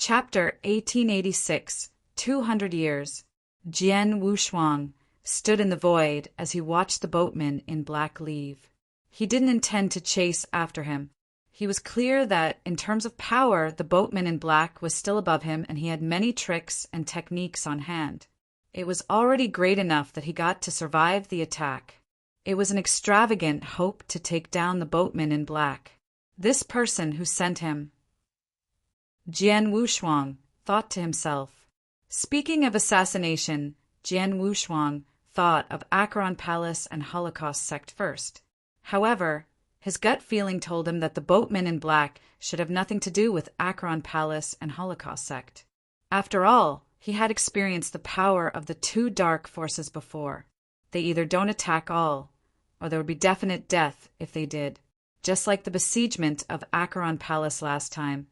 Chapter 1886, 200 Years. Jian Wushuang stood in the void as he watched the boatman in black leave. He didn't intend to chase after him. He was clear that, in terms of power, the boatman in black was still above him and he had many tricks and techniques on hand. It was already great enough that he got to survive the attack. It was an extravagant hope to take down the boatman in black. This person who sent him. Jian Wushuang thought to himself. Speaking of assassination, Jian Wushuang thought of Acheron Palace and Holocaust sect first. However, his gut feeling told him that the boatman in black should have nothing to do with Acheron Palace and Holocaust sect. After all, he had experienced the power of the two dark forces before. They either don't attack all, or there would be definite death if they did, just like the besiegement of Acheron Palace last time.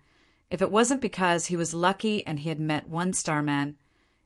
If it wasn't because he was lucky and he had met one Starman,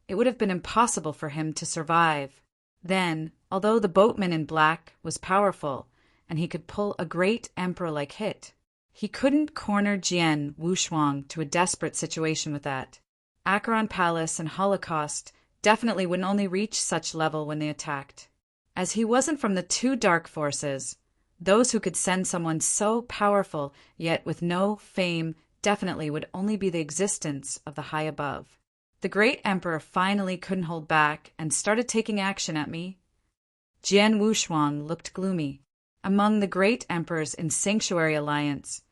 it would have been impossible for him to survive. Then, although the boatman in black was powerful, and he could pull a great emperor-like hit, he couldn't corner Jian Wushuang to a desperate situation with that. Acheron Palace and Holocaust definitely wouldn't only reach such level when they attacked. As he wasn't from the two dark forces, those who could send someone so powerful yet with no fame definitely would only be the existence of the high above. The great emperor finally couldn't hold back and started taking action at me. Jian Wushuang looked gloomy. Among the great emperors in Sanctuary Alliance,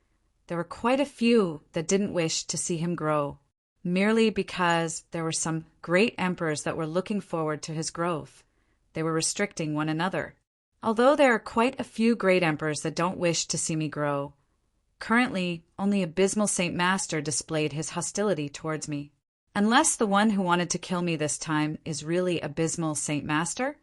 there were quite a few that didn't wish to see him grow, merely because there were some great emperors that were looking forward to his growth. They were restricting one another. Although there are quite a few great emperors that don't wish to see me grow, currently only Abysmal Saint Master displayed his hostility towards me. Unless the one who wanted to kill me this time is really Abysmal Saint Master?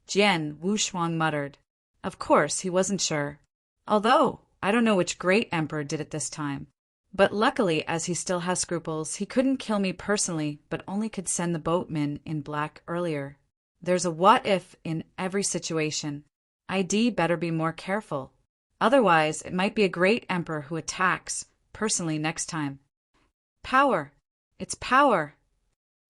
Jian Wushuang muttered. Of course, he wasn't sure. Although, I don't know which great emperor did it this time. But luckily, as he still has scruples, he couldn't kill me personally, but only could send the boatman in black earlier. There's a what-if in every situation. ID better be more careful. Otherwise, it might be a great emperor who attacks, personally next time. Power. It's power.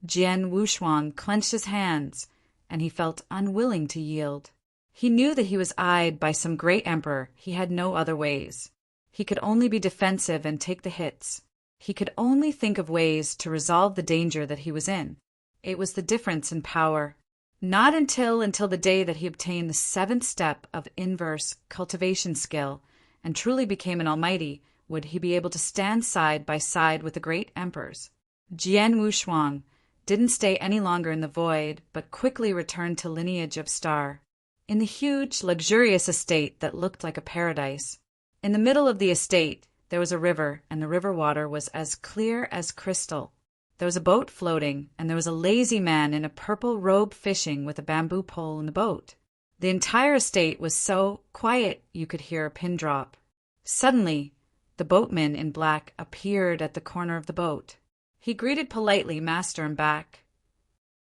Jian Wushuang clenched his hands, and he felt unwilling to yield. He knew that he was eyed by some great emperor. He had no other ways. He could only be defensive and take the hits. He could only think of ways to resolve the danger that he was in. It was the difference in power. Not until the day that he obtained the 7th step of inverse cultivation skill and truly became an almighty would he be able to stand side by side with the great emperors. Jian Wushuang didn't stay any longer in the void, but quickly returned to Lineage of Star, in the huge, luxurious estate that looked like a paradise. In the middle of the estate, there was a river, and the river water was as clear as crystal. There was a boat floating, and there was a lazy man in a purple robe fishing with a bamboo pole in the boat. The entire estate was so quiet you could hear a pin drop. Suddenly, the boatman in black appeared at the corner of the boat. He greeted politely master and back.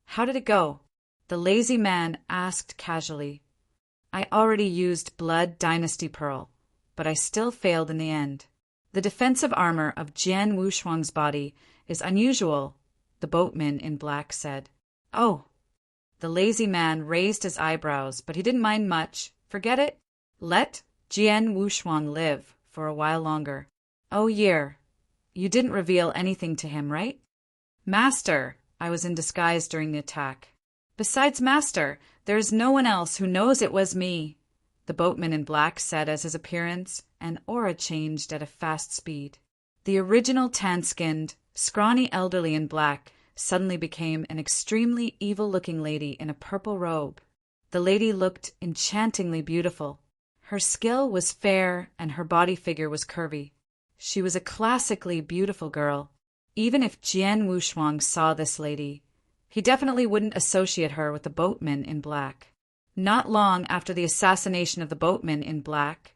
How did it go? The lazy man asked casually. I already used Blood Dynasty Pearl, but I still failed in the end. The defensive armor of Jian Wushuang's body is unusual, the boatman in black said. Oh. The lazy man raised his eyebrows, but he didn't mind much. Forget it. Let Jian Wushuang live for a while longer. Oh, year. You didn't reveal anything to him, right? Master, I was in disguise during the attack. Besides Master, there is no one else who knows it was me, the boatman in black said as his appearance and aura changed at a fast speed. The original tan-skinned, scrawny elderly in black suddenly became an extremely evil-looking lady in a purple robe. The lady looked enchantingly beautiful. Her skill was fair and her body figure was curvy. She was a classically beautiful girl. Even if Jian Wushuang saw this lady, he definitely wouldn't associate her with the boatman in black. Not long after the assassination of the boatman in black,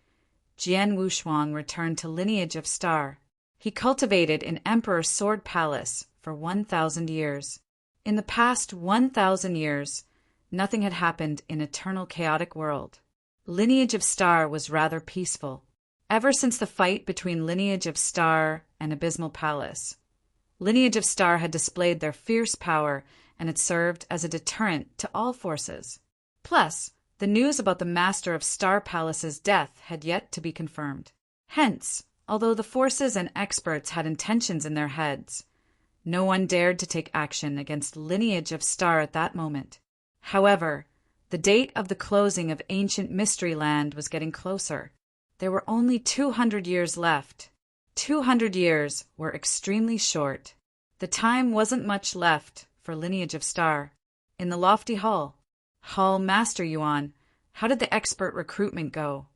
Jian Wushuang returned to Lineage of Star. He cultivated an Emperor Sword Palace for 1,000 years. In the past 1,000 years, nothing had happened in eternal chaotic world. Lineage of Star was rather peaceful. Ever since the fight between Lineage of Star and Abysmal Palace, Lineage of Star had displayed their fierce power, and it served as a deterrent to all forces. Plus, the news about the Master of Star Palace's death had yet to be confirmed. Hence, although the forces and experts had intentions in their heads, no one dared to take action against Lineage of Star at that moment. However, the date of the closing of ancient Mystery Land was getting closer. There were only 200 years left. 200 years were extremely short. The time wasn't much left for Lineage of Star. In the lofty hall, Master Yuan, how did the expert recruitment go?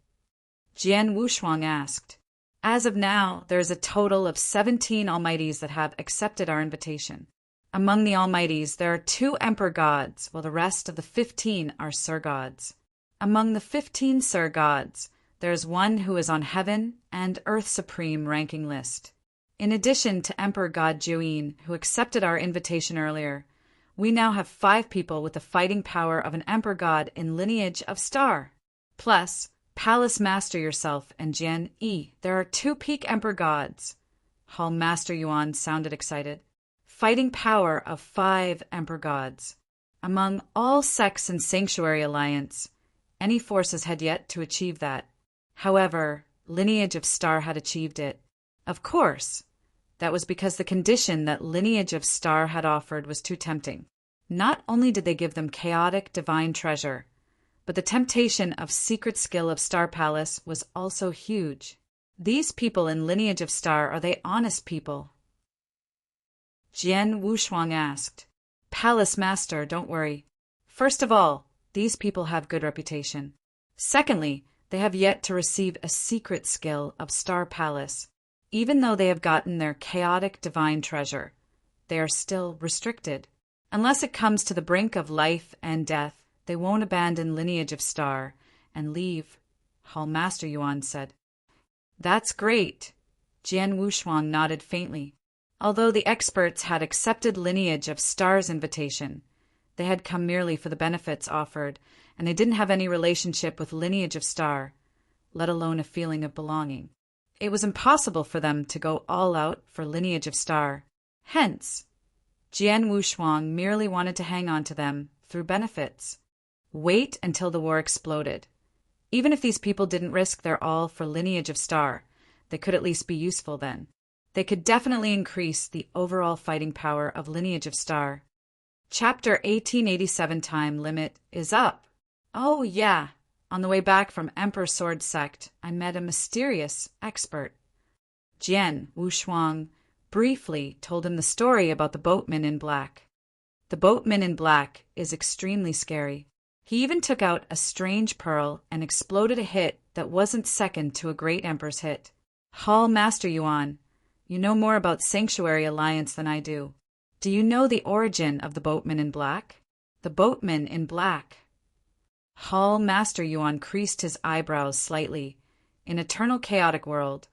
Jian Wushuang asked. As of now, there is a total of 17 Almighties that have accepted our invitation. Among the Almighties, there are 2 Emperor Gods, while the rest of the 15 are Sir Gods. Among the 15 Sir Gods, there is one who is on Heaven and Earth Supreme ranking list. In addition to Emperor God Juin, who accepted our invitation earlier, we now have 5 people with the fighting power of an Emperor God in Lineage of Star. Plus, Palace Master yourself and Jian Yi. There are 2 peak Emperor Gods. Hall Master Yuan sounded excited. Fighting power of 5 Emperor Gods. Among all sects in Sanctuary Alliance, any forces had yet to achieve that. However, Lineage of Star had achieved it. Of course, that was because the condition that Lineage of Star had offered was too tempting. Not only did they give them chaotic divine treasure, but the temptation of secret skill of Star Palace was also huge. These people in Lineage of Star, are they honest people? Jian Wushuang asked. Palace Master, don't worry. First of all, these people have good reputation. Secondly, they have yet to receive a secret skill of Star Palace. Even though they have gotten their chaotic divine treasure, they are still restricted. Unless it comes to the brink of life and death, they won't abandon Lineage of Star and leave, Hall Master Yuan said. That's great. Jian Wushuang nodded faintly. Although the experts had accepted Lineage of Star's invitation, they had come merely for the benefits offered, and they didn't have any relationship with Lineage of Star, let alone a feeling of belonging. It was impossible for them to go all out for Lineage of Star. Hence, Jian Wushuang merely wanted to hang on to them through benefits. Wait until the war exploded. Even if these people didn't risk their all for Lineage of Star, they could at least be useful then. They could definitely increase the overall fighting power of Lineage of Star. Chapter 1887 time limit is up. Oh yeah, on the way back from Emperor Sword Sect, I met a mysterious expert. Jian Wushuang briefly told him the story about the boatman in black. The boatman in black is extremely scary. He even took out a strange pearl and exploded a hit that wasn't second to a great Emperor's hit. Hall Master Yuan, you know more about Sanctuary Alliance than I do. Do you know the origin of the boatman in black? The boatman in black. Hall Master Yuan creased his eyebrows slightly. In Eternal Chaotic World,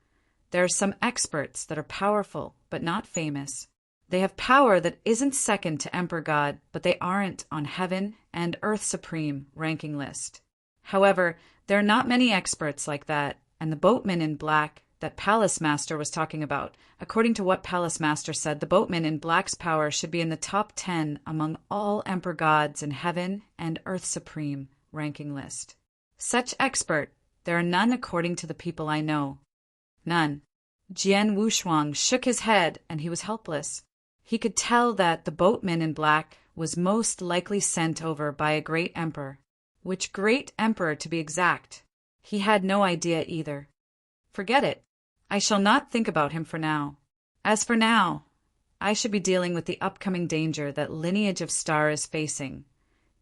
there are some experts that are powerful but not famous. They have power that isn't second to Emperor God, but they aren't on Heaven and Earth Supreme ranking list. However, there are not many experts like that, and the boatman in black that Palace Master was talking about, according to what Palace Master said, the boatman in black's power should be in the top 10 among all Emperor Gods in Heaven and Earth Supreme ranking list. Such expert, there are none according to the people I know. None. Jian Wushuang shook his head, and he was helpless. He could tell that the boatman in black was most likely sent over by a great emperor. Which great emperor, to be exact? He had no idea either. Forget it. I shall not think about him for now. As for now, I should be dealing with the upcoming danger that Lineage of Star is facing.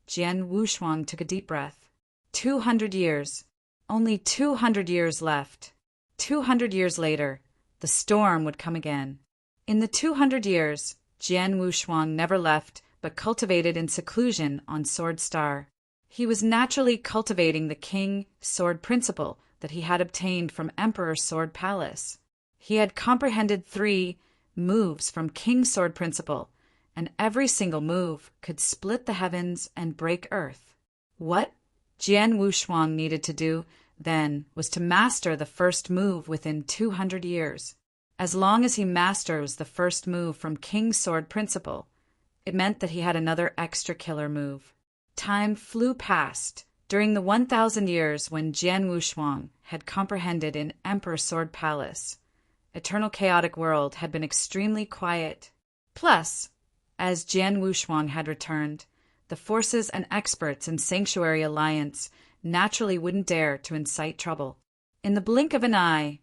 Jian Wushuang took a deep breath. 200 years. Only 200 years left. 200 years later, the storm would come again. In the 200 years, Jian Wushuang never left, but cultivated in seclusion on Sword Star. He was naturally cultivating the King Sword principle that he had obtained from Emperor Sword Palace. He had comprehended 3 moves from King Sword principle, and every single move could split the heavens and break Earth. What Jian Wushuang needed to do, then, was to master the first move within 200 years. As long as he masters the first move from King's Sword Principle, it meant that he had another extra killer move. Time flew past. During the 1,000 years when Jian Wushuang had comprehended in Emperor Sword Palace, Eternal Chaotic World had been extremely quiet. Plus, as Jian Wushuang had returned, the forces and experts in Sanctuary Alliance naturally wouldn't dare to incite trouble. In the blink of an eye,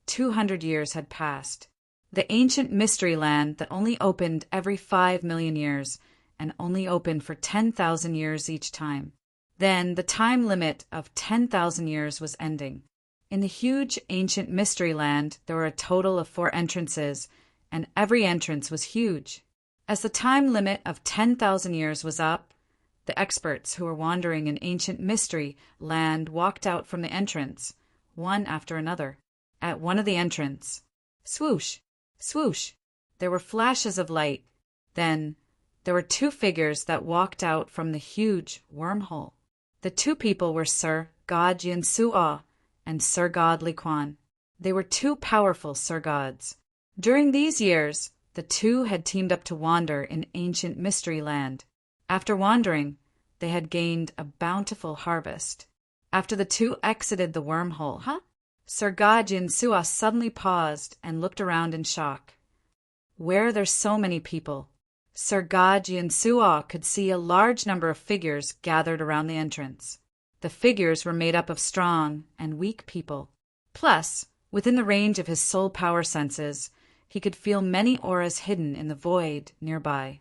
200 years had passed. The ancient mystery land that only opened every 5 million years and only opened for 10,000 years each time. Then the time limit of 10,000 years was ending. In the huge ancient mystery land, there were a total of 4 entrances, and every entrance was huge. As the time limit of 10,000 years was up, the experts who were wandering in ancient mystery land walked out from the entrance, one after another. At one of the entrance, swoosh, swoosh, there were flashes of light. Then there were 2 figures that walked out from the huge wormhole. The 2 people were Sir God Yin-Suo and Sir God Li Quan. They were 2 powerful Sir Gods. During these years, the 2 had teamed up to wander in ancient mystery land. After wandering, they had gained a bountiful harvest. After the 2 exited the wormhole, Sir God Yin-Suo suddenly paused and looked around in shock. Where are there so many people? Sir God Yin-Suo could see a large number of figures gathered around the entrance. The figures were made up of strong and weak people. Plus, within the range of his soul power senses, he could feel many auras hidden in the void nearby.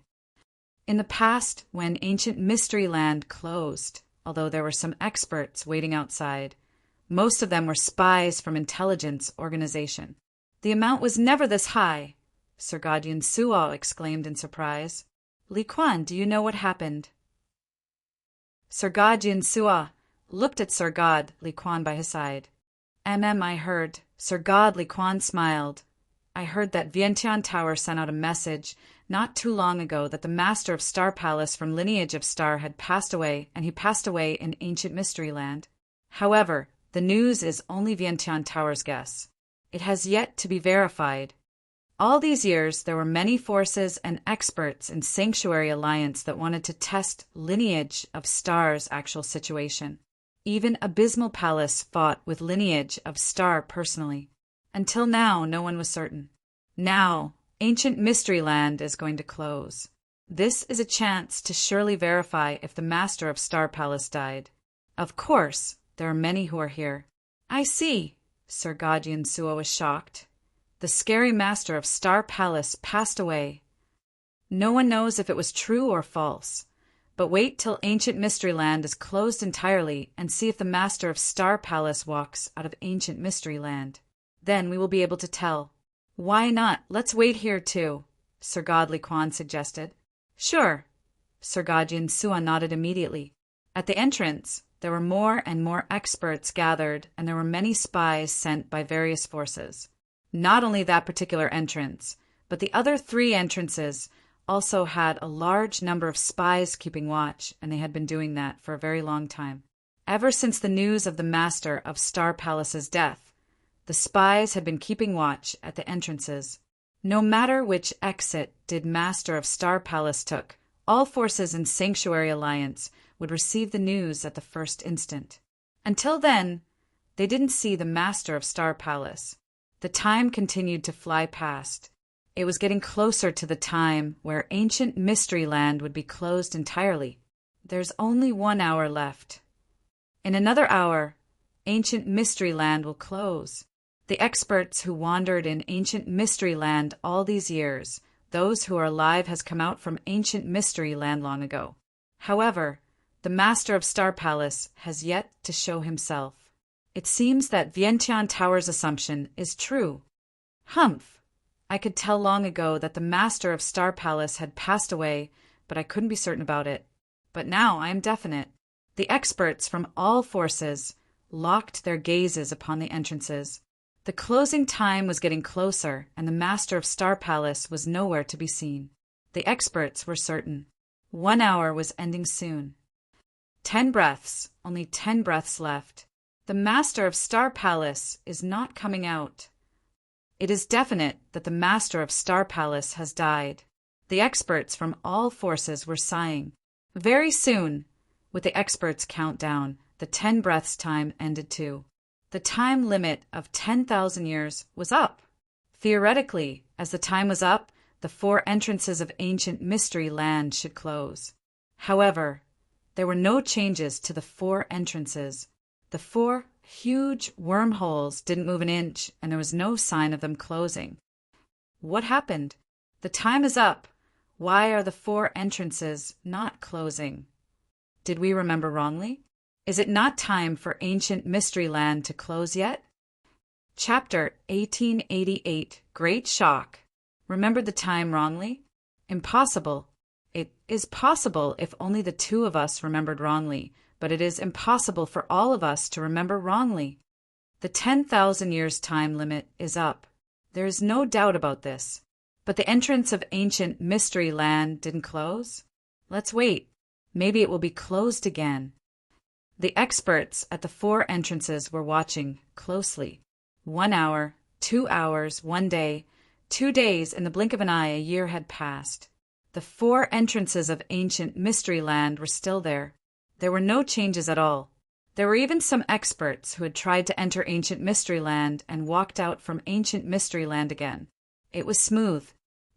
In the past, when ancient mystery land closed, although there were some experts waiting outside, most of them were spies from intelligence organization. The amount was never this high. Sir God Yin-Suo exclaimed in surprise. Li Quan, do you know what happened? Sir God Yin-Suo looked at Sir God Li Quan by his side. I heard. Sir God Li Quan smiled. I heard that Vientiane Tower sent out a message not too long ago that the Master of Star Palace from Lineage of Star had passed away, and he passed away in ancient mystery land. However, the news is only Vientiane Tower's guess. It has yet to be verified. All these years, there were many forces and experts in Sanctuary Alliance that wanted to test Lineage of Star's actual situation. Even Abysmal Palace fought with Lineage of Star personally. Until now, no one was certain. Now, ancient mystery land is going to close. This is a chance to surely verify if the Master of Star Palace died. Of course, there are many who are here. I see. Sir God Yin-Suo was shocked. The scary Master of Star Palace passed away. No one knows if it was true or false. But wait till ancient mystery land is closed entirely and see if the Master of Star Palace walks out of ancient mystery land. Then we will be able to tell. Why not? Let's wait here too, Sir God Li Quan suggested. Sure. Sir God Yin-Suo nodded immediately. At the entrance, there were more and more experts gathered, and there were many spies sent by various forces. Not only that particular entrance, but the other 3 entrances also had a large number of spies keeping watch, and they had been doing that for a very long time. Ever since the news of the Master of Star Palace's death, the spies had been keeping watch at the entrances. No matter which exit did Master of Star Palace took, all forces in Sanctuary Alliance would receive the news at the first instant. Until then, they didn't see the Master of Star Palace. The time continued to fly past. It was getting closer to the time where ancient mystery land would be closed entirely. There's only 1 hour left. In another hour, ancient mystery land will close. The experts who wandered in ancient mystery land all these years, those who are alive has come out from ancient mystery land long ago. However, the Master of Star Palace has yet to show himself. It seems that Vientiane Tower's assumption is true. Humph! I could tell long ago that the Master of Star Palace had passed away, but I couldn't be certain about it. But now I am definite. The experts from all forces locked their gazes upon the entrances. The closing time was getting closer, and the Master of Star Palace was nowhere to be seen. The experts were certain. 1 hour was ending soon. 10 breaths, only 10 breaths left. The Master of Star Palace is not coming out. It is definite that the master of Star Palace has died. The experts from all forces were sighing. Very soon, with the experts' countdown, the 10 breaths time ended too. The time limit of 10,000 years was up. Theoretically, as the time was up, the 4 entrances of ancient mystery land should close. However, there were no changes to the 4 entrances. The 4 huge wormholes didn't move an inch, and there was no sign of them closing. What happened? The time is up. Why are the 4 entrances not closing? Did we remember wrongly? Is it not time for ancient mystery land to close yet? Chapter 1888, Great Shock. Remembered the time wrongly? Impossible. It is possible if only the 2 of us remembered wrongly, but it is impossible for all of us to remember wrongly. The 10,000 years time limit is up. There is no doubt about this. But the entrance of ancient mystery land didn't close? Let's wait. Maybe it will be closed again. The experts at the 4 entrances were watching closely. 1 hour, 2 hours, 1 day, 2 days, in the blink of an eye a year had passed. The 4 entrances of ancient mystery land were still there. There were no changes at all. There were even some experts who had tried to enter ancient mystery land and walked out from ancient mystery land again. It was smooth.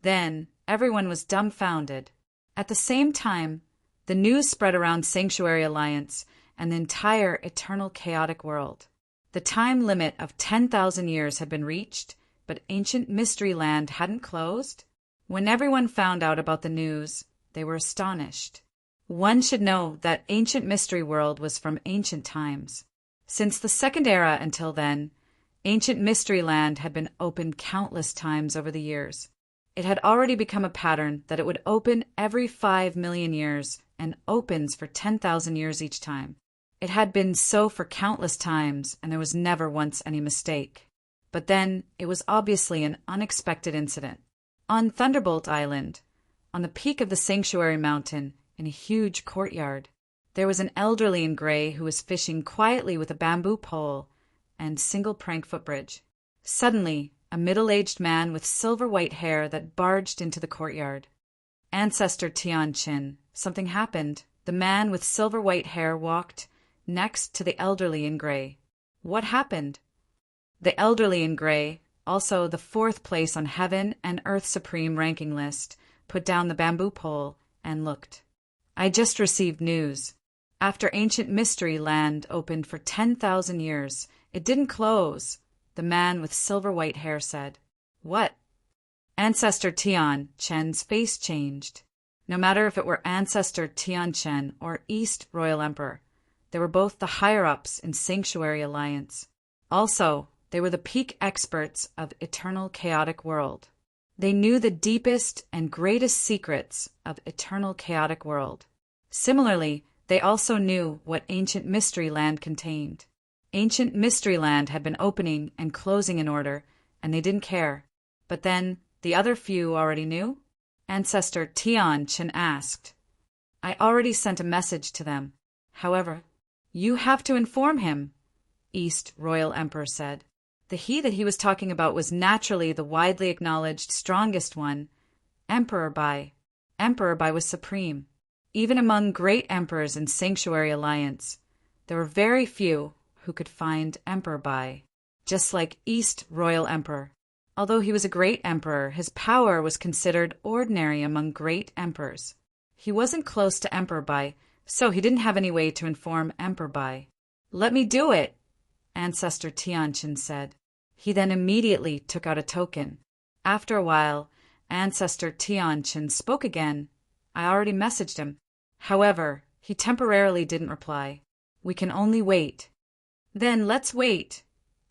Then everyone was dumbfounded. At the same time, the news spread around Sanctuary Alliance and the entire eternal chaotic world. The time limit of 10,000 years had been reached, but ancient mystery land hadn't closed. When everyone found out about the news, they were astonished. One should know that ancient mystery world was from ancient times. Since the Second Era until then, ancient mystery land had been opened countless times over the years. It had already become a pattern that it would open every 5 million years and opens for 10,000 years each time. It had been so for countless times, and there was never once any mistake. But then it was obviously an unexpected incident. On Thunderbolt Island, on the peak of the Sanctuary Mountain, in a huge courtyard, there was an elderly in gray who was fishing quietly with a bamboo pole and single prank footbridge. Suddenly, a middle-aged man with silver-white hair that barged into the courtyard. Ancestor Tian-Chin, something happened. The man with silver-white hair walked next to the elderly in gray. What happened? The elderly in gray, also the 4th place on Heaven and Earth Supreme ranking list, put down the bamboo pole and looked. I just received news. After ancient mystery land opened for 10,000 years, it didn't close, the man with silver-white hair said. What? Ancestor Tian-Chen's face changed. No matter if it were Ancestor Tian-Chen or East Royal Emperor, they were both the higher-ups in Sanctuary Alliance. Also, they were the peak experts of eternal chaotic world. They knew the deepest and greatest secrets of eternal chaotic world. Similarly, they also knew what ancient mystery land contained. Ancient mystery land had been opening and closing in order, and they didn't care. But then, the other few already knew? Ancestor Tian-Chen asked. I already sent a message to them. However, you have to inform him, East Royal Emperor said. The he that he was talking about was naturally the widely acknowledged strongest one, Emperor Bai. Emperor Bai was supreme. Even among great emperors in Sanctuary Alliance, there were very few who could find Emperor Bai. Just like East Royal Emperor. Although he was a great emperor, his power was considered ordinary among great emperors. He wasn't close to Emperor Bai, so he didn't have any way to inform Emperor Bai. Let me do it, Ancestor Tian-Chin said. He then immediately took out a token. After a while, Ancestor Tian-Chin spoke again. I already messaged him. However, he temporarily didn't reply. We can only wait. Then let's wait,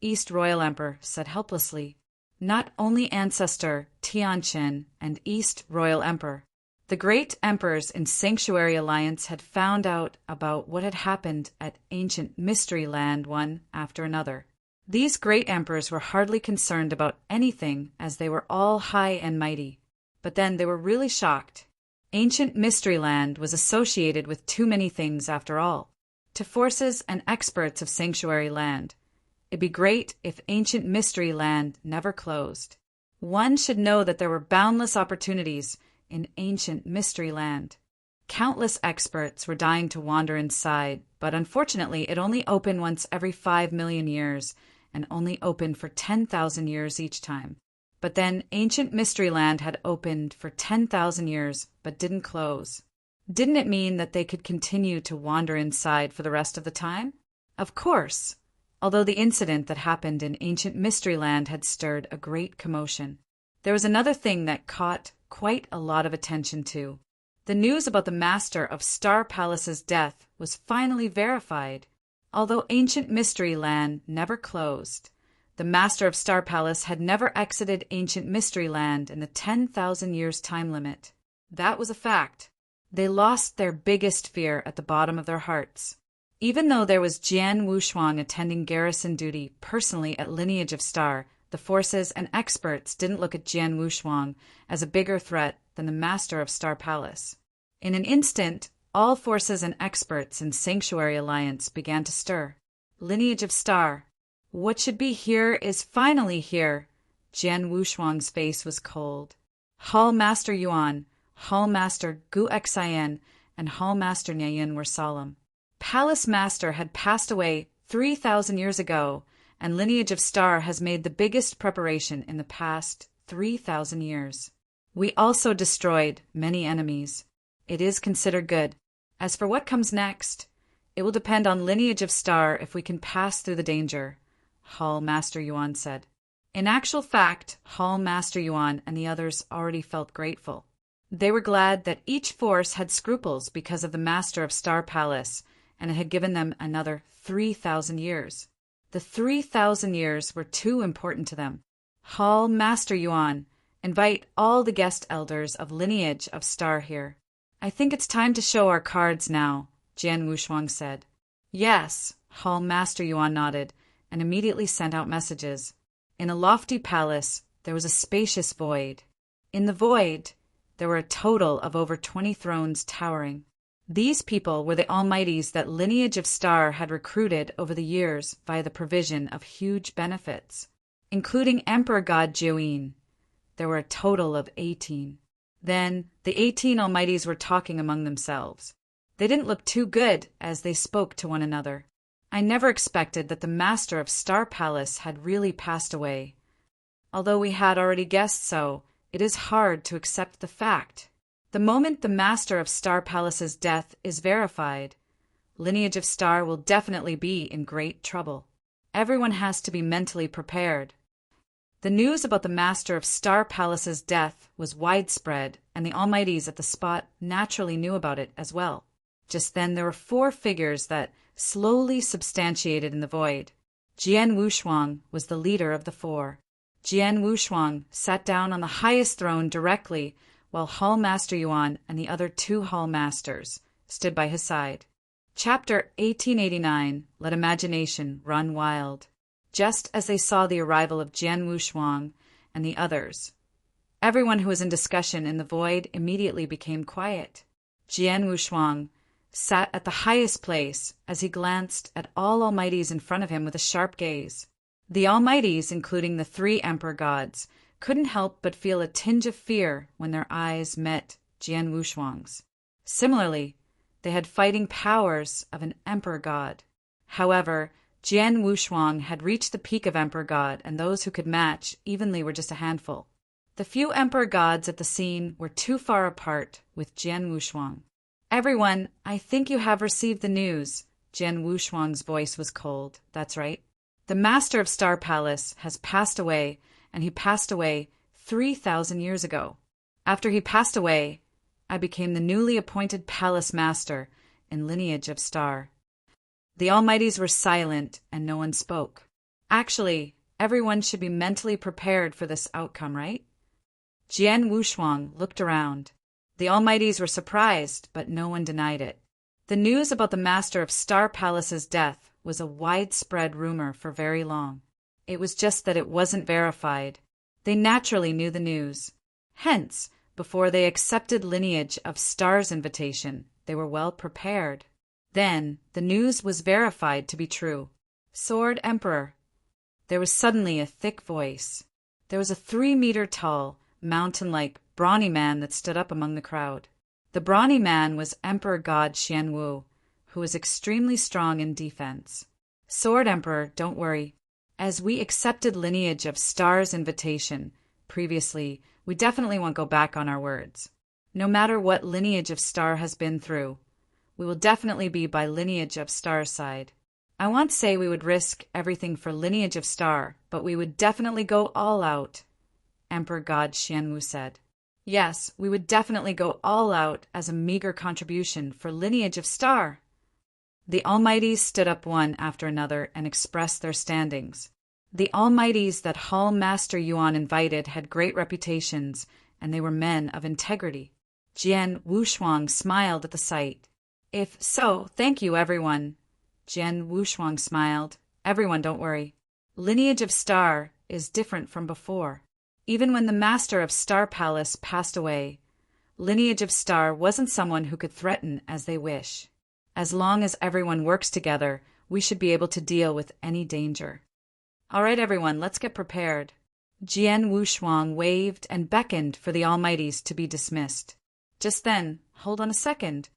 East Royal Emperor said helplessly. Not only Ancestor Tian-Chin and East Royal Emperor. The great emperors in Sanctuary Alliance had found out about what had happened at ancient Mystery Land one after another. These great emperors were hardly concerned about anything as they were all high and mighty. But then they were really shocked. Ancient Mystery Land was associated with too many things after all. To forces and experts of Sanctuary Land, It'd be great if ancient mystery land never closed. One should know that there were boundless opportunities in ancient mystery land. Countless experts were dying to wander inside, but unfortunately it only opened once every 5 million years, and only opened for 10,000 years each time. But then ancient Mysteryland had opened for 10,000 years, but didn't close. Didn't it mean that they could continue to wander inside for the rest of the time? Of course, although the incident that happened in ancient Mysteryland had stirred a great commotion. There was another thing that caught quite a lot of attention too. The news about the Master of Star Palace's death was finally verified. Although ancient Mysteryland never closed, the Master of Star Palace had never exited ancient Mysteryland in the 10,000 years time limit. That was a fact. They lost their biggest fear at the bottom of their hearts. Even though there was Jian Wushuang attending garrison duty personally at Lineage of Star, the forces and experts didn't look at Jian Wushuang as a bigger threat than the Master of Star Palace. In an instant, all forces and experts in Sanctuary Alliance began to stir. Lineage of Star. What should be here is finally here. Jian Wushuang's face was cold. Hall Master Yuan, Hall Master Gu Xian, and Hall Master Niayin were solemn. Palace Master had passed away 3,000 years ago, and Lineage of Star has made the biggest preparation in the past 3,000 years. We also destroyed many enemies. It is considered good. As for what comes next, it will depend on Lineage of Star if we can pass through the danger, Hall Master Yuan said. In actual fact, Hall Master Yuan and the others already felt grateful. They were glad that each force had scruples because of the Master of Star Palace, and it had given them another 3,000 years. The 3,000 years were too important to them. Hall Master Yuan, invite all the guest elders of Lineage of Star here. I think it's time to show our cards now, Jian Wushuang said. Yes, Hall Master Yuan nodded, and immediately sent out messages. In a lofty palace, there was a spacious void. In the void, there were a total of over 20 thrones towering. These people were the almighties that Lineage of Star had recruited over the years via the provision of huge benefits, including Emperor God Jiuyin. There were a total of 18. Then, the 18 almighties were talking among themselves. They didn't look too good as they spoke to one another. I never expected that the Master of Star Palace had really passed away. Although we had already guessed so, it is hard to accept the fact. The moment the Master of Star Palace's death is verified, Lineage of Star will definitely be in great trouble. Everyone has to be mentally prepared. The news about the Master of Star Palace's death was widespread, and the almighties at the spot naturally knew about it as well. Just then there were 4 figures that slowly substantiated in the void. Jian Wushuang was the leader of the 4. Jian Wushuang sat down on the highest throne directly, while Hall Master Yuan and the other 2 Hall Masters stood by his side. Chapter 1889, Let Imagination Run Wild. Just as they saw the arrival of Jian Wushuang and the others, everyone who was in discussion in the void immediately became quiet. Jian Wushuang sat at the highest place as he glanced at all almighties in front of him with a sharp gaze. The almighties, including the 3 emperor gods, couldn't help but feel a tinge of fear when their eyes met Jian Wushuang's. Similarly, they had fighting powers of an emperor god. However, Jian Wushuang had reached the peak of Emperor God, and those who could match evenly were just a handful. The few Emperor Gods at the scene were too far apart with Jian Wushuang. Everyone, I think you have received the news. Jian Wushuang's voice was cold. That's right. The Master of Star Palace has passed away, and he passed away 3,000 years ago. After he passed away, I became the newly appointed Palace Master in Lineage of Star. The almighties were silent, and no one spoke. Actually, everyone should be mentally prepared for this outcome, right? Jian Wushuang looked around. The almighties were surprised, but no one denied it. The news about the Master of Star Palace's death was a widespread rumor for very long. It was just that it wasn't verified. They naturally knew the news. Hence, before they accepted Lineage of Star's invitation, they were well prepared. Then, the news was verified to be true. Sword Emperor, There was suddenly a thick voice. There was a 3-meter-tall, mountain-like, brawny man that stood up among the crowd. The brawny man was Emperor God Xianwu, who was extremely strong in defense. Sword Emperor, don't worry. As we accepted Lineage of Star's invitation previously, we definitely won't go back on our words. No matter what Lineage of Star has been through, we will definitely be by Lineage of Star's side. I won't say we would risk everything for Lineage of Star, but we would definitely go all out, Emperor God Xianwu said. Yes, we would definitely go all out as a meager contribution for Lineage of Star. The Almighties stood up one after another and expressed their standings. The Almighties that Hall Master Yuan invited had great reputations, and they were men of integrity. Jian Wushuang smiled at the sight. If so, thank you, everyone. Jian Wushuang smiled. Everyone, don't worry. Lineage of Star is different from before. Even when the Master of Star Palace passed away, Lineage of Star wasn't someone who could threaten as they wish. As long as everyone works together, we should be able to deal with any danger. All right, everyone, let's get prepared. Jian Wushuang waved and beckoned for the Almighties to be dismissed. Just then, hold on a second.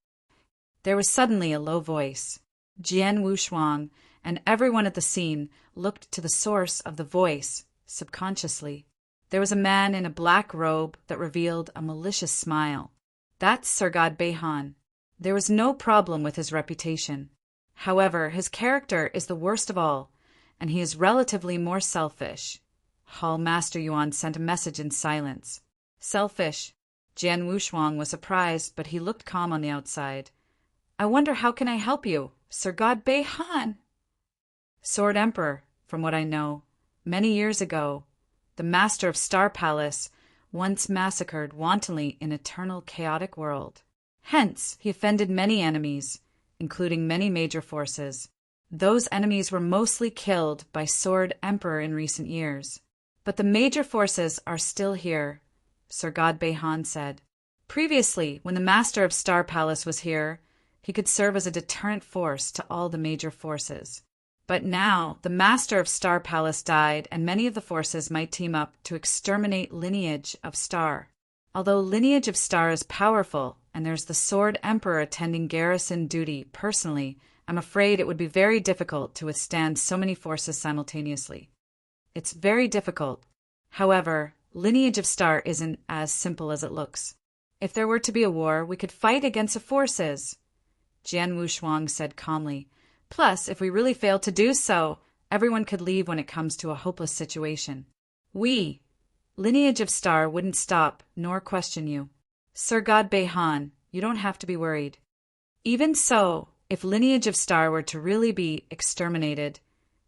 There was suddenly a low voice. Jian Wushuang and everyone at the scene looked to the source of the voice, subconsciously. There was a man in a black robe that revealed a malicious smile. That's Sir God Beihan. There was no problem with his reputation. However, his character is the worst of all, and he is relatively more selfish. Hall Master Yuan sent a message in silence. Selfish. Jian Wushuang was surprised, but he looked calm on the outside. I wonder how can I help you, Sir God Beihan? Sword Emperor, from what I know, many years ago, the Master of Star Palace once massacred wantonly an eternal chaotic world. Hence, he offended many enemies, including many major forces. Those enemies were mostly killed by Sword Emperor in recent years. But the major forces are still here, Sir God Beihan said. Previously, when the Master of Star Palace was here, he could serve as a deterrent force to all the major forces. But now, the Master of Star Palace died, and many of the forces might team up to exterminate Lineage of Star. Although Lineage of Star is powerful, and there's the Sword Emperor attending garrison duty personally, I'm afraid it would be very difficult to withstand so many forces simultaneously. It's very difficult. However, Lineage of Star isn't as simple as it looks. If there were to be a war, we could fight against the forces, Jian Wushuang said calmly. Plus, if we really fail to do so, everyone could leave when it comes to a hopeless situation. We, Lineage of Star, wouldn't stop nor question you. Sir God Beihan, you don't have to be worried. Even so, if Lineage of Star were to really be exterminated,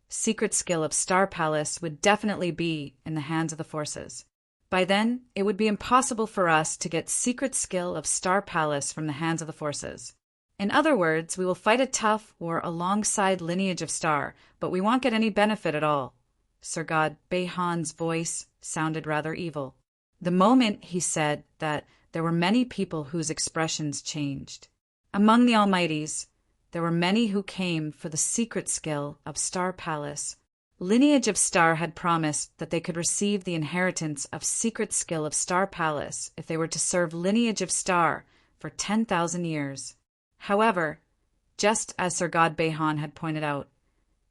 secret skill of Star Palace would definitely be in the hands of the forces. By then, it would be impossible for us to get secret skill of Star Palace from the hands of the forces. In other words, we will fight a tough war alongside Lineage of Star, but we won't get any benefit at all. Sir God Beihan's voice sounded rather evil. The moment he said that, there were many people whose expressions changed. Among the Almighties, there were many who came for the secret skill of Star Palace. Lineage of Star had promised that they could receive the inheritance of secret skill of Star Palace if they were to serve Lineage of Star for 10,000 years. However, just as Sir God Beihan had pointed out,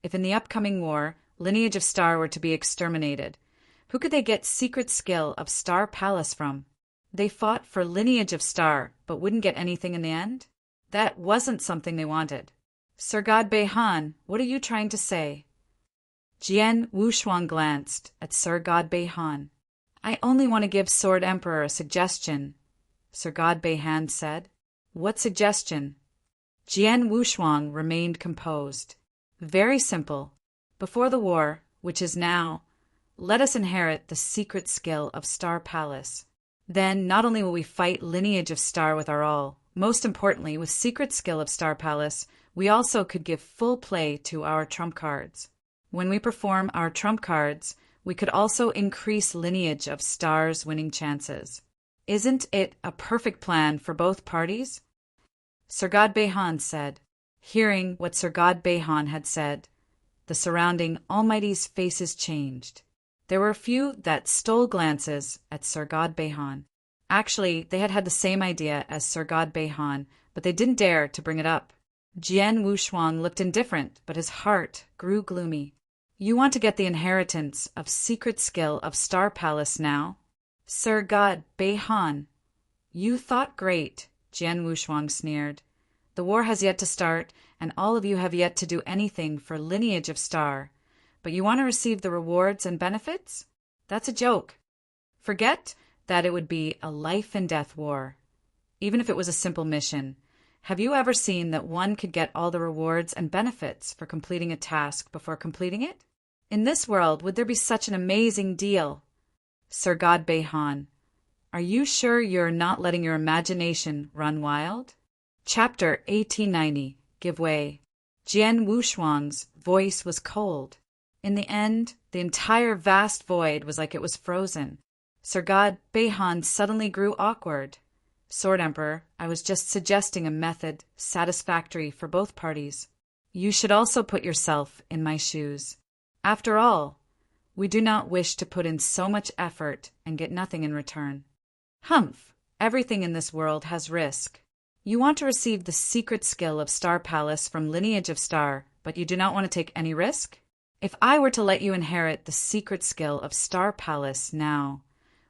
if in the upcoming war Lineage of Star were to be exterminated, who could they get secret skill of Star Palace from? They fought for Lineage of Star, but wouldn't get anything in the end? That wasn't something they wanted. Sir God Beihan, what are you trying to say? Jian Wushuang glanced at Sir God Beihan. I only want to give Sword Emperor a suggestion, Sir God Beihan said. What suggestion? Jian Wushuang remained composed. Very simple. Before the war, which is now, let us inherit the secret skill of Star Palace. Then not only will we fight Lineage of Star with our all, most importantly, with secret skill of Star Palace, we also could give full play to our trump cards. When we perform our trump cards, we could also increase Lineage of Star's winning chances. Isn't it a perfect plan for both parties? Sir God Beihan said. Hearing what Sir God Beihan had said, the surrounding almighty's faces changed. There were a few that stole glances at Sir God Behan. Actually, they had the same idea as Sir God Behan, but they didn't dare to bring it up. Jian Wushuang looked indifferent, but his heart grew gloomy. You want to get the inheritance of secret skill of Star Palace now? Sir God Behan. You thought great, Jian Wushuang sneered. The war has yet to start, and all of you have yet to do anything for lineage of Star. But you want to receive the rewards and benefits? That's a joke. Forget that it would be a life-and-death war. Even if it was a simple mission, have you ever seen that one could get all the rewards and benefits for completing a task before completing it? In this world, would there be such an amazing deal? Sir God Behan, are you sure you're not letting your imagination run wild? Chapter 1890. Give way. Jian Wushuang's voice was cold. In the end, the entire vast void was like it was frozen. Sir God Behan suddenly grew awkward. Sword Emperor, I was just suggesting a method satisfactory for both parties. You should also put yourself in my shoes. After all, we do not wish to put in so much effort and get nothing in return. Humph! Everything in this world has risk. You want to receive the secret skill of Star Palace from Lineage of Star, but you do not want to take any risk? If I were to let you inherit the secret skill of Star Palace now,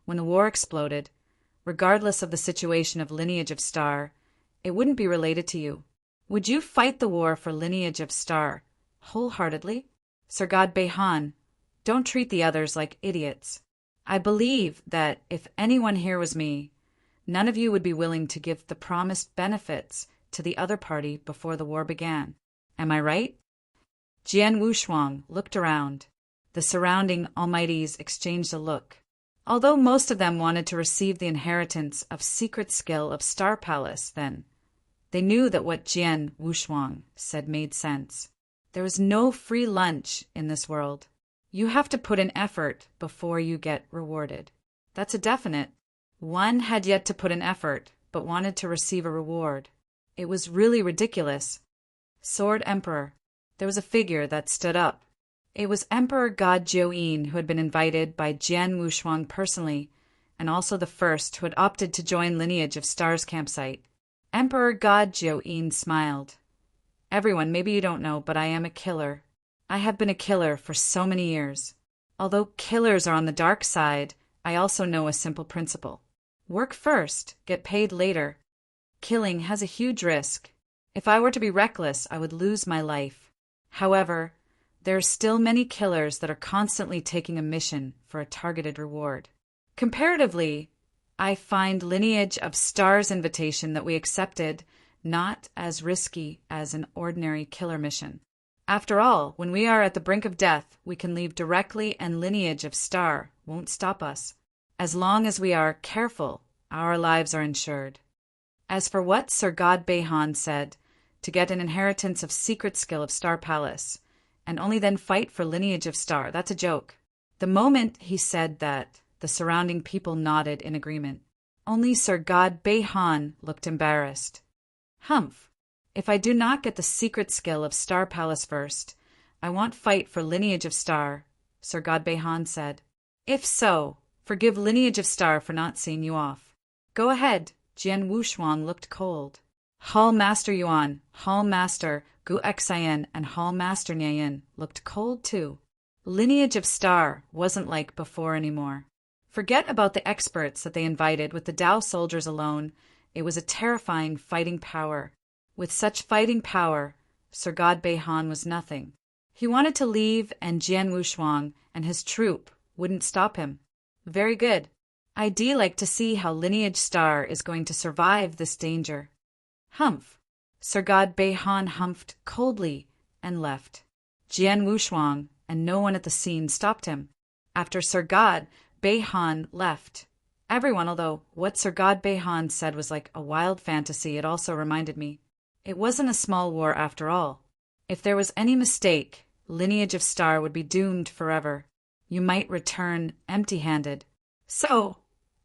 when the war exploded, regardless of the situation of Lineage of Star, it wouldn't be related to you. Would you fight the war for Lineage of Star wholeheartedly? Sir God Behan, don't treat the others like idiots. I believe that if anyone here was me, none of you would be willing to give the promised benefits to the other party before the war began. Am I right? Jian Wushuang looked around. The surrounding almighties exchanged a look. Although most of them wanted to receive the inheritance of secret skill of Star Palace then, they knew that what Jian Wushuang said made sense. There is no free lunch in this world. You have to put in effort before you get rewarded. That's a definite. One had yet to put in effort, but wanted to receive a reward. It was really ridiculous. Sword Emperor. There was a figure that stood up. It was Emperor God Jiuyin, who had been invited by Jian Wushuang personally, and also the first who had opted to join Lineage of Star's campsite. Emperor God Jiuyin smiled. Everyone, maybe you don't know, but I am a killer. I have been a killer for so many years. Although killers are on the dark side, I also know a simple principle. Work first, get paid later. Killing has a huge risk. If I were to be reckless, I would lose my life. However, there are still many killers that are constantly taking a mission for a targeted reward. Comparatively, I find Lineage of Star's invitation that we accepted not as risky as an ordinary killer mission. After all, when we are at the brink of death, we can leave directly, and Lineage of Star won't stop us. As long as we are careful, our lives are insured. As for what Sir God Behan said, to get an inheritance of secret skill of Star Palace, and only then fight for Lineage of Star, that's a joke. The moment he said that, the surrounding people nodded in agreement. Only Sir God Behan looked embarrassed. Humph! If I do not get the secret skill of Star Palace first, I won't fight for Lineage of Star, Sir God Behan said. If so, forgive Lineage of Star for not seeing you off. Go ahead. Jian Wushuang looked cold. Hall Master Yuan, Hall Master Gu Xian, and Hall Master Nian looked cold too. Lineage of Star wasn't like before anymore. Forget about the experts that they invited with the Dao soldiers alone. It was a terrifying fighting power. With such fighting power, Sir God Behan was nothing. He wanted to leave, and Jian Wushuang and his troop wouldn't stop him. Very good. I'd like to see how Lineage Star is going to survive this danger. Humph! Sir God Behan humphed coldly and left. Jian Wushuang and no one at the scene stopped him. After Sir God Behan left, everyone, although what Sir God Behan said was like a wild fantasy, it also reminded me. It wasn't a small war after all. If there was any mistake, Lineage of Star would be doomed forever. You might return empty-handed. So,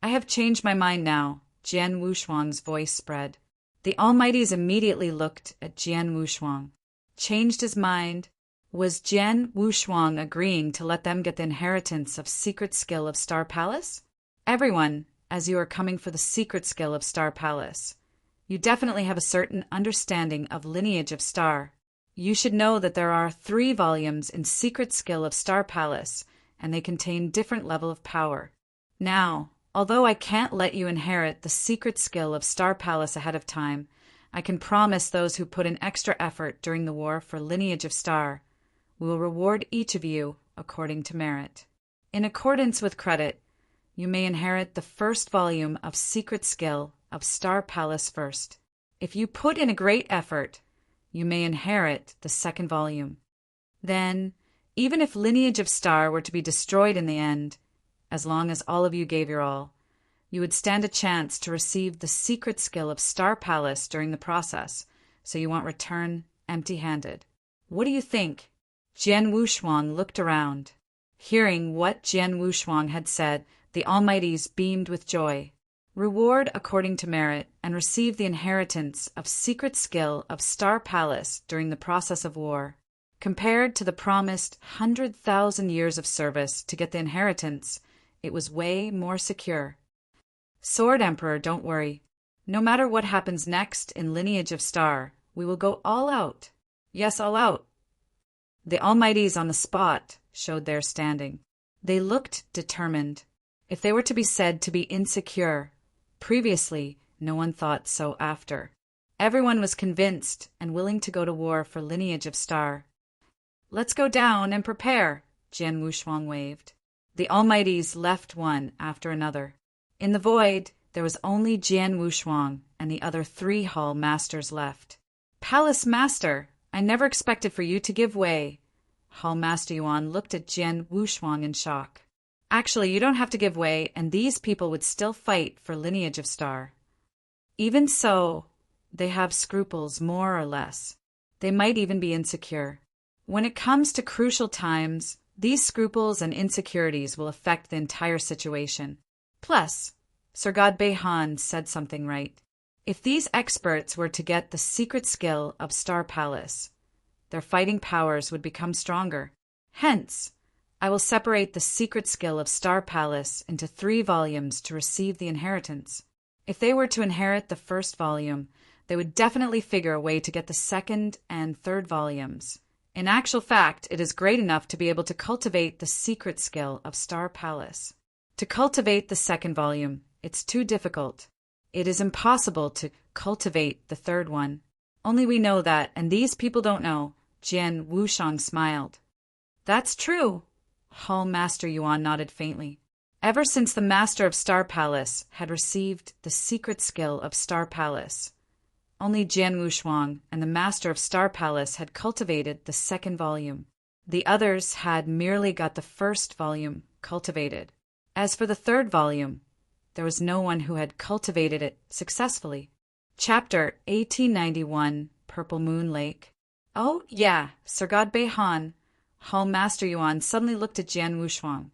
I have changed my mind now, Jian Wushuang's voice spread. The Almighties immediately looked at Jian Wushuang, changed his mind, Was Jian Wushuang agreeing to let them get the inheritance of secret skill of Star Palace? Everyone, as you are coming for the secret skill of Star Palace, you definitely have a certain understanding of lineage of Star. You should know that there are 3 volumes in secret skill of Star Palace, and they contain different level of power. Now, although I can't let you inherit the secret skill of Star Palace ahead of time, I can promise those who put in extra effort during the war for lineage of Star, we will reward each of you according to merit. In accordance with credit, you may inherit the first volume of secret skill of Star Palace first. If you put in a great effort, you may inherit the second volume. Then, even if lineage of Star were to be destroyed in the end, as long as all of you gave your all, you would stand a chance to receive the secret skill of Star Palace during the process, so you won't return empty-handed. What do you think? Jian Wushuang looked around. Hearing what Jian Wushuang had said, the Almighties beamed with joy. Reward according to merit, and receive the inheritance of secret skill of Star Palace during the process of war. Compared to the promised 100,000 years of service to get the inheritance, it was way more secure. Sword Emperor, don't worry. No matter what happens next in Lineage of Star, we will go all out. Yes, all out. The Almighties on the spot showed their standing. They looked determined. If they were to be said to be insecure, previously no one thought so after. Everyone was convinced and willing to go to war for Lineage of Star. Let's go down and prepare, Jian Wushuang waved. The Almighties left one after another. In the void, there was only Jian Wushuang and the other 3 hall masters left. Palace Master, I never expected for you to give way. Hall Master Yuan looked at Jian Wushuang in shock. Actually, you don't have to give way, and these people would still fight for Lineage of Star. Even so, they have scruples, more or less. They might even be insecure. When it comes to crucial times, these scruples and insecurities will affect the entire situation. Plus, Sir God Beihan said something right. If these experts were to get the secret skill of Star Palace, their fighting powers would become stronger. Hence, I will separate the secret skill of Star Palace into 3 volumes to receive the inheritance. If they were to inherit the first volume, they would definitely figure a way to get the second and third volumes. In actual fact, it is great enough to be able to cultivate the secret skill of Star Palace. To cultivate the second volume, it's too difficult. It is impossible to cultivate the third one. Only we know that, and these people don't know. Jian Wushuang smiled. That's true. Hall Master Yuan nodded faintly. Ever since the Master of Star Palace had received the secret skill of Star Palace, only Jian Wushuang and the Master of Star Palace had cultivated the second volume. The others had merely got the first volume cultivated. As for the third volume, there was no one who had cultivated it successfully. Chapter 1891, Purple Moon Lake. Oh, yeah, Sir God Beihan. Hall Master Yuan suddenly looked at Jian Wushuang.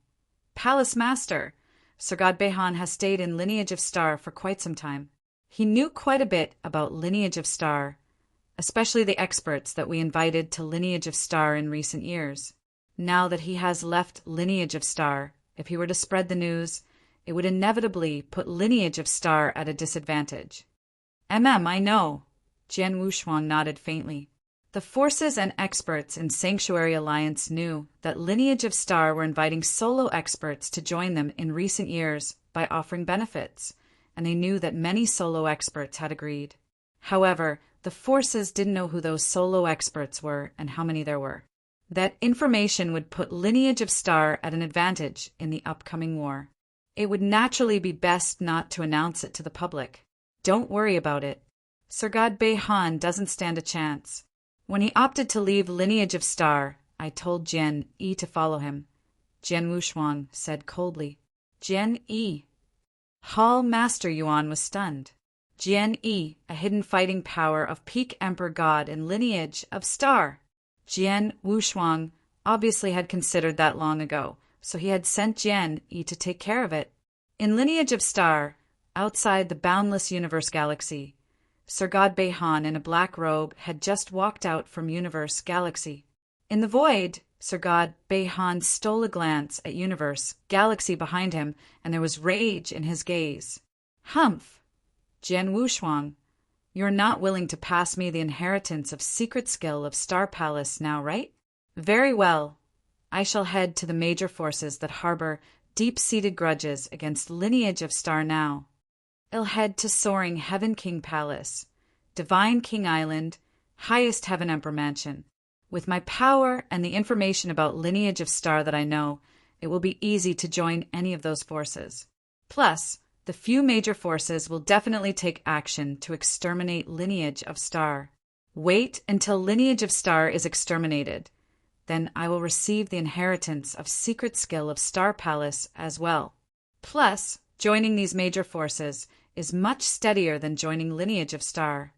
Palace Master, Sir God Beihan has stayed in Lineage of Star for quite some time. He knew quite a bit about Lineage of Star, especially the experts that we invited to Lineage of Star in recent years. Now that he has left Lineage of Star, if he were to spread the news, it would inevitably put Lineage of Star at a disadvantage. I know. Jian Wushuang nodded faintly. The forces and experts in Sanctuary Alliance knew that Lineage of Star were inviting solo experts to join them in recent years by offering benefits, and they knew that many solo experts had agreed. However, the forces didn't know who those solo experts were and how many there were. That information would put Lineage of Star at an advantage in the upcoming war. It would naturally be best not to announce it to the public. Don't worry about it. Sir God Beihan doesn't stand a chance. When he opted to leave Lineage of Star, I told Jian Yi to follow him. Jian Wushuang said coldly. Jian Yi. Hall Master Yuan was stunned. Jian Yi, a hidden fighting power of peak Emperor God in Lineage of Star. Jian Wushuang obviously had considered that long ago, so he had sent Jian Yi to take care of it. In Lineage of Star, outside the boundless universe galaxy, Sir God Beihan in a black robe had just walked out from Universe Galaxy. In the void, Sir God Beihan stole a glance at universe, galaxy behind him, and there was rage in his gaze. Humph! Jian Wushuang, you're not willing to pass me the inheritance of secret skill of Star Palace now, right? Very well. I shall head to the major forces that harbor deep-seated grudges against lineage of Star now. I'll head to soaring Heaven King Palace, Divine King Island, highest Heaven Emperor Mansion. With my power and the information about lineage of Star that I know, it will be easy to join any of those forces. Plus, the few major forces will definitely take action to exterminate lineage of Star. Wait until lineage of Star is exterminated. Then I will receive the inheritance of secret skill of Star Palace as well. Plus, joining these major forces is much steadier than joining lineage of Star.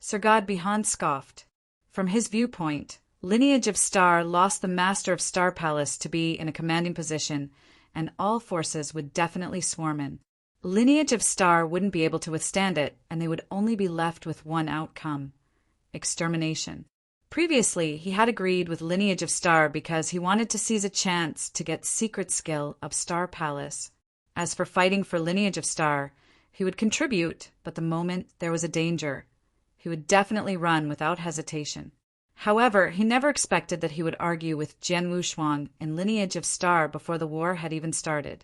Sir God Beihan scoffed. From his viewpoint, lineage of Star lost the master of Star Palace to be in a commanding position, and all forces would definitely swarm in. Lineage of Star wouldn't be able to withstand it, and they would only be left with one outcome: extermination. Previously, he had agreed with Lineage of Star because he wanted to seize a chance to get secret skill of Star Palace. As for fighting for Lineage of Star, he would contribute, but the moment there was a danger, he would definitely run without hesitation. However, he never expected that he would argue with Jian Wushuang in Lineage of Star before the war had even started.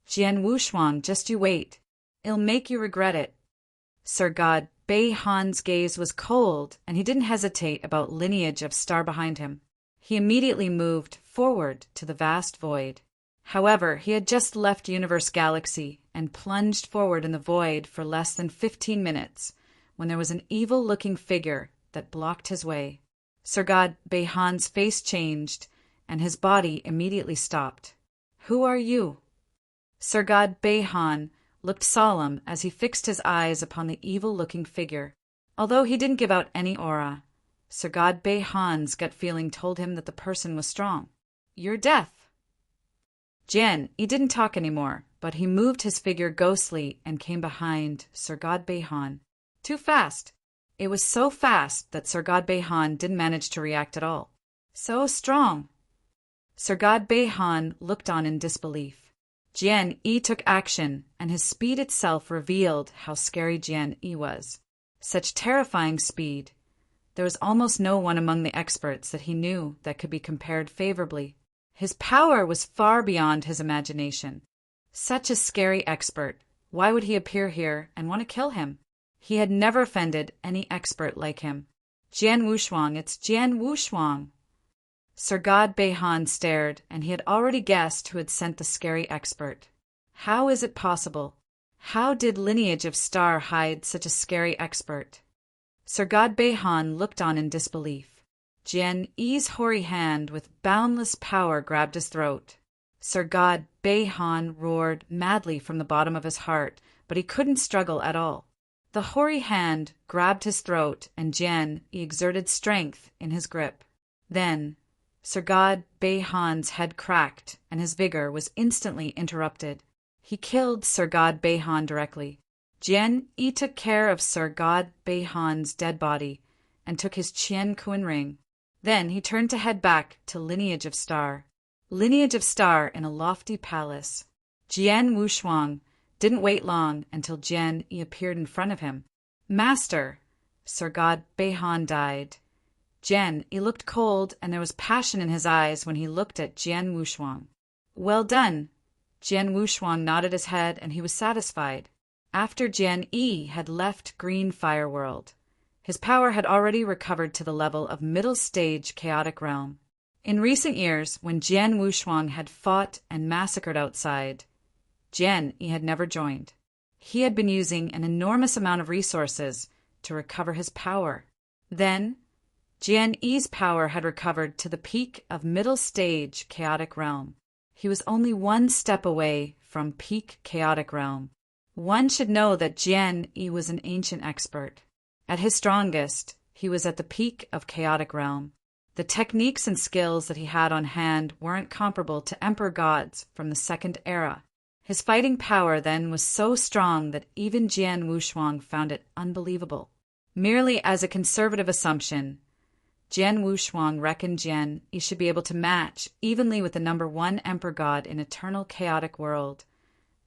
Jian Wushuang, just you wait. It'll make you regret it. Sir God Beihan's gaze was cold, and he didn't hesitate about Lineage of Star behind him. He immediately moved forward to the vast void. However, he had just left Universe Galaxy and plunged forward in the void for less than 15 minutes, when there was an evil-looking figure that blocked his way. Sir God Beihan's face changed, and his body immediately stopped. Who are you? Sir God Beihan looked solemn as he fixed his eyes upon the evil-looking figure. Although he didn't give out any aura, Sir God Beihan's gut feeling told him that the person was strong. You're death. Jian, he didn't talk anymore, but he moved his figure ghostly and came behind Sir God Beihan. Too fast. It was so fast that Sir God Beihan didn't manage to react at all. So strong. Sir God Beihan looked on in disbelief. Jian Yi took action, and his speed itself revealed how scary Jian Yi was. Such terrifying speed. There was almost no one among the experts that he knew that could be compared favorably. His power was far beyond his imagination. Such a scary expert. Why would he appear here and want to kill him? He had never offended any expert like him. Jian Wushuang, it's Jian Wushuang. Sir God Beihan stared, and he had already guessed who had sent the scary expert. How is it possible? How did Lineage of Star hide such a scary expert? Sir God Beihan looked on in disbelief. Jian Yi's hoary hand with boundless power grabbed his throat. Sir God Beihan roared madly from the bottom of his heart, but he couldn't struggle at all. The hoary hand grabbed his throat, and Jian Yi exerted strength in his grip. Then, Sir God Beihan's head cracked, and his vigor was instantly interrupted. He killed Sir God Beihan directly. Jian Yi took care of Sir God Beihan's dead body, and took his Qian Kun ring. Then he turned to head back to Lineage of Star. Lineage of Star in a lofty palace. Jian Wushuang didn't wait long until Jian Yi appeared in front of him. Master! Sir God Beihan died. Jian Yi looked cold, and there was passion in his eyes when he looked at Jian Wushuang. Well done! Jian Wushuang nodded his head, and he was satisfied. After Jian Yi had left Green Fire World, his power had already recovered to the level of middle stage chaotic realm. In recent years, when Jian Wushuang had fought and massacred outside, Jian Yi had never joined. He had been using an enormous amount of resources to recover his power. Then, Jian Yi's power had recovered to the peak of middle stage chaotic realm. He was only one step away from peak chaotic realm. One should know that Jian Yi was an ancient expert. At his strongest, he was at the peak of chaotic realm. The techniques and skills that he had on hand weren't comparable to Emperor gods from the Second Era. His fighting power then was so strong that even Jian Wushuang found it unbelievable. Merely as a conservative assumption, Jian Wushuang reckoned Jian he should be able to match evenly with the number one emperor god in eternal chaotic world,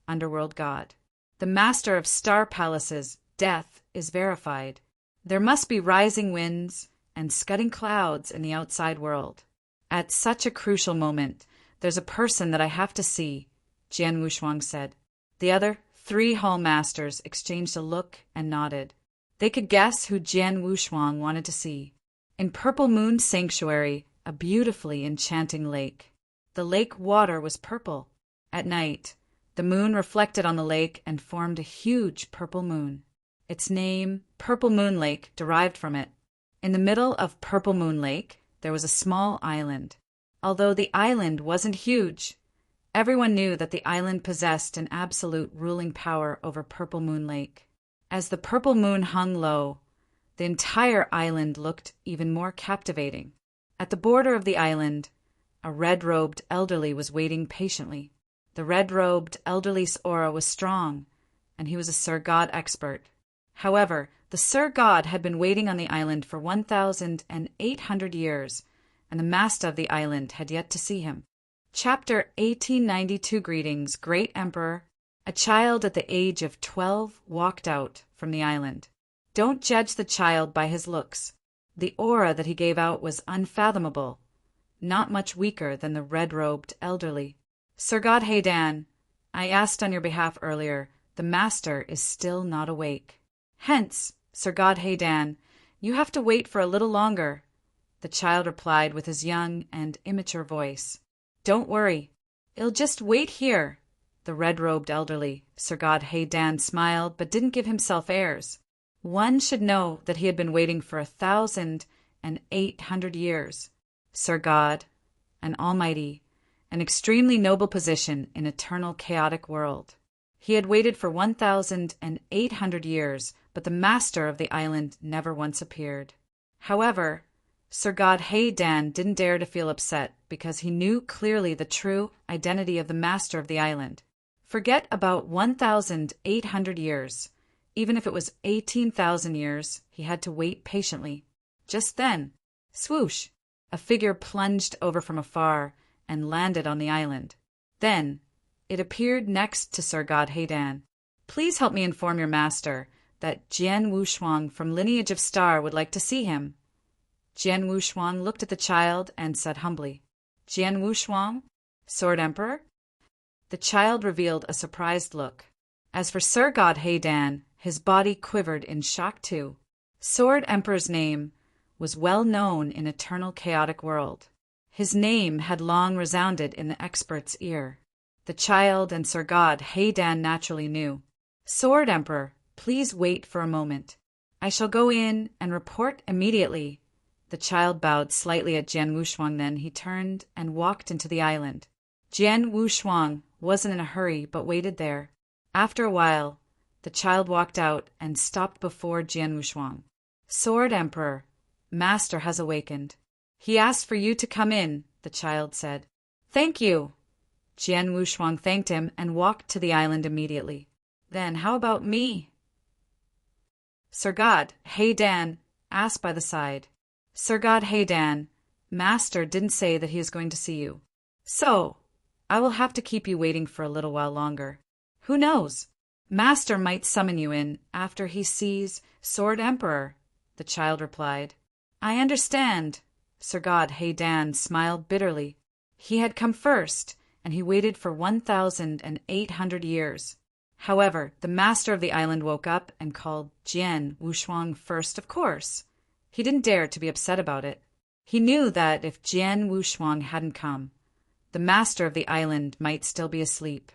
underworld god. The master of star palaces, death, is verified. There must be rising winds and scudding clouds in the outside world. At such a crucial moment, there's a person that I have to see, Jian Wushuang said. The other 3 hall masters exchanged a look and nodded. They could guess who Jian Wushuang wanted to see. In Purple Moon Sanctuary, a beautifully enchanting lake. The lake water was purple. At night, the moon reflected on the lake and formed a huge purple moon. Its name, Purple Moon Lake, derived from it. In the middle of Purple Moon Lake, there was a small island. Although the island wasn't huge, everyone knew that the island possessed an absolute ruling power over Purple Moon Lake. As the purple moon hung low, the entire island looked even more captivating. At the border of the island, a red-robed elderly was waiting patiently. The red-robed elderly's aura was strong, and he was a Sir God expert. However, the Sir God had been waiting on the island for 1,800 years, and the master of the island had yet to see him. Chapter 1892. Greetings, Great Emperor. A child at the age of 12 walked out from the island. Don't judge the child by his looks. The aura that he gave out was unfathomable, not much weaker than the red-robed elderly. Sir God Heidan, I asked on your behalf earlier. The master is still not awake. Hence, Sir God Heidan, you have to wait for a little longer, the child replied with his young and immature voice. Don't worry, I'll just wait here. The red-robed elderly, Sir God Heidan, smiled but didn't give himself airs. One should know that he had been waiting for 1,800 years. Sir God, an almighty, an extremely noble position in eternal chaotic world. He had waited for 1,800 years, but the master of the island never once appeared. However, Sir God Heidan didn't dare to feel upset because he knew clearly the true identity of the master of the island. Forget about 1,800 years. Even if it was 18,000 years, he had to wait patiently. Just then, swoosh, a figure plunged over from afar and landed on the island. Then, it appeared next to Sir God Heidan. Please help me inform your master that Jian Wushuang from Lineage of Star would like to see him. Jian Wushuang looked at the child and said humbly, Jian Wushuang, Sword Emperor? The child revealed a surprised look. As for Sir God Heidan, his body quivered in shock too. Sword Emperor's name was well known in eternal chaotic world. His name had long resounded in the expert's ear. The child and Sir God Heidan naturally knew. Sword Emperor, please wait for a moment. I shall go in and report immediately. The child bowed slightly at Jian Wushuang, then he turned and walked into the island. Jian Wushuang wasn't in a hurry but waited there. After a while, the child walked out and stopped before Jian Wushuang. Sword Emperor, Master has awakened. He asked for you to come in, the child said. Thank you. Jian Wushuang thanked him and walked to the island immediately. Then how about me? Sir God Heidan asked by the side. Sir God Heidan, Master didn't say that he is going to see you. So, I will have to keep you waiting for a little while longer. Who knows? Master might summon you in after he sees Sword Emperor, the child replied. I understand. Sir God Heidan smiled bitterly. He had come first, and he waited for 1,800 years. However, the master of the island woke up and called Jian Wushuang first, of course. He didn't dare to be upset about it. He knew that if Jian Wushuang hadn't come, the master of the island might still be asleep.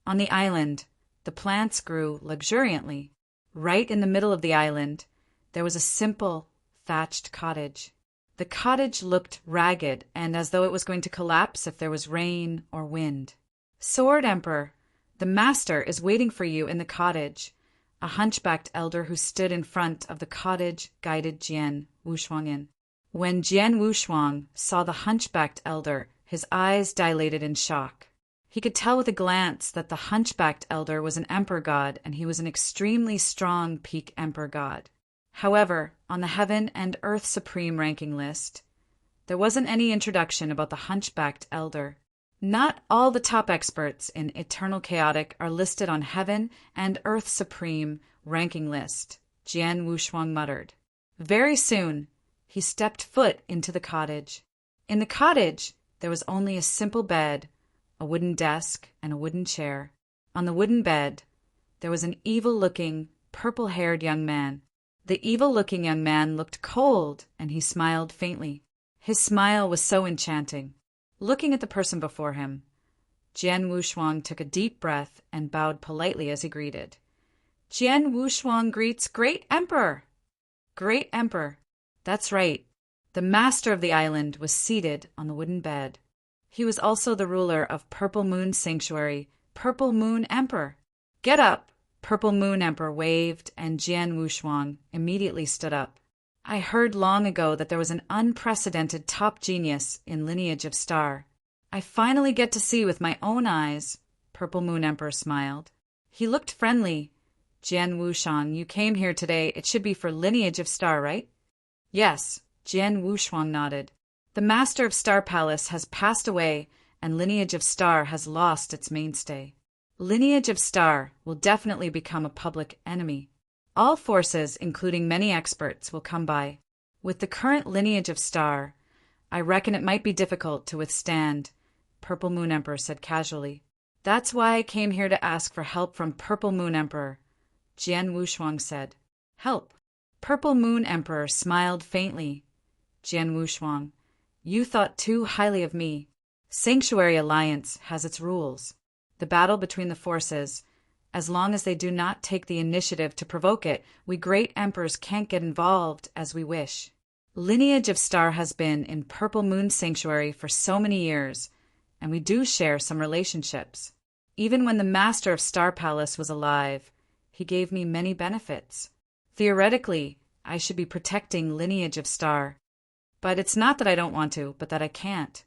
On the island, the plants grew luxuriantly. Right in the middle of the island, there was a simple, thatched cottage. The cottage looked ragged and as though it was going to collapse if there was rain or wind. Sword Emperor, the master is waiting for you in the cottage. A hunchbacked elder who stood in front of the cottage guided Jian Wushuang in. When Jian Wushuang saw the hunchbacked elder, his eyes dilated in shock. He could tell with a glance that the hunchbacked elder was an emperor god and he was an extremely strong peak emperor god. However, on the Heaven and Earth Supreme ranking list, there wasn't any introduction about the hunchbacked elder. Not all the top experts in Eternal Chaotic are listed on Heaven and Earth Supreme ranking list, Jian Wushuang muttered. Very soon, he stepped foot into the cottage. In the cottage, there was only a simple bed, a wooden desk, and a wooden chair. On the wooden bed, there was an evil-looking, purple-haired young man. The evil-looking young man looked cold, and he smiled faintly. His smile was so enchanting. Looking at the person before him, Jian Wushuang took a deep breath and bowed politely as he greeted. Jian Wushuang greets Great Emperor! Great Emperor. That's right. The master of the island was seated on the wooden bed. He was also the ruler of Purple Moon Sanctuary, Purple Moon Emperor. Get up! Purple Moon Emperor waved, and Jian Wushuang immediately stood up. I heard long ago that there was an unprecedented top genius in Lineage of Star. I finally get to see with my own eyes, Purple Moon Emperor smiled. He looked friendly. Jian Wushuang, you came here today. It should be for Lineage of Star, right? Yes, Jian Wushuang nodded. The Master of Star Palace has passed away, and Lineage of Star has lost its mainstay. Lineage of Star will definitely become a public enemy. All forces, including many experts, will come by. With the current Lineage of Star, I reckon it might be difficult to withstand, Purple Moon Emperor said casually. That's why I came here to ask for help from Purple Moon Emperor, Jian Wushuang said. Help? Purple Moon Emperor smiled faintly. Jian Wushuang, you thought too highly of me. Sanctuary Alliance has its rules. The battle between the forces, as long as they do not take the initiative to provoke it, we great emperors can't get involved as we wish. Lineage of Star has been in Purple Moon Sanctuary for so many years, and we do share some relationships. Even when the Master of Star Palace was alive, he gave me many benefits. Theoretically, I should be protecting Lineage of Star. But it's not that I don't want to, but that I can't.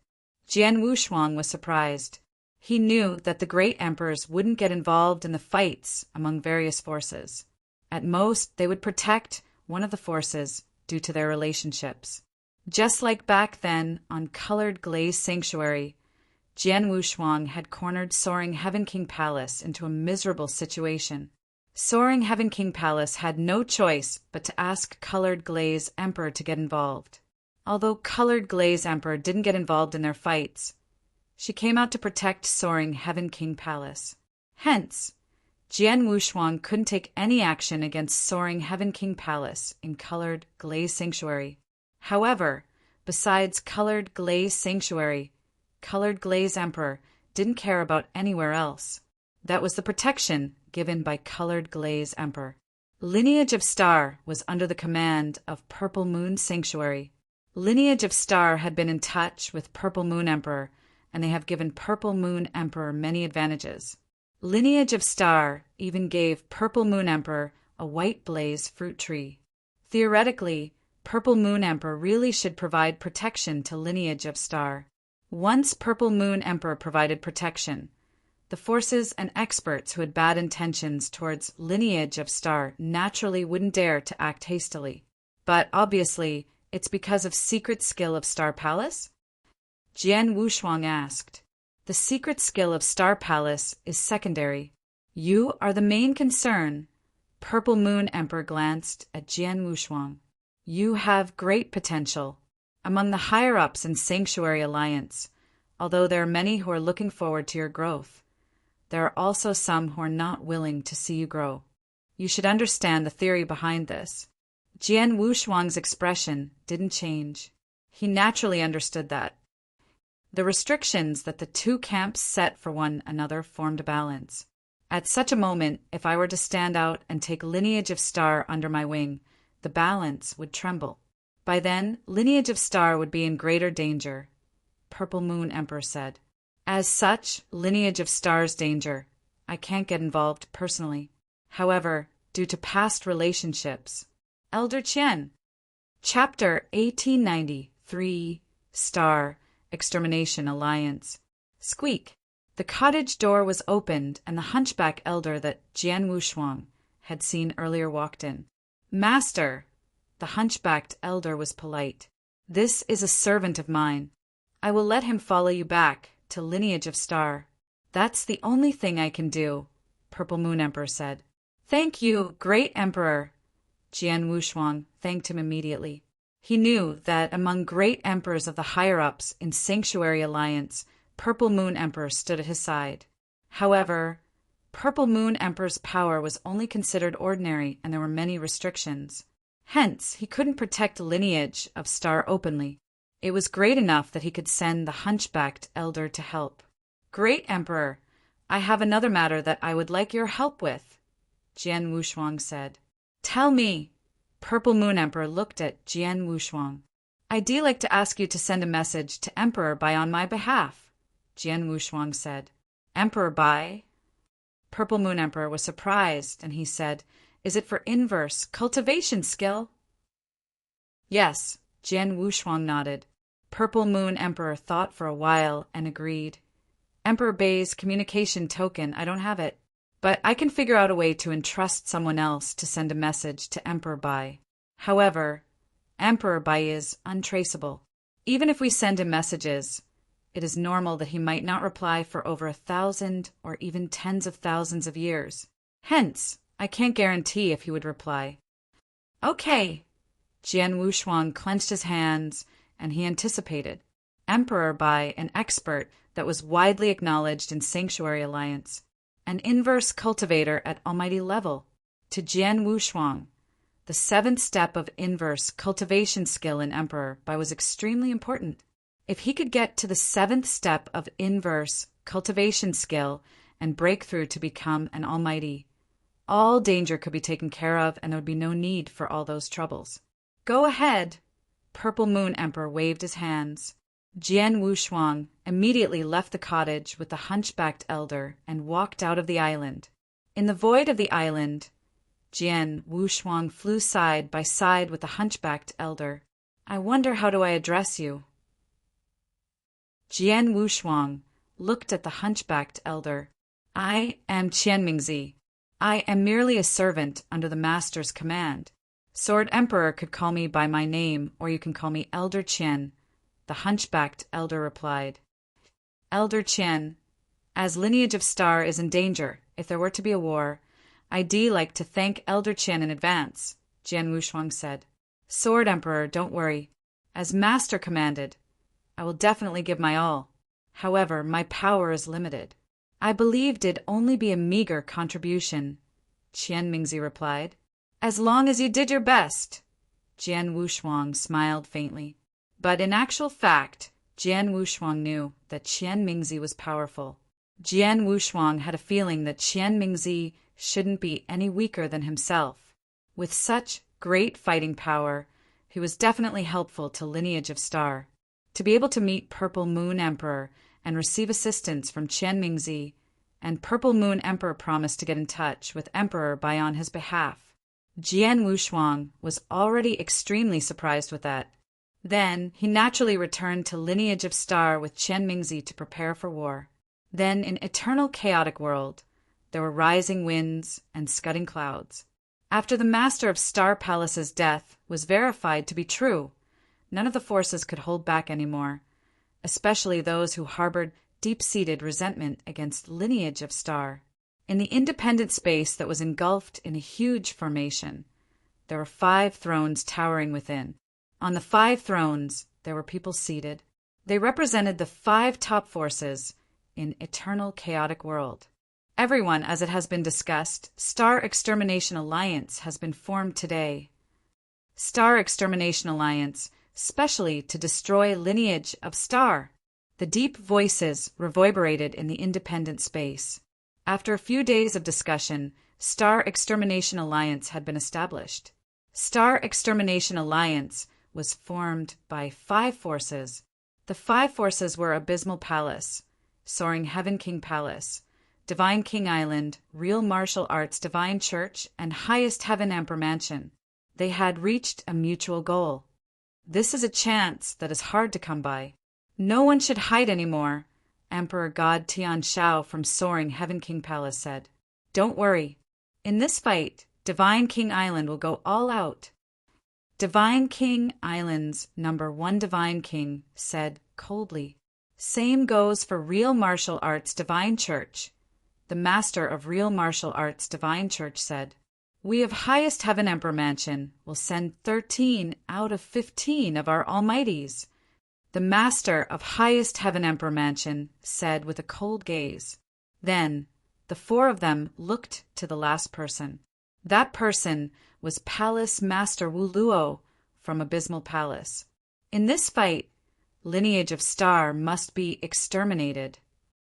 Jian Wushuang was surprised. He knew that the great emperors wouldn't get involved in the fights among various forces. At most, they would protect one of the forces due to their relationships. Just like back then on Colored Glaze Sanctuary, Jian Wushuang had cornered Soaring Heaven King Palace into a miserable situation. Soaring Heaven King Palace had no choice but to ask Colored Glaze Emperor to get involved. Although Colored Glaze Emperor didn't get involved in their fights, she came out to protect Soaring Heaven King Palace. Hence, Jian Wushuang couldn't take any action against Soaring Heaven King Palace in Colored Glaze Sanctuary. However, besides Colored Glaze Sanctuary, Colored Glaze Emperor didn't care about anywhere else. That was the protection given by Colored Glaze Emperor. Lineage of Star was under the command of Purple Moon Sanctuary. Lineage of Star had been in touch with Purple Moon Emperor, and they have given Purple Moon Emperor many advantages. Lineage of Star even gave Purple Moon Emperor a white blaze fruit tree. Theoretically, Purple Moon Emperor really should provide protection to Lineage of Star. Once Purple Moon Emperor provided protection, the forces and experts who had bad intentions towards Lineage of Star naturally wouldn't dare to act hastily. But obviously, it's because of secret skill of Star Palace? Jian Wushuang asked. The secret skill of Star Palace is secondary. You are the main concern. Purple Moon Emperor glanced at Jian Wushuang. You have great potential. Among the higher-ups in Sanctuary Alliance, although there are many who are looking forward to your growth, there are also some who are not willing to see you grow. You should understand the theory behind this. Jian Wushuang's expression didn't change. He naturally understood that. The restrictions that the two camps set for one another formed a balance. At such a moment, if I were to stand out and take Lineage of Star under my wing, the balance would tremble. By then, Lineage of Star would be in greater danger, Purple Moon Emperor said. As such, Lineage of Star's danger. I can't get involved personally. However, due to past relationships. Elder Qian. Chapter 1893, Star Extermination Alliance. Squeak. The cottage door was opened, and the hunchback elder that Jian Wushuang had seen earlier walked in. Master, the hunchbacked elder was polite. "This is a servant of mine. I will let him follow you back to lineage of star." "That's the only thing I can do," Purple Moon Emperor said. "Thank you, great emperor." Jian Wushuang thanked him immediately. He knew that among great emperors of the higher-ups in Sanctuary Alliance, Purple Moon Emperor stood at his side. However, Purple Moon Emperor's power was only considered ordinary and there were many restrictions. Hence, he couldn't protect the lineage of Star openly. It was great enough that he could send the hunchbacked elder to help. "Great Emperor, I have another matter that I would like your help with," Jian Wushuang said. "Tell me." Purple Moon Emperor looked at Jian Wushuang. "I'd like to ask you to send a message to Emperor Bai on my behalf," Jian Wushuang said. "Emperor Bai?" Purple Moon Emperor was surprised, and he said, "Is it for inverse cultivation skill?" "Yes," Jian Wushuang nodded. Purple Moon Emperor thought for a while and agreed. "Emperor Bai's communication token, I don't have it. But I can figure out a way to entrust someone else to send a message to Emperor Bai. However, Emperor Bai is untraceable. Even if we send him messages, it is normal that he might not reply for over 1,000 or even tens of thousands of years. Hence, I can't guarantee if he would reply." "Okay." Jian Wushuang clenched his hands, and he anticipated. Emperor Bai, an expert that was widely acknowledged in Sanctuary Alliance. An inverse cultivator at almighty level. To Jian Wushuang, the 7th step of inverse cultivation skill in Emperor Bai was extremely important. If he could get to the 7th step of inverse cultivation skill and break through to become an almighty, all danger could be taken care of and there would be no need for all those troubles. "Go ahead." Purple Moon Emperor waved his hands. Jian Wushuang immediately left the cottage with the hunchbacked elder and walked out of the island. In the void of the island, Jian Wushuang flew side by side with the hunchbacked elder. "I wonder how do I address you?" Jian Wushuang looked at the hunchbacked elder. "I am Qianmingzi. I am merely a servant under the master's command. Sword Emperor could call me by my name, or you can call me Elder Qian," the hunchbacked elder replied. "Elder Qian, as lineage of Star is in danger, if there were to be a war, I'd like to thank Elder Qian in advance," Jian Wushuang said. "Sword Emperor, don't worry. As Master commanded, I will definitely give my all. However, my power is limited." "I believed it'd only be a meager contribution," Qian Mingzi replied. "As long as you did your best." Jian Wushuang smiled faintly. But in actual fact, Jian Wushuang knew that Qian Mingzi was powerful. Jian Wushuang had a feeling that Qian Mingzi shouldn't be any weaker than himself. With such great fighting power, he was definitely helpful to Lineage of Star. To be able to meet Purple Moon Emperor and receive assistance from Qian Mingzi, and Purple Moon Emperor promised to get in touch with Emperor Bai on his behalf. Jian Wushuang was already extremely surprised with that. Then he naturally returned to Lineage of Star with Qian Mingzi to prepare for war. Then in Eternal Chaotic World, there were rising winds and scudding clouds. After the Master of Star Palace's death was verified to be true, none of the forces could hold back anymore, especially those who harbored deep-seated resentment against Lineage of Star. In the independent space that was engulfed in a huge formation, there were 5 thrones towering within. On the 5 thrones, there were people seated. They represented the 5 top forces in Eternal Chaotic World. Everyone, as it has been discussed, Star Extermination Alliance has been formed today. Star Extermination Alliance, specially to destroy Lineage of Star. The deep voices reverberated in the independent space. After a few days of discussion, Star Extermination Alliance had been established. Star Extermination Alliance was formed by 5 forces. The 5 forces were Abysmal Palace, Soaring Heaven King Palace, Divine King Island, Real Martial Arts Divine Church, and Highest Heaven Emperor Mansion. They had reached a mutual goal. This is a chance that is hard to come by. No one should hide anymore, Emperor God Tian Shao from Soaring Heaven King Palace said. Don't worry. In this fight, Divine King Island will go all out. Divine King Island's #1 Divine King said coldly. Same goes for Real Martial Arts Divine Church. The master of Real Martial Arts Divine Church said, We of Highest Heaven Emperor Mansion will send 13 out of 15 of our almighties. The master of Highest Heaven Emperor Mansion said with a cold gaze. Then the 4 of them looked to the last person. That person was Palace Master Wu Luo from Abysmal Palace. In this fight, Lineage of Star must be exterminated.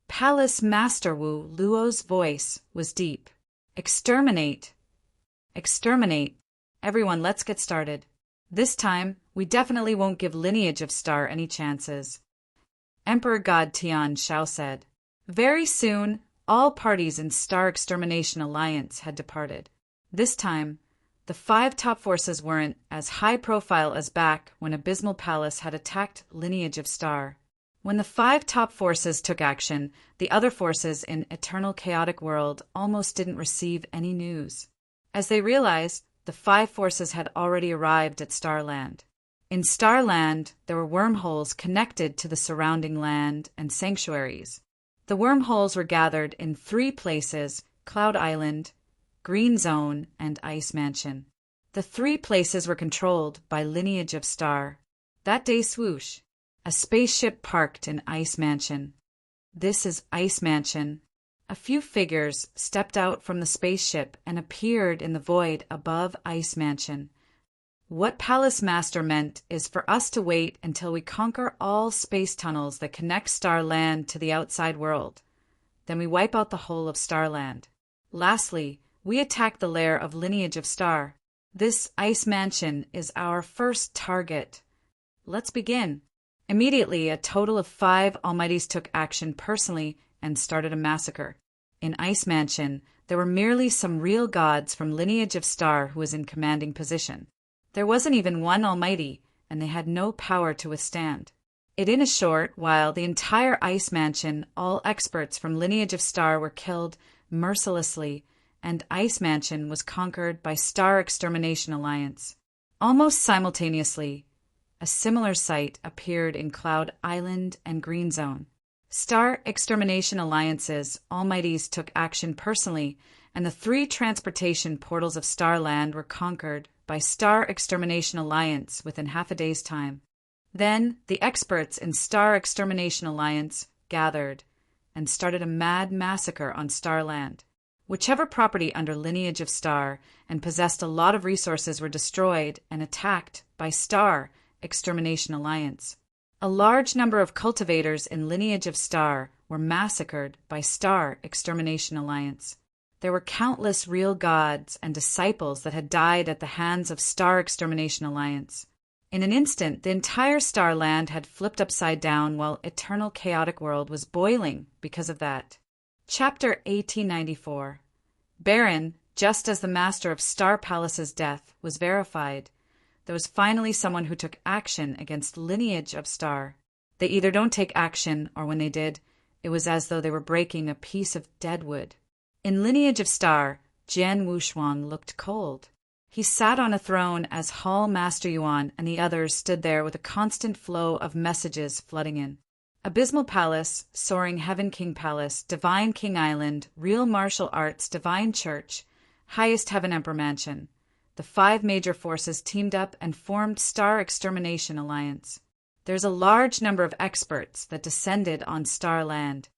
Palace Master Wu Luo's voice was deep. Exterminate. Exterminate. Everyone, let's get started. This time, we definitely won't give Lineage of Star any chances. Emperor God Tian Shao said. Very soon, all parties in Star Extermination Alliance had departed. This time, the 5 top forces weren't as high profile as back when Abysmal Palace had attacked Lineage of Star. When the 5 top forces took action, the other forces in Eternal Chaotic World almost didn't receive any news. As they realized, the 5 forces had already arrived at Starland. In Starland, there were wormholes connected to the surrounding land and sanctuaries. The wormholes were gathered in 3 places: Cloud Island, Green Zone, and Ice Mansion. The 3 places were controlled by Lineage of Star. That day, swoosh, a spaceship parked in Ice Mansion. This is Ice Mansion. A few figures stepped out from the spaceship and appeared in the void above Ice Mansion. What Palace Master meant is for us to wait until we conquer all space tunnels that connect Starland to the outside world. Then we wipe out the whole of Starland. Lastly, we attack the lair of Lineage of Star. This Ice Mansion is our first target. Let's begin. Immediately, a total of 5 Almighties took action personally and started a massacre. In Ice Mansion, there were merely some real gods from Lineage of Star who was in commanding position. There wasn't even one Almighty, and they had no power to withstand. In a short while, the entire Ice Mansion, all experts from Lineage of Star were killed mercilessly, and Ice Mansion was conquered by Star Extermination Alliance. Almost simultaneously, a similar sight appeared in Cloud Island and Green Zone. Star Extermination Alliance's Almighties took action personally, and the 3 transportation portals of Starland were conquered by Star Extermination Alliance within half a day's time. Then the experts in Star Extermination Alliance gathered and started a mad massacre on Starland. Whichever property under Lineage of Star and possessed a lot of resources were destroyed and attacked by Star Extermination Alliance. A large number of cultivators in Lineage of Star were massacred by Star Extermination Alliance. There were countless real gods and disciples that had died at the hands of Star Extermination Alliance. In an instant, the entire Starland had flipped upside down while Eternal Chaotic World was boiling because of that. Chapter 1894. Baron, just as the master of Star Palace's death was verified, there was finally someone who took action against Lineage of Star. They either don't take action, or when they did, it was as though they were breaking a piece of dead wood. In Lineage of Star, Jian Wushuang looked cold. He sat on a throne as Hall Master Yuan and the others stood there with a constant flow of messages flooding in. Abysmal Palace, Soaring Heaven King Palace, Divine King Island, Real Martial Arts Divine Church, Highest Heaven Emperor Mansion. The 5 major forces teamed up and formed Star Extermination Alliance. There's a large number of experts that descended on Starland.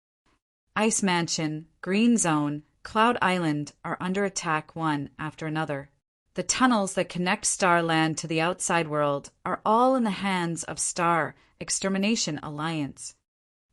Ice Mansion, Green Zone, Cloud Island are under attack one after another. The tunnels that connect Starland to the outside world are all in the hands of Star Extermination Alliance.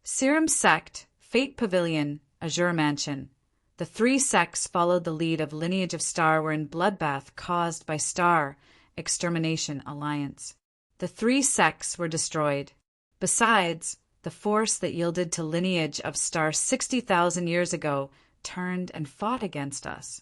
Serum Sect, Fate Pavilion, Azure Mansion. The 3 sects followed the lead of Lineage of Star were in bloodbath caused by Star Extermination Alliance. The 3 sects were destroyed. Besides, the force that yielded to Lineage of Star 60,000 years ago turned and fought against us.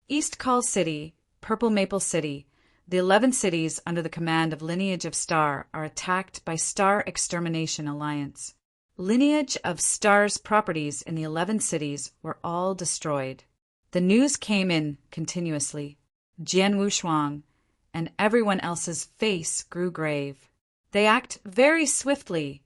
East Call City, Purple Maple City, the 11 cities under the command of Lineage of Star are attacked by Star Extermination Alliance. Lineage of Star's properties in the 11 cities were all destroyed. The news came in continuously. Jian Wushuang, and everyone else's face grew grave. They act very swiftly,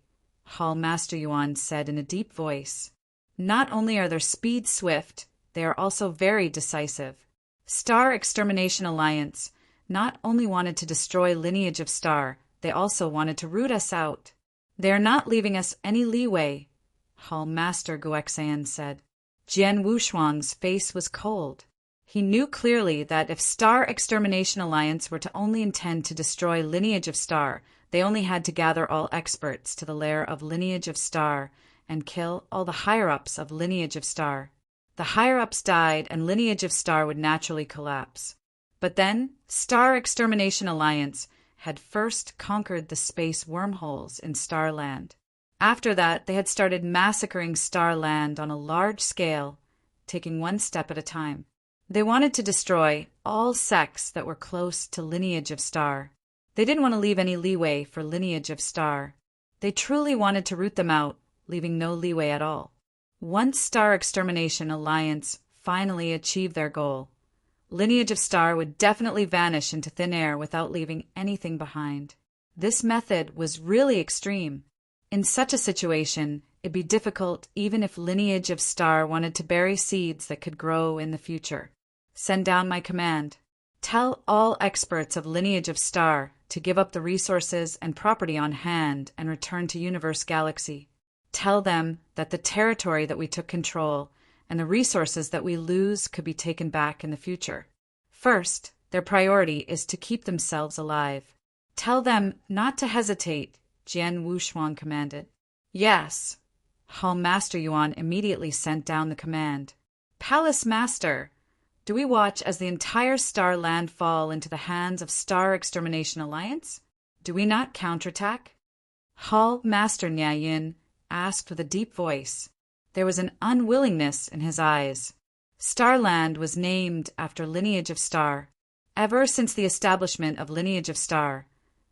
Hall Master Yuan said in a deep voice. Not only are their speed swift, they are also very decisive. Star Extermination Alliance not only wanted to destroy Lineage of Star, they also wanted to root us out. They are not leaving us any leeway, Hall Master Guexan said. Jian Wushuang's face was cold. He knew clearly that if Star Extermination Alliance were to only intend to destroy Lineage of Star, they only had to gather all experts to the lair of Lineage of Star and kill all the higher-ups of Lineage of Star. The higher-ups died and Lineage of Star would naturally collapse. But then, Star Extermination Alliance had first conquered the space wormholes in Starland. After that, they had started massacring Starland on a large scale, taking one step at a time. They wanted to destroy all sects that were close to Lineage of Star. They didn't want to leave any leeway for Lineage of Star. They truly wanted to root them out, leaving no leeway at all. Once Star Extermination Alliance finally achieved their goal, Lineage of Star would definitely vanish into thin air without leaving anything behind. This method was really extreme. In such a situation, it'd be difficult even if Lineage of Star wanted to bury seeds that could grow in the future. Send down my command. Tell all experts of Lineage of Star to give up the resources and property on hand and return to Universe Galaxy. Tell them that the territory that we took control and the resources that we lose could be taken back in the future. First, their priority is to keep themselves alive. Tell them not to hesitate, Jian Wushuang commanded. Yes. Hall Master Yuan immediately sent down the command. Palace Master, do we watch as the entire Starland fall into the hands of Star Extermination Alliance? Do we not counterattack? Hall Master Nyayin asked with a deep voice. There was an unwillingness in his eyes. Starland was named after Lineage of Star. Ever since the establishment of Lineage of Star,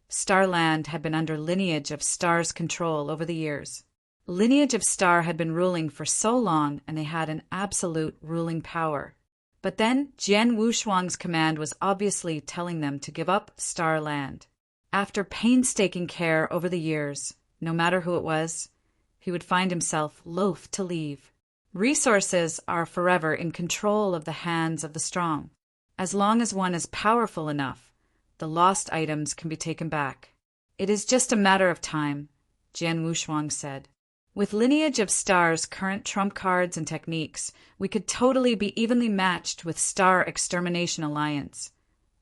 Starland had been under Lineage of Star's control over the years. Lineage of Star had been ruling for so long, and they had an absolute ruling power. But then Jian Wushuang's command was obviously telling them to give up Starland. After painstaking care over the years, no matter who it was, he would find himself loath to leave. Resources are forever in control of the hands of the strong. As long as one is powerful enough, the lost items can be taken back. It is just a matter of time, Jian Wushuang said. With Lineage of Star's current trump cards and techniques, we could totally be evenly matched with Star Extermination Alliance,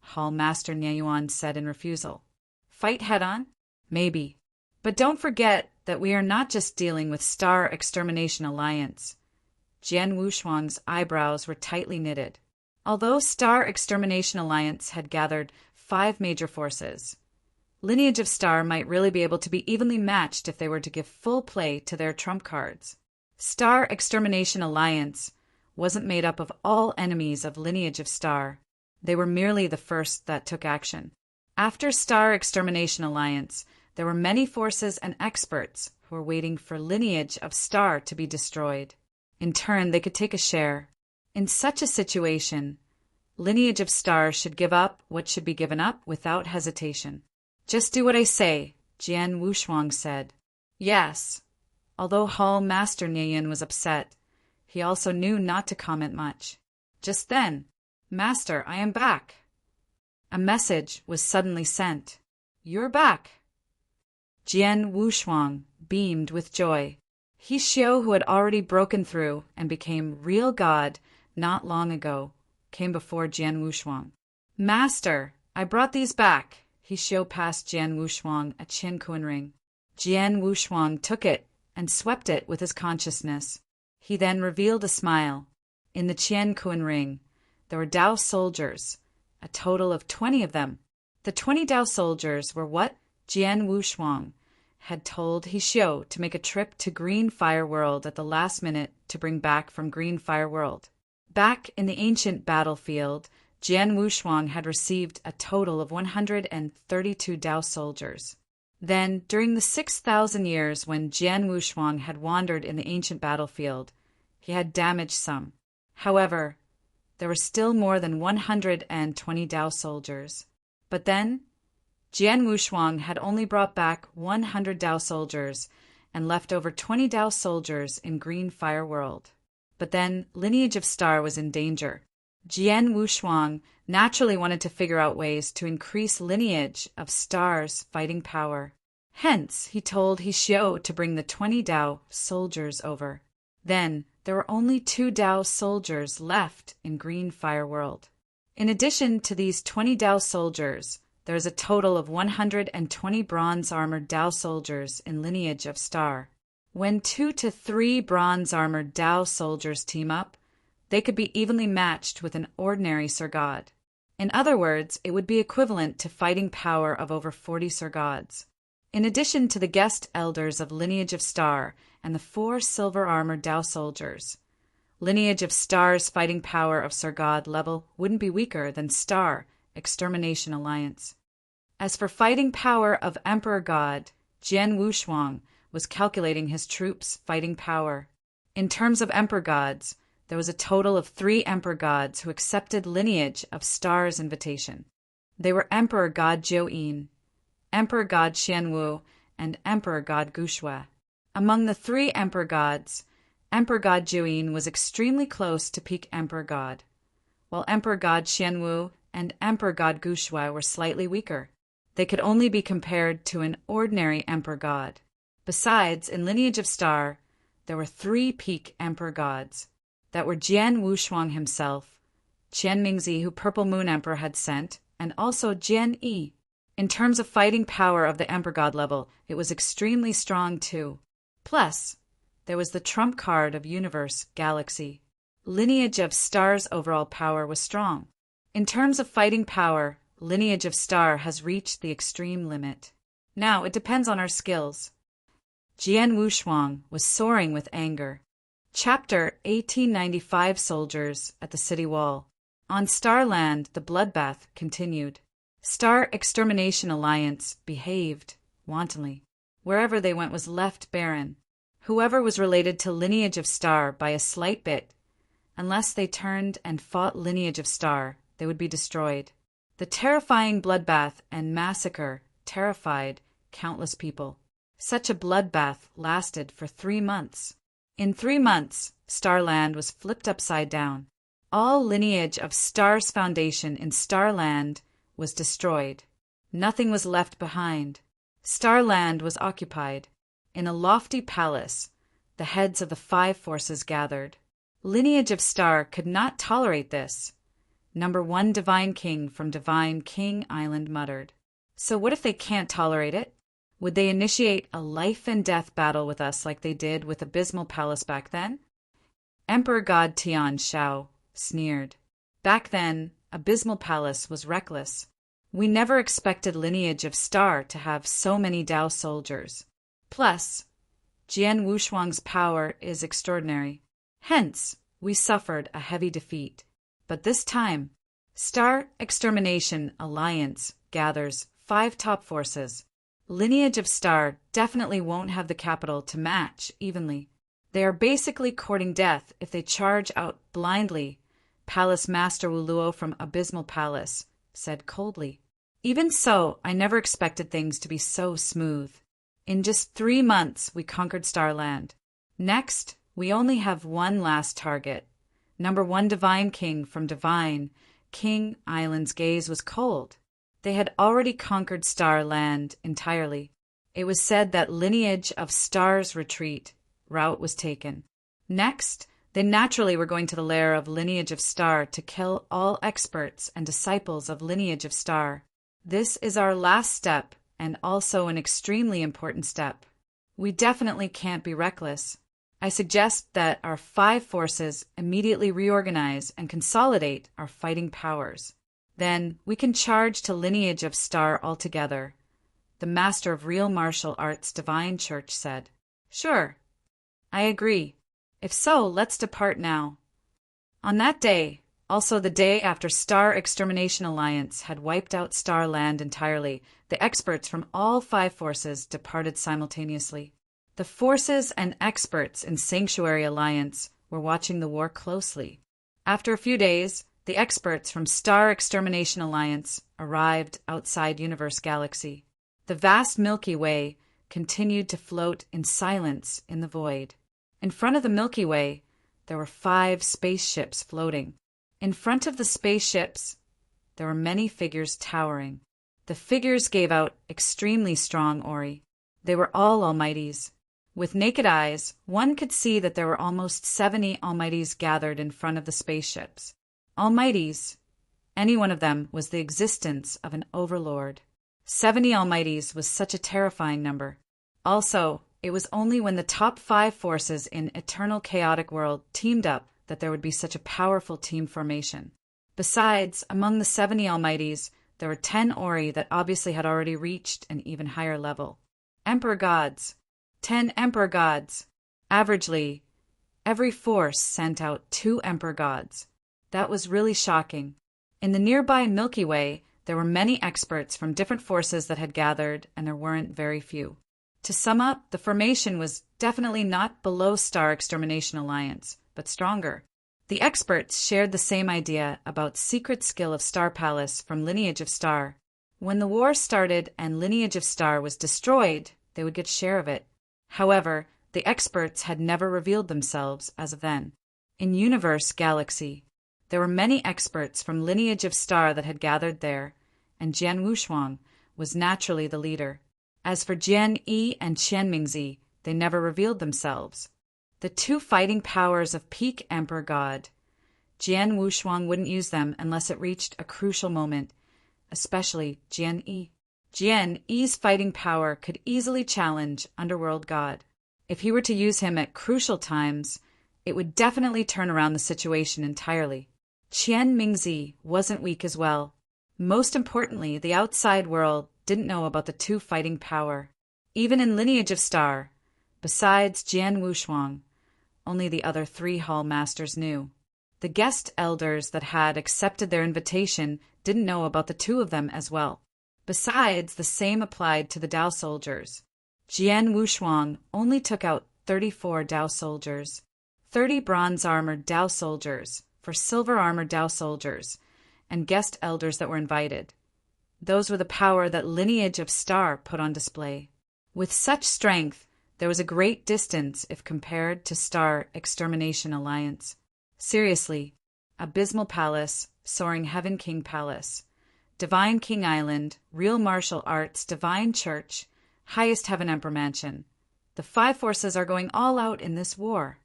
Hall Master Nyayuan said in refusal. Fight head-on? Maybe. But don't forget that we are not just dealing with Star Extermination Alliance. Jian Wushuang's eyebrows were tightly knitted. Although Star Extermination Alliance had gathered 5 major forces, Lineage of Star might really be able to be evenly matched if they were to give full play to their trump cards. Star Extermination Alliance wasn't made up of all enemies of Lineage of Star. They were merely the first that took action. After Star Extermination Alliance, there were many forces and experts who were waiting for Lineage of Star to be destroyed. In turn, they could take a share. In such a situation, Lineage of Star should give up what should be given up without hesitation. Just do what I say, Jian Wushuang said. Yes. Although Hall Master Nyayin was upset, he also knew not to comment much. Just then, Master, I am back. A message was suddenly sent. You're back. Jian Wushuang beamed with joy. He Xiao, who had already broken through and became real god not long ago, came before Jian Wushuang. Master, I brought these back. He Xiao passed Jian Wushuang a Qian Kuan ring. Jian Wushuang took it and swept it with his consciousness. He then revealed a smile. In the Qian Kuan ring, there were Dao soldiers, a total of 20 of them. The 20 Dao soldiers were what Jian Wushuang had told He Xiao to make a trip to Green Fire World at the last minute to bring back from Green Fire World. Back in the ancient battlefield, Jian Wushuang had received a total of 132 Dao soldiers. Then, during the 6,000 years when Jian Wushuang had wandered in the ancient battlefield, he had damaged some. However, there were still more than 120 Dao soldiers. But then, Jian Wushuang had only brought back 100 Dao soldiers and left over 20 Dao soldiers in Green Fire World. But then, Lineage of Star was in danger. Jian Wushuang naturally wanted to figure out ways to increase Lineage of Star's fighting power. Hence, he told He Xiao to bring the 20 Dao soldiers over. Then, there were only 2 Dao soldiers left in Green Fire World. In addition to these 20 Dao soldiers, there is a total of 120 bronze-armored Dao soldiers in Lineage of Star. When 2 to 3 bronze-armored Dao soldiers team up, they could be evenly matched with an ordinary Sir God. In other words, it would be equivalent to fighting power of over 40 Sir Gods. In addition to the guest elders of Lineage of Star and the 4 silver-armored Dao soldiers, Lineage of Star's fighting power of Sir God level wouldn't be weaker than Star Extermination Alliance. As for fighting power of Emperor God, Jian Wushuang was calculating his troops' fighting power. In terms of Emperor Gods, there was a total of 3 Emperor Gods who accepted Lineage of Star's invitation. They were Emperor God Jiuyin, Emperor God Xianwu, and Emperor God Guxue. Among the 3 Emperor Gods, Emperor God Jiuyin was extremely close to peak Emperor God, while Emperor God Xianwu and Emperor God Guxue were slightly weaker. They could only be compared to an ordinary Emperor God. Besides, in Lineage of Star, there were 3 peak Emperor Gods that were Jian Wushuang himself, Qian Mingzi, who Purple Moon Emperor had sent, and also Jian Yi. In terms of fighting power of the Emperor God level, it was extremely strong too. Plus, there was the trump card of Universe Galaxy. Lineage of Star's overall power was strong. In terms of fighting power, Lineage of Star has reached the extreme limit. Now, it depends on our skills. Jian Wushuang was soaring with anger. Chapter 1895 Soldiers at the City Wall. On Starland, the bloodbath continued. Star Extermination Alliance behaved wantonly. Wherever they went was left barren. Whoever was related to Lineage of Star by a slight bit, unless they turned and fought Lineage of Star, they would be destroyed. The terrifying bloodbath and massacre terrified countless people. Such a bloodbath lasted for 3 months. In 3 months, Starland was flipped upside down. All Lineage of Star's foundation in Starland was destroyed. Nothing was left behind. Starland was occupied. In a lofty palace, the heads of the 5 forces gathered. Lineage of Star could not tolerate this. Number 1 Divine King from Divine King Island muttered. So what if they can't tolerate it? Would they initiate a life and death battle with us like they did with Abysmal Palace back then? Emperor God Tian Shao sneered. Back then, Abysmal Palace was reckless. We never expected Lineage of Star to have so many Dao soldiers. Plus, Jian Wushuang's power is extraordinary. Hence, we suffered a heavy defeat. But this time, Star Extermination Alliance gathers 5 top forces. Lineage of Star definitely won't have the capital to match evenly. They are basically courting death if they charge out blindly, Palace Master Wuluo from Abysmal Palace said coldly. Even so, I never expected things to be so smooth. In just 3 months, we conquered Starland. Next, we only have one last target. Number 1 Divine King from Divine King Island's gaze was cold. They had already conquered Starland entirely. It was said that Lineage of Star's retreat route was taken. Next, they naturally were going to the lair of Lineage of Star to kill all experts and disciples of Lineage of Star. This is our last step and also an extremely important step. We definitely can't be reckless. I suggest that our 5 forces immediately reorganize and consolidate our fighting powers. Then we can charge to Lineage of Star altogether, the master of real martial arts Divine Church said. Sure, I agree. If so, let's depart now. On that day, also the day after Star Extermination Alliance had wiped out Starland entirely, the experts from all 5 forces departed simultaneously. The forces and experts in Sanctuary Alliance were watching the war closely. After a few days, The experts from Star Extermination Alliance arrived outside Universe Galaxy. The vast Milky Way continued to float in silence in the void. In front of the Milky Way, there were 5 spaceships floating. In front of the spaceships, there were many figures towering. The figures gave out extremely strong aura. They were all Almighties. With naked eyes, one could see that there were almost 70 Almighties gathered in front of the spaceships. Almighties, any one of them was the existence of an overlord. 70 Almighties was such a terrifying number. Also, it was only when the top 5 forces in Eternal Chaotic World teamed up that there would be such a powerful team formation. Besides, among the 70 Almighties, there were 10 Ori that obviously had already reached an even higher level. Emperor Gods. 10 Emperor Gods. Averagely, every force sent out 2 Emperor Gods. That was really shocking. In the nearby Milky Way, there were many experts from different forces that had gathered, and there weren't very few. To sum up, the formation was definitely not below Star Extermination Alliance, but stronger. The experts shared the same idea about secret skill of Star Palace from Lineage of Star. When the war started and Lineage of Star was destroyed, they would get share of it. However, the experts had never revealed themselves as of then. In Universe Galaxy, there were many experts from Lineage of Star that had gathered there, and Jian Wushuang was naturally the leader. As for Jian Yi and Qian Mingzi, they never revealed themselves. The 2 fighting powers of Peak Emperor God. Jian Wushuang wouldn't use them unless it reached a crucial moment, especially Jian Yi. Jian Yi's fighting power could easily challenge Underworld God. If he were to use him at crucial times, it would definitely turn around the situation entirely. Qian Mingzi wasn't weak as well. Most importantly, the outside world didn't know about the 2 fighting power. Even in Lineage of Star, besides Jian Wushuang, only the other 3 Hall Masters knew. The guest elders that had accepted their invitation didn't know about the 2 of them as well. Besides, the same applied to the Dao soldiers. Jian Wushuang only took out 34 Dao soldiers, 30 bronze-armored Dao soldiers for silver-armored Dao soldiers, and guest elders that were invited. Those were the power that Lineage of Star put on display. With such strength, there was a great distance if compared to Star Extermination Alliance. Seriously, Abysmal Palace, Soaring Heaven King Palace, Divine King Island, Real Martial Arts, Divine Church, Highest Heaven Emperor Mansion. The 5 forces are going all out in this war.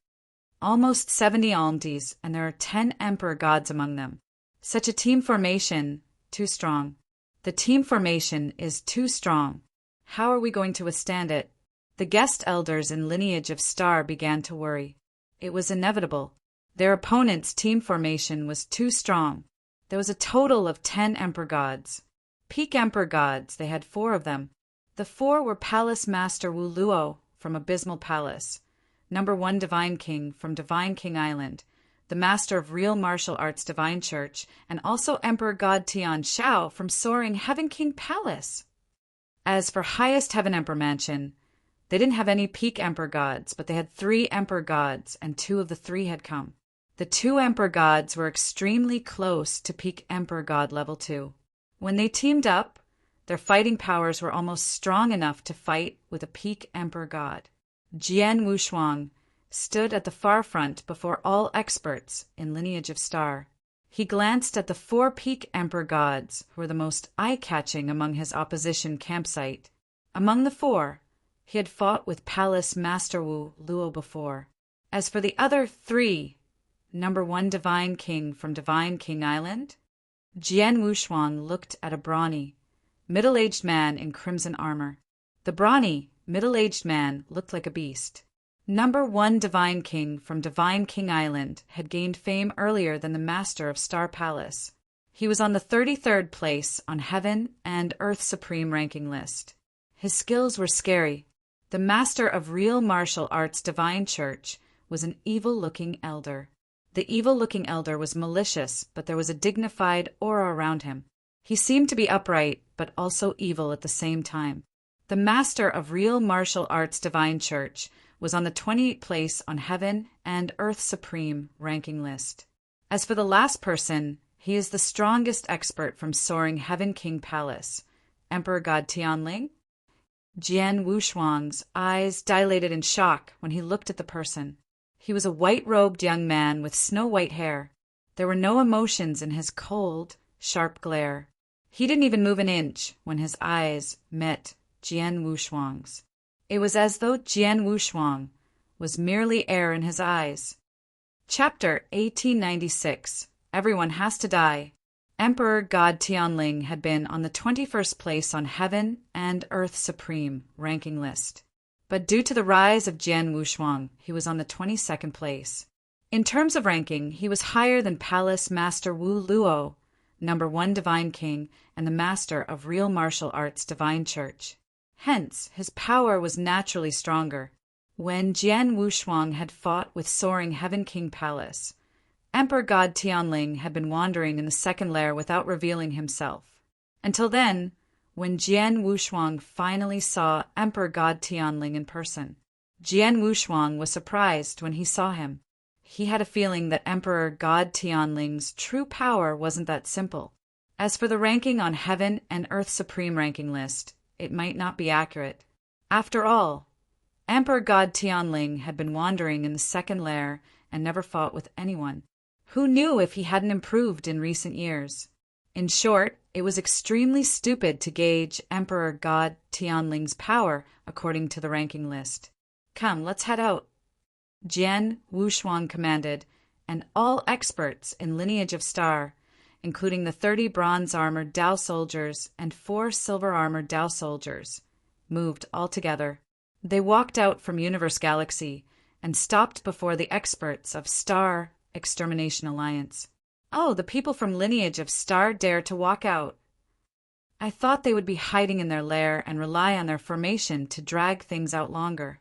Almost 70 Almties, and there are 10 Emperor Gods among them. Such a team formation, too strong. The team formation is too strong. How are we going to withstand it? The guest elders in Lineage of Star began to worry. It was inevitable. Their opponent's team formation was too strong. There was a total of 10 Emperor Gods. Peak Emperor Gods, they had 4 of them. The 4 were Palace Master Wu Luo from Abysmal Palace, number 1 Divine King from Divine King Island, the Master of Real Martial Arts Divine Church, and also Emperor God Tian Shao from Soaring Heaven King Palace. As for Highest Heaven Emperor Mansion, they didn't have any Peak Emperor Gods, but they had 3 Emperor Gods, and 2 of the 3 had come. The 2 Emperor Gods were extremely close to Peak Emperor God level 2. When they teamed up, their fighting powers were almost strong enough to fight with a Peak Emperor God. Jian Wushuang stood at the far front before all experts in Lineage of Star. He glanced at the 4 Peak Emperor Gods, who were the most eye-catching among his opposition campsite. Among the 4, he had fought with Palace Master Wu Luo before. As for the other 3, number 1 Divine King from Divine King Island, Jian Wushuang looked at a brawny, middle-aged man in crimson armor. The brawny, middle-aged man looked like a beast. Number 1 Divine King from Divine King Island had gained fame earlier than the Master of Star Palace. He was on the 33rd place on Heaven and Earth Supreme ranking list. His skills were scary. The Master of Real Martial Arts Divine Church was an evil-looking elder. The evil-looking elder was malicious, but there was a dignified aura around him. He seemed to be upright, but also evil at the same time. The Master of Real Martial Arts Divine Church was on the 28th place on Heaven and Earth Supreme ranking list. As for the last person, He is the strongest expert from Soaring Heaven King Palace. Emperor God Tianling? Jian Wushuang's eyes dilated in shock when he looked at the person. He was a white-robed young man with snow-white hair. There were no emotions in his cold, sharp glare. He didn't even move an inch when his eyes met Jian Wushuang's. It was as though Jian Wushuang was merely air in his eyes. Chapter 1896. Everyone has to die. Emperor God Tianling had been on the 21st place on Heaven and Earth Supreme ranking list. But due to the rise of Jian Wushuang, he was on the 22nd place. In terms of ranking, he was higher than Palace Master Wu Luo, number 1 Divine King, and the Master of Real Martial Arts Divine Church. Hence, his power was naturally stronger. When Jian Wushuang had fought with Soaring Heaven King Palace, Emperor God Tianling had been wandering in the second lair without revealing himself. Until then, when Jian Wushuang finally saw Emperor God Tianling in person, Jian Wushuang was surprised when he saw him. He had a feeling that Emperor God Tianling's true power wasn't that simple. As for the ranking on Heaven and Earth Supreme ranking list, it might not be accurate. After all, Emperor God Tianling had been wandering in the second lair and never fought with anyone. Who knew if he hadn't improved in recent years? In short, it was extremely stupid to gauge Emperor God Tianling's power according to the ranking list. Come, let's head out. Jian Wushuang commanded, and all experts in Lineage of Star, including the 30 bronze-armored Dao soldiers and 4 silver-armored Dao soldiers, moved all together. They walked out from Universe Galaxy and stopped before the experts of Star Extermination Alliance. Oh, the people from Lineage of Star dare to walk out. I thought they would be hiding in their lair and rely on their formation to drag things out longer.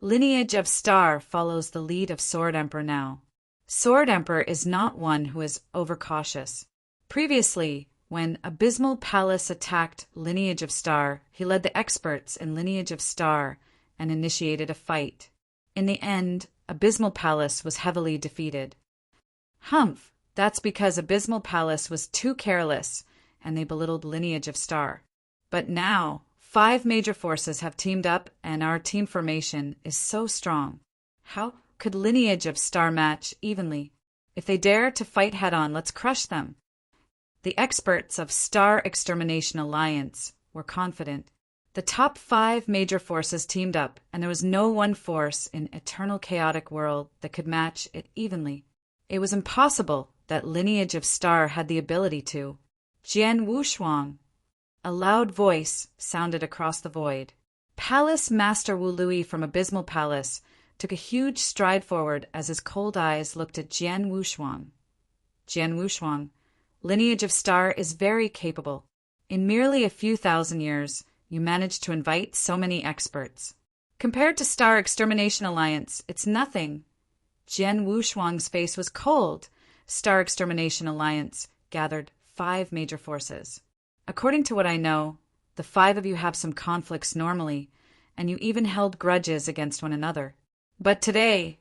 Lineage of Star follows the lead of Sword Emperor now. Sword Emperor is not one who is overcautious. Previously, when Abysmal Palace attacked Lineage of Star, he led the experts in Lineage of Star and initiated a fight. In the end, Abysmal Palace was heavily defeated. Humph, that's because Abysmal Palace was too careless, and they belittled Lineage of Star. But now, 5 major forces have teamed up, and our team formation is so strong. How could Lineage of Star match evenly? If they dare to fight head-on, let's crush them. The experts of Star Extermination Alliance were confident. The top 5 major forces teamed up, and there was no one force in eternal chaotic world that could match it evenly. It was impossible that Lineage of Star had the ability to. Jian Wushuang. A loud voice sounded across the void. Palace Master Wu Lui from Abysmal Palace took a huge stride forward as his cold eyes looked at Jian Wushuang. Jian Wushuang, Lineage of Star is very capable. In merely a few thousand years, you managed to invite so many experts. Compared to Star Extermination Alliance, it's nothing. Jian Wushuang's face was cold. Star Extermination Alliance gathered 5 major forces. According to what I know, the 5 of you have some conflicts normally, and you even held grudges against one another. But today,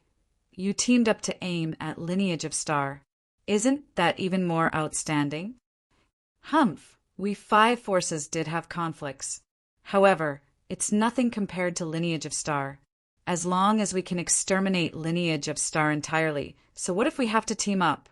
you teamed up to aim at Lineage of Star. Isn't that even more outstanding? Humph, we 5 forces did have conflicts. However, it's nothing compared to Lineage of Star, as long as we can exterminate Lineage of Star entirely. So what if we have to team up?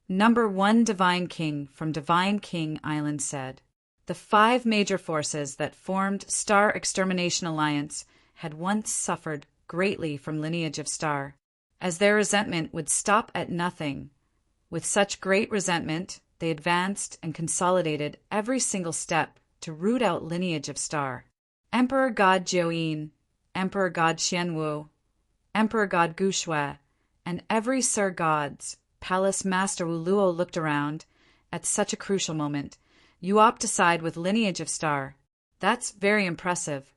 Number 1 Divine King from Divine King Island said, the 5 major forces that formed Star Extermination Alliance had once suffered greatly from Lineage of Star, as their resentment would stop at nothing. With such great resentment, they advanced and consolidated every single step to root out Lineage of Star. Emperor God Jiuyin, Emperor God Xianwu, Emperor God Gushui, and every Sir Gods, Palace Master Wu Luo looked around. At such a crucial moment, you opt to side with Lineage of Star. That's very impressive.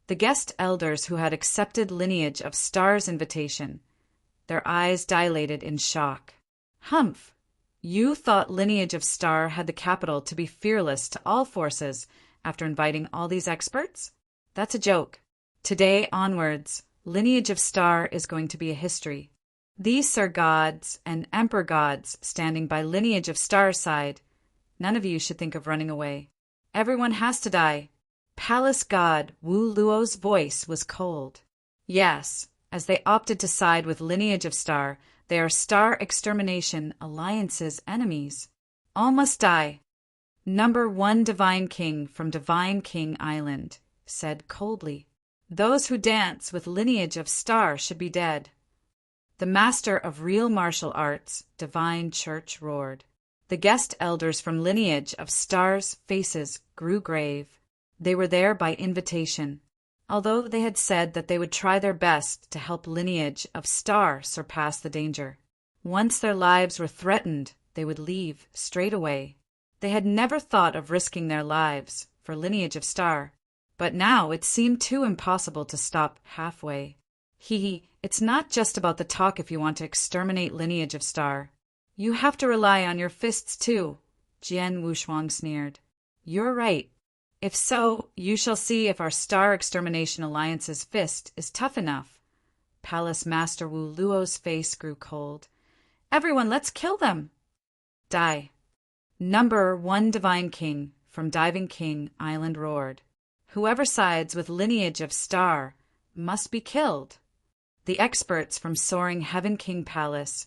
The guest elders who had accepted Lineage of Star's invitation, their eyes dilated in shock. Humph! You thought Lineage of Star had the capital to be fearless to all forces after inviting all these experts? That's a joke. Today onwards, Lineage of Star is going to be a history. These are gods and emperor gods standing by lineage of Star's side. None of you should think of running away. Everyone has to die. Palace god Wu Luo's voice was cold. Yes, as they opted to side with lineage of Star, they are Star Extermination Alliance's enemies. All must die. Number 1 Divine King from Divine King Island said coldly, "Those who dance with lineage of Star should be dead." The master of real martial arts, Divine Church, roared. The guest elders from lineage of Star's faces grew grave. They were there by invitation, although they had said that they would try their best to help lineage of Star surpass the danger. Once their lives were threatened, they would leave straight away. They had never thought of risking their lives for lineage of Star, but now it seemed too impossible to stop halfway. It's not just about the talk if you want to exterminate lineage of Star. You have to rely on your fists too, Jian Wushuang sneered. You're right. If so, you shall see if our Star Extermination Alliance's fist is tough enough. Palace Master Wu Luo's face grew cold. Everyone, let's kill them! Die. Number 1 Divine King from Diving King Island roared. Whoever sides with lineage of Star must be killed. The experts from Soaring Heaven King Palace,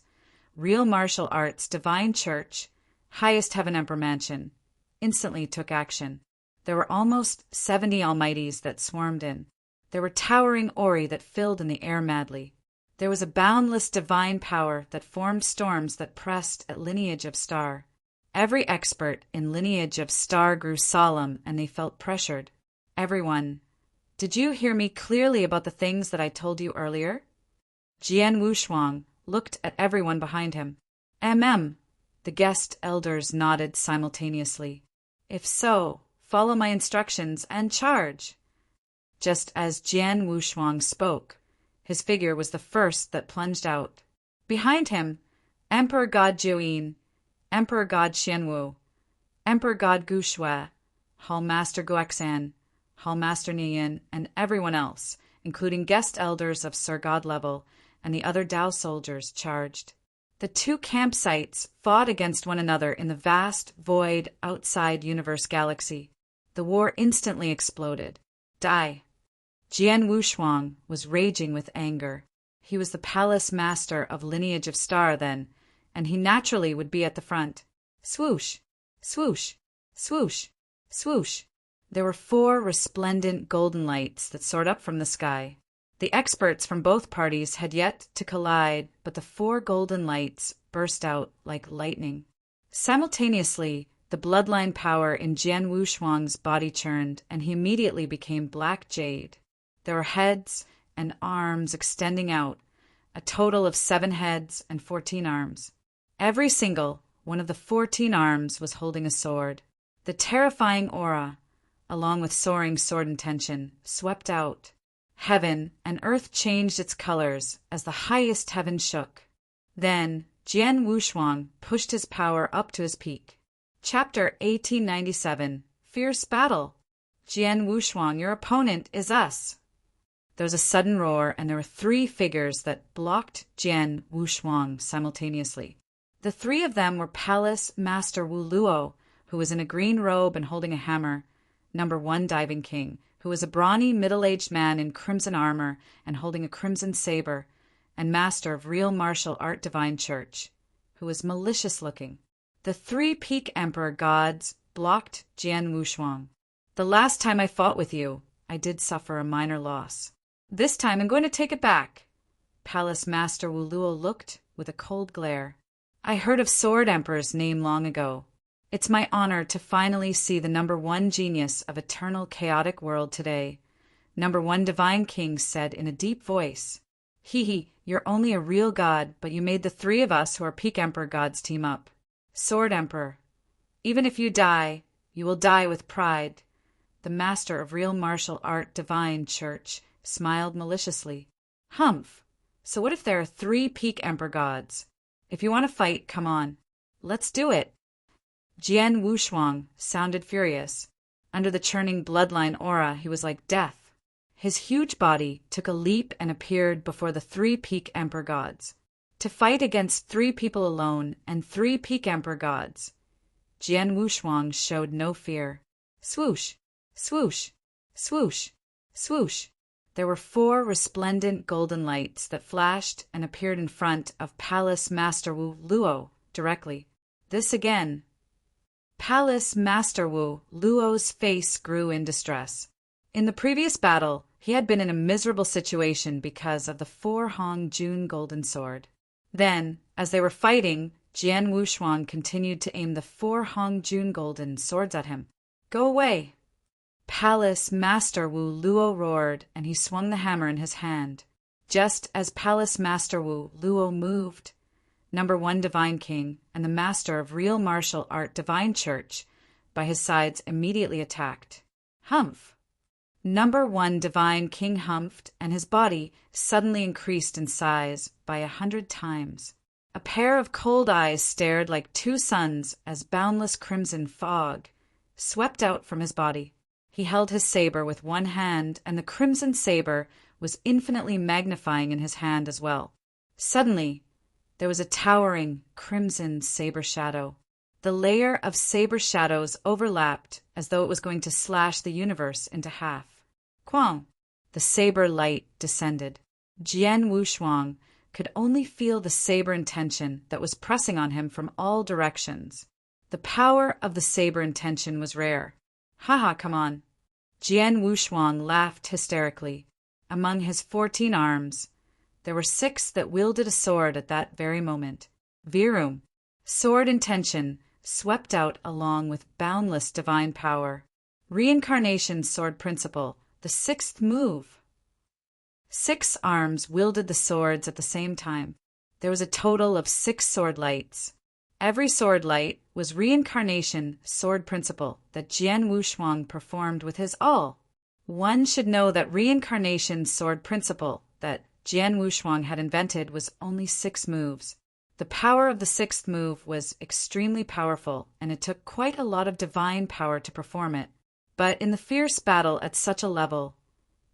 Real Martial Arts Divine Church, Highest Heaven Emperor Mansion, instantly took action. There were almost 70 almighties that swarmed in. There were towering Ori that filled in the air madly. There was a boundless divine power that formed storms that pressed at lineage of Star. Every expert in lineage of Star grew solemn, and they felt pressured. Everyone, did you hear me clearly about the things that I told you earlier? Jian Wushuang looked at everyone behind him. The guest elders nodded simultaneously. If so, follow my instructions and charge. Just as Jian Wushuang spoke, his figure was the first that plunged out. Behind him, Emperor God Jiuyin, Emperor God Xianwu, Emperor God Gu Shui, Hall Master Guexan, Hall Master Nian, and everyone else, including guest elders of Sir God level and the other Dao soldiers, charged. The two campsites fought against one another in the vast void outside universe galaxy. The war instantly exploded. Die. Jian Wushuang was raging with anger. He was the palace master of lineage of Star then, and he naturally would be at the front. Swoosh, swoosh, swoosh, swoosh. There were 4 resplendent golden lights that soared up from the sky. The experts from both parties had yet to collide, but the 4 golden lights burst out like lightning. Simultaneously, the bloodline power in Jian Wushuang's body churned, and he immediately became black jade. There were heads and arms extending out, a total of 7 heads and 14 arms. Every single one of the 14 arms was holding a sword. The terrifying aura, along with soaring sword intention, swept out. Heaven and earth changed its colors as the highest heaven shook. Then Jian Wushuang pushed his power up to his peak. Chapter 1897, Fierce Battle. Jian Wushuang, your opponent is us. There was a sudden roar, and there were 3 figures that blocked Jian Wushuang simultaneously. The 3 of them were Palace Master Wu Luo, who was in a green robe and holding a hammer, Number 1 Diving King, who was a brawny middle-aged man in crimson armor and holding a crimson saber, and master of real martial art Divine Church, who was malicious-looking. The 3 Peak Emperor gods blocked Jian Wushuang. The last time I fought with you, I did suffer a minor loss. This time I'm going to take it back. Palace Master Wu Luo looked with a cold glare. I heard of Sword Emperor's name long ago. It's my honor to finally see the number 1 genius of eternal chaotic world today. Number 1 Divine King said in a deep voice. You're only a real god, but you made the 3 of us who are Peak Emperor gods team up. Sword Emperor, even if you die, you will die with pride. The master of real martial art Divine Church smiled maliciously. Humph! So what if there are 3 Peak Emperor gods? If you want to fight, come on. Let's do it. Jian Wushuang sounded furious. Under the churning bloodline aura, he was like death. His huge body took a leap and appeared before the 3 Peak Emperor gods. to fight against 3 people alone and 3 peak emperor gods. Jian Wushuang showed no fear. Swoosh, swoosh, swoosh, swoosh. There were 4 resplendent golden lights that flashed and appeared in front of Palace Master Wu Luo directly. This again. Palace Master Wu Luo's face grew in distress. In the previous battle, he had been in a miserable situation because of the 4 Hong Jun golden sword. Then, as they were fighting, Jian Wushuang continued to aim the 4 Hong Jun golden swords at him. Go away! Palace Master Wu Luo roared, and he swung the hammer in his hand. Just as Palace Master Wu Luo moved, number 1 Divine King and the Master of Real Martial Art Divine Church by his sides immediately attacked. Humph! Number 1 Divine King humphed, and his body suddenly increased in size by 100 times. A pair of cold eyes stared like 2 suns as boundless crimson fog swept out from his body. He held his saber with one hand, and the crimson saber was infinitely magnifying in his hand as well. Suddenly, there was a towering crimson saber shadow. The layer of saber shadows overlapped as though it was going to slash the universe into half. Quang! The saber light descended. Jian Wushuang could only feel the saber intention that was pressing on him from all directions. The power of the saber intention was rare. Haha, come on. Jian Wushuang laughed hysterically. Among his 14 arms, there were 6 that wielded a sword at that very moment. Virum. Sword intention swept out along with boundless divine power. Reincarnation sword principle, the 6th move. 6 arms wielded the swords at the same time. There was a total of 6 sword lights. Every sword light was reincarnation sword principle that Jian Wushuang performed with his all. One should know that reincarnation sword principle that Jian Wushuang had invented was only 6 moves. The power of the 6th move was extremely powerful, and it took quite a lot of divine power to perform it. But in the fierce battle at such a level,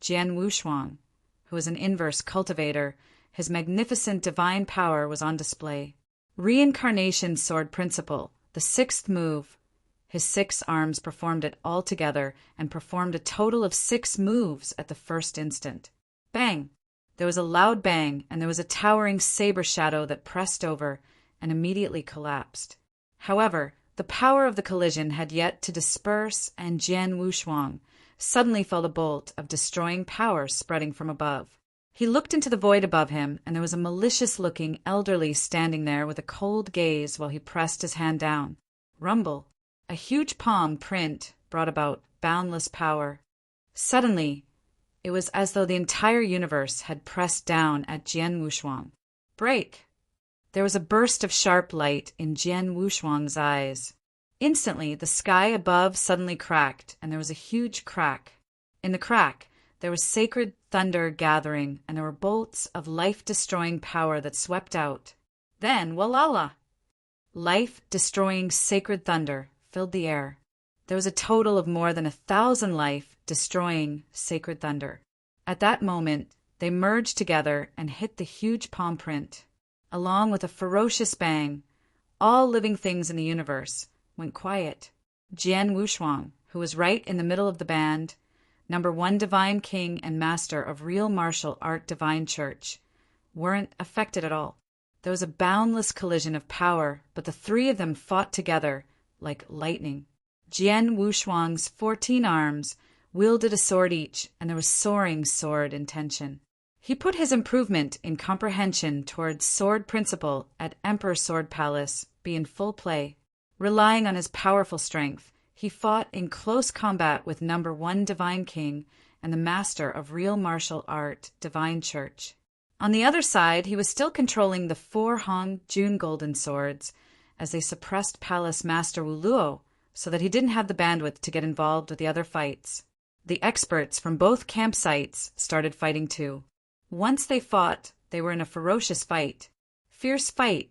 Jian Wushuang, who was an inverse cultivator, his magnificent divine power was on display. Reincarnation sword principle, the 6th move. His 6 arms performed it all together and performed a total of 6 moves at the first instant. Bang! There was a loud bang, and there was a towering saber shadow that pressed over and immediately collapsed. However, the power of the collision had yet to disperse, and Jian Wushuang suddenly felt a bolt of destroying power spreading from above. He looked into the void above him, and there was a malicious-looking elderly standing there with a cold gaze while he pressed his hand down. Rumble. A huge palm print brought about boundless power. Suddenly, it was as though the entire universe had pressed down at Jian Wushuang. Break! There was a burst of sharp light in Jian Wushuang's eyes. Instantly, the sky above suddenly cracked, and there was a huge crack. In the crack, there was sacred thunder gathering, and there were bolts of life-destroying power that swept out. Then, walala! Life-destroying sacred thunder filled the air. There was a total of more than 1,000 life-destroying sacred thunder. At that moment, they merged together and hit the huge palm print. Along with a ferocious bang, all living things in the universe went quiet. Jian Wushuang, who was right in the middle of the band, number 1 Divine King and Master of Real Martial Art Divine Church, weren't affected at all. There was a boundless collision of power, but the 3 of them fought together like lightning. Jian Wushuang's 14 arms wielded a sword each, and there was soaring sword intention. He put his improvement in comprehension towards sword principle at Emperor Sword Palace be in full play. Relying on his powerful strength, he fought in close combat with number 1 Divine King and the Master of Real Martial Art Divine Church. On the other side, he was still controlling the 4 Hong Jun golden swords as they suppressed Palace Master Wu Luo so that he didn't have the bandwidth to get involved with the other fights. The experts from both campsites started fighting too. Once they fought, they were in a ferocious fight. Fierce fight.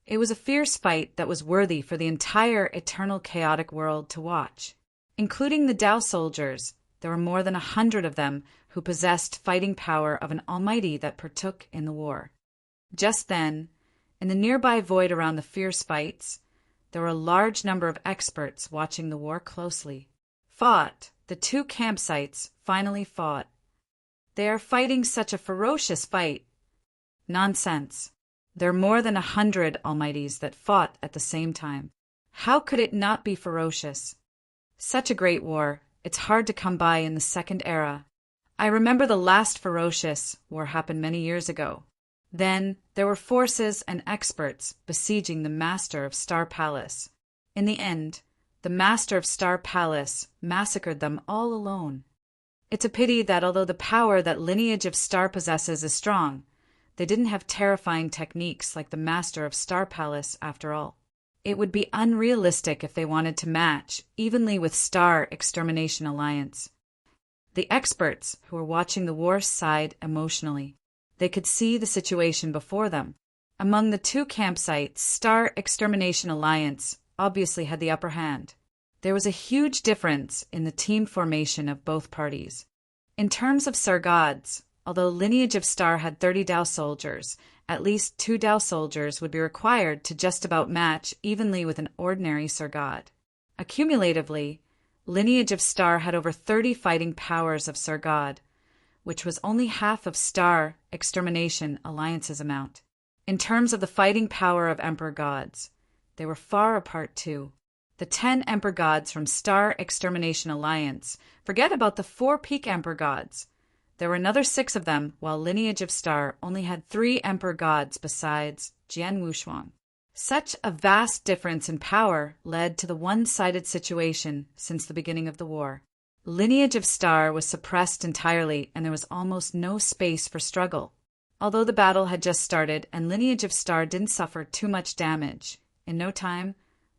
It was a fierce fight that was worthy for the entire eternal chaotic world to watch. Including the Dao soldiers, there were more than 100 of them who possessed fighting power of an almighty that partook in the war. Just then, In the nearby void around the fierce fights, there were a large number of experts watching the war closely. The two campsites finally fought. They are fighting such a ferocious fight. Nonsense. There are more than 100 Almighties that fought at the same time. How could it not be ferocious? Such a great war, it's hard to come by in the Second Era. I remember the last ferocious war happened many years ago. Then there were forces and experts besieging the Master of Star Palace. In the end, the Master of Star Palace massacred them all alone. It's a pity that although the power that Lineage of Star possesses is strong, they didn't have terrifying techniques like the Master of Star Palace after all. It would be unrealistic if they wanted to match evenly with Star Extermination Alliance. The experts who were watching the war sighed emotionally. They could see the situation before them. Among the two campsites, Star Extermination Alliance obviously had the upper hand. There was a huge difference in the team formation of both parties. In terms of Sir Gods, although Lineage of Star had 30 Dao soldiers, at least 2 Dao soldiers would be required to just about match evenly with an ordinary Sir God. Accumulatively, Lineage of Star had over 30 fighting powers of Sir God, which was only half of Star Extermination Alliance's amount. In terms of the fighting power of Emperor Gods, they were far apart too. The 10 Emperor Gods from Star Extermination Alliance, forget about the 4 Peak Emperor Gods. There were another 6 of them, while Lineage of Star only had 3 Emperor Gods besides Jian Wushuang. Such a vast difference in power led to the one-sided situation since the beginning of the war. Lineage of Star was suppressed entirely, and there was almost no space for struggle. Although the battle had just started and Lineage of Star didn't suffer too much damage, in no time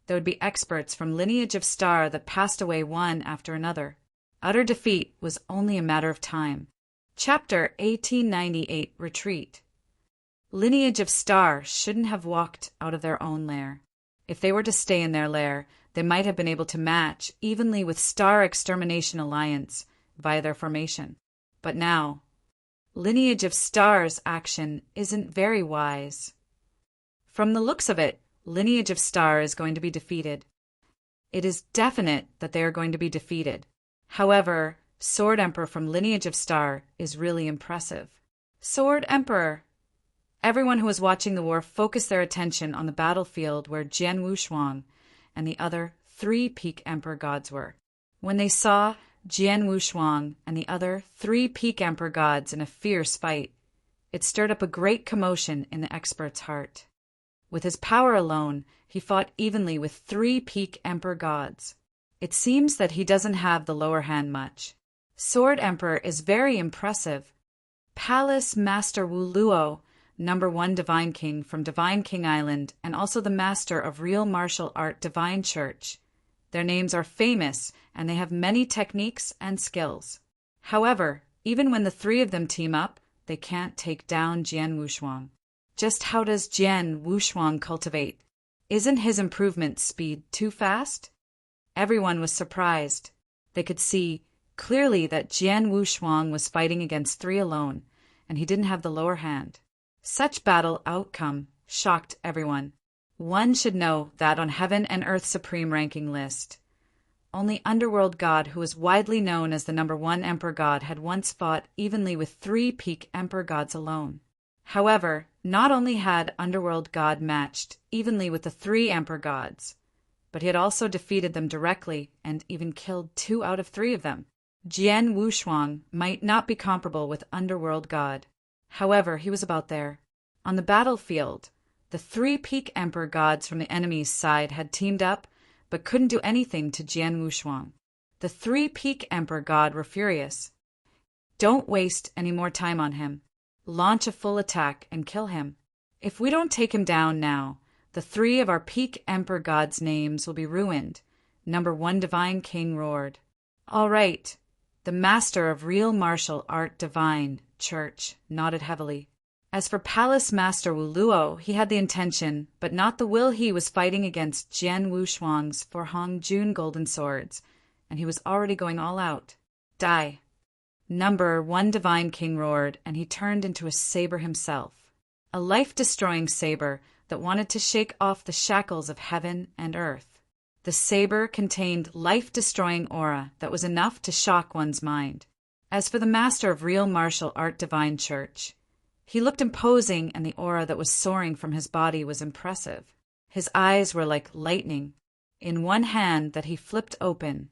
there would be experts from Lineage of Star that passed away one after another. Utter defeat was only a matter of time. Chapter 1898 Retreat. Lineage of Star shouldn't have walked out of their own lair. If they were to stay in their lair, they might have been able to match evenly with Star Extermination Alliance via their formation. But now, Lineage of Star's action isn't very wise. From the looks of it, Lineage of Star is going to be defeated. It is definite that they are going to be defeated. However, Sword Emperor from Lineage of Star is really impressive. Sword Emperor! Everyone who was watching the war focused their attention on the battlefield where Jian Wushuang and the other 3 Peak Emperor Gods were. When they saw Jian Wushuang and the other 3 Peak Emperor Gods in a fierce fight, it stirred up a great commotion in the expert's heart. With his power alone, he fought evenly with 3 Peak Emperor Gods. It seems that he doesn't have the lower hand much. Sword Emperor is very impressive. Palace Master Wu Luo, number 1 Divine King from Divine King Island, and also the Master of Real Martial Art Divine Church. Their names are famous, and they have many techniques and skills. However, even when the 3 of them team up, they can't take down Jian Wushuang. Just how does Jian Wushuang cultivate? Isn't his improvement speed too fast? Everyone was surprised. They could see clearly that Jian Wushuang was fighting against 3 alone, and he didn't have the lower hand. Such battle outcome shocked everyone. One should know that on Heaven and Earth Supreme ranking list, only Underworld God, who was widely known as the number 1 Emperor God, had once fought evenly with 3 Peak Emperor Gods alone. However, not only had Underworld God matched evenly with the 3 Emperor Gods, but he had also defeated them directly and even killed 2 out of 3 of them. Jian Wushuang might not be comparable with Underworld God. However, he was about there. On the battlefield, the 3 Peak Emperor Gods from the enemy's side had teamed up, but couldn't do anything to Jian Wushuang. The 3 Peak Emperor God were furious. Don't waste any more time on him. Launch a full attack and kill him. If we don't take him down now, the 3 of our Peak Emperor Gods' names will be ruined, number 1 Divine King roared. All right. The Master of Real Martial Art Divine Church nodded heavily. As for Palace Master Wu Luo, he had the intention, but not the will. He was fighting against Jian Wushuang's 4 Hong Jun golden swords, and he was already going all out. Die. Number 1 Divine King roared, and he turned into a saber himself. A life-destroying saber that wanted to shake off the shackles of heaven and earth. The saber contained life-destroying aura that was enough to shock one's mind. As for the master of real martial art divine church, he looked imposing, and the aura that was soaring from his body was impressive. His eyes were like lightning. In one hand that he flipped open,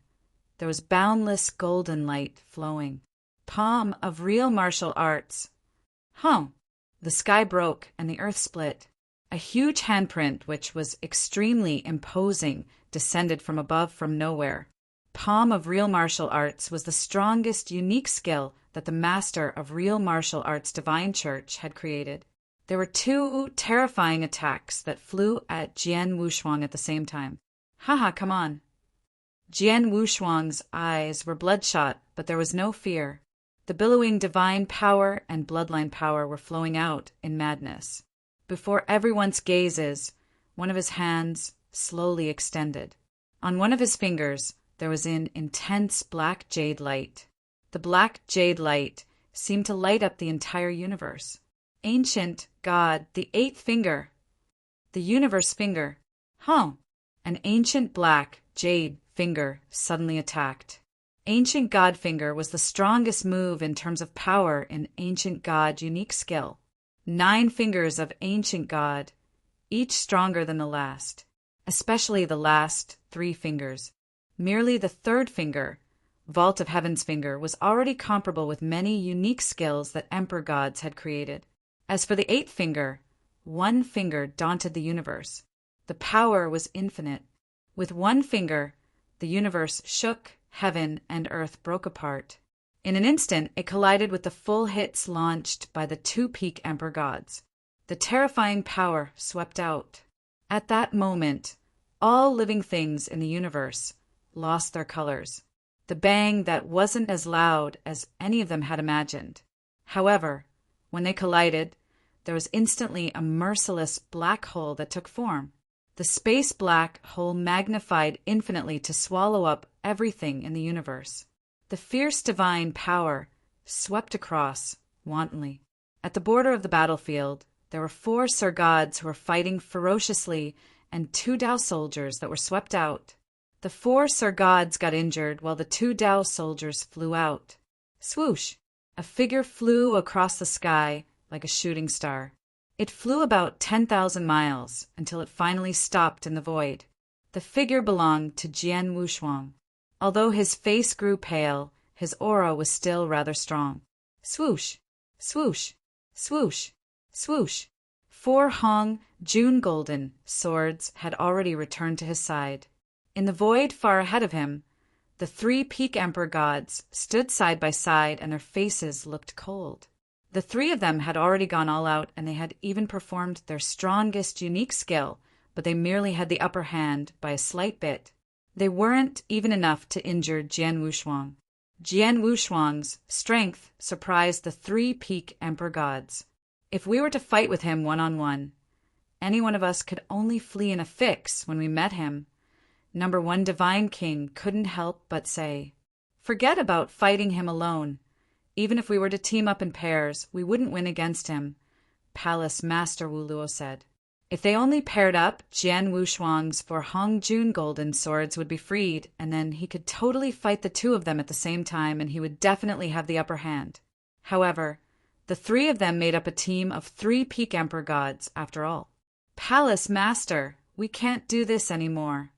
there was boundless golden light flowing. Palm of real martial arts. The sky broke and the earth split. A huge handprint, which was extremely imposing, descended from above from nowhere. Palm of real martial arts was the strongest unique skill that the master of real martial arts divine church had created. There were two terrifying attacks that flew at Jian Wushuang at the same time. Come on. Jian Wushuang's eyes were bloodshot, but there was no fear. The billowing divine power and bloodline power were flowing out in madness. Before everyone's gazes, one of his hands slowly extended. On one of his fingers, there was an intense black jade light. The black jade light seemed to light up the entire universe. Ancient God, the eighth finger, the universe finger. An ancient black jade finger suddenly attacked. Ancient God finger was the strongest move in terms of power in Ancient God unique skill. 9 fingers of Ancient God, each stronger than the last, especially the last 3 fingers. Merely the third finger, Vault of Heaven's finger, was already comparable with many unique skills that Emperor gods had created. As for the 8th finger, 1 finger daunted the universe. The power was infinite. With 1 finger, the universe shook, heaven and earth broke apart. In an instant, it collided with the full hits launched by the 2 peak Emperor gods. The terrifying power swept out. At that moment, all living things in the universe lost their colors. The bang that wasn't as loud as any of them had imagined. However, when they collided, there was instantly a merciless black hole that took form. The space black hole magnified infinitely to swallow up everything in the universe. The fierce divine power swept across wantonly. At the border of the battlefield, there were 4 Sir Gods who were fighting ferociously and 2 Dao soldiers that were swept out. The 4 Sir Gods got injured while the 2 Dao soldiers flew out. Swoosh! A figure flew across the sky like a shooting star. It flew about 10,000 miles until it finally stopped in the void. The figure belonged to Jian Wushuang. Although his face grew pale, his aura was still rather strong. Swoosh! Swoosh! Swoosh! Swoosh! 4 Hong June golden swords had already returned to his side. In the void far ahead of him, the 3 peak Emperor gods stood side by side and their faces looked cold. The 3 of them had already gone all out and they had even performed their strongest unique skill, but they merely had the upper hand by a slight bit. They weren't even enough to injure Jian Wushuang. Jian Wushuang's strength surprised the 3 peak Emperor gods. If we were to fight with him one-on-one, any one of us could only flee in a fix when we met him. Number 1 Divine King couldn't help but say, "Forget about fighting him alone. Even if we were to team up in pairs, we wouldn't win against him," Palace Master Wu Luo said. If they only paired up, Jian Wushuang's 4 Hong Jun golden swords would be freed, and then he could totally fight the 2 of them at the same time, and he would definitely have the upper hand. However, the 3 of them made up a team of 3 peak Emperor gods, after all. "Palace Master, we can't do this anymore."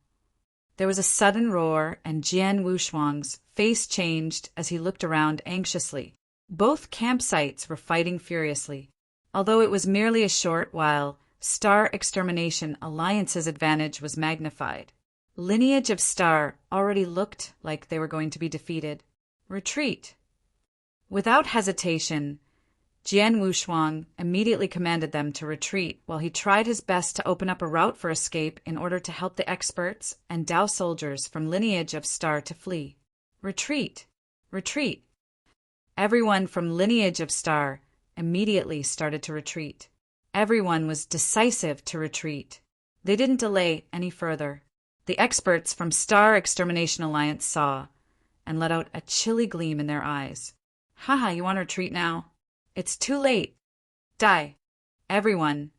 There was a sudden roar, and Jian Wushuang's face changed as he looked around anxiously. Both campsites were fighting furiously. Although it was merely a short while, Star Extermination Alliance's advantage was magnified. Lineage of Star already looked like they were going to be defeated. Retreat. Without hesitation, Jian Wushuang immediately commanded them to retreat while he tried his best to open up a route for escape in order to help the experts and Dao soldiers from Lineage of Star to flee. Retreat! Retreat! Everyone from Lineage of Star immediately started to retreat. Everyone was decisive to retreat. They didn't delay any further. The experts from Star Extermination Alliance saw and let out a chilly gleam in their eyes. "You want to retreat now? It's too late. Die." Everyone,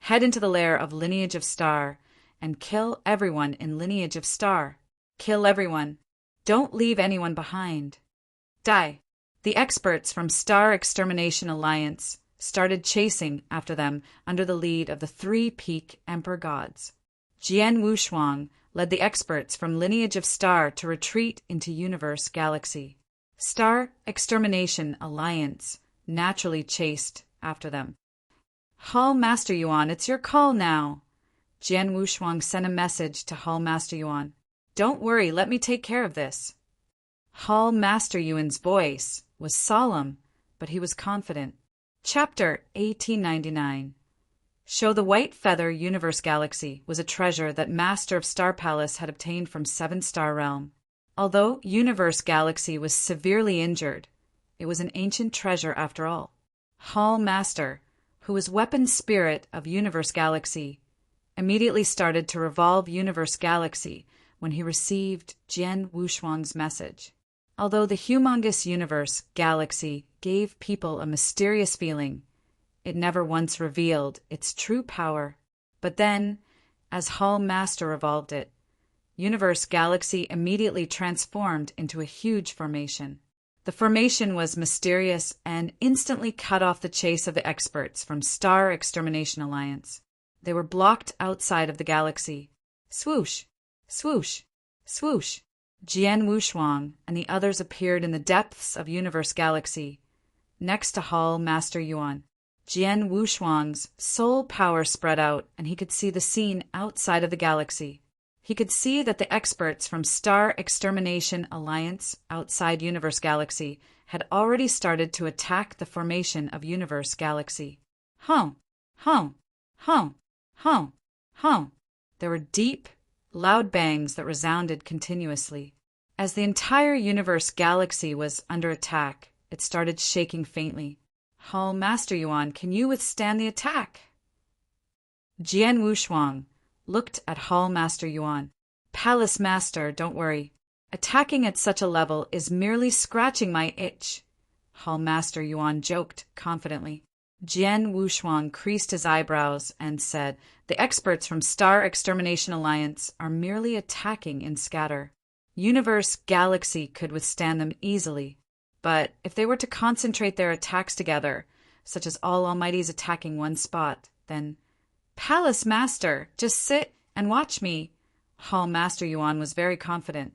Head into the lair of Lineage of Star and kill everyone in Lineage of Star. Kill everyone. Don't leave anyone behind. Die. The experts from Star Extermination Alliance started chasing after them under the lead of the three-peak Emperor Gods. Jian Wushuang led the experts from Lineage of Star to retreat into Universe Galaxy. Star Extermination Alliance naturally chased after them. Hall Master Yuan, it's your call now. Jian Wushuang sent a message to Hall Master Yuan. Don't worry, let me take care of this. Hall Master Yuan's voice was solemn, but he was confident. Chapter 1899. Show the White Feather Universe Galaxy was a treasure that Master of Star Palace had obtained from Seven Star Realm. Although Universe Galaxy was severely injured, it was an ancient treasure after all. Hall Master, who was weapon spirit of Universe Galaxy, immediately started to revolve Universe Galaxy when he received Jian Wushuang's message. Although the humongous Universe Galaxy gave people a mysterious feeling, it never once revealed its true power. But then, as Hall Master revolved it, Universe Galaxy immediately transformed into a huge formation. The formation was mysterious and instantly cut off the chase of the experts from Star Extermination Alliance. They were blocked outside of the galaxy. Swoosh! Swoosh! Swoosh! Jian Wushuang and the others appeared in the depths of Universe Galaxy, next to Hall Master Yuan. Jian Wushuang's soul power spread out, and he could see the scene outside of the galaxy. He could see that the experts from Star Extermination Alliance outside Universe Galaxy had already started to attack the formation of Universe Galaxy. Hum, hum, hum, hum, hum. There were deep, loud bangs that resounded continuously. As the entire Universe Galaxy was under attack, it started shaking faintly. Hall Master Yuan, can you withstand the attack? Jian Wushuang looked at Hall Master Yuan. Palace Master, don't worry. Attacking at such a level is merely scratching my itch. Hall Master Yuan joked confidently. Jian Wushuang creased his eyebrows and said, the experts from Star Extermination Alliance are merely attacking in scatter. Universe Galaxy could withstand them easily. But if they were to concentrate their attacks together, such as all Almighties attacking one spot, then, Palace Master, just sit and watch me. Hall Master Yuan was very confident.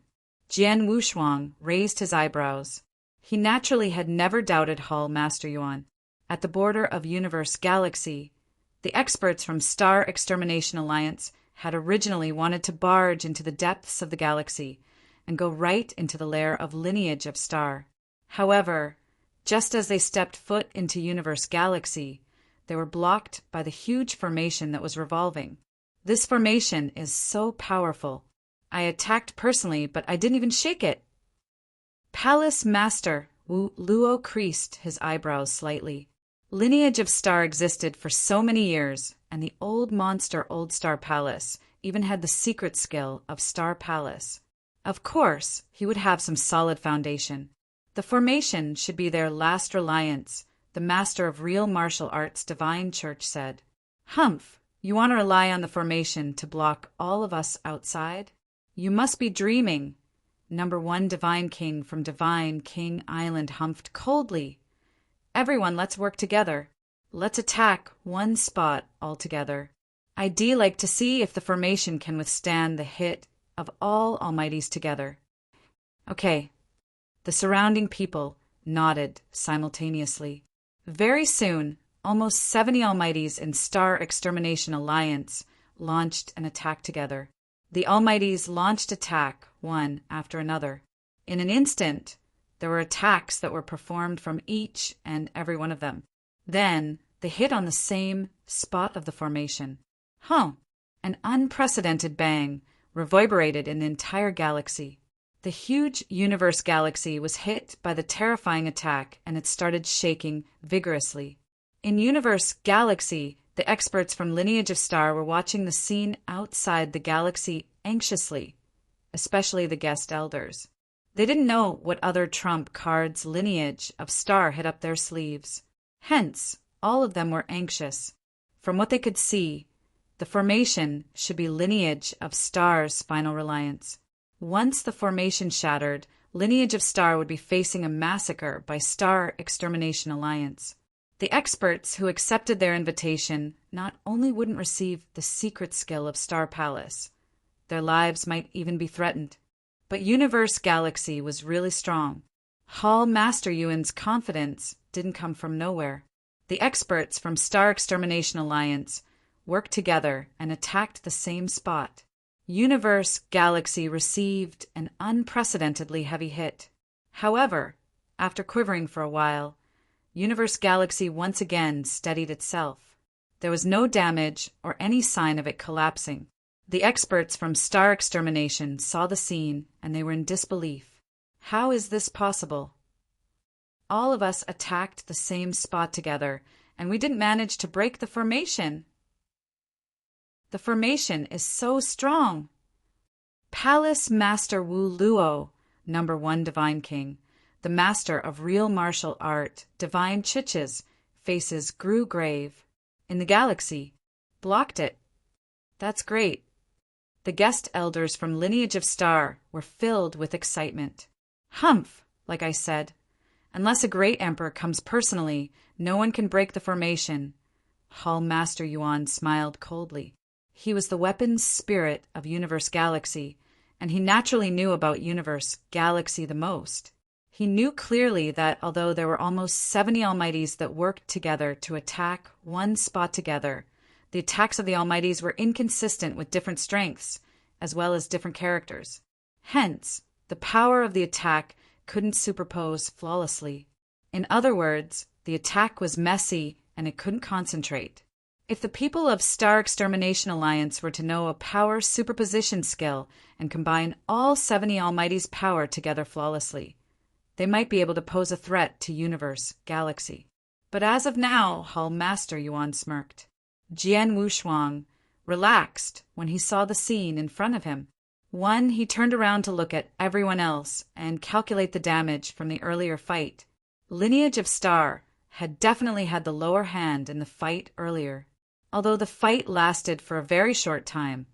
Jian Wushuang raised his eyebrows. He naturally had never doubted Hall Master Yuan. At the border of Universe Galaxy, the experts from Star Extermination Alliance had originally wanted to barge into the depths of the galaxy and go right into the lair of Lineage of Star. However, just as they stepped foot into Universe Galaxy, they were blocked by the huge formation that was revolving. This formation is so powerful. I attacked personally, but I didn't even shake it. Palace Master Wu Luo creased his eyebrows slightly. Lineage of Star existed for so many years, and the old monster Old Star Palace even had the secret skill of Star Palace. Of course, he would have some solid foundation. The formation should be their last reliance, the master of real martial arts Divine Church said. Humph, you want to rely on the formation to block all of us outside? You must be dreaming. Number 1 Divine King from Divine King Island humphed coldly. Everyone, let's work together. Let's attack one spot altogether. I'd like to see if the formation can withstand the hit of all Almighties together. Okay. The surrounding people nodded simultaneously. Very soon, almost 70 Almighties in Star Extermination Alliance launched an attack together. The Almighties launched attack one after another. In an instant, there were attacks that were performed from each and every one of them. Then, they hit on the same spot of the formation. An unprecedented bang reverberated in the entire galaxy. The huge Universe Galaxy was hit by the terrifying attack, and it started shaking vigorously. In Universe Galaxy, the experts from Lineage of Star were watching the scene outside the galaxy anxiously, especially the guest elders. They didn't know what other trump cards Lineage of Star had up their sleeves. Hence, all of them were anxious. From what they could see, the formation should be Lineage of Star's final reliance. Once the formation shattered, Lineage of Star would be facing a massacre by Star Extermination Alliance. The experts who accepted their invitation not only wouldn't receive the secret skill of Star Palace, their lives might even be threatened. But Universe Galaxy was really strong. Hall Master Yuan's confidence didn't come from nowhere. The experts from Star Extermination Alliance worked together and attacked the same spot. Universe Galaxy received an unprecedentedly heavy hit. However, after quivering for a while, Universe Galaxy once again steadied itself. There was no damage or any sign of it collapsing. The experts from Star Extermination saw the scene and they were in disbelief. How is this possible? All of us attacked the same spot together, and we didn't manage to break the formation. The formation is so strong. Palace Master Wu Luo, number 1 Divine King, the master of real martial art, Divine Chiches, faces grew grave. In the galaxy. Blocked it. That's great. The guest elders from Lineage of Star were filled with excitement. Humph, like I said. Unless a great emperor comes personally, no one can break the formation. Hall Master Yuan smiled coldly. He was the weapons spirit of Universe Galaxy, and he naturally knew about Universe Galaxy the most. He knew clearly that although there were almost 70 Almighties that worked together to attack one spot together, the attacks of the Almighties were inconsistent with different strengths, as well as different characters. Hence, the power of the attack couldn't superpose flawlessly. In other words, the attack was messy and it couldn't concentrate. If the people of Star Extermination Alliance were to know a power superposition skill and combine all 70 Almighty's power together flawlessly, they might be able to pose a threat to Universe Galaxy. But as of now, Hall Master Yuan smirked. Jian Wushuang relaxed when he saw the scene in front of him. He turned around to look at everyone else and calculate the damage from the earlier fight. Lineage of Star had definitely had the lower hand in the fight earlier. Although the fight lasted for a very short time,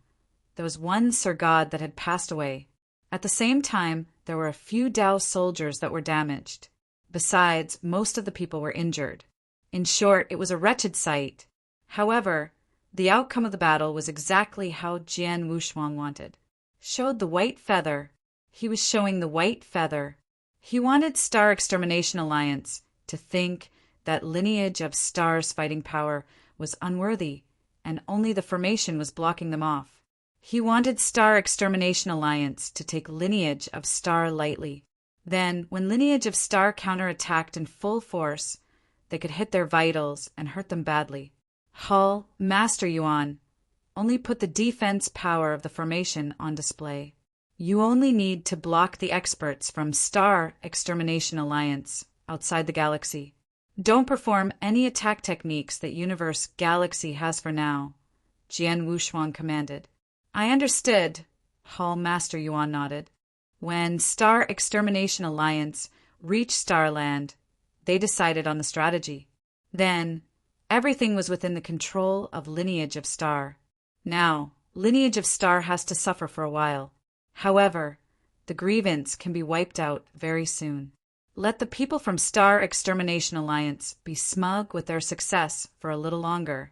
there was one Sir God that had passed away. At the same time, there were a few Dao soldiers that were damaged. Besides, most of the people were injured. In short, it was a wretched sight. However, the outcome of the battle was exactly how Jian Wushuang wanted. Showed the white feather. He was showing the white feather. He wanted Star Extermination Alliance to think that Lineage of Star's fighting power was unworthy, and only the formation was blocking them off. He wanted Star Extermination Alliance to take Lineage of Star lightly. Then, when Lineage of Star counterattacked in full force, they could hit their vitals and hurt them badly. Hall Master Yuan only put the defense power of the formation on display. You only need to block the experts from Star Extermination Alliance outside the galaxy. Don't perform any attack techniques that Universe Galaxy has for now, Jian Wushuang commanded. I understood, Hall Master Yuan nodded. When Star Extermination Alliance reached Starland, they decided on the strategy. Then, everything was within the control of Lineage of Star. Now, Lineage of Star has to suffer for a while. However, the grievance can be wiped out very soon. Let the people from Star Extermination Alliance be smug with their success for a little longer.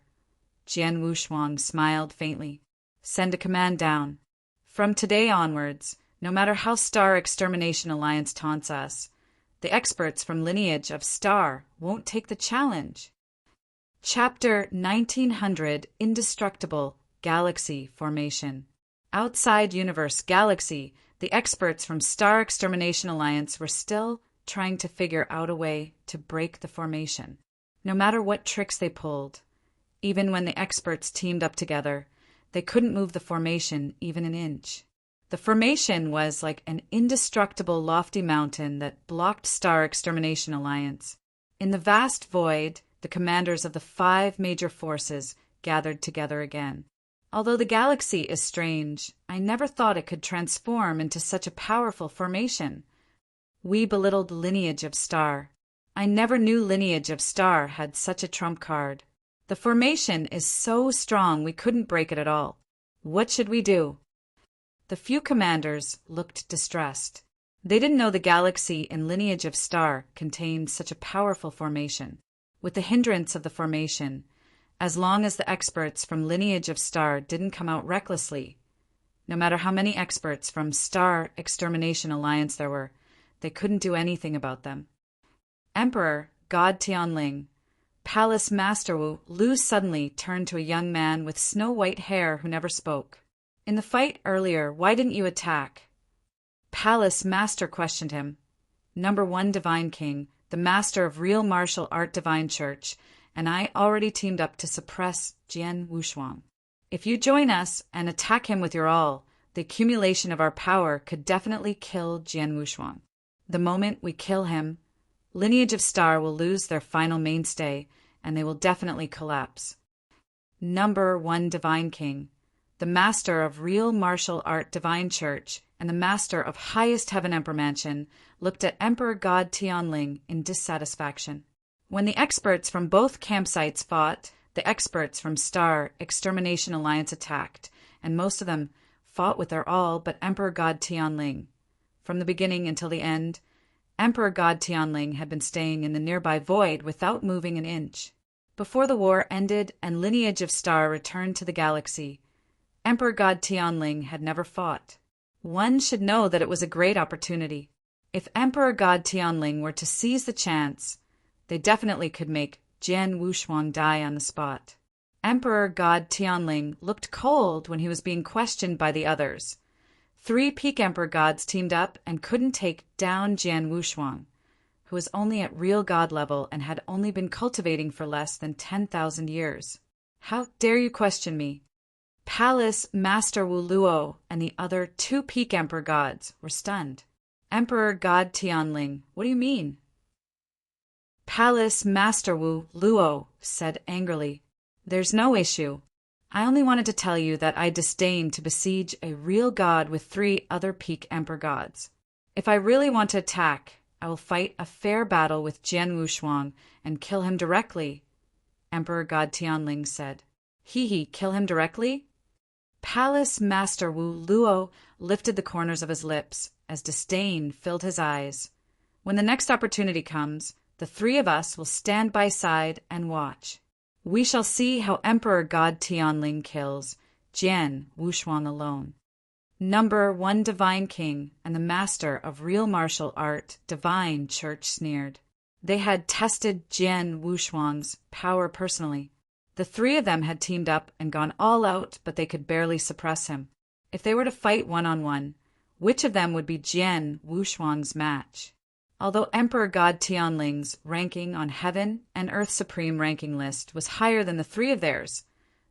Jian Wushuang smiled faintly. Send a command down. From today onwards, no matter how Star Extermination Alliance taunts us, the experts from Lineage of Star won't take the challenge. Chapter 1900 Indestructible Galaxy Formation. Outside Universe Galaxy, the experts from Star Extermination Alliance were still trying to figure out a way to break the formation. No matter what tricks they pulled, even when the experts teamed up together, they couldn't move the formation even an inch. The formation was like an indestructible lofty mountain that blocked Star Extermination Alliance. In the vast void, the commanders of the 5 major forces gathered together again. Although the galaxy is strange, I never thought it could transform into such a powerful formation. We belittled Lineage of Star. I never knew Lineage of Star had such a trump card. The formation is so strong we couldn't break it at all. What should we do? The few commanders looked distressed. They didn't know the galaxy and lineage of star contained such a powerful formation. With the hindrance of the formation, as long as the experts from lineage of star didn't come out recklessly, no matter how many experts from Star Extermination Alliance there were, they couldn't do anything about them. Emperor God Tianling, Palace Master Wu Lu suddenly turned to a young man with snow-white hair who never spoke. In the fight earlier, why didn't you attack? Palace Master questioned him. Number 1 Divine King, the master of real martial art Divine Church, and I already teamed up to suppress Jian Wushuang. If you join us and attack him with your all, the accumulation of our power could definitely kill Jian Wushuang. The moment we kill him, Lineage of Star will lose their final mainstay, and they will definitely collapse. Number 1 Divine King, the master of real martial art Divine Church, and the master of highest Heaven Emperor Mansion, looked at Emperor God Tianling in dissatisfaction. When the experts from both campsites fought, the experts from Star Extermination Alliance attacked, and most of them fought with their all but Emperor God Tianling. From the beginning until the end, Emperor God Tianling had been staying in the nearby void without moving an inch. Before the war ended and Lineage of Star returned to the galaxy, Emperor God Tianling had never fought. One should know that it was a great opportunity. If Emperor God Tianling were to seize the chance, they definitely could make Jian Wushuang die on the spot. Emperor God Tianling looked cold when he was being questioned by the others. 3 Peak Emperor gods teamed up and couldn't take down Jian Wushuang, who was only at real god level and had only been cultivating for less than 10,000 years. How dare you question me? Palace Master Wu Luo and the other 2 Peak Emperor gods were stunned. Emperor God Tianling, what do you mean? Palace Master Wu Luo said angrily, "There's no issue. I only wanted to tell you that I disdain to besiege a real god with 3 other Peak Emperor gods. If I really want to attack, I will fight a fair battle with Jian Wushuang and kill him directly," Emperor God Tianling said. He kill him directly? Palace Master Wu Luo lifted the corners of his lips as disdain filled his eyes. When the next opportunity comes, the 3 of us will stand by side and watch. We shall see how Emperor God Tianling kills Jian Wushuang alone. Number 1 Divine King and the master of real martial art Divine Church sneered. They had tested Jian Wushuang's power personally. The 3 of them had teamed up and gone all out, but they could barely suppress him. If they were to fight one-on-one, which of them would be Jian Wushuang's match? Although Emperor God Tianling's ranking on Heaven and Earth Supreme ranking list was higher than the 3 of theirs,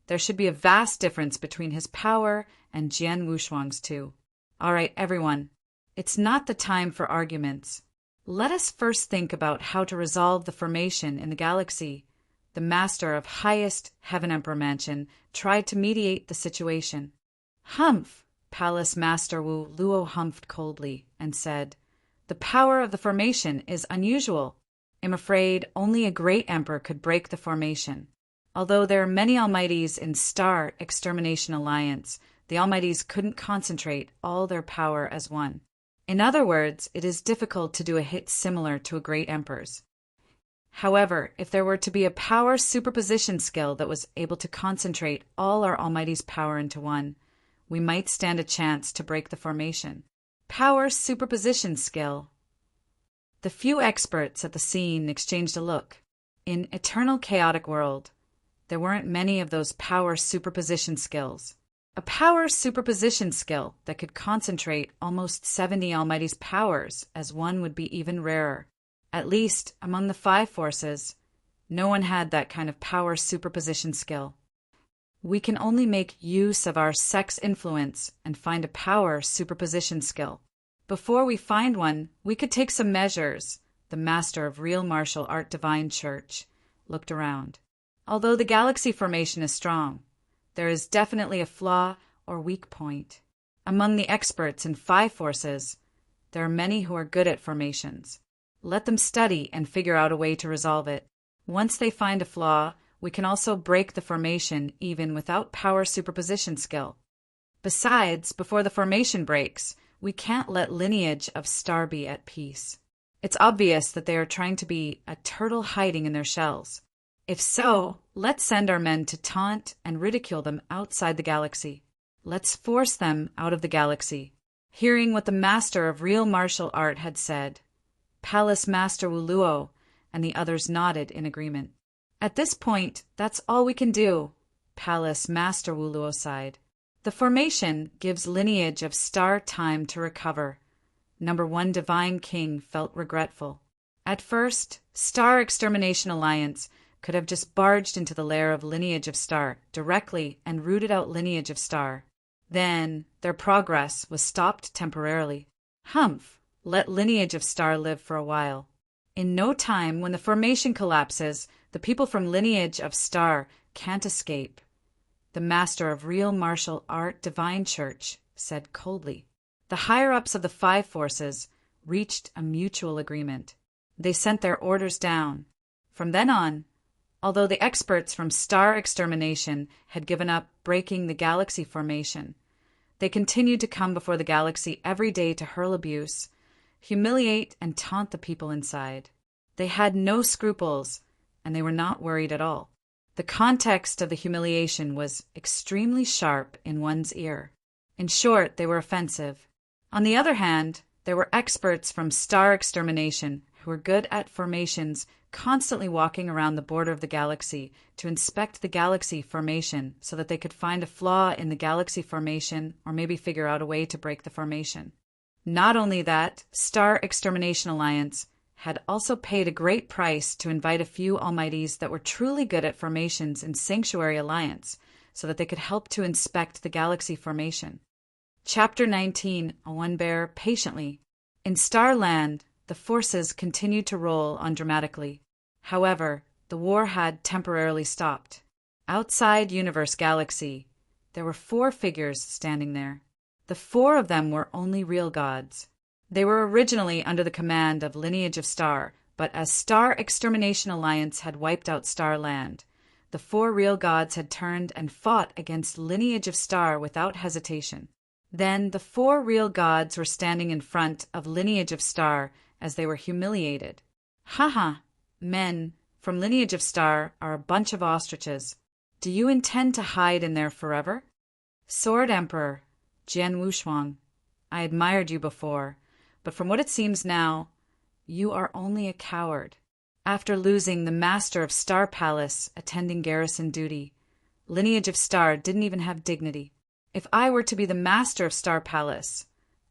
there should be a vast difference between his power and Jian Wushuang's too. All right, everyone, it's not the time for arguments. Let us first think about how to resolve the formation in the galaxy. The master of highest Heaven Emperor Mansion tried to mediate the situation. Humph! Palace Master Wu Luo humphed coldly and said, "The power of the formation is unusual. I'm afraid only a great emperor could break the formation. Although there are many almighties in Star Extermination Alliance, the almighties couldn't concentrate all their power as one. In other words, it is difficult to do a hit similar to a great emperor's. However, if there were to be a power superposition skill that was able to concentrate all our almighty's power into one, we might stand a chance to break the formation. Power superposition skill." The few experts at the scene exchanged a look. In Eternal Chaotic World, there weren't many of those power superposition skills. A power superposition skill that could concentrate almost 70 almighty's powers as one would be even rarer. At least, among the 5 forces, no one had that kind of power superposition skill. We can only make use of our sex influence and find a power superposition skill. Before we find one, we could take some measures. The master of real martial art Divine Church looked around. Although the galaxy formation is strong, there is definitely a flaw or weak point. Among the experts in 5 forces, there are many who are good at formations. Let them study and figure out a way to resolve it. Once they find a flaw, We can also break the formation even without power superposition skill. Besides, before the formation breaks, we can't let lineage of star be at peace. It's obvious that they are trying to be a turtle hiding in their shells. If so, let's send our men to taunt and ridicule them outside the galaxy. Let's force them out of the galaxy. Hearing what the master of real martial art had said, Palace Master Wuluo and the others nodded in agreement. At this point, that's all we can do, Palace Master Wuluo sighed. The formation gives lineage of star time to recover. Number 1 Divine King felt regretful. At first, Star Extermination Alliance could have just barged into the lair of Lineage of Star directly and rooted out Lineage of Star. Then, their progress was stopped temporarily. Humph, let Lineage of Star live for a while. In no time, when the formation collapses, the people from Lineage of Star can't escape. The master of real martial art Divine Church said coldly. The higher-ups of the 5 forces reached a mutual agreement. They sent their orders down. From then on, although the experts from Star Extermination had given up breaking the galaxy formation, they continued to come before the galaxy every day to hurl abuse, humiliate, and taunt the people inside. They had no scruples, and they were not worried at all. The context of the humiliation was extremely sharp in one's ear. In short, they were offensive. On the other hand, there were experts from Star Extermination who were good at formations, constantly walking around the border of the galaxy to inspect the galaxy formation so that they could find a flaw in the galaxy formation or maybe figure out a way to break the formation. Not only that, Star Extermination Alliance had also paid a great price to invite a few Almighties that were truly good at formations in Sanctuary Alliance so that they could help to inspect the galaxy formation. Chapter 19, A One Bear Patiently. In Starland, the forces continued to roll on dramatically. However, the war had temporarily stopped. Outside Universe Galaxy, there were 4 figures standing there. The 4 of them were only real gods. They were originally under the command of Lineage of Star, but as Star Extermination Alliance had wiped out Starland, the 4 real gods had turned and fought against Lineage of Star without hesitation. Then the 4 real gods were standing in front of Lineage of Star as they were humiliated. Haha, men from Lineage of Star are a bunch of ostriches. Do you intend to hide in there forever? Sword Emperor, Jian Wushuang, I admired you before, but from what it seems now, you are only a coward. After losing the Master of Star Palace attending garrison duty, Lineage of Star didn't even have dignity. If I were to be the Master of Star Palace,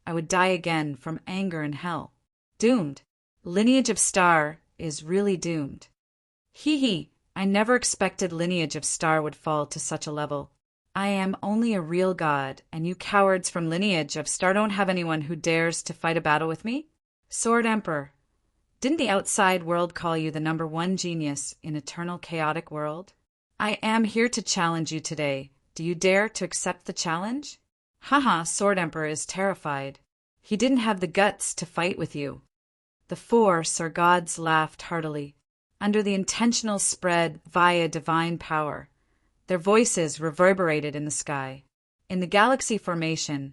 I would die again from anger in hell. Doomed. Lineage of Star is really doomed. Hee, I never expected Lineage of Star would fall to such a level. I am only a real god, and you cowards from Lineage of Star don't have anyone who dares to fight a battle with me? Sword Emperor, didn't the outside world call you the number 1 genius in eternal chaotic world? I am here to challenge you today. Do you dare to accept the challenge? Haha, Sword Emperor is terrified. He didn't have the guts to fight with you. The 4 Sir Gods laughed heartily. Under the intentional spread via divine power, their voices reverberated in the sky. In the galaxy formation,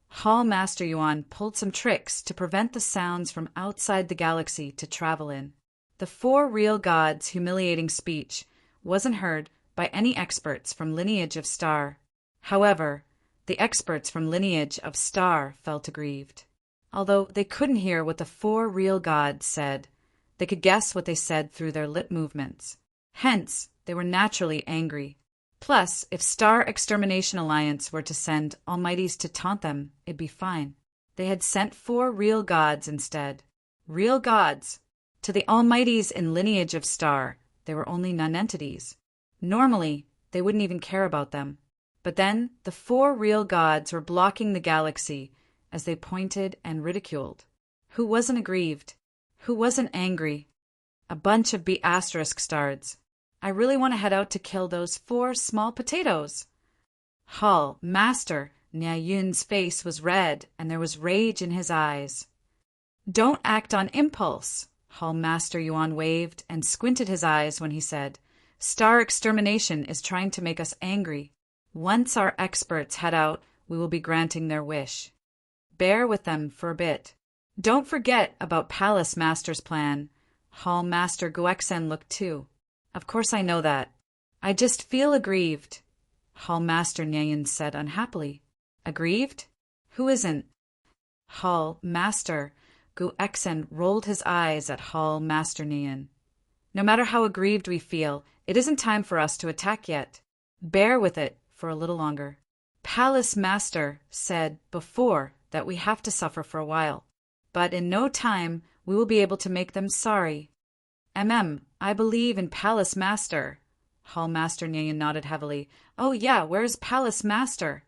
Hall Master Yuan pulled some tricks to prevent the sounds from outside the galaxy to travel in. The 4 real gods' humiliating speech wasn't heard by any experts from Lineage of Star. However, the experts from Lineage of Star felt aggrieved. Although they couldn't hear what the 4 real gods said, they could guess what they said through their lip movements. Hence, they were naturally angry. Plus, if Star Extermination Alliance were to send Almighties to taunt them, it'd be fine. They had sent 4 real gods instead. Real gods! To the Almighties in Lineage of Star, they were only nonentities. Normally, they wouldn't even care about them. But then, the 4 real gods were blocking the galaxy as they pointed and ridiculed. Who wasn't aggrieved? Who wasn't angry? A bunch of B***stards. I really want to head out to kill those 4 small potatoes. Hall, Master, Nia Yun's face was red and there was rage in his eyes. Don't act on impulse, Hall Master Yuan waved and squinted his eyes when he said, Star extermination is trying to make us angry. Once our experts head out, we will be granting their wish. Bear with them for a bit. Don't forget about Palace Master's plan. Hall Master Guexen looked too. Of course I know that. I just feel aggrieved, Hall Master Nyan said unhappily. Aggrieved? Who isn't? Hall Master Guexen rolled his eyes at Hall Master Nyan. No matter how aggrieved we feel, it isn't time for us to attack yet. Bear with it for a little longer. Palace Master said before that we have to suffer for a while, but in no time we will be able to make them sorry. I believe in Palace Master. Hall Master Nyan nodded heavily. Oh yeah, where's Palace Master?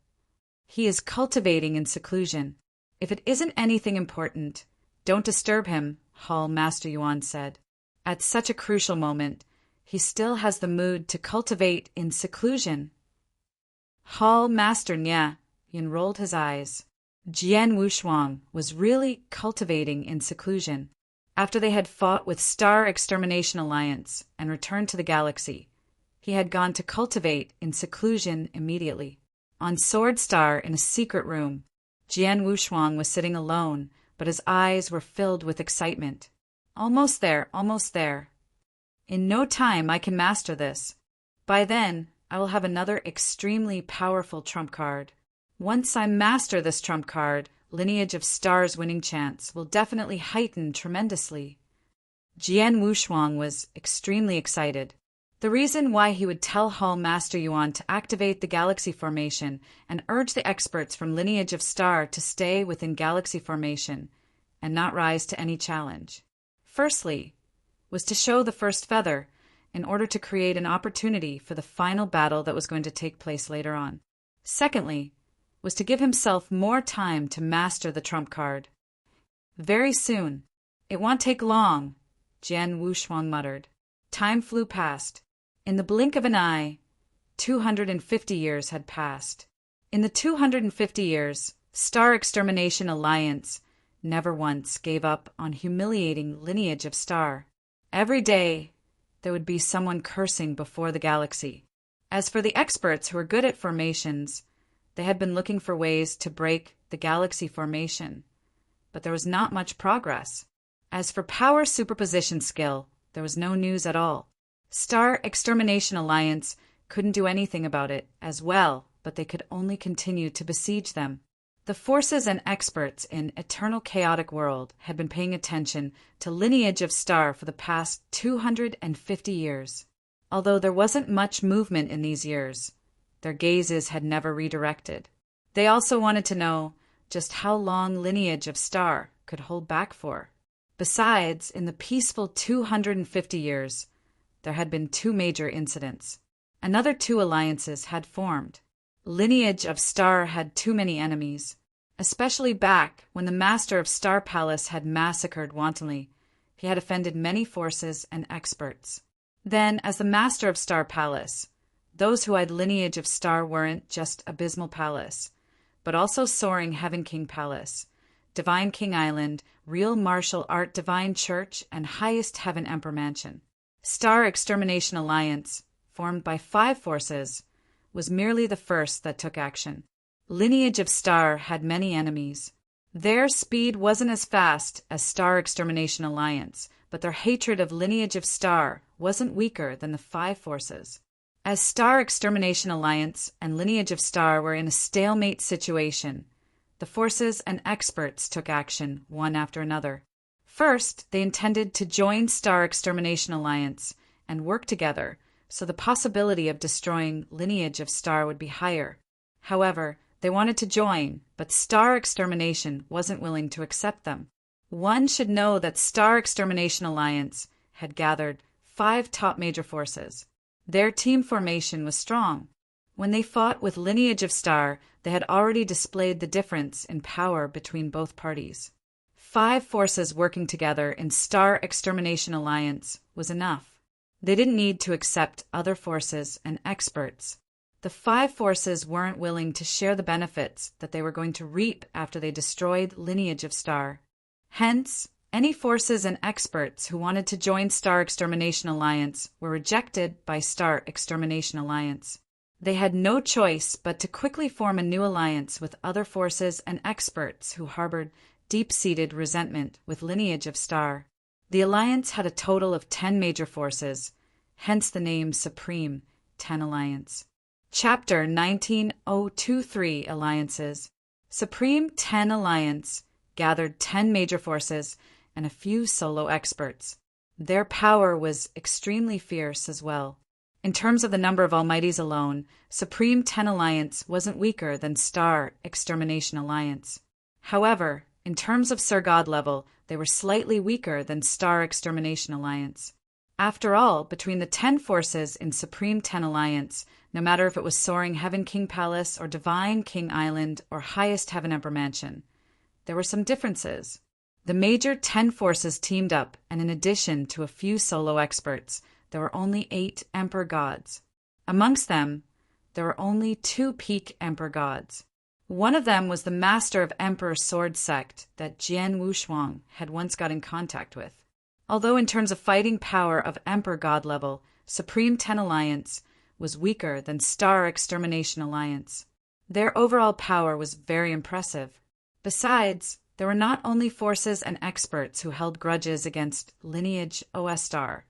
He is cultivating in seclusion. If it isn't anything important, don't disturb him, Hall Master Yuan said. At such a crucial moment, he still has the mood to cultivate in seclusion. Hall Master Nya rolled his eyes. Jian Wushuang was really cultivating in seclusion. After they had fought with Star Extermination Alliance and returned to the galaxy, he had gone to cultivate in seclusion immediately. On Sword Star in a secret room, Jian Wushuang was sitting alone, but his eyes were filled with excitement. Almost there, almost there. In no time I can master this. By then, I will have another extremely powerful trump card. Once I master this trump card, Lineage of Stars' winning chance will definitely heighten tremendously. Jian Wushuang was extremely excited. The reason why he would tell Hall Master Yuan to activate the Galaxy Formation and urge the experts from Lineage of Star to stay within Galaxy Formation and not rise to any challenge. Firstly, was to show the first feather in order to create an opportunity for the final battle that was going to take place later on. Secondly, was to give himself more time to master the trump card. Very soon. It won't take long, Jian Wushuang muttered. Time flew past. In the blink of an eye, 250 years had passed. In the 250 years, Star Extermination Alliance never once gave up on humiliating Lineage of Star. Every day, there would be someone cursing before the galaxy. As for the experts who were good at formations, they had been looking for ways to break the galaxy formation, but there was not much progress. As for power superposition skill, there was no news at all. Star Extermination Alliance couldn't do anything about it as well, but they could only continue to besiege them. The forces and experts in Eternal Chaotic World had been paying attention to Lineage of Star for the past 250 years. Although there wasn't much movement in these years, their gazes had never redirected. They also wanted to know just how long Lineage of Star could hold back for. Besides, in the peaceful 250 years, there had been two major incidents. Another two alliances had formed. Lineage of Star had too many enemies, especially back when the Master of Star Palace had massacred wantonly. He had offended many forces and experts. Then, as the Master of Star Palace, those who had Lineage of Star weren't just Abysmal Palace, but also Soaring Heaven King Palace, Divine King Island, Real Martial Art Divine Church, and Highest Heaven Emperor Mansion. Star Extermination Alliance, formed by 5 forces, was merely the first that took action. Lineage of Star had many enemies. Their speed wasn't as fast as Star Extermination Alliance, but their hatred of Lineage of Star wasn't weaker than the 5 forces. As Star Extermination Alliance and Lineage of Star were in a stalemate situation, the forces and experts took action one after another. First, they intended to join Star Extermination Alliance and work together, so the possibility of destroying Lineage of Star would be higher. However, they wanted to join, but Star Extermination wasn't willing to accept them. One should know that Star Extermination Alliance had gathered 5 top major forces. Their team formation was strong. When they fought with Lineage of Star, they had already displayed the difference in power between both parties. 5 forces working together in Star Extermination Alliance was enough. They didn't need to accept other forces and experts. The 5 forces weren't willing to share the benefits that they were going to reap after they destroyed Lineage of Star. Hence, Any forces and experts who wanted to join Star Extermination Alliance were rejected by Star Extermination Alliance. They had no choice but to quickly form a new alliance with other forces and experts who harbored deep-seated resentment with Lineage of Star. The alliance had a total of 10 major forces, hence the name Supreme 10 Alliance. Chapter 19023 Alliances. Supreme 10 Alliance gathered 10 major forces and a few solo experts. Their power was extremely fierce as well. In terms of the number of Almighties alone, Supreme 10 Alliance wasn't weaker than Star Extermination Alliance. However, in terms of Sir God level, they were slightly weaker than Star Extermination Alliance. After all, between the 10 forces in Supreme 10 Alliance, no matter if it was Soaring Heaven King Palace or Divine King Island or Highest Heaven Emperor Mansion, there were some differences. The major 10 forces teamed up, and in addition to a few solo experts, there were only 8 Emperor Gods. Amongst them, there were only 2 peak Emperor Gods. One of them was the master of Emperor Sword sect that Jian Wushuang had once got in contact with. Although in terms of fighting power of Emperor God level, Supreme 10 Alliance was weaker than Star Extermination Alliance. Their overall power was very impressive. Besides, there were not only forces and experts who held grudges against Lineage OS Star,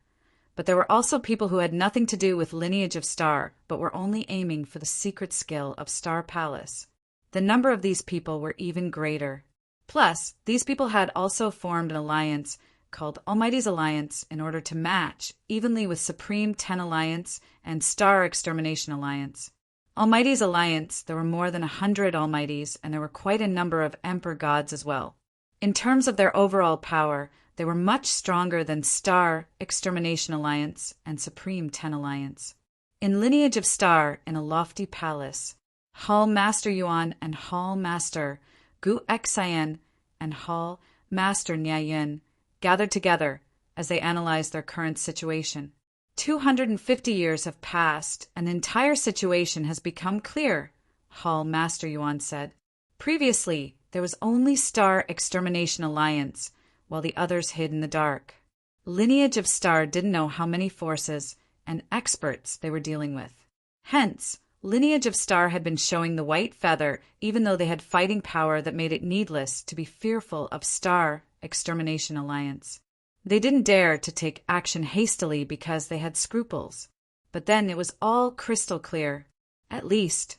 but there were also people who had nothing to do with Lineage of Star, but were only aiming for the secret skill of Star Palace. The number of these people were even greater. Plus, these people had also formed an alliance called Almighty's Alliance in order to match evenly with Supreme 10 Alliance and Star Extermination Alliance. Almighty's Alliance, there were more than 100 Almighties, and there were quite a number of Emperor Gods as well. In terms of their overall power, they were much stronger than Star Extermination Alliance and Supreme 10 Alliance. In Lineage of Star, in a lofty palace, Hall Master Yuan and Hall Master Gu Xian and Hall Master Niayin gathered together as they analyzed their current situation. 250 years have passed, and the entire situation has become clear, Hall Master Yuan said. Previously, there was only Star Extermination Alliance, while the others hid in the dark. Lineage of Star didn't know how many forces and experts they were dealing with. Hence, Lineage of Star had been showing the white feather even though they had fighting power that made it needless to be fearful of Star Extermination Alliance. They didn't dare to take action hastily because they had scruples. But then it was all crystal clear. At least,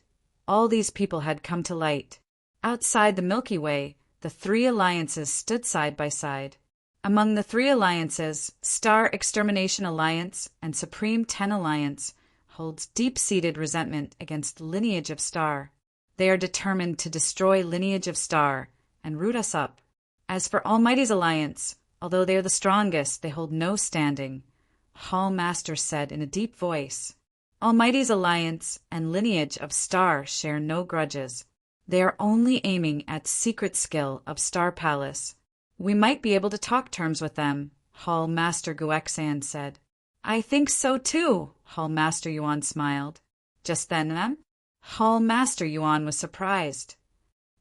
all these people had come to light. Outside the Milky Way, the 3 alliances stood side by side. Among the 3 alliances, Star Extermination Alliance and Supreme 10 Alliance holds deep-seated resentment against Lineage of Star. They are determined to destroy Lineage of Star and root us up. As for Almighty's Alliance, although they are the strongest, they hold no standing, Hall Master said in a deep voice. Almighty's Alliance and Lineage of Star share no grudges. They are only aiming at secret skill of Star Palace. We might be able to talk terms with them, Hall Master Guexan said. I think so too, Hall Master Yuan smiled. Just then, Hall Master Yuan was surprised.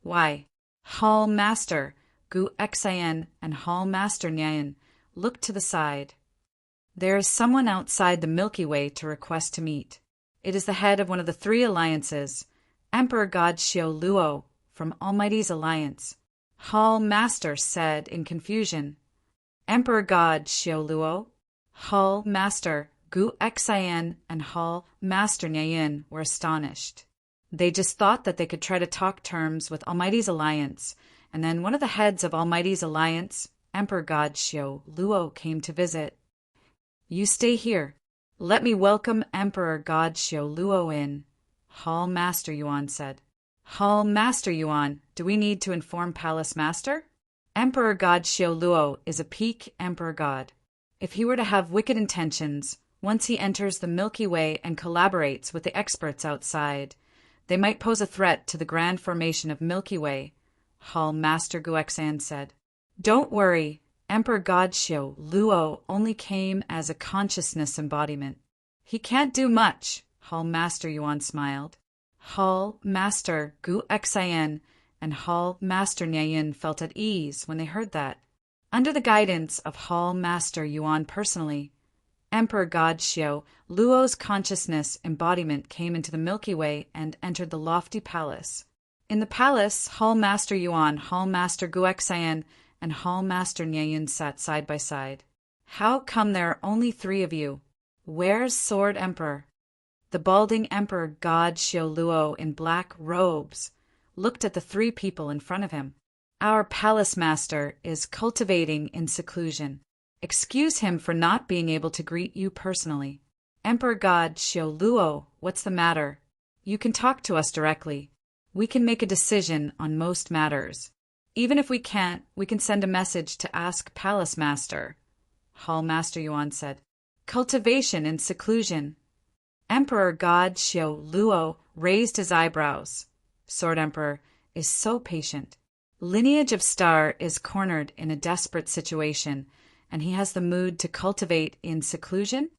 Why, Hall Master Gu Xian and Hall Master Nian looked to the side. There is someone outside the Milky Way to request to meet. It is the head of one of the 3 alliances, Emperor God Xiao Luo from Almighty's Alliance. Hall Master said in confusion. Emperor God Xiao Luo, Hall Master Gu Xian and Hall Master Nian were astonished. They just thought that they could try to talk terms with Almighty's Alliance, and then one of the heads of Almighty's Alliance, Emperor God Xiao Luo, came to visit. You stay here. Let me welcome Emperor God Xiao Luo in, Hall Master Yuan said. Hall Master Yuan, do we need to inform Palace Master? Emperor God Xiao Luo is a peak Emperor God. If he were to have wicked intentions, once he enters the Milky Way and collaborates with the experts outside, they might pose a threat to the grand formation of Milky Way, Hall Master Guexan said. Don't worry, Emperor God Xiao Luo only came as a consciousness embodiment. He can't do much, Hall Master Yuan smiled. Hall Master Gu Xian and Hall Master Nian felt at ease when they heard that. Under the guidance of Hall Master Yuan personally, Emperor God Xiao Luo's consciousness embodiment came into the Milky Way and entered the lofty palace. In the palace, Hall Master Yuan, Hall Master Guexayan, and Hall Master Nieyun sat side by side. How come there are only 3 of you? Where's Sword Emperor? The balding Emperor God Xiao Luo in black robes looked at the 3 people in front of him. Our palace master is cultivating in seclusion. Excuse him for not being able to greet you personally. Emperor God Xiao Luo, what's the matter? You can talk to us directly. We can make a decision on most matters. Even if we can't, we can send a message to ask Palace Master. Hall Master Yuan said. Cultivation in seclusion. Emperor God Xiao Luo raised his eyebrows. Sword Emperor is so patient. Lineage of Star is cornered in a desperate situation, and he has the mood to cultivate in seclusion?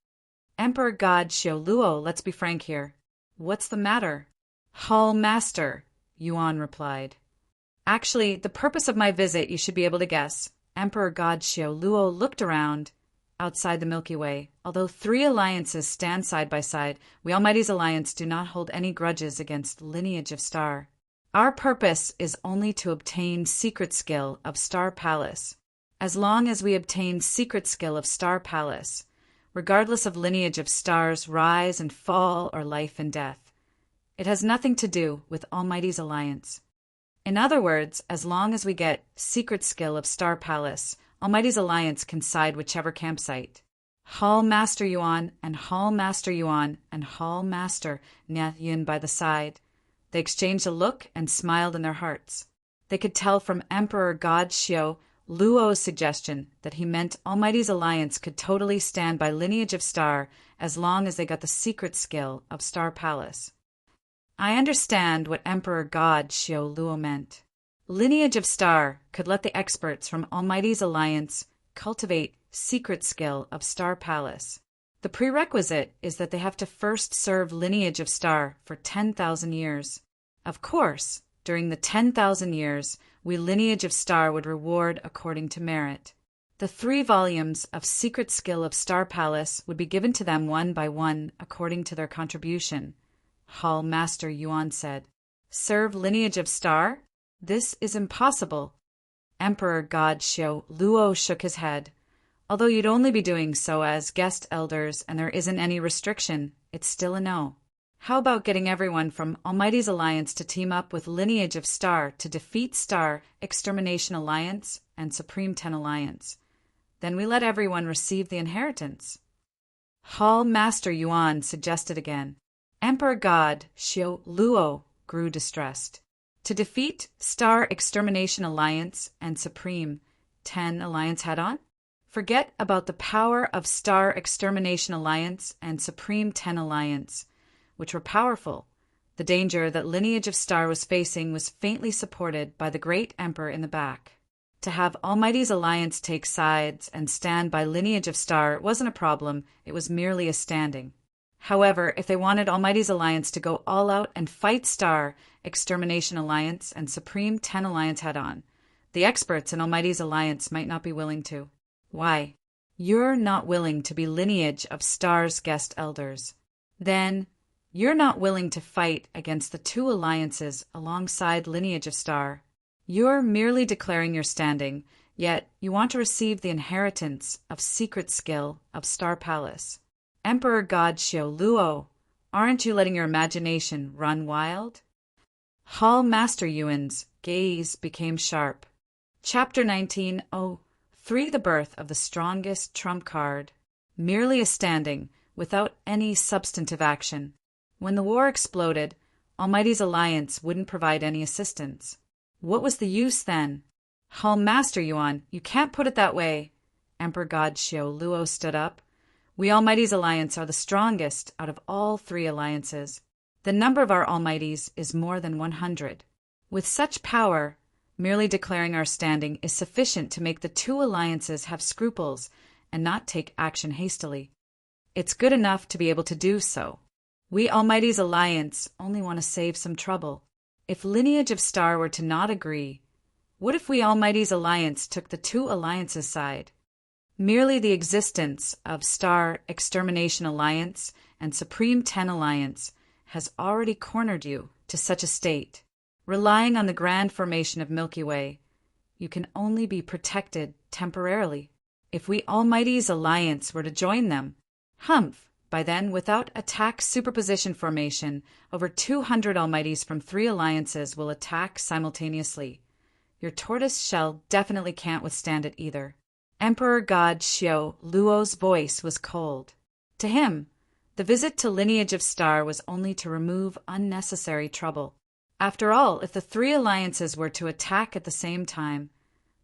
Emperor God Xiao Luo, let's be frank here. What's the matter? Hall Master, Yuan replied. Actually, the purpose of my visit you should be able to guess. Emperor God Xiao Luo looked around outside the Milky Way. Although 3 alliances stand side by side, we Almighty's alliance do not hold any grudges against Lineage of Star. Our purpose is only to obtain secret skill of Star Palace. As long as we obtain secret skill of Star Palace, regardless of Lineage of Star's rise and fall or life and death, it has nothing to do with Almighty's alliance. In other words, as long as we get secret skill of Star Palace, Almighty's alliance can side whichever campsite. Hall Master Yuan and Hall Master Yuan and Hall Master Nieyun by the side. They exchanged a look and smiled in their hearts. They could tell from Emperor God Xiao Luo's suggestion that he meant Almighty's alliance could totally stand by Lineage of Star as long as they got the secret skill of Star Palace. I understand what Emperor God Xiao Luo meant. Lineage of Star could let the experts from Almighty's alliance cultivate secret skill of Star Palace. The prerequisite is that they have to first serve Lineage of Star for 10,000 years. Of course, during the 10,000 years, we Lineage of Star would reward according to merit. The 3 volumes of Secret Skill of Star Palace would be given to them one by one according to their contribution. Hall Master Yuan said. Serve Lineage of Star? This is impossible. Emperor God Xiao Luo shook his head. Although you'd only be doing so as guest elders and there isn't any restriction, it's still a no. How about getting everyone from Almighty's Alliance to team up with Lineage of Star to defeat Star Extermination Alliance and Supreme 10 Alliance? Then we let everyone receive the inheritance. Hall Master Yuan suggested again. Emperor God Xiao Luo grew distressed. To defeat Star Extermination Alliance and Supreme 10 Alliance head-on? Forget about the power of Star Extermination Alliance and Supreme 10 Alliance, which were powerful. The danger that Lineage of Star was facing was faintly supported by the great Emperor in the back. To have Almighty's alliance take sides and stand by Lineage of Star wasn't a problem, it was merely a standing. However, if they wanted Almighty's alliance to go all out and fight Star Extermination Alliance and Supreme 10 Alliance head-on, the experts in Almighty's alliance might not be willing to. Why? You're not willing to be Lineage of Star's guest elders. Then, you're not willing to fight against the 2 alliances alongside Lineage of Star. You're merely declaring your standing, yet you want to receive the inheritance of secret skill of Star Palace. Emperor God Xiao Luo, aren't you letting your imagination run wild? Hall Master Yuan's gaze became sharp. Chapter 19. Oh, 3. The birth of the strongest trump card. Merely a standing, without any substantive action. When the war exploded, Almighty's alliance wouldn't provide any assistance. What was the use then? Hall Master Yuan, you can't put it that way. Emperor God Xiao Luo stood up. We Almighty's alliance are the strongest out of all 3 alliances. The number of our Almighties is more than 100. With such power, merely declaring our standing is sufficient to make the 2 alliances have scruples and not take action hastily. It's good enough to be able to do so. We Almighty's alliance only want to save some trouble. If Lineage of Star were to not agree, What if we Almighty's Alliance took the two alliances' side? Merely the existence of Star Extermination Alliance and Supreme 10 Alliance has already cornered you to such a state. Relying on the grand formation of Milky Way, you can only be protected temporarily. If we Almighty's Alliance were to join them, humph, by then, without attack superposition formation, over 200 Almighties from 3 alliances will attack simultaneously. Your tortoise shell definitely can't withstand it either. Emperor God Xiao Luo's voice was cold. To him, the visit to Lineage of Star was only to remove unnecessary trouble. After all, if the 3 alliances were to attack at the same time,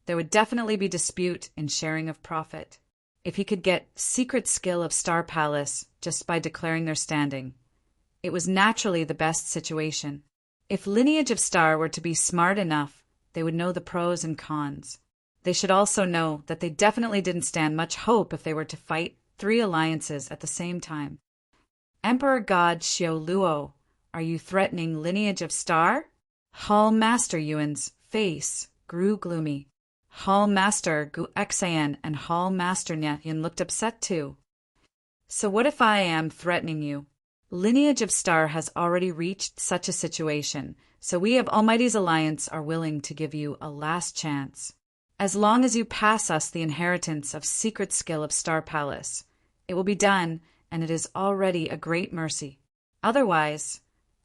there would definitely be dispute in sharing of profit. If he could get secret skill of Star Palace just by declaring their standing, it was naturally the best situation. If Lineage of Star were to be smart enough, they would know the pros and cons. They should also know that they definitely didn't stand much hope if they were to fight 3 alliances at the same time. Emperor God Xiao Luo, are you threatening Lineage of Star? Hall Master Yuan's face grew gloomy. Hall Master Gu Xan and Hall Master Nyan looked upset too. So what if I am threatening you? Lineage of Star has already reached such a situation, so we of Almighty's Alliance are willing to give you a last chance. As long as you pass us the inheritance of secret skill of Star Palace, it will be done, and it is already a great mercy. Otherwise,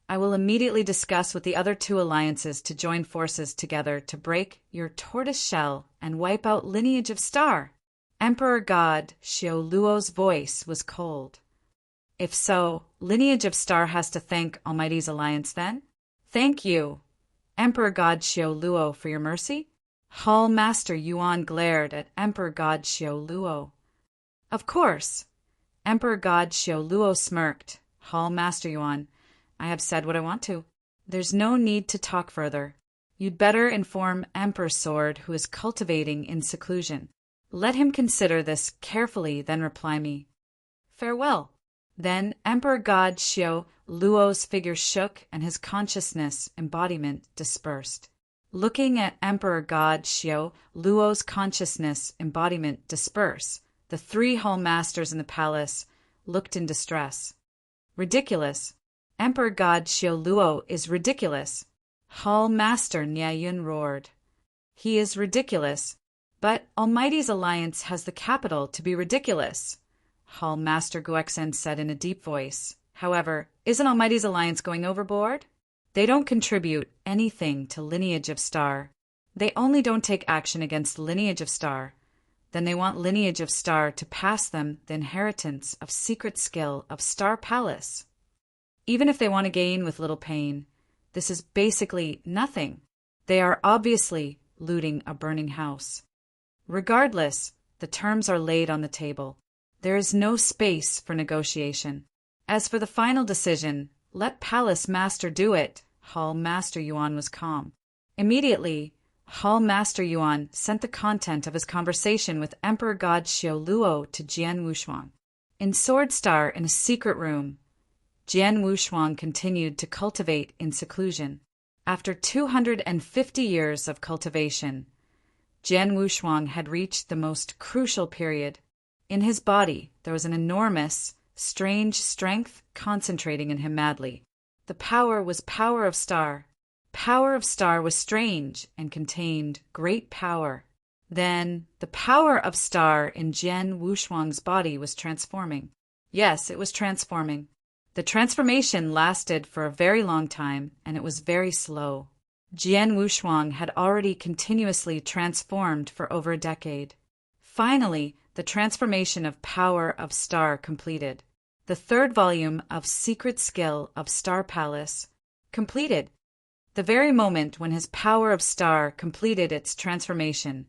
I will immediately discuss with the other 2 alliances to join forces together to break your tortoise shell and wipe out Lineage of Star. Emperor God Xiao Luo's voice was cold. If so, Lineage of Star has to thank Almighty's Alliance then? Thank you, Emperor God Xiao Luo, for your mercy? Hall Master Yuan glared at Emperor God Xiao Luo. Of course. Emperor God Xiao Luo smirked. Hall Master Yuan, I have said what I want to. There's no need to talk further. You'd better inform Emperor Sword, who is cultivating in seclusion. Let him consider this carefully, then reply me. Farewell. Then Emperor God Xiao Luo's figure shook and his consciousness embodiment dispersed. Looking at Emperor God Xiao Luo's consciousness embodiment disperse, the 3 Hall Masters in the palace looked in distress. Ridiculous. Emperor God Xiao Luo is ridiculous. Hall Master Niayun roared. He is ridiculous, but Almighty's Alliance has the capital to be ridiculous, Hall Master Guexen said in a deep voice. However, isn't Almighty's Alliance going overboard? They don't contribute anything to Lineage of Star. They only don't take action against Lineage of Star. Then they want Lineage of Star to pass them the inheritance of secret skill of Star Palace. Even if they want to gain with little pain, this is basically nothing. They are obviously looting a burning house. Regardless, the terms are laid on the table. There is no space for negotiation. As for the final decision, let Palace Master do it. Hall Master Yuan was calm. Immediately, Hall Master Yuan sent the content of his conversation with Emperor God Xiao Luo to Jian Wushuang. In Sword Star, in a secret room, Jian Wushuang continued to cultivate in seclusion. After 250 years of cultivation, Jian Wushuang had reached the most crucial period. In his body, there was an enormous, strange strength concentrating in him madly. The power was power of Star. Power of Star was strange and contained great power. Then, the power of Star in Jian Wushuang's body was transforming. Yes, it was transforming. The transformation lasted for a very long time, and it was very slow. Jian Wushuang had already continuously transformed for over a decade. Finally, the transformation of power of Star completed. The 3rd volume of Secret Skill of Star Palace completed. The very moment when his power of Star completed its transformation,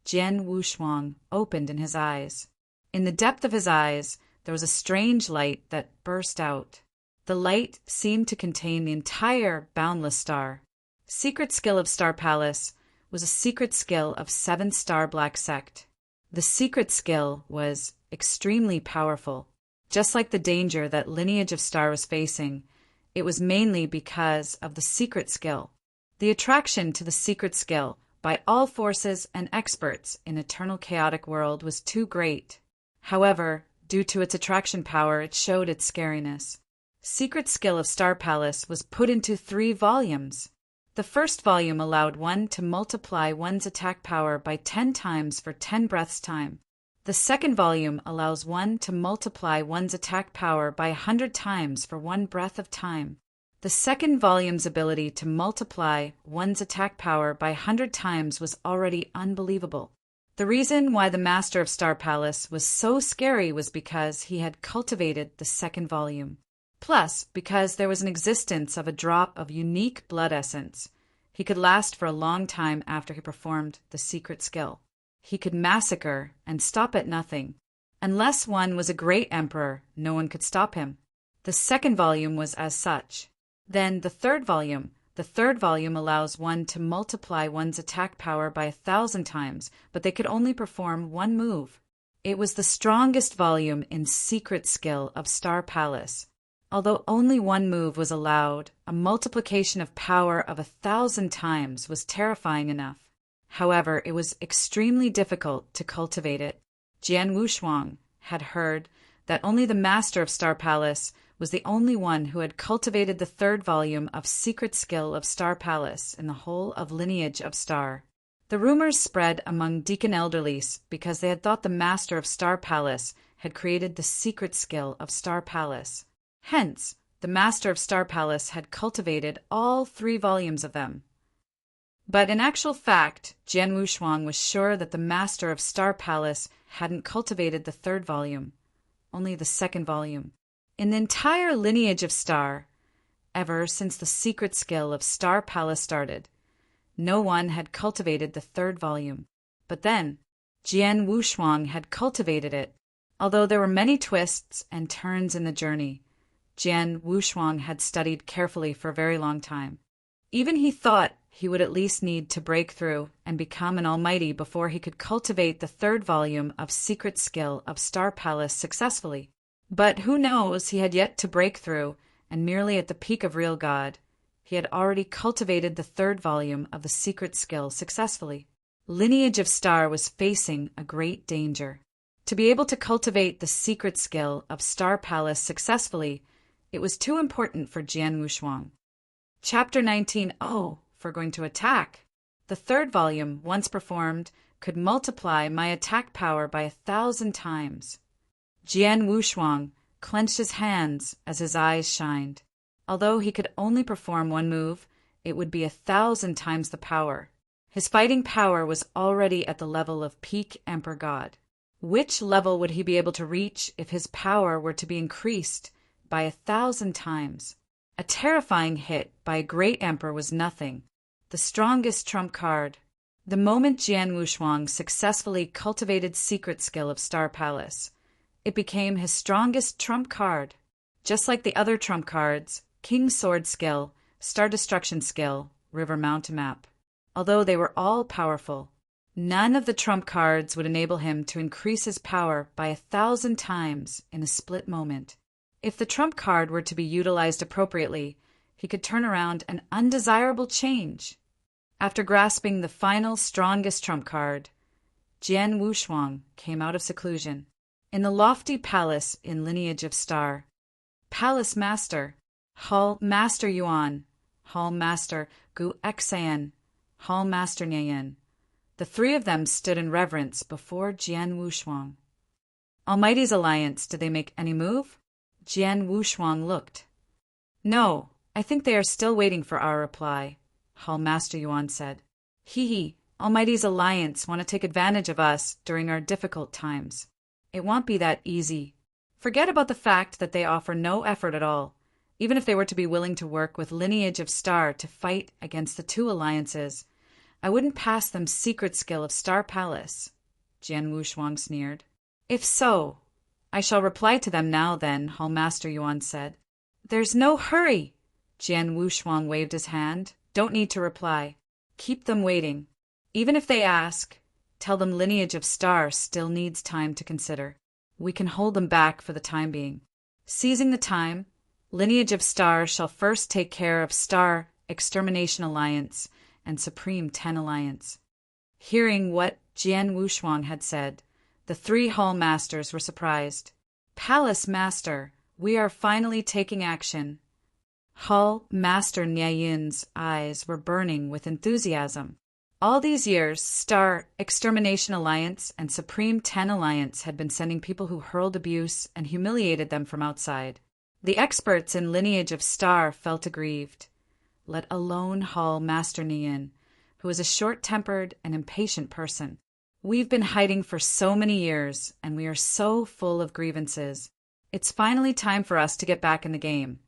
Jian Wushuang opened in his eyes. In the depth of his eyes, there was a strange light that burst out. The light seemed to contain the entire boundless star. Secret Skill of Star Palace was a secret skill of 7-star Black Sect. The secret skill was extremely powerful. Just like the danger that Lineage of Star was facing, it was mainly because of the secret skill. The attraction to the secret skill by all forces and experts in eternal chaotic world was too great. However, due to its attraction power, it showed its scariness. Secret Skill of Star Palace was put into 3 volumes. The first volume allowed one to multiply one's attack power by 10 times for 10 breaths time. The second volume allows one to multiply one's attack power by 100 times for 1 breath of time. The second volume's ability to multiply one's attack power by 100 times was already unbelievable. The reason why the Master of Star Palace was so scary was because he had cultivated the second volume. Plus, because there was an existence of a drop of unique blood essence, he could last for a long time after he performed the secret skill. He could massacre and stop at nothing. Unless one was a great emperor, no one could stop him. The second volume was as such. Then the third volume allows one to multiply one's attack power by 1,000 times, but they could only perform 1 move. It was the strongest volume in Secret Skill of Star Palace. Although only 1 move was allowed, a multiplication of power of 1,000 times was terrifying enough. However, it was extremely difficult to cultivate it. Jian Wushuang had heard that only the Master of Star Palace was the only one who had cultivated the third volume of Secret Skill of Star Palace in the whole of Lineage of Star. The rumors spread among Deacon Elderlies because they had thought the Master of Star Palace had created the Secret Skill of Star Palace. Hence, the Master of Star Palace had cultivated all 3 volumes of them. But in actual fact, Jian Wushuang was sure that the Master of Star Palace hadn't cultivated the 3rd volume, only the 2nd volume. In the entire Lineage of Star, ever since the Secret Skill of Star Palace started, no one had cultivated the 3rd volume. But then, Jian Wushuang had cultivated it. Although there were many twists and turns in the journey, Jian Wushuang had studied carefully for a very long time. Even he thought he would at least need to break through and become an almighty before he could cultivate the 3rd volume of Secret Skill of Star Palace successfully. But who knows, he had yet to break through, and merely at the peak of real God, he had already cultivated the 3rd volume of the Secret Skill successfully. Lineage of Star was facing a great danger. To be able to cultivate the Secret Skill of Star Palace successfully, it was too important for Jian Wushuang. Chapter 19. Oh, for going to attack. The 3rd volume, once performed, could multiply my attack power by 1,000 times. Jian Wushuang clenched his hands as his eyes shined. Although he could only perform 1 move, it would be 1,000 times the power. His fighting power was already at the level of peak Emperor God. Which level would he be able to reach if his power were to be increased by 1,000 times? A terrifying hit by a great emperor was nothing. The strongest trump card. The moment Jian Wushuang successfully cultivated Secret Skill of Star Palace, it became his strongest trump card. Just like the other trump cards, King Sword Skill, Star Destruction Skill, River Mountain Map. Although they were all powerful, none of the trump cards would enable him to increase his power by 1,000 times in a split moment. If the trump card were to be utilized appropriately, he could turn around an undesirable change. After grasping the final strongest trump card, Jian Wushuang came out of seclusion. In the lofty palace in Lineage of Star, Palace Master, Hall Master Yuan, Hall Master Gu Xan, Hall Master Nian, the 3 of them stood in reverence before Jian Wushuang. Almighty's Alliance, did they make any move? Jian Wushuang looked. No, I think they are still waiting for our reply, Hall Master Yuan said. Hee, Almighty's Alliance want to take advantage of us during our difficult times. It won't be that easy. Forget about the fact that they offer no effort at all, even if they were to be willing to work with Lineage of Star to fight against the 2 alliances. I wouldn't pass them Secret Skill of Star Palace, Jian Wushuang sneered. If so, I shall reply to them now then, Hall Master Yuan said. There's no hurry. Jian Wushuang waved his hand. Don't need to reply. Keep them waiting. Even if they ask, tell them Lineage of Star still needs time to consider. We can hold them back for the time being. Seizing the time, Lineage of Star shall first take care of Star Extermination Alliance and Supreme 10 Alliance. Hearing what Jian Wushuang had said, the three hall masters were surprised. Palace Master, we are finally taking action. Hall Master Nianyin's eyes were burning with enthusiasm. All these years, Star Extermination Alliance and Supreme 10 Alliance had been sending people who hurled abuse and humiliated them from outside. The experts in lineage of Star felt aggrieved, let alone Hall Master Nian, who was a short-tempered and impatient person. We've been hiding for so many years, and we are so full of grievances. It's finally time for us to get back in the game.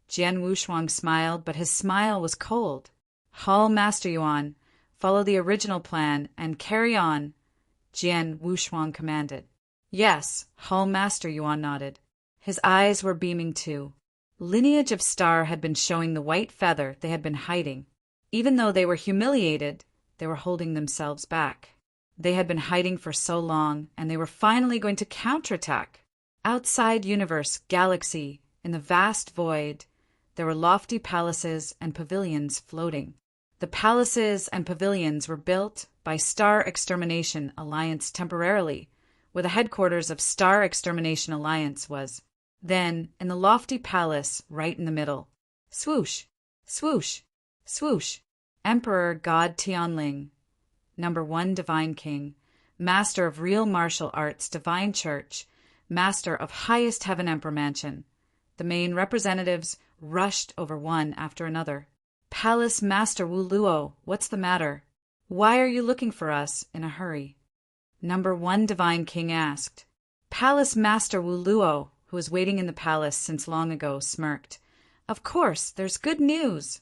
Jian Wushuang smiled, but his smile was cold. Hall Master Yuan, follow the original plan and carry on, Jian Wushuang commanded. Yes, Hall Master Yuan nodded. His eyes were beaming too. Lineage of Star had been showing the white feather they had been hiding. Even though they were humiliated, they were holding themselves back. They had been hiding for so long, and they were finally going to counterattack. Outside universe, galaxy, in the vast void, there were lofty palaces and pavilions floating. The palaces and pavilions were built by Star Extermination Alliance temporarily, where the headquarters of Star Extermination Alliance was. Then, in the lofty palace right in the middle, swoosh, swoosh, swoosh, Emperor God Tianling, #1 Divine King, Master of Real Martial Arts Divine Church, Master of Highest Heaven Emperor Mansion. The main representatives rushed over one after another. Palace Master Wu Luo, what's the matter? Why are you looking for us in a hurry? #1 Divine King asked. Palace Master Wu Luo, who was waiting in the palace since long ago, smirked. Of course, there's good news.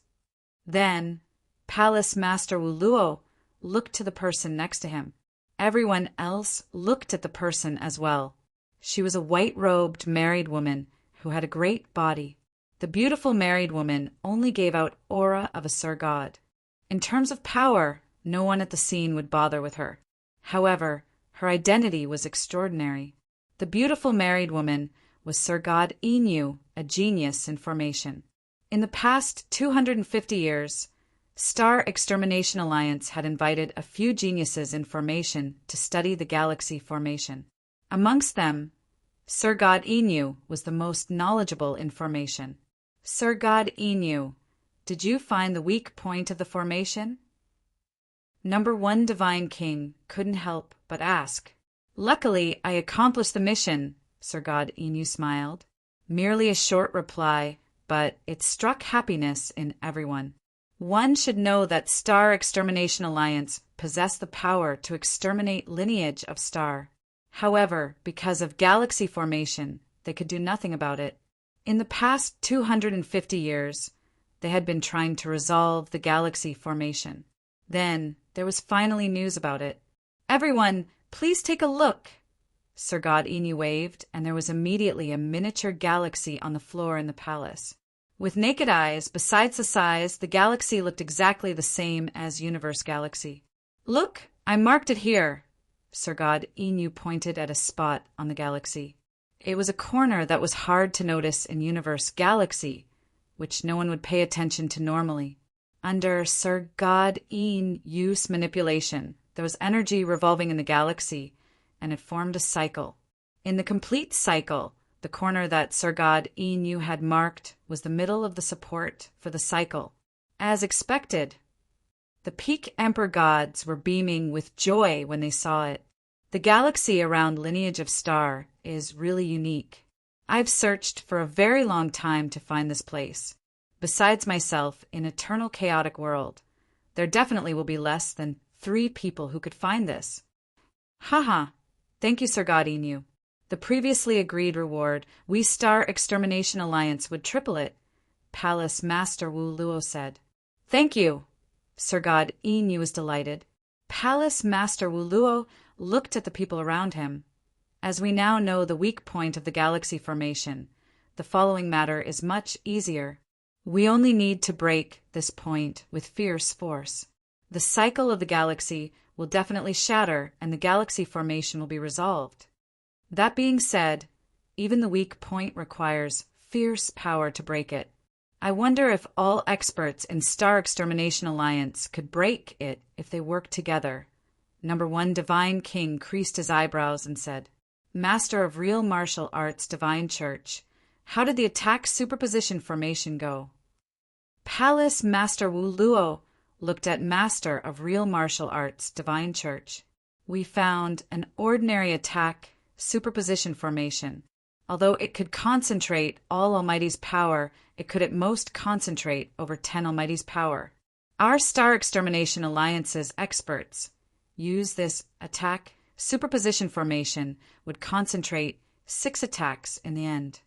Then, Palace Master Wu Luo looked to the person next to him. Everyone else looked at the person as well. She was a white-robed married woman who had a great body. The beautiful married woman only gave out aura of a Sir God. In terms of power, no one at the scene would bother with her. However, her identity was extraordinary. The beautiful married woman was Sir God Inu, a genius in formation. In the past 250 years, Star Extermination Alliance had invited a few geniuses in formation to study the galaxy formation. Amongst them, Sir God Inu was the most knowledgeable in formation. Sir God Inu, did you find the weak point of the formation? #1 Divine King couldn't help but ask. Luckily, I accomplished the mission, Sir God Inu smiled. Merely a short reply, but it struck happiness in everyone. One should know that Star Extermination Alliance possessed the power to exterminate lineage of Star. However, because of galaxy formation, they could do nothing about it. In the past 250 years, they had been trying to resolve the galaxy formation. Then, there was finally news about it. Everyone, please take a look. Sir God Inu waved, and there was immediately a miniature galaxy on the floor in the palace. With naked eyes, besides the size, the galaxy looked exactly the same as Universe Galaxy. Look, I marked it here. Sir God Inu pointed at a spot on the galaxy. It was a corner that was hard to notice in Universe Galaxy, which no one would pay attention to normally. Under Sir God Inu's manipulation, there was energy revolving in the galaxy, and it formed a cycle. In the complete cycle, the corner that Sir God Inu had marked was the middle of the support for the cycle. As expected, the peak Emperor gods were beaming with joy when they saw it. The galaxy around Lineage of Star is really unique. I've searched for a very long time to find this place. Besides myself, in Eternal Chaotic World, there definitely will be less than 3 people who could find this. Haha, thank you, Sir God Inu. The previously agreed reward, we Star Extermination Alliance would triple it, Palace Master Wu Luo said. Thank you. Sir God Inu was delighted. Palace Master Wu Luo looked at the people around him. As we now know the weak point of the galaxy formation, the following matter is much easier. We only need to break this point with fierce force. The cycle of the galaxy will definitely shatter and the galaxy formation will be resolved. That being said, even the weak point requires fierce power to break it. I wonder if all experts in Star Extermination Alliance could break it if they worked together, Number 1 Divine King creased his eyebrows and said, Master of Real Martial Arts Divine Church, how did the attack superposition formation go? Palace Master Wu Luo looked at Master of Real Martial Arts Divine Church. We found an ordinary attack superposition formation. Although it could concentrate all Almighty's power, it could at most concentrate over 10 Almighty's power. Our Star Extermination Alliance's experts use this attack superposition formation would concentrate 6 attacks in the end.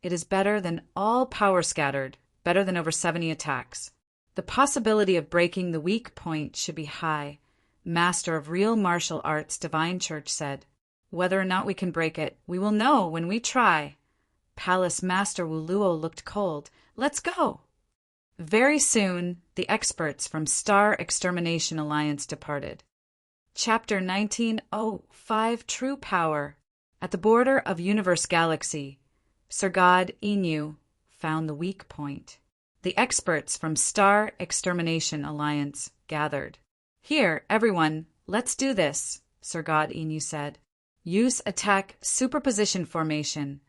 It is better than all power scattered, better than over 70 attacks. The possibility of breaking the weak point should be high, Master of Real Martial Arts Divine Church said. Whether or not we can break it, we will know when we try. Palace Master Wu Luo looked cold. Let's go! Very soon, the experts from Star Extermination Alliance departed. Chapter 1905 True Power. At the border of Universe Galaxy, Sir God Inu found the weak point. The experts from Star Extermination Alliance gathered. Here, everyone, let's do this, Sir God Inu said. Use attack superposition formation,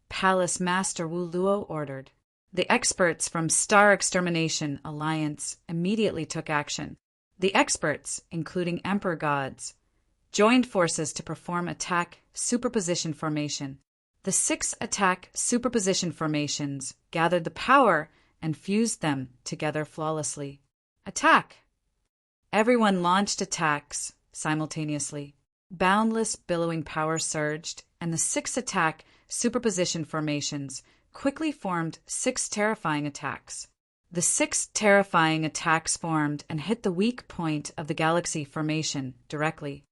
Palace Master Wu Luo ordered. The experts from Star Extermination Alliance immediately took action. The experts, including Emperor Gods, joined forces to perform attack superposition formation. The 6 attack superposition formations gathered the power and fused them together flawlessly. Attack! Everyone launched attacks simultaneously. Boundless billowing power surged, and the 6 attack superposition formations quickly formed 6 terrifying attacks. The 6 terrifying attacks formed and hit the weak point of the galaxy formation directly.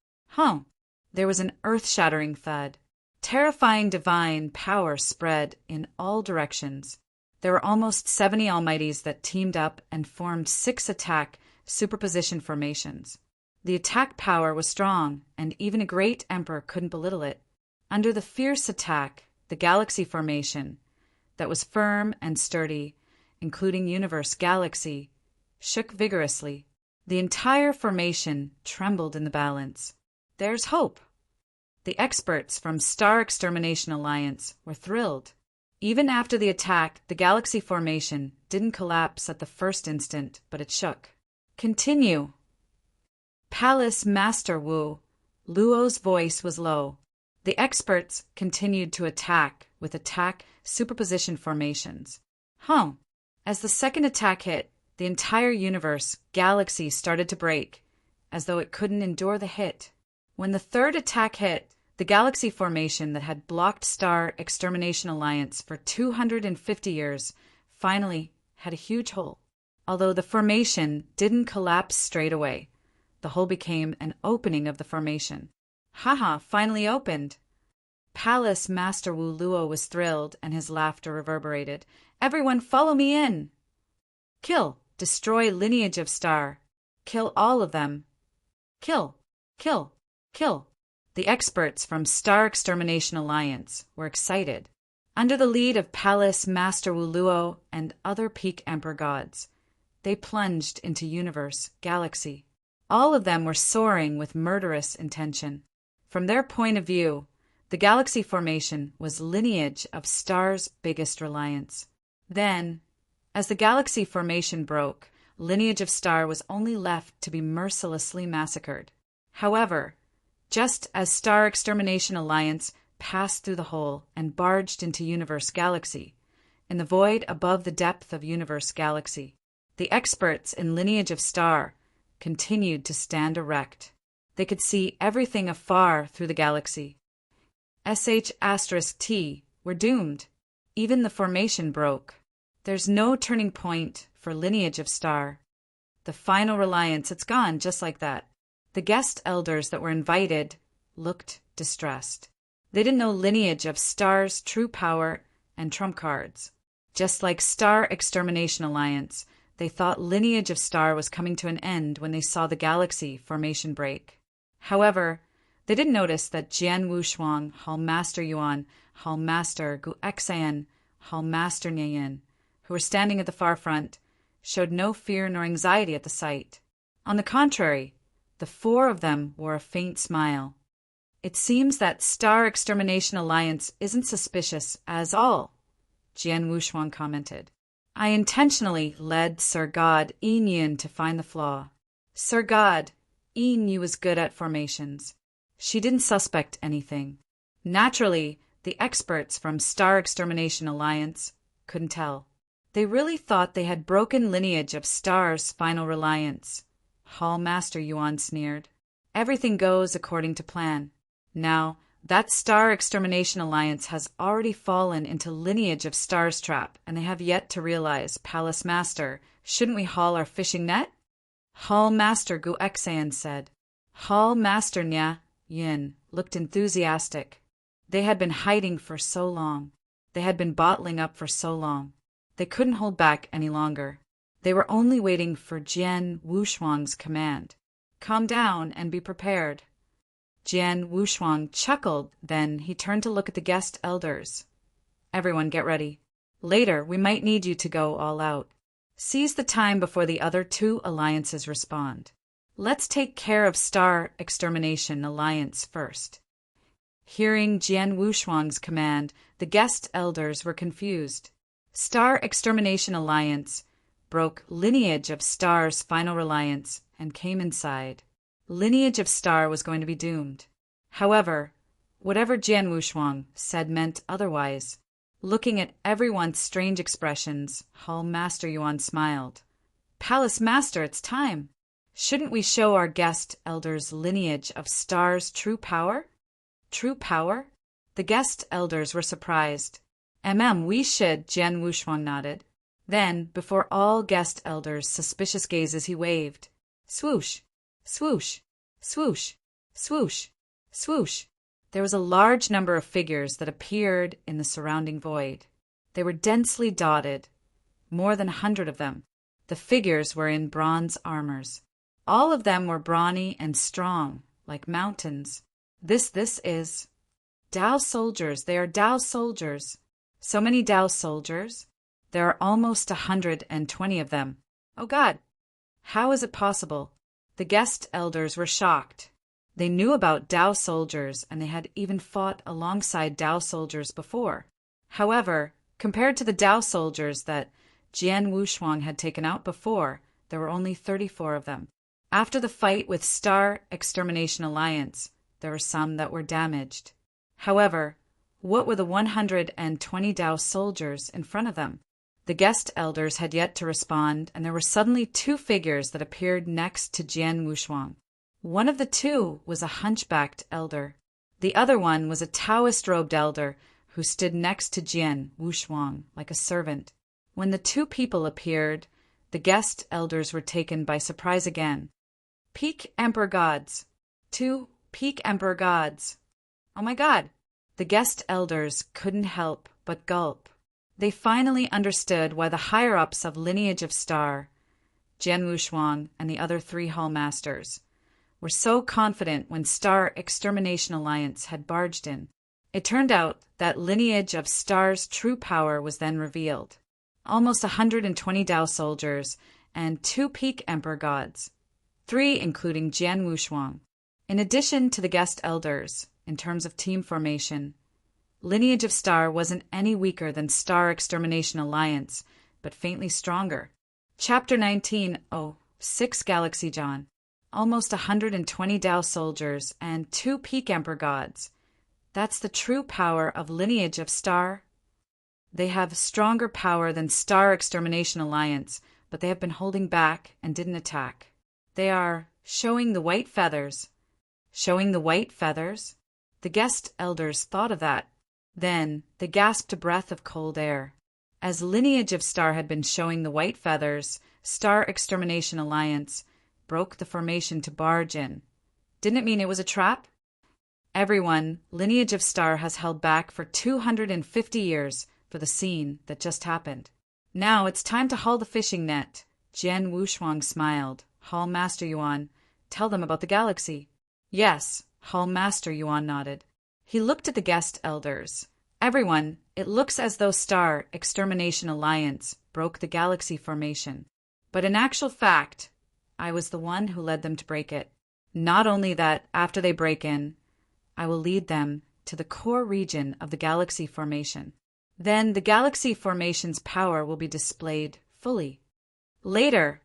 There was an earth-shattering thud. Terrifying divine power spread in all directions. There were almost 70 Almighties that teamed up and formed 6 attack superposition formations. The attack power was strong, and even a great emperor couldn't belittle it. Under the fierce attack, the galaxy formation, that was firm and sturdy, including Universe Galaxy, shook vigorously. The entire formation trembled in the balance. There's hope! The experts from Star Extermination Alliance were thrilled. Even after the attack, the galaxy formation didn't collapse at the first instant, but it shook. Continue! Palace Master Wu Luo's voice was low. The experts continued to attack with attack superposition formations. As the second attack hit, the entire universe galaxy started to break, as though it couldn't endure the hit. When the third attack hit, the galaxy formation that had blocked Star Extermination Alliance for 250 years finally had a huge hole. Although the formation didn't collapse straight away, the hole became an opening of the formation. Finally opened! Palace Master Wu Luo was thrilled, and his laughter reverberated. Everyone follow me in! Kill! Destroy lineage of star! Kill all of them! Kill! Kill! Kill! The experts from Star Extermination Alliance were excited. Under the lead of Palace Master Wu Luo and other peak Emperor Gods, they plunged into Universe Galaxy. All of them were soaring with murderous intention. From their point of view, the galaxy formation was lineage of Star's biggest reliance. Then, as the galaxy formation broke, lineage of Star was only left to be mercilessly massacred. However, just as Star Extermination Alliance passed through the hole and barged into Universe Galaxy, in the void above the depth of Universe Galaxy, the experts in lineage of Star continued to stand erect. They could see everything afar through the galaxy. SH*T were doomed. Even the formation broke. There's no turning point for lineage of Star. The final reliance, it's gone just like that. The guest elders that were invited looked distressed. They didn't know lineage of Star's true power and trump cards. Just like Star Extermination Alliance, they thought lineage of Star was coming to an end when they saw the galaxy formation break. However, they didn't notice that Jian Wushuang, Hall Master Yuan, Hall Master Gu Xan, Hall Master Nian, who were standing at the far front, showed no fear nor anxiety at the sight. On the contrary, The four of them wore a faint smile. "It seems that Star Extermination Alliance isn't suspicious as all," Jian Wushuang commented. "I intentionally led Sir God Yin to find the flaw. Sir God Yin was good at formations. She didn't suspect anything. Naturally, the experts from Star Extermination Alliance couldn't tell. They really thought they had broken lineage of Star's final reliance." Hall Master Yuan sneered. "Everything goes according to plan. Now, that Star Extermination Alliance has already fallen into lineage of Star's trap, and they have yet to realize, Palace Master, shouldn't we haul our fishing net?" Hall Master Gu Exan said. Hall Master Nya Yin looked enthusiastic. They had been hiding for so long. They had been bottling up for so long. They couldn't hold back any longer. They were only waiting for Jian Wushuang's command. "Calm down and be prepared." Jian Wushuang chuckled, then he turned to look at the guest elders. "Everyone get ready. Later, we might need you to go all out. Seize the time before the other two alliances respond. Let's take care of Star Extermination Alliance first." Hearing Jian Wushuang's command, the guest elders were confused. Star Extermination Alliance broke lineage of Star's final reliance and came inside. Lineage of Star was going to be doomed. However, whatever Jian Wushuang said meant otherwise. Looking at everyone's strange expressions, Hall Master Yuan smiled. "Palace Master, it's time. Shouldn't we show our guest elders lineage of Star's true power?" "True power?" The guest elders were surprised. We should," Jian Wushuang nodded. Then, before all guest elders' suspicious gazes, he waved. Swoosh, swoosh, swoosh, swoosh, swoosh. There was a large number of figures that appeared in the surrounding void. They were densely dotted, more than 100 of them. The figures were in bronze armors. All of them were brawny and strong, like mountains. This is Dao soldiers. They are Dao soldiers. So many Dao soldiers. There are almost 120 of them. Oh God! How is it possible? The guest elders were shocked. They knew about Dao soldiers, and they had even fought alongside Dao soldiers before. However, compared to the Dao soldiers that Jian Wushuang had taken out before, there were only 34 of them. After the fight with Star Extermination Alliance, there were some that were damaged. However, what were the 120 Dao soldiers in front of them? The guest elders had yet to respond, and there were suddenly two figures that appeared next to Jian Wushuang. One of the two was a hunchbacked elder. The other one was a Taoist-robed elder who stood next to Jian Wushuang like a servant. When the two people appeared, the guest elders were taken by surprise again. Peak Emperor Gods. 2 Peak Emperor Gods. Oh my God! The guest elders couldn't help but gulp. They finally understood why the higher-ups of Lineage of Star, Jian Wushuang and the other 3 Hall Masters, were so confident when Star Extermination Alliance had barged in. It turned out that Lineage of Star's true power was then revealed. Almost 120 Dao soldiers and 2 Peak Emperor Gods, 3 including Jian Wushuang. In addition to the guest elders, in terms of team formation, Lineage of Star wasn't any weaker than Star Extermination Alliance, but faintly stronger. Chapter 19, 6 Galaxy John. Almost 120 Dao soldiers and 2 Peak Emperor Gods. That's the true power of Lineage of Star. They have stronger power than Star Extermination Alliance, but they have been holding back and didn't attack. They are showing the white feathers. Showing the white feathers? The guest elders thought of that. Then they gasped a breath of cold air. As Lineage of Star had been showing the white feathers, Star Extermination Alliance broke the formation to barge in. Didn't it mean it was a trap? Everyone, Lineage of Star has held back for 250 years for the scene that just happened. Now it's time to haul the fishing net. Jian Wushuang smiled. Hall Master Yuan, tell them about the galaxy. Yes, Hall Master Yuan nodded. He looked at the guest elders. Everyone, it looks as though Star Extermination Alliance broke the galaxy formation. But in actual fact, I was the one who led them to break it. Not only that, after they break in, I will lead them to the core region of the galaxy formation. Then the galaxy formation's power will be displayed fully. Later,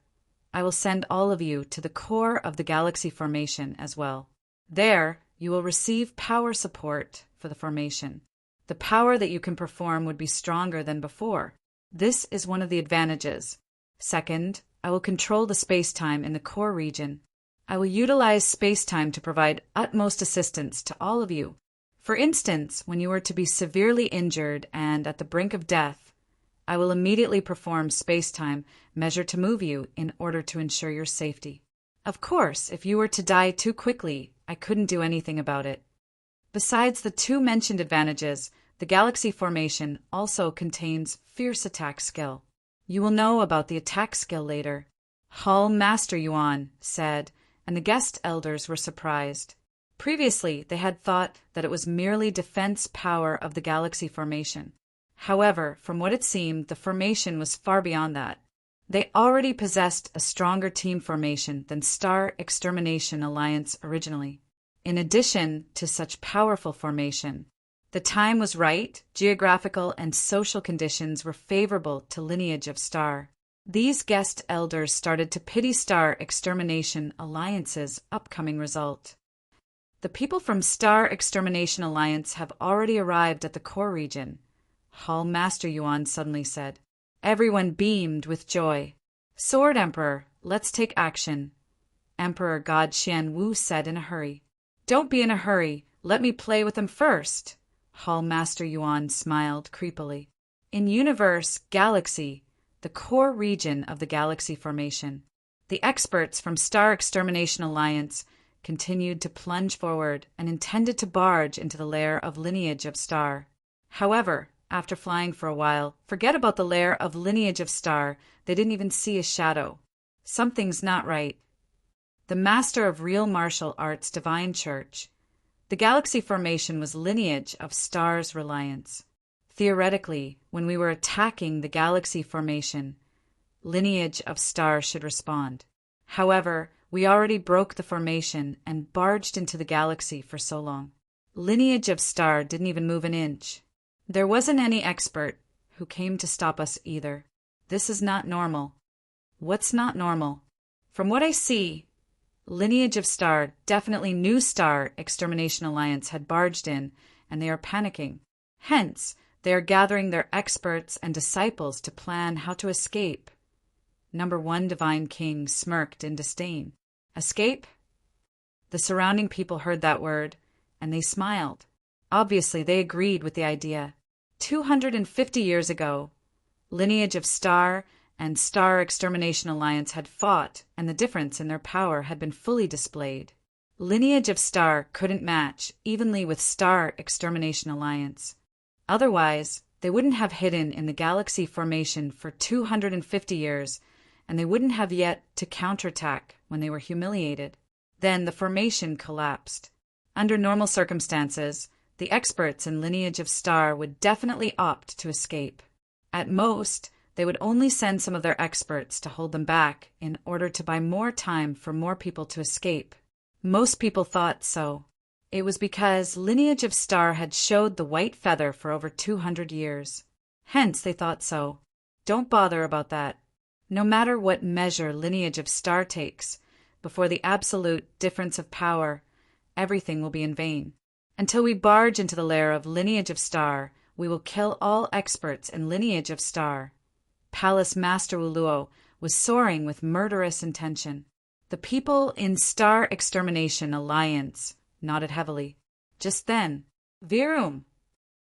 I will send all of you to the core of the galaxy formation as well. There, you will receive power support for the formation. The power that you can perform would be stronger than before. This is one of the advantages. Second, I will control the space-time in the core region. I will utilize space-time to provide utmost assistance to all of you. For instance, when you are to be severely injured and at the brink of death, I will immediately perform space-time measure to move you in order to ensure your safety. Of course, if you were to die too quickly, I couldn't do anything about it. Besides the two mentioned advantages, the galaxy formation also contains fierce attack skill. You will know about the attack skill later. Hall Master Yuan said, and the guest elders were surprised. Previously, they had thought that it was merely defense power of the galaxy formation. However, from what it seemed, the formation was far beyond that. They already possessed a stronger team formation than Star Extermination Alliance originally. In addition to such powerful formation, the time was right, geographical and social conditions were favorable to Lineage of Star. These guest elders started to pity Star Extermination Alliance's upcoming result. The people from Star Extermination Alliance have already arrived at the core region, Hall Master Yuan suddenly said. Everyone beamed with joy. Sword Emperor, let's take action, Emperor God Xian Wu said in a hurry. Don't be in a hurry, let me play with them first, Hall Master Yuan smiled creepily. In Universe Galaxy, the core region of the galaxy formation, the experts from Star Extermination Alliance continued to plunge forward and intended to barge into the lair of Lineage of Star. However, after flying for a while, forget about the lair of Lineage of Star, they didn't even see a shadow. Something's not right. The master of real martial arts Divine Church. The galaxy formation was Lineage of Star's reliance. Theoretically, when we were attacking the galaxy formation, Lineage of Star should respond. However, we already broke the formation and barged into the galaxy for so long. Lineage of Star didn't even move an inch. There wasn't any expert who came to stop us either. This is not normal. What's not normal? From what I see, Lineage of Star definitely knew Star Extermination Alliance had barged in, and they are panicking. Hence, they are gathering their experts and disciples to plan how to escape. Number 1 Divine King smirked in disdain. Escape? The surrounding people heard that word, and they smiled. Obviously, they agreed with the idea. 250 years ago, Lineage of Star and Star Extermination Alliance had fought, and the difference in their power had been fully displayed. Lineage of Star couldn't match evenly with Star Extermination Alliance. Otherwise, they wouldn't have hidden in the galaxy formation for 250 years, and they wouldn't have yet to counterattack when they were humiliated. Then the formation collapsed. Under normal circumstances, the experts in Lineage of Star would definitely opt to escape. At most, they would only send some of their experts to hold them back in order to buy more time for more people to escape. Most people thought so. It was because Lineage of Star had showed the white feather for over 200 years. Hence, they thought so. Don't bother about that. No matter what measure Lineage of Star takes, before the absolute difference of power, everything will be in vain. Until we barge into the lair of Lineage of Star, we will kill all experts in Lineage of Star. Palace Master Wuluo was soaring with murderous intention. The people in Star Extermination Alliance nodded heavily. Just then, Virum!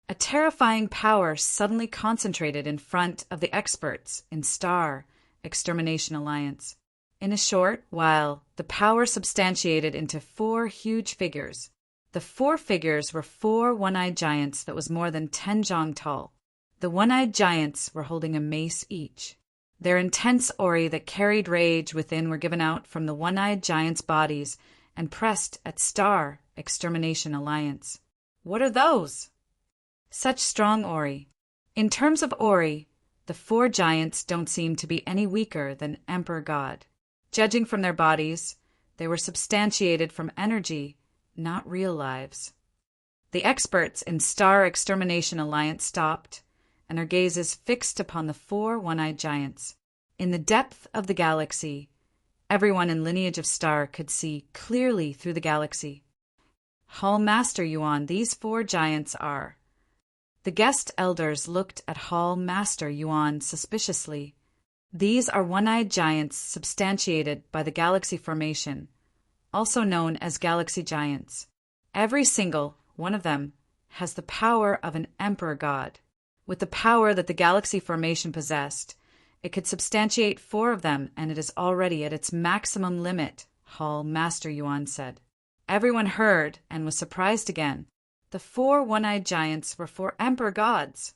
A terrifying power suddenly concentrated in front of the experts in Star Extermination Alliance. In a short while, the power substantiated into 4 huge figures. The 4 figures were 4 one-eyed giants that was more than 10 zhang tall. The one-eyed giants were holding a mace each. Their intense ori that carried rage within were given out from the one-eyed giants' bodies and pressed at Star Extermination Alliance. What are those? Such strong ori. In terms of ori, the 4 giants don't seem to be any weaker than Emperor God. Judging from their bodies, They were substantiated from energy, not real lives. The experts in Star Extermination Alliance stopped, and their gazes fixed upon the four one-eyed giants. In the depth of the galaxy, everyone in Lineage of Star could see clearly through the galaxy. Hall Master Yuan, these four giants are. The guest elders looked at Hall Master Yuan suspiciously. These are one-eyed giants substantiated by the galaxy formation, also known as galaxy giants. Every single one of them has the power of an emperor god. With the power that the galaxy formation possessed, it could substantiate four of them, and it is already at its maximum limit, Hall Master Yuan said. Everyone heard and was surprised again. The four one-eyed giants were four emperor gods.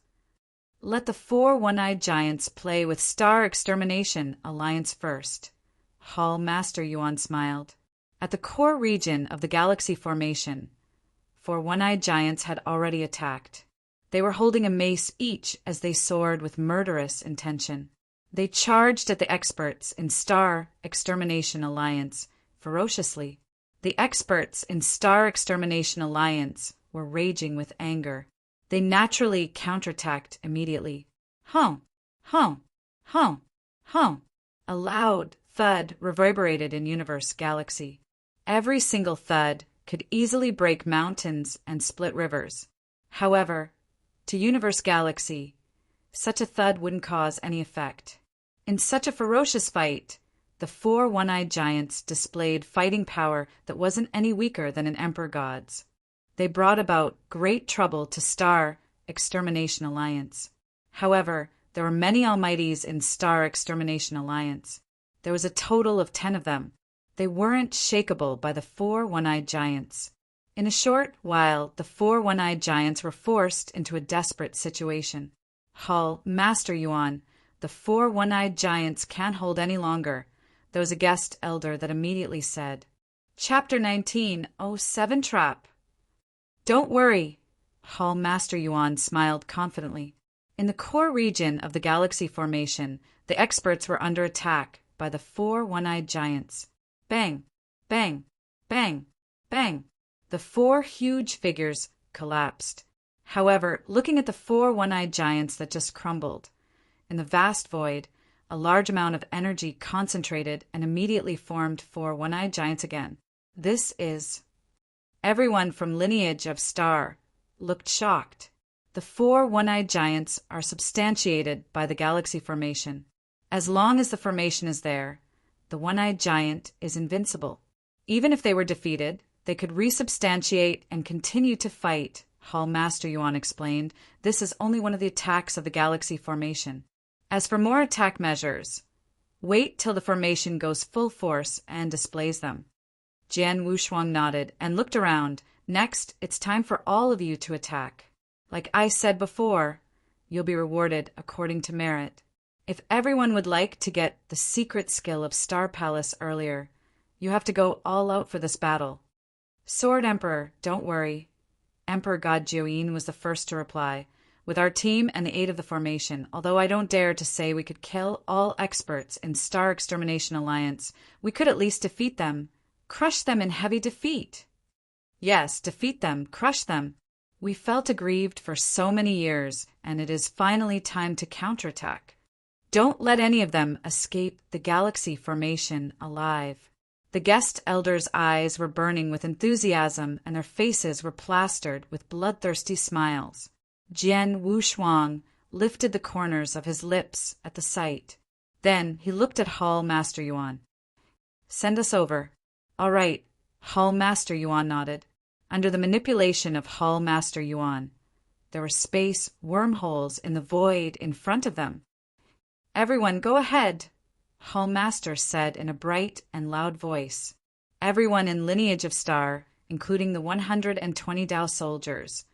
Let the four one-eyed giants play with Star Extermination Alliance first. Hall Master Yuan smiled. At the core region of the galaxy formation, four one-eyed giants had already attacked. They were holding a mace each as they soared with murderous intention. They charged at the experts in Star Extermination Alliance ferociously. The experts in Star Extermination Alliance were raging with anger. They naturally counterattacked immediately. Hum, hum, hum, hum. A loud thud reverberated in Universe Galaxy. Every single thud could easily break mountains and split rivers. However, to Universe Galaxy, such a thud wouldn't cause any effect. In such a ferocious fight, the four one-eyed giants displayed fighting power that wasn't any weaker than an emperor god's. They brought about great trouble to Star Extermination Alliance. However, there were many almighties in Star Extermination Alliance. There was a total of 10 of them. They weren't shakeable by the four one-eyed giants. In a short while, the four one-eyed giants were forced into a desperate situation. Hall Master Yuan, the four one-eyed giants can't hold any longer. There was a guest elder that immediately said, Chapter 19, 07 Trap. Don't worry, Hall Master Yuan smiled confidently. In the core region of the galaxy formation, the experts were under attack by the four one-eyed giants. Bang, bang, bang, bang. The four huge figures collapsed. However, looking at the four one-eyed giants that just crumbled, in the vast void, a large amount of energy concentrated and immediately formed four one-eyed giants again. This is... Everyone from Lineage of Star looked shocked. The four one-eyed giants are substantiated by the galaxy formation. As long as the formation is there, the one-eyed giant is invincible. Even if they were defeated, they could resubstantiate and continue to fight, Hall Master Yuan explained. This is only one of the attacks of the galaxy formation. As for more attack measures, wait till the formation goes full force and displays them. Jian Wushuang nodded and looked around. Next, it's time for all of you to attack. Like I said before, you'll be rewarded according to merit. If everyone would like to get the secret skill of Star Palace earlier, you have to go all out for this battle. Sword Emperor, don't worry. Emperor God Jiuyin was the first to reply. With our team and the aid of the formation, although I don't dare to say we could kill all experts in Star Extermination Alliance, we could at least defeat them. Crush them in heavy defeat. Yes, defeat them, crush them. We felt aggrieved for so many years, and it is finally time to counterattack. Don't let any of them escape the galaxy formation alive. The guest elders' eyes were burning with enthusiasm, and their faces were plastered with bloodthirsty smiles. Jian Wushuang lifted the corners of his lips at the sight. Then he looked at Hall Master Yuan. Send us over. All right, Hall Master Yuan nodded. Under the manipulation of Hall Master Yuan, there were space wormholes in the void in front of them. Everyone go ahead, Hall Master said in a bright and loud voice. Everyone in Lineage of Star, including the 120 Dao soldiers,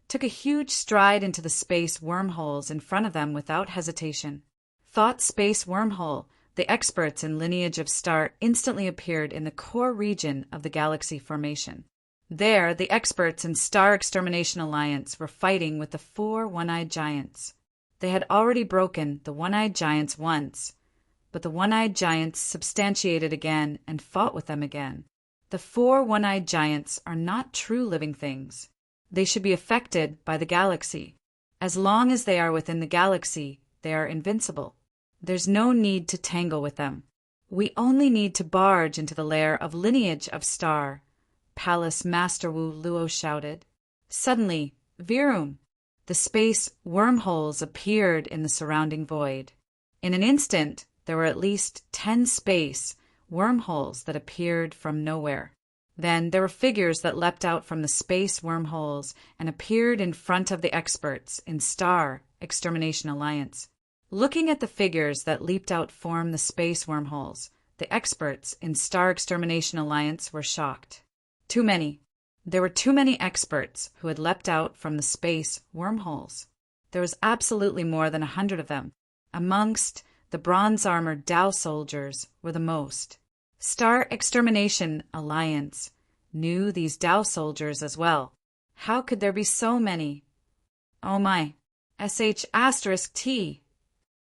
took a huge stride into the space wormholes in front of them without hesitation. Thought space wormhole, the experts in Lineage of Star instantly appeared in the core region of the galaxy formation. There, the experts in Star Extermination Alliance were fighting with the four one-eyed giants. They had already broken the one-eyed giants once, but the one-eyed giants substantiated again and fought with them again. The 4 one-eyed giants are not true living things. They should be affected by the galaxy. As long as they are within the galaxy, they are invincible. There's no need to tangle with them. We only need to barge into the lair of lineage of star, Palace Master Wu Luo shouted. Suddenly, Virum! The space wormholes appeared in the surrounding void. In an instant, there were at least 10 space wormholes that appeared from nowhere. Then there were figures that leapt out from the space wormholes and appeared in front of the experts in Star Extermination Alliance. Looking at the figures that leaped out from the space wormholes, the experts in Star Extermination Alliance were shocked. Too many. There were too many experts who had leapt out from the space wormholes. There was absolutely more than 100 of them. Amongst the bronze-armored Dao soldiers were the most. Star Extermination Alliance knew these Dao soldiers as well. How could there be so many? Oh my. *T.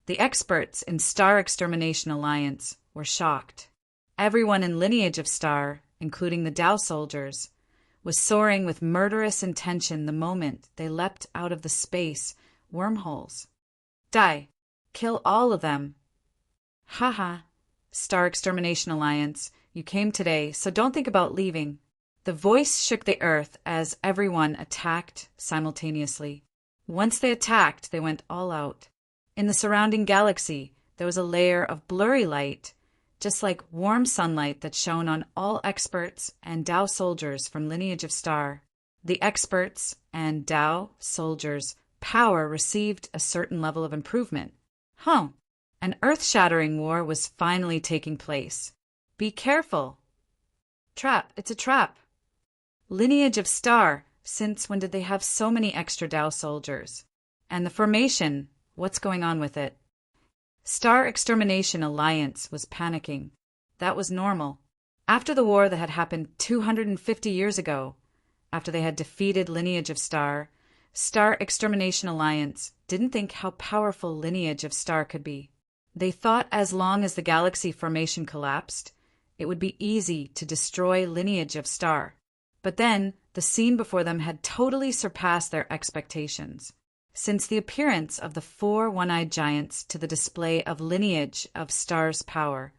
The experts in Star Extermination Alliance were shocked. Everyone in Lineage of Star, including the Dao soldiers, was soaring with murderous intention the moment they leapt out of the space wormholes. Die! Kill all of them! Haha! Star Extermination Alliance, you came today, so don't think about leaving. The voice shook the earth as everyone attacked simultaneously. Once they attacked, they went all out. In the surrounding galaxy, there was a layer of blurry light, just like warm sunlight that shone on all experts and Dao soldiers from Lineage of Star. The experts and Dao soldiers' power received a certain level of improvement. An earth-shattering war was finally taking place. Be careful. Trap, it's a trap. Lineage of Star, since when did they have so many extra Dao soldiers? And the formation, what's going on with it? Star Extermination Alliance was panicking. That was normal. After the war that had happened 250 years ago, after they had defeated Lineage of Star, Star Extermination Alliance didn't think how powerful Lineage of Star could be. They thought as long as the galaxy formation collapsed, it would be easy to destroy Lineage of Star. But then, the scene before them had totally surpassed their expectations. Since the appearance of the 4 one-eyed giants to the display of Lineage of Star's power,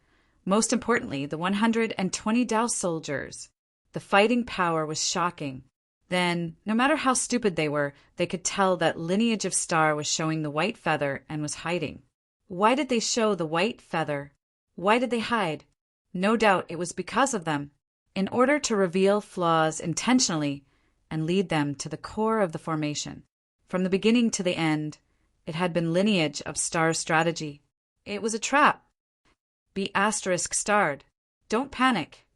most importantly, the 120 Dao soldiers, the fighting power was shocking. Then, no matter how stupid they were, they could tell that Lineage of Star was showing the white feather and was hiding. Why did they show the white feather? Why did they hide? No doubt it was because of them. In order to reveal flaws intentionally and lead them to the core of the formation. From the beginning to the end, it had been Lineage of Star's strategy. It was a trap. Be *starred. Don't panic.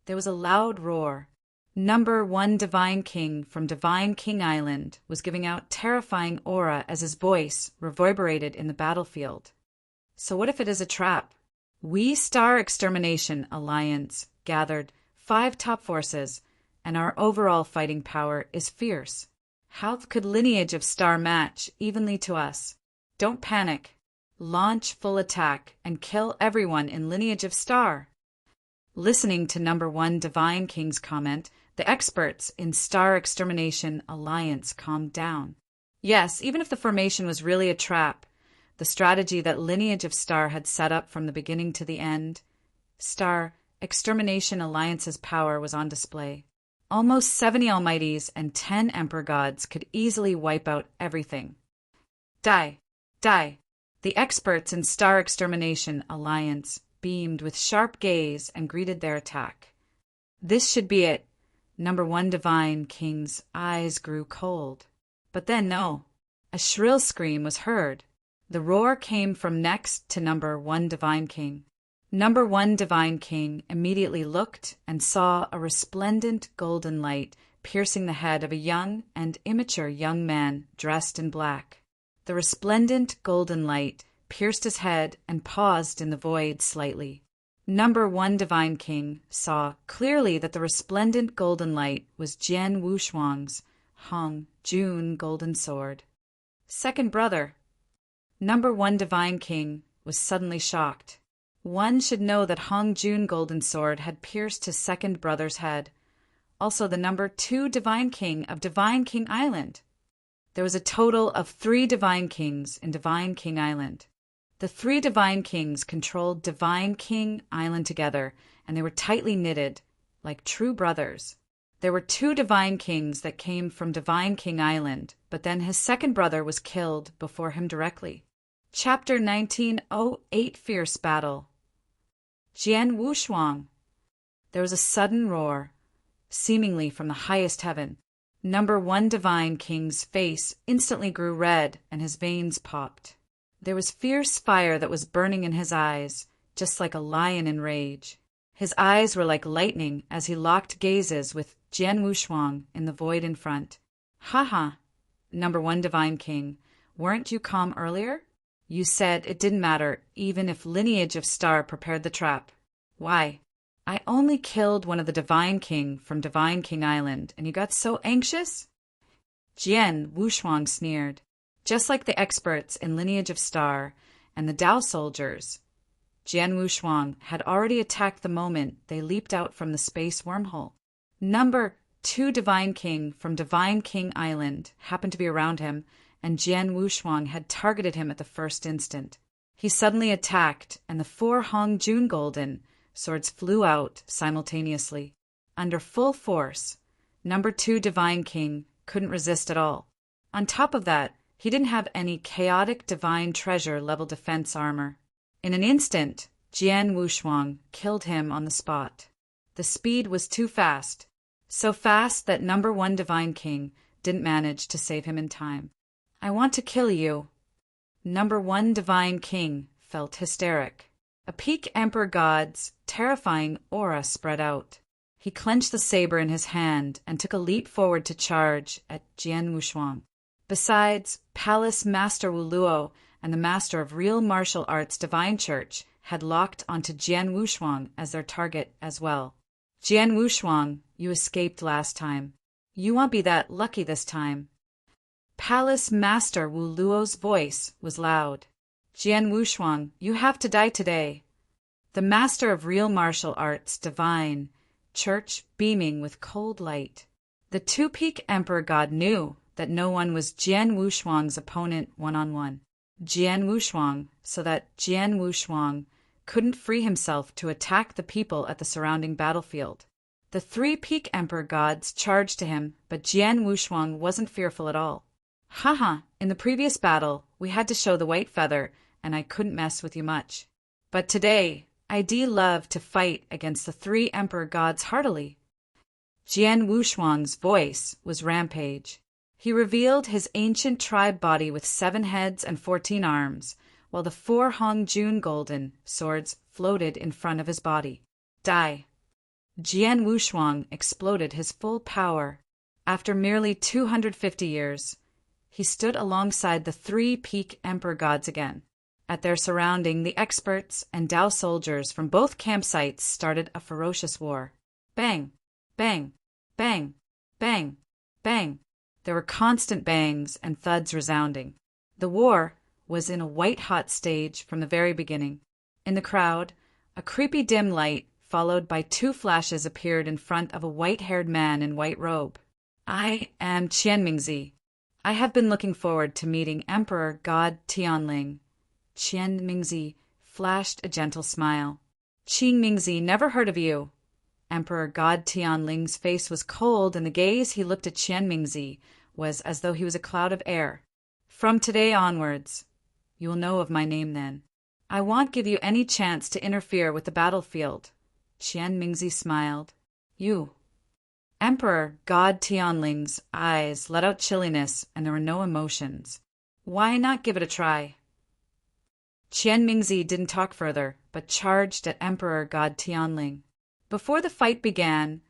There was a loud roar. Number 1 Divine King from Divine King Island was giving out terrifying aura as his voice reverberated in the battlefield. So what if it is a trap? We Star Extermination Alliance gathered 5 top forces, and our overall fighting power is fierce. How could Lineage of Star match evenly to us? Don't panic. Launch full attack and kill everyone in Lineage of Star. Listening to number 1 Divine King's comment, the experts in Star Extermination Alliance calmed down. Yes, even if the formation was really a trap, the strategy that Lineage of Star had set up from the beginning to the end, Star Extermination Alliance's power was on display. Almost 70 Almighties and 10 Emperor Gods could easily wipe out everything. Die! Die! The experts in Star Extermination Alliance beamed with sharp gaze and greeted their attack. This should be it. Number 1 Divine King's eyes grew cold. But then no. A shrill scream was heard. The roar came from next to number 1 Divine King. Number 1 Divine King immediately looked and saw a resplendent golden light piercing the head of a young and immature young man dressed in black. The resplendent golden light pierced his head and paused in the void slightly. Number 1 Divine King saw clearly that the resplendent golden light was Jian Wushuang's Hong Jun golden sword. Second brother. Number 1 Divine King was suddenly shocked. One should know that Hong Jun Golden Sword had pierced his second brother's head, also the number 2 Divine King of Divine King Island. There was a total of 3 Divine Kings in Divine King Island. The 3 Divine Kings controlled Divine King Island together, and they were tightly knitted, like true brothers. There were 2 Divine Kings that came from Divine King Island, but then his second brother was killed before him directly. Chapter 1908 Fierce Battle. Jian Wushuang. There was a sudden roar, seemingly from the highest heaven. Number 1 Divine King's face instantly grew red and his veins popped. There was fierce fire that was burning in his eyes, just like a lion in rage. His eyes were like lightning as he locked gazes with Jian Wushuang in the void in front. "Ha ha, Number 1 Divine King, weren't you calm earlier? You said it didn't matter even if Lineage of Star prepared the trap. Why? I only killed one of the Divine King from Divine King Island, and you got so anxious?" Jian Wushuang sneered. Just like the experts in Lineage of Star and the Dao soldiers, Jian Wushuang had already attacked the moment they leaped out from the space wormhole. Number 2 Divine King from Divine King Island happened to be around him, and Jian Wushuang had targeted him at the first instant. He suddenly attacked, and the 4 Hong Jun Golden swords flew out simultaneously. Under full force, Number 2 Divine King couldn't resist at all. On top of that, he didn't have any chaotic divine treasure level defense armor. In an instant, Jian Wushuang killed him on the spot. The speed was too fast, so fast that Number 1 Divine King didn't manage to save him in time. "I want to kill you." Number 1 Divine King felt hysteric. A peak Emperor God's terrifying aura spread out. He clenched the saber in his hand and took a leap forward to charge at Jian Wushuang. Besides, Palace Master Wu Luo and the Master of Real Martial Arts Divine Church had locked onto Jian Wushuang as their target as well. "Jian Wushuang, you escaped last time. You won't be that lucky this time." Palace Master Wu Luo's voice was loud. "Jian Wushuang, you have to die today." The Master of Real Martial Arts Divine Church beaming with cold light. The two-peak Emperor God knew that no one was Jian Wushuang's opponent one-on-one. Jian Wushuang, so that Jian Wushuang couldn't free himself to attack the people at the surrounding battlefield. The 3 peak Emperor Gods charged to him, but Jian Wushuang wasn't fearful at all. "Haha, in the previous battle, we had to show the white feather, and I couldn't mess with you much. But today, I do love to fight against the 3 Emperor Gods heartily." Jian Wushuang's voice was rampage. He revealed his ancient tribe body with 7 heads and 14 arms, while the 4 Hong Jun Golden swords floated in front of his body. "Die." Jian Wushuang exploded his full power. After merely 250 years, he stood alongside the 3 peak Emperor Gods again. At their surrounding, the experts and Dao soldiers from both campsites started a ferocious war. Bang, bang, bang, bang, bang. There were constant bangs and thuds resounding. The war was in a white-hot stage from the very beginning. In the crowd, a creepy dim light followed by 2 flashes appeared in front of a white-haired man in white robe. "I am Qian Mingzi. I have been looking forward to meeting Emperor God Tianling." Qian Mingzi flashed a gentle smile. "Qing Mingzi, never heard of you." Emperor God Tianling's face was cold, and the gaze he looked at Qian Mingzi was as though he was a cloud of air. "From today onwards, you will know of my name then. I won't give you any chance to interfere with the battlefield." Qian Mingzi smiled. "You." Emperor God Tianling's eyes let out chilliness, and there were no emotions. "Why not give it a try?" Qian Mingzi didn't talk further, but charged at Emperor God Tianling. Before the fight began,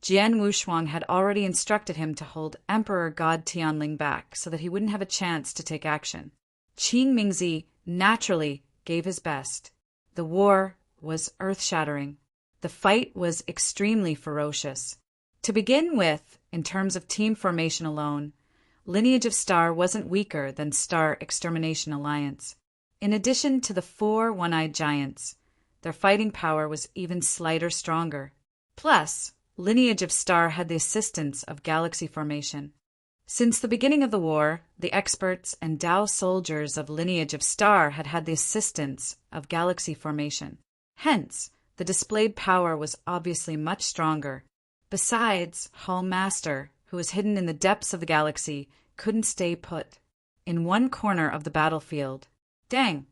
Jian Wushuang had already instructed him to hold Emperor God Tianling back so that he wouldn't have a chance to take action. Qing Mingzi naturally gave his best. The war was earth-shattering. The fight was extremely ferocious. To begin with, in terms of team formation alone, Lineage of Star wasn't weaker than Star Extermination Alliance. In addition to the 4 one-eyed giants, their fighting power was even slighter stronger. Plus, Lineage of Star had the assistance of galaxy formation. Since the beginning of the war, the experts and Tao soldiers of Lineage of Star had had the assistance of galaxy formation. Hence, the displayed power was obviously much stronger. Besides, Hall Master, who was hidden in the depths of the galaxy, couldn't stay put. In one corner of the battlefield, dang,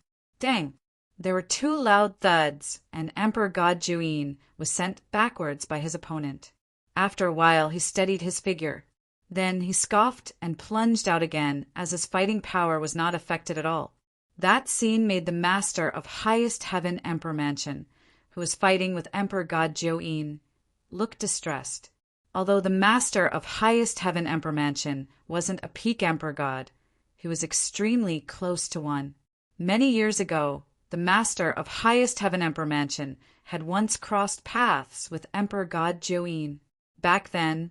there were 2 loud thuds, and Emperor God Juin was sent backwards by his opponent. After a while, he steadied his figure. Then he scoffed and plunged out again, as his fighting power was not affected at all. That scene made the master of Highest Heaven Emperor Mansion, who was fighting with Emperor God Join, look distressed. Although the master of Highest Heaven Emperor Mansion wasn't a peak emperor god, he was extremely close to one. Many years ago, the master of Highest Heaven Emperor Mansion had once crossed paths with Emperor God Join. Back then,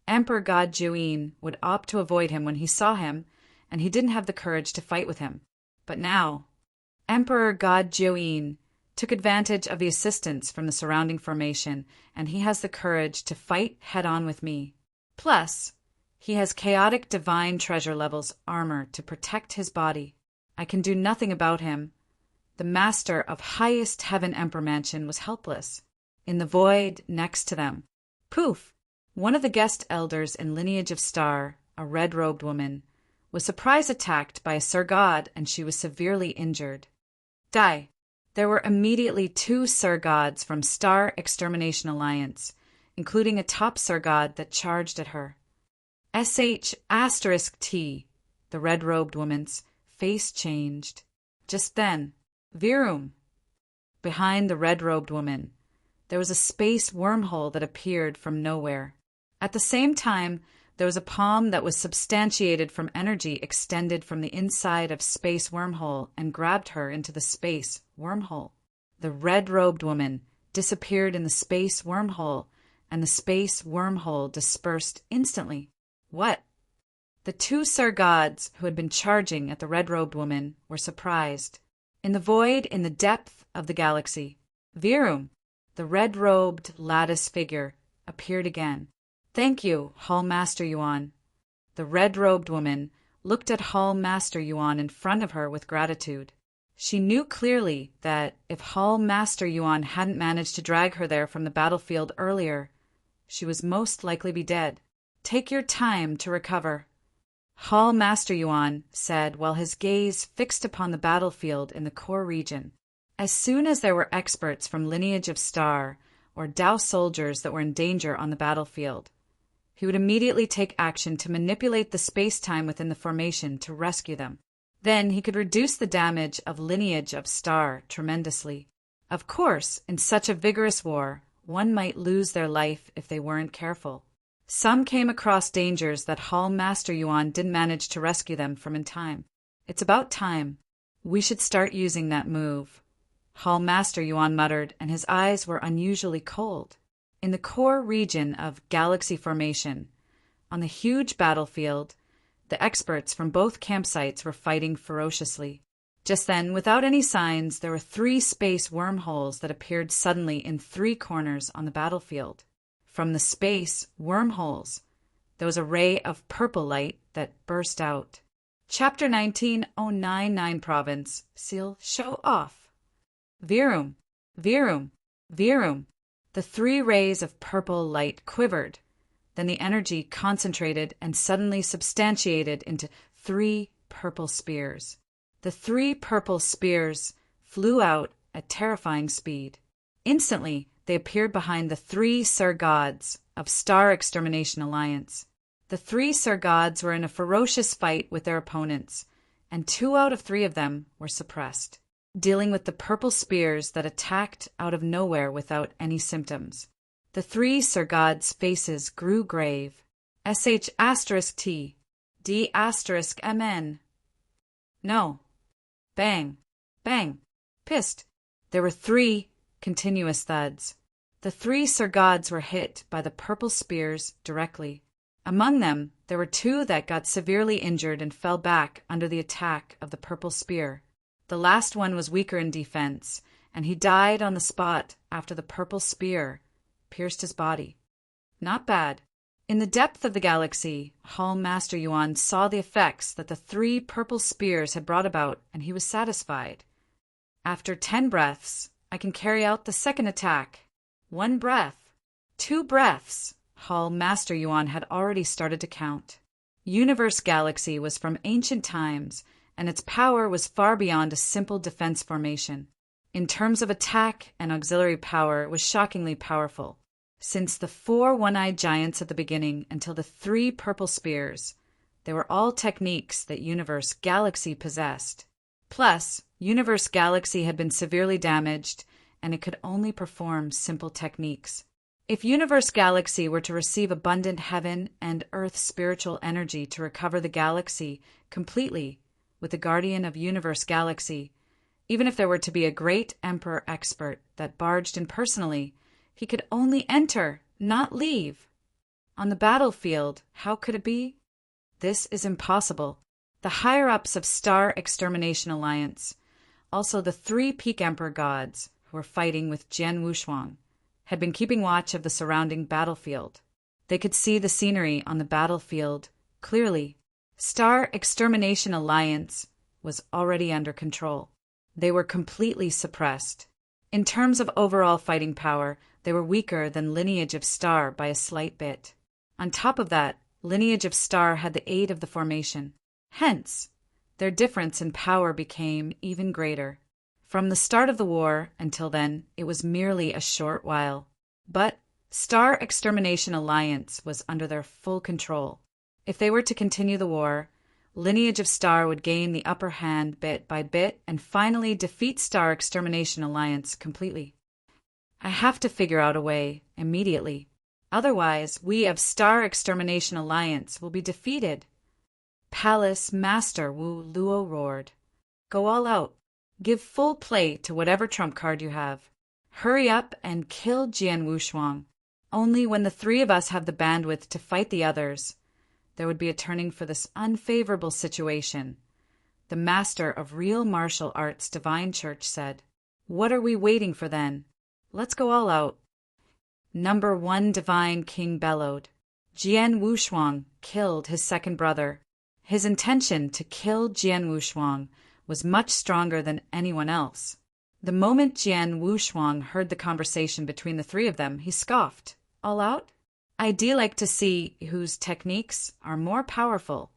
Emperor God Juin would opt to avoid him when he saw him, and he didn't have the courage to fight with him. But now, Emperor God Juin took advantage of the assistance from the surrounding formation, and he has the courage to fight head-on with me. Plus, he has chaotic divine treasure levels armor to protect his body. I can do nothing about him. The master of Highest Heaven Emperor Mansion was helpless. In the void next to them, poof! One of the guest elders in Lineage of Star, a red-robed woman, was surprise attacked by a Sir God, and she was severely injured. Die! There were immediately 2 Sir Gods from Star Extermination Alliance, including a top Sir God that charged at her. *T, the red-robed woman's face changed. Just then, Virum! Behind the red-robed woman, there was a space wormhole that appeared from nowhere. At the same time, there was a palm that was substantiated from energy extended from the inside of space wormhole and grabbed her into the space wormhole. The red-robed woman disappeared in the space wormhole, and the space wormhole dispersed instantly. What? The 2 Sir Gods who had been charging at the red-robed woman were surprised. In the void, in the depth of the galaxy, Virum, the red-robed lattice figure, appeared again. Thank you, Hall Master Yuan. The red-robed woman looked at Hall Master Yuan in front of her with gratitude. She knew clearly that if Hall Master Yuan hadn't managed to drag her there from the battlefield earlier, she was most likely be dead. Take your time to recover, Hall Master Yuan said while his gaze fixed upon the battlefield in the core region. As soon as there were experts from Lineage of Star or Tao soldiers that were in danger on the battlefield, he would immediately take action to manipulate the space-time within the formation to rescue them. Then he could reduce the damage of Lineage of Star tremendously. Of course, in such a vigorous war, one might lose their life if they weren't careful. Some came across dangers that Hall Master Yuan didn't manage to rescue them from in time. It's about time. We should start using that move, Hall Master Yuan muttered, and his eyes were unusually cold. In the core region of galaxy formation, on the huge battlefield, the experts from both campsites were fighting ferociously. Just then, without any signs, there were 3 space wormholes that appeared suddenly in 3 corners on the battlefield. From the space wormholes, there was a ray of purple light that burst out. Chapter 19099 Province, Seal Show Off. Virum, Virum, Virum. The 3 rays of purple light quivered. Then the energy concentrated and suddenly substantiated into 3 purple spears. The 3 purple spears flew out at terrifying speed. Instantly, they appeared behind the 3 Sir Gods of Star Extermination Alliance. The 3 Sir Gods were in a ferocious fight with their opponents, and 2 out of 3 of them were suppressed, dealing with the purple spears that attacked out of nowhere without any symptoms. The 3 Sir Gods' faces grew grave. *T, D*MN. No. Bang. Bang. Pissed. There were 3 continuous thuds. The 3 Sir Gods were hit by the purple spears directly. Among them, there were 2 that got severely injured and fell back under the attack of the purple spear. The last one was weaker in defense, and he died on the spot after the purple spear pierced his body. Not bad. In the depth of the galaxy, Hall Master Yuan saw the effects that the 3 purple spears had brought about, and he was satisfied. After 10 breaths, I can carry out the second attack. 1 breath. 2 breaths. Hall Master Yuan had already started to count. Universe Galaxy was from ancient times, and its power was far beyond a simple defense formation. In terms of attack and auxiliary power, it was shockingly powerful. Since the 4 one-eyed giants at the beginning until the 3 purple spears, they were all techniques that Universe Galaxy possessed. Plus, Universe Galaxy had been severely damaged, and it could only perform simple techniques. If Universe Galaxy were to receive abundant heaven and earth spiritual energy to recover the galaxy completely with the Guardian of Universe Galaxy, even if there were to be a great Emperor expert that barged in personally, he could only enter, not leave. On the battlefield, how could it be? This is impossible. The higher-ups of Star Extermination Alliance, also the 3 Peak Emperor gods who were fighting with Jian Wushuang, had been keeping watch of the surrounding battlefield. They could see the scenery on the battlefield clearly. Star Extermination Alliance was already under control. They were completely suppressed. In terms of overall fighting power, they were weaker than Lineage of Star by a slight bit. On top of that, Lineage of Star had the aid of the formation. Hence, their difference in power became even greater. From the start of the war until then, it was merely a short while. But Star Extermination Alliance was under their full control. If they were to continue the war, Lineage of Star would gain the upper hand bit by bit and finally defeat Star Extermination Alliance completely. I have to figure out a way immediately. Otherwise, we of Star Extermination Alliance will be defeated. Palace Master Wu Luo roared. Go all out. Give full play to whatever trump card you have. Hurry up and kill Jian Wushuang. Only when the 3 of us have the bandwidth to fight the others, there would be a turning for this unfavorable situation. The master of real martial arts Divine Church said. What are we waiting for then? Let's go all out. Number 1 Divine King bellowed. Jian Wushuang killed his second brother. His intention to kill Jian Wushuang was much stronger than anyone else. The moment Jian Wushuang heard the conversation between the 3 of them, he scoffed. All out? I'd like to see whose techniques are more powerful.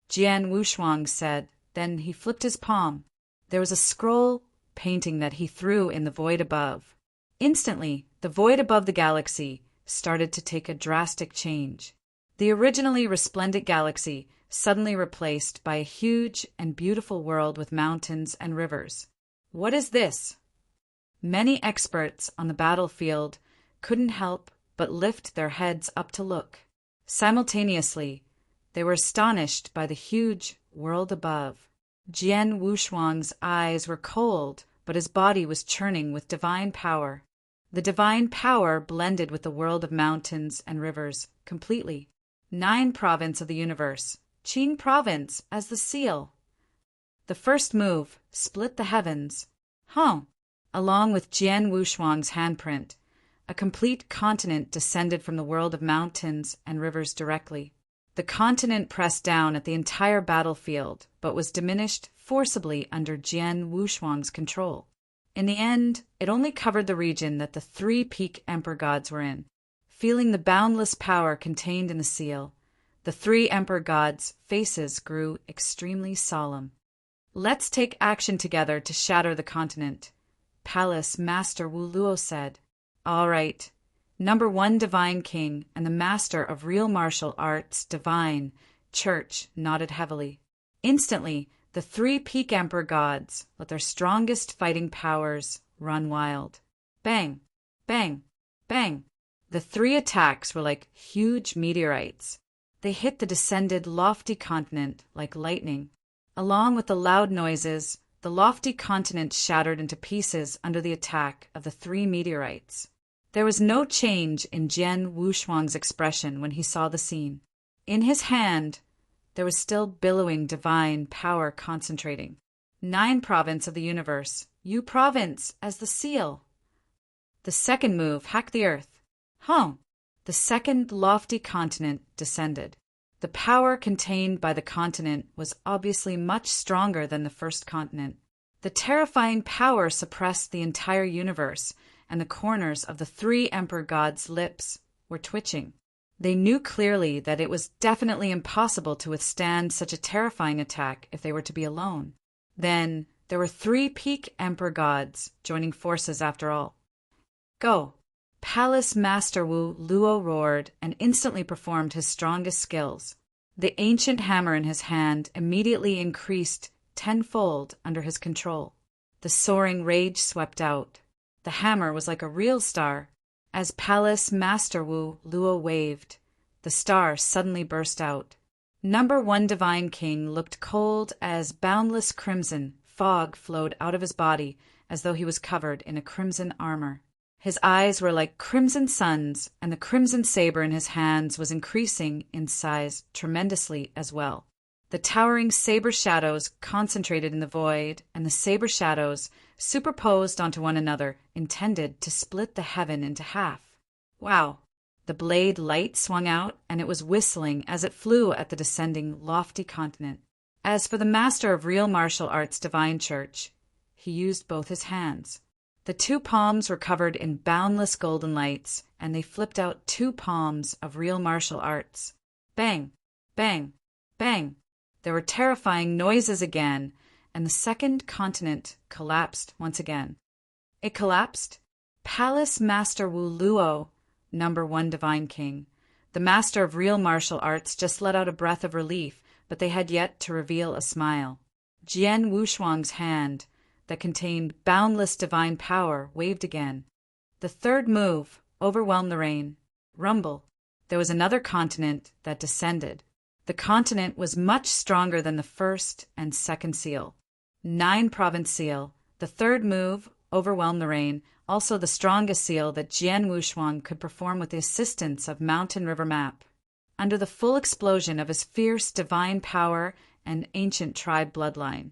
Jian Wushuang said, then he flipped his palm. There was a scroll painting that he threw in the void above. Instantly, the void above the galaxy started to take a drastic change. The originally resplendent galaxy suddenly replaced by a huge and beautiful world with mountains and rivers. What is this? Many experts on the battlefield couldn't help but lift their heads up to look. Simultaneously, they were astonished by the huge world above. Jian Wushuang's eyes were cold, but his body was churning with divine power. The divine power blended with the world of mountains and rivers completely. 9 province of the universe, Qin province as the seal. The first move split the heavens. Along with Jian Wushuang's handprint, a complete continent descended from the world of mountains and rivers directly. The continent pressed down at the entire battlefield, but was diminished forcibly under Jian Wushuang's control. In the end, it only covered the region that the 3 peak emperor gods were in. Feeling the boundless power contained in the seal, the 3 emperor gods' faces grew extremely solemn. Let's take action together to shatter the continent, Palace Master Wu Luo said. All right. Number 1 Divine King and the Master of Real Martial Arts Divine Church nodded heavily. Instantly, the 3 peak emperor gods let their strongest fighting powers run wild. Bang, bang, bang. The 3 attacks were like huge meteorites. They hit the descended lofty continent like lightning. Along with the loud noises, the lofty continent shattered into pieces under the attack of the 3 meteorites. There was no change in Jian Wushuang's expression when he saw the scene. In his hand, there was still billowing divine power concentrating. 9 province of the universe, U province as the seal. The second move, hack the earth. The second lofty continent descended. The power contained by the continent was obviously much stronger than the first continent. The terrifying power suppressed the entire universe, and the corners of the 3 emperor gods' lips were twitching. They knew clearly that it was definitely impossible to withstand such a terrifying attack if they were to be alone. Then there were 3 peak emperor gods joining forces after all. Go! Palace Master Wu Luo roared and instantly performed his strongest skills. The ancient hammer in his hand immediately increased tenfold under his control. The soaring rage swept out. The hammer was like a real star. As Palace Master Wu Luo waved, the star suddenly burst out. Number 1 Divine King looked cold as boundless crimson fog flowed out of his body as though he was covered in a crimson armor. His eyes were like crimson suns, and the crimson saber in his hands was increasing in size tremendously as well. The towering saber shadows concentrated in the void, and the saber shadows, superposed onto one another, intended to split the heaven into half. Wow! The blade light swung out, and it was whistling as it flew at the descending lofty continent. As for the master of real martial arts divine church, he used both his hands. The 2 palms were covered in boundless golden lights, and they flipped out 2 palms of real martial arts. Bang! Bang! Bang! There were terrifying noises again, and the second continent collapsed once again. It collapsed. Palace Master Wu Luo, number 1 Divine King, the master of real martial arts, just let out a breath of relief, but they had yet to reveal a smile. Jian Wushuang's hand, that contained boundless divine power, waved again. The third move overwhelmed the rain. Rumble. There was another continent that descended. The continent was much stronger than the first and second seal. 9 province seal. The third move overwhelmed the rain, also the strongest seal that Jian Wushuang could perform with the assistance of Mountain River Map. Under the full explosion of his fierce divine power and ancient tribe bloodline,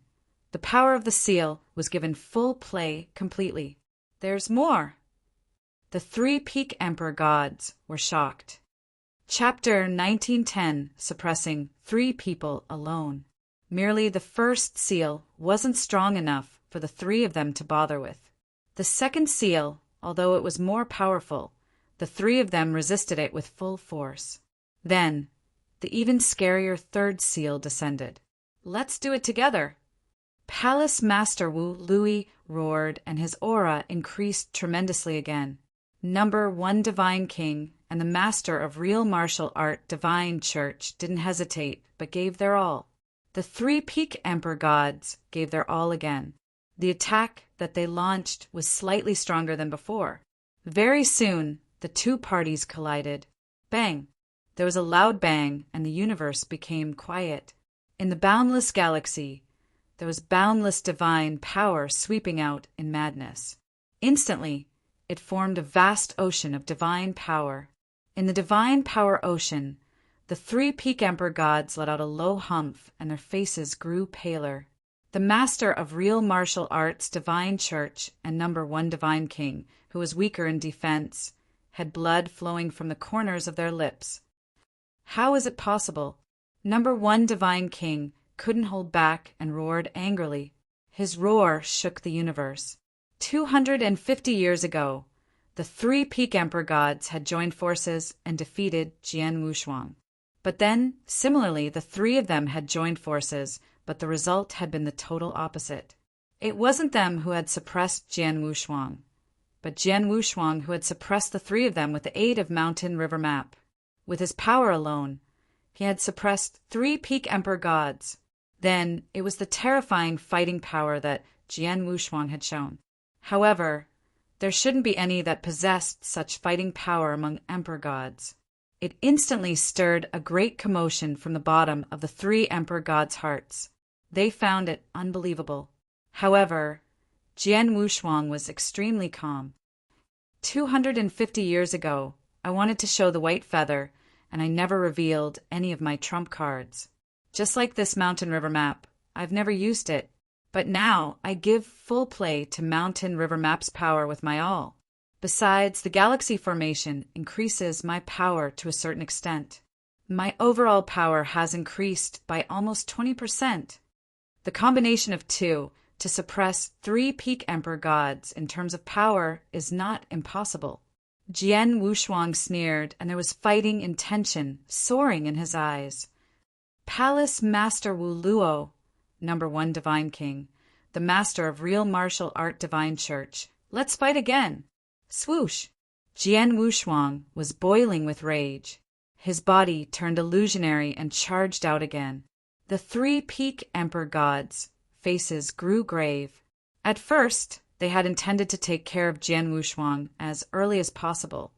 the power of the seal was given full play completely. There's more! The 3 peak emperor gods were shocked. Chapter 1910, suppressing 3 people alone. Merely the first seal wasn't strong enough for the 3 of them to bother with. The second seal, although it was more powerful, the 3 of them resisted it with full force. Then, the even scarier third seal descended. Let's do it together! Palace Master Wu Lui roared, and his aura increased tremendously again. Number 1 Divine King and the master of real martial art Divine Church didn't hesitate, but gave their all. The 3 peak emperor gods gave their all again. The attack that they launched was slightly stronger than before. Very soon, the 2 parties collided. Bang! There was a loud bang, and the universe became quiet. In the boundless galaxy, there was boundless divine power sweeping out in madness. Instantly, it formed a vast ocean of divine power. In the divine power ocean, the 3 peak emperor gods let out a low humph, and their faces grew paler. The master of real martial arts Divine Church and number 1 Divine King, who was weaker in defense, had blood flowing from the corners of their lips. How is it possible? Number 1 Divine King couldn't hold back and roared angrily. His roar shook the universe. 250 years ago, the 3 peak emperor gods had joined forces and defeated Jian Wushuang. But then, similarly, the 3 of them had joined forces, but the result had been the total opposite. It wasn't them who had suppressed Jian Wushuang, but Jian Wushuang who had suppressed the 3 of them with the aid of Mountain River Map. With his power alone, he had suppressed 3 peak emperor gods. Then it was the terrifying fighting power that Jian Wushuang had shown. However, there shouldn't be any that possessed such fighting power among emperor gods. It instantly stirred a great commotion from the bottom of the 3 emperor gods' hearts. They found it unbelievable. However, Jian Wushuang was extremely calm. 250 years ago, I wanted to show the white feather, and I never revealed any of my trump cards. Just like this Mountain River Map, I've never used it, But now I give full play to Mountain River Map's power with my all. Besides, the galaxy formation increases my power to a certain extent. My overall power has increased by almost 20%. The combination of two to suppress 3 peak emperor gods in terms of power is not impossible. Jian Wushuang sneered, and there was fighting intention soaring in his eyes. Palace Master Wu Luo, number 1 Divine King, the master of real martial art Divine Church. Let's fight again. Swoosh! Jian Wushuang was boiling with rage. His body turned illusionary and charged out again. The 3 peak emperor gods' faces grew grave. At first, they had intended to take care of Jian Wushuang as early as possible.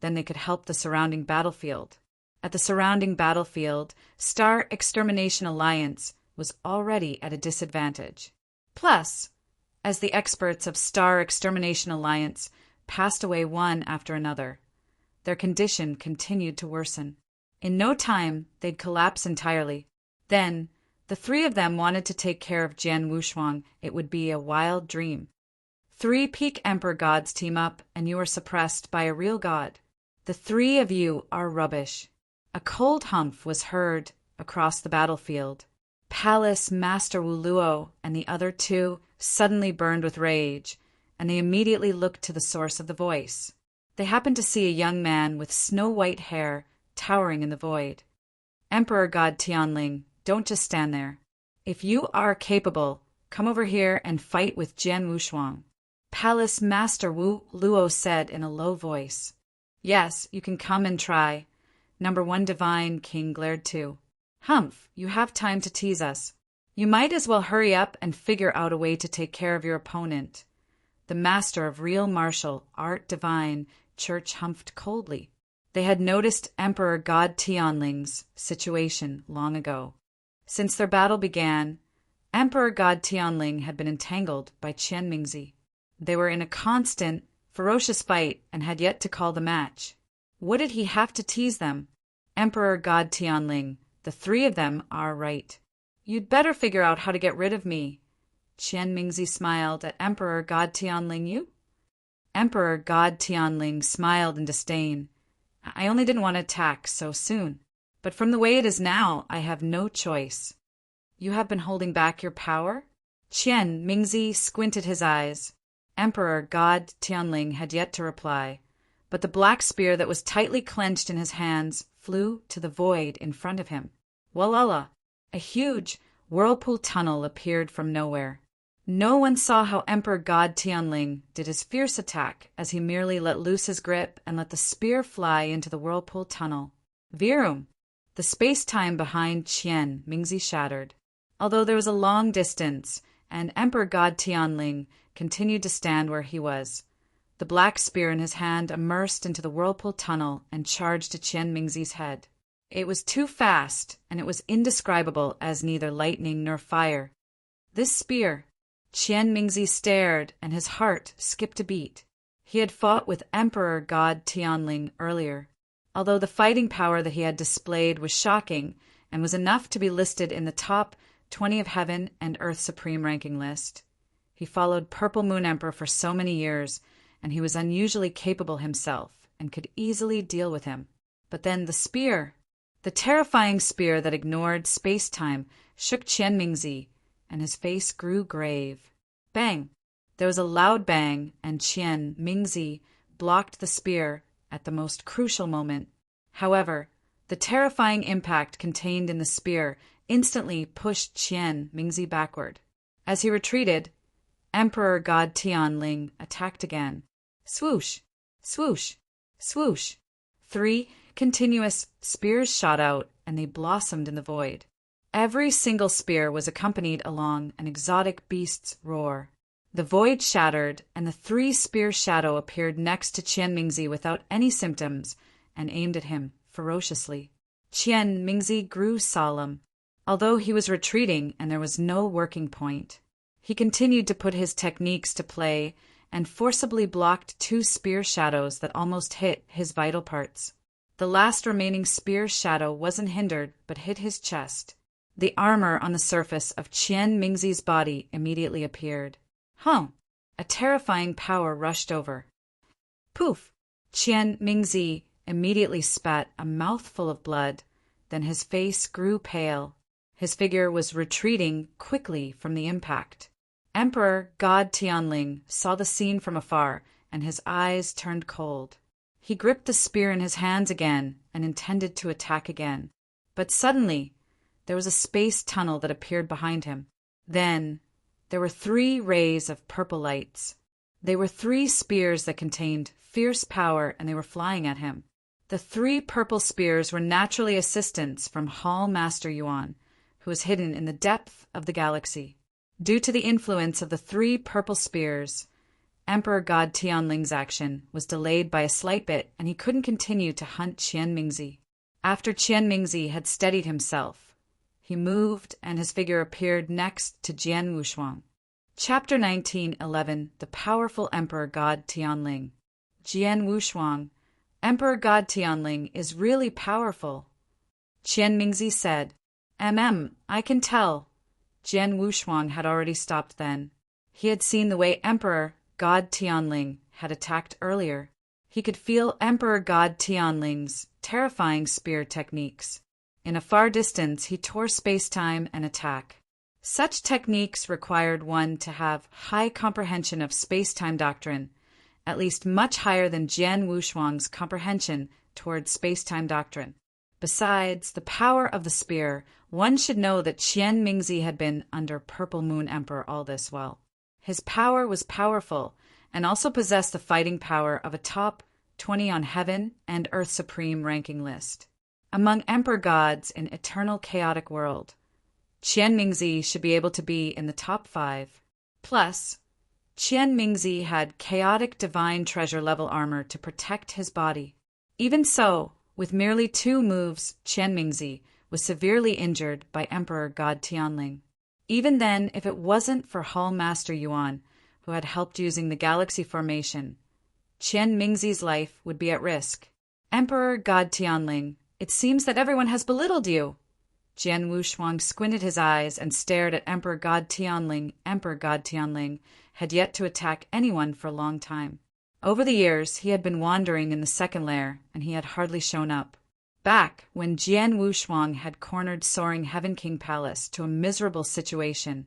Then they could help the surrounding battlefield. At the surrounding battlefield, Star Extermination Alliance was already at a disadvantage. Plus, as the experts of Star Extermination Alliance passed away one after another, their condition continued to worsen. In no time, they'd collapse entirely. Then, the 3 of them wanted to take care of Jian Wushuang. It would be a wild dream. 3 peak emperor gods team up, and you are suppressed by a real god. The 3 of you are rubbish. A cold humph was heard across the battlefield. Palace Master Wu Luo and the other 2 suddenly burned with rage, and they immediately looked to the source of the voice. They happened to see a young man with snow-white hair towering in the void. Emperor God Tianling, don't just stand there. If you are capable, come over here and fight with Jian Wushuang. Palace Master Wu Luo said in a low voice. Yes, you can come and try. Number 1 Divine King glared too. Humph, you have time to tease us. You might as well hurry up and figure out a way to take care of your opponent. The master of real martial art Divine Church humphed coldly. They had noticed Emperor God Tianling's situation long ago. Since their battle began, Emperor God Tianling had been entangled by Qian Mingzi. They were in a constant, ferocious fight and had yet to call the match. What did he have to tease them? Emperor God Tianling, the 3 of them are right. You'd better figure out how to get rid of me. Qian Mingzi smiled at Emperor God Tianling. You? Emperor God Tianling smiled in disdain. I only didn't want to attack so soon. But from the way it is now, I have no choice. You have been holding back your power? Qian Mingzi squinted his eyes. Emperor God Tianling had yet to reply, but the black spear that was tightly clenched in his hands flew to the void in front of him. Walala! A huge whirlpool tunnel appeared from nowhere. No one saw how Emperor God Tianling did his fierce attack, as he merely let loose his grip and let the spear fly into the whirlpool tunnel. Virum! The space-time behind Qian Mingzi shattered. Although there was a long distance, and Emperor God Tianling continued to stand where he was, the black spear in his hand immersed into the whirlpool tunnel and charged at Qian Mingzi's head. It was too fast, and it was indescribable as neither lightning nor fire. This spear! Qian Mingzi stared, and his heart skipped a beat. He had fought with Emperor God Tianling earlier. Although the fighting power that he had displayed was shocking and was enough to be listed in the top 20 of Heaven and Earth Supreme ranking list, he followed Purple Moon Emperor for so many years, and he was unusually capable himself and could easily deal with him. But then the spear, the terrifying spear that ignored space-time, shook Qian Mingzi, and his face grew grave. Bang! There was a loud bang, and Qian Mingzi blocked the spear at the most crucial moment. However, the terrifying impact contained in the spear instantly pushed Qian Mingzi backward. As he retreated, Emperor God Tianling attacked again. Swoosh! Swoosh! Swoosh! 3 continuous spears shot out, and they blossomed in the void. Every single spear was accompanied along an exotic beast's roar. The void shattered, and the 3 spear shadow appeared next to Qian Mingzi without any symptoms and aimed at him ferociously. Qian Mingzi grew solemn. Although he was retreating and there was no working point, he continued to put his techniques to play and forcibly blocked 2 spear shadows that almost hit his vital parts. The last remaining spear shadow wasn't hindered but hit his chest. The armor on the surface of Qian Mingzi's body immediately appeared. Huh! A terrifying power rushed over. Poof! Qian Mingzi immediately spat a mouthful of blood. Then his face grew pale. His figure was retreating quickly from the impact. Emperor God Tianling saw the scene from afar, and his eyes turned cold. He gripped the spear in his hands again and intended to attack again. But suddenly, there was a space tunnel that appeared behind him. Then, there were 3 rays of purple lights. They were 3 spears that contained fierce power, and they were flying at him. The 3 purple spears were naturally assistants from Hall Master Yuan, who was hidden in the depth of the galaxy. Due to the influence of the 3 purple spears, Emperor God Tianling's action was delayed by a slight bit, and he couldn't continue to hunt Qian Mingzi. After Qian Mingzi had steadied himself, he moved, and his figure appeared next to Jian Wushuang. Chapter 19:11 The Powerful Emperor God Tianling. Jian Wushuang, Emperor God Tianling is really powerful. Qian Mingzi said, I can tell. Jian Wushuang had already stopped then. He had seen the way Emperor God Tianling had attacked earlier. He could feel Emperor God Tianling's terrifying spear techniques. In a far distance, he tore space-time and attack. Such techniques required one to have high comprehension of space-time doctrine, at least much higher than Jian Wushuang's comprehension towards space-time doctrine. Besides the power of the spear, one should know that Qian Mingzi had been under Purple Moon Emperor all this while. His power was powerful, and also possessed the fighting power of a top 20 on Heaven and Earth Supreme ranking list. Among Emperor Gods in Eternal Chaotic World, Qian Mingzi should be able to be in the top 5. Plus, Qian Mingzi had chaotic divine treasure level armor to protect his body. Even so, with merely 2 moves, Qian Mingzi was severely injured by Emperor God Tianling. Even then, if it wasn't for Hall Master Yuan, who had helped using the galaxy formation, Qian Mingzi's life would be at risk. Emperor God Tianling, it seems that everyone has belittled you. Jian Wushuang squinted his eyes and stared at Emperor God Tianling. Emperor God Tianling had yet to attack anyone for a long time. Over the years, he had been wandering in the second lair, and he had hardly shown up. Back when Jian Wushuang had cornered Soaring Heaven King Palace to a miserable situation,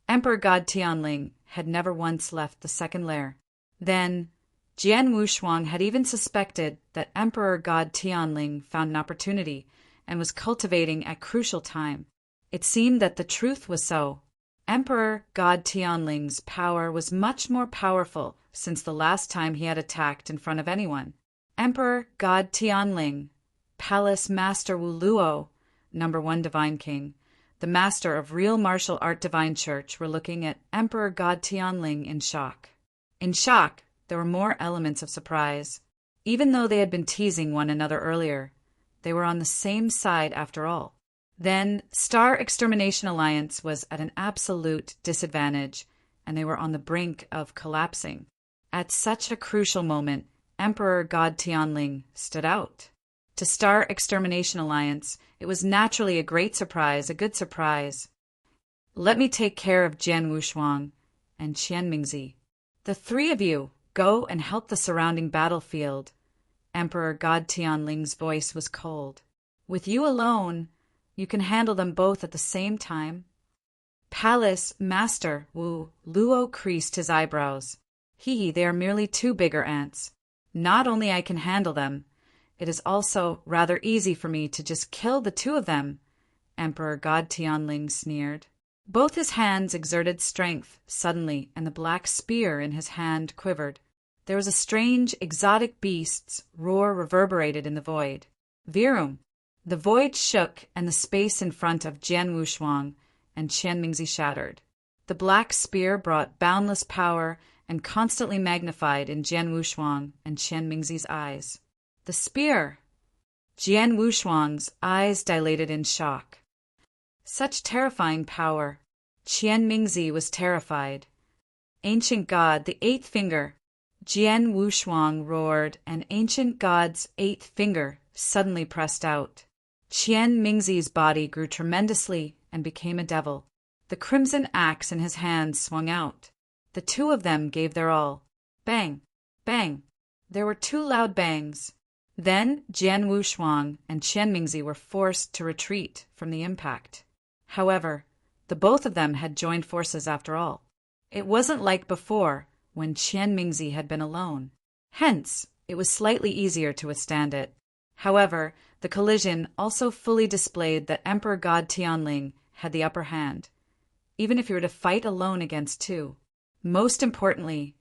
Emperor God Tianling had never once left the second lair. Then, Jian Wushuang had even suspected that Emperor God Tianling found an opportunity and was cultivating at crucial time. It seemed that the truth was so. Emperor God Tianling's power was much more powerful since the last time he had attacked in front of anyone. Emperor God Tianling, Palace Master Wu Luo, number 1 Divine King, the master of real martial art divine church, were looking at Emperor God Tianling in shock. In shock, there were more elements of surprise. Even though they had been teasing one another earlier, they were on the same side after all. Then, Star Extermination Alliance was at an absolute disadvantage, and they were on the brink of collapsing. At such a crucial moment, Emperor God Tianling stood out. To Star Extermination Alliance, it was naturally a great surprise, a good surprise. Let me take care of Jian Wushuang and Qian Mingzi. The 3 of you go and help the surrounding battlefield. Emperor God Tianling's voice was cold. With you alone, you can handle them both at the same time. Palace Master Wu Luo creased his eyebrows. They are merely 2 bigger ants. Not only I can handle them, it is also rather easy for me to just kill the 2 of them, Emperor God Tianling sneered. Both his hands exerted strength suddenly, and the black spear in his hand quivered. There was a strange, exotic beast's roar reverberated in the void. Virum! The void shook, and the space in front of Jian Wushuang and Qian Mingzi shattered. The black spear brought boundless power and constantly magnified in Jian Wushuang and Qian Mingzi's eyes. The spear! Jian Wushuang's eyes dilated in shock. Such terrifying power. Qian Mingzi was terrified. Ancient God, the 8th finger! Jian Wushuang roared, and Ancient God's 8th finger suddenly pressed out. Qian Mingzi's body grew tremendously and became a devil. The crimson axe in his hand swung out. The two of them gave their all. Bang! Bang! There were two loud bangs. Then Jian Wushuang and Qian Mingzi were forced to retreat from the impact. However, the both of them had joined forces after all. It wasn't like before, when Qian Mingzi had been alone. Hence, it was slightly easier to withstand it. However, the collision also fully displayed that Emperor God Tianling had the upper hand, even if he were to fight alone against two. Most importantly,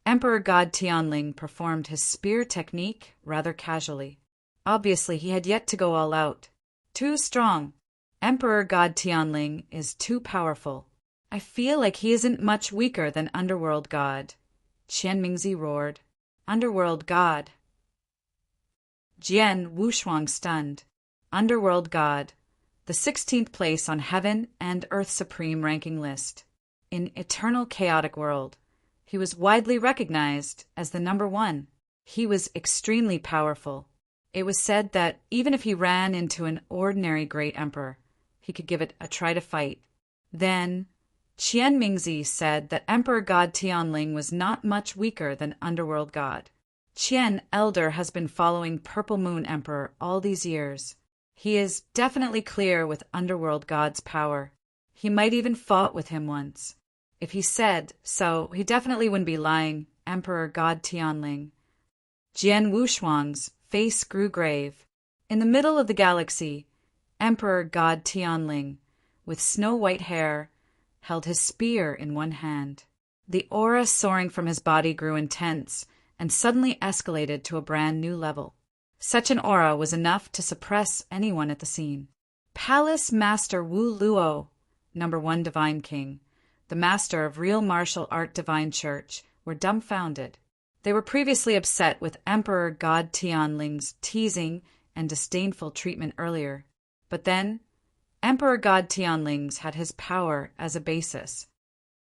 Emperor God Tianling performed his spear technique rather casually. Obviously, he had yet to go all out. Too strong. Emperor God Tianling is too powerful. I feel like he isn't much weaker than Underworld God. Qian Mingzi roared. Underworld God. Jian Wushuang stunned. Underworld God. The 16th place on Heaven and Earth Supreme ranking list. In Eternal Chaotic World, he was widely recognized as the number one. He was extremely powerful. It was said that even if he ran into an ordinary great emperor, he could give it a try to fight. Then, Qian Mingzi said that Emperor God Tianling was not much weaker than Underworld God. Qian Elder has been following Purple Moon Emperor all these years. He is definitely clear with Underworld God's power. He might even fought with him once. If he said so, he definitely wouldn't be lying, Emperor God Tianling. Jian Wushuang's face grew grave. In the middle of the galaxy, Emperor God Tianling, with snow-white hair, held his spear in one hand. The aura soaring from his body grew intense and suddenly escalated to a brand new level. Such an aura was enough to suppress anyone at the scene. Palace Master Wu Luo, number 1 Divine King, the master of Real Martial Art Divine Church, were dumbfounded. They were previously upset with Emperor God Tianling's teasing and disdainful treatment earlier. But then, Emperor God Tianling's had his power as a basis.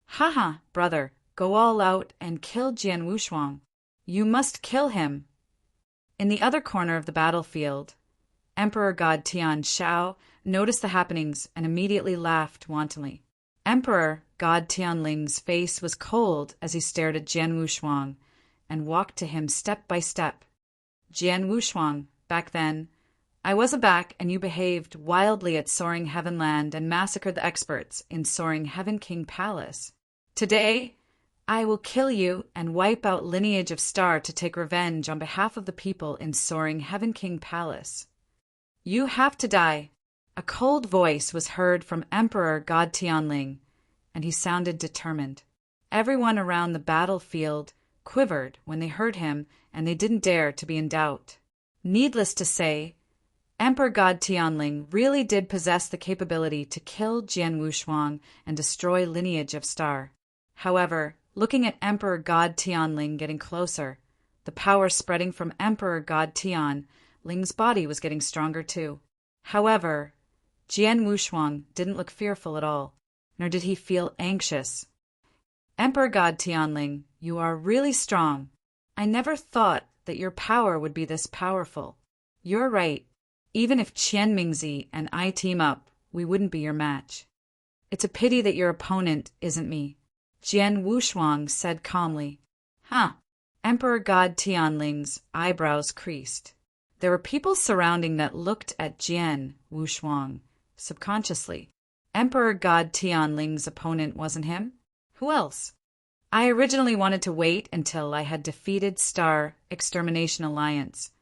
Haha, brother, go all out and kill Jian Wushuang. You must kill him. In the other corner of the battlefield, Emperor God Tian Shao noticed the happenings and immediately laughed wantonly. Emperor God Tianling's face was cold as he stared at Jian Wushuang and walked to him step by step. Jian Wushuang, back then, I was aback and you behaved wildly at Soaring Heaven Land and massacred the experts in Soaring Heaven King Palace. Today, I will kill you and wipe out Lineage of Star to take revenge on behalf of the people in Soaring Heaven King Palace. You have to die. A cold voice was heard from Emperor God Tianling, and he sounded determined. Everyone around the battlefield quivered when they heard him, and they didn't dare to be in doubt. Needless to say, Emperor God Tianling really did possess the capability to kill Jian Wushuang and destroy Lineage of Star. However, looking at Emperor God Tianling getting closer, the power spreading from Emperor God Tianling's body was getting stronger too. However, Jian Wushuang didn't look fearful at all, nor did he feel anxious. Emperor God Tianling, you are really strong. I never thought that your power would be this powerful. You're right. Even if Qian Mingzi and I team up, we wouldn't be your match. It's a pity that your opponent isn't me, Jian Wushuang said calmly. Huh. Emperor God Tianling's eyebrows creased. There were people surrounding that looked at Jian Wushuang subconsciously. Emperor God Tianling's opponent wasn't him? Who else? I originally wanted to wait until I had defeated Star Extermination Alliance,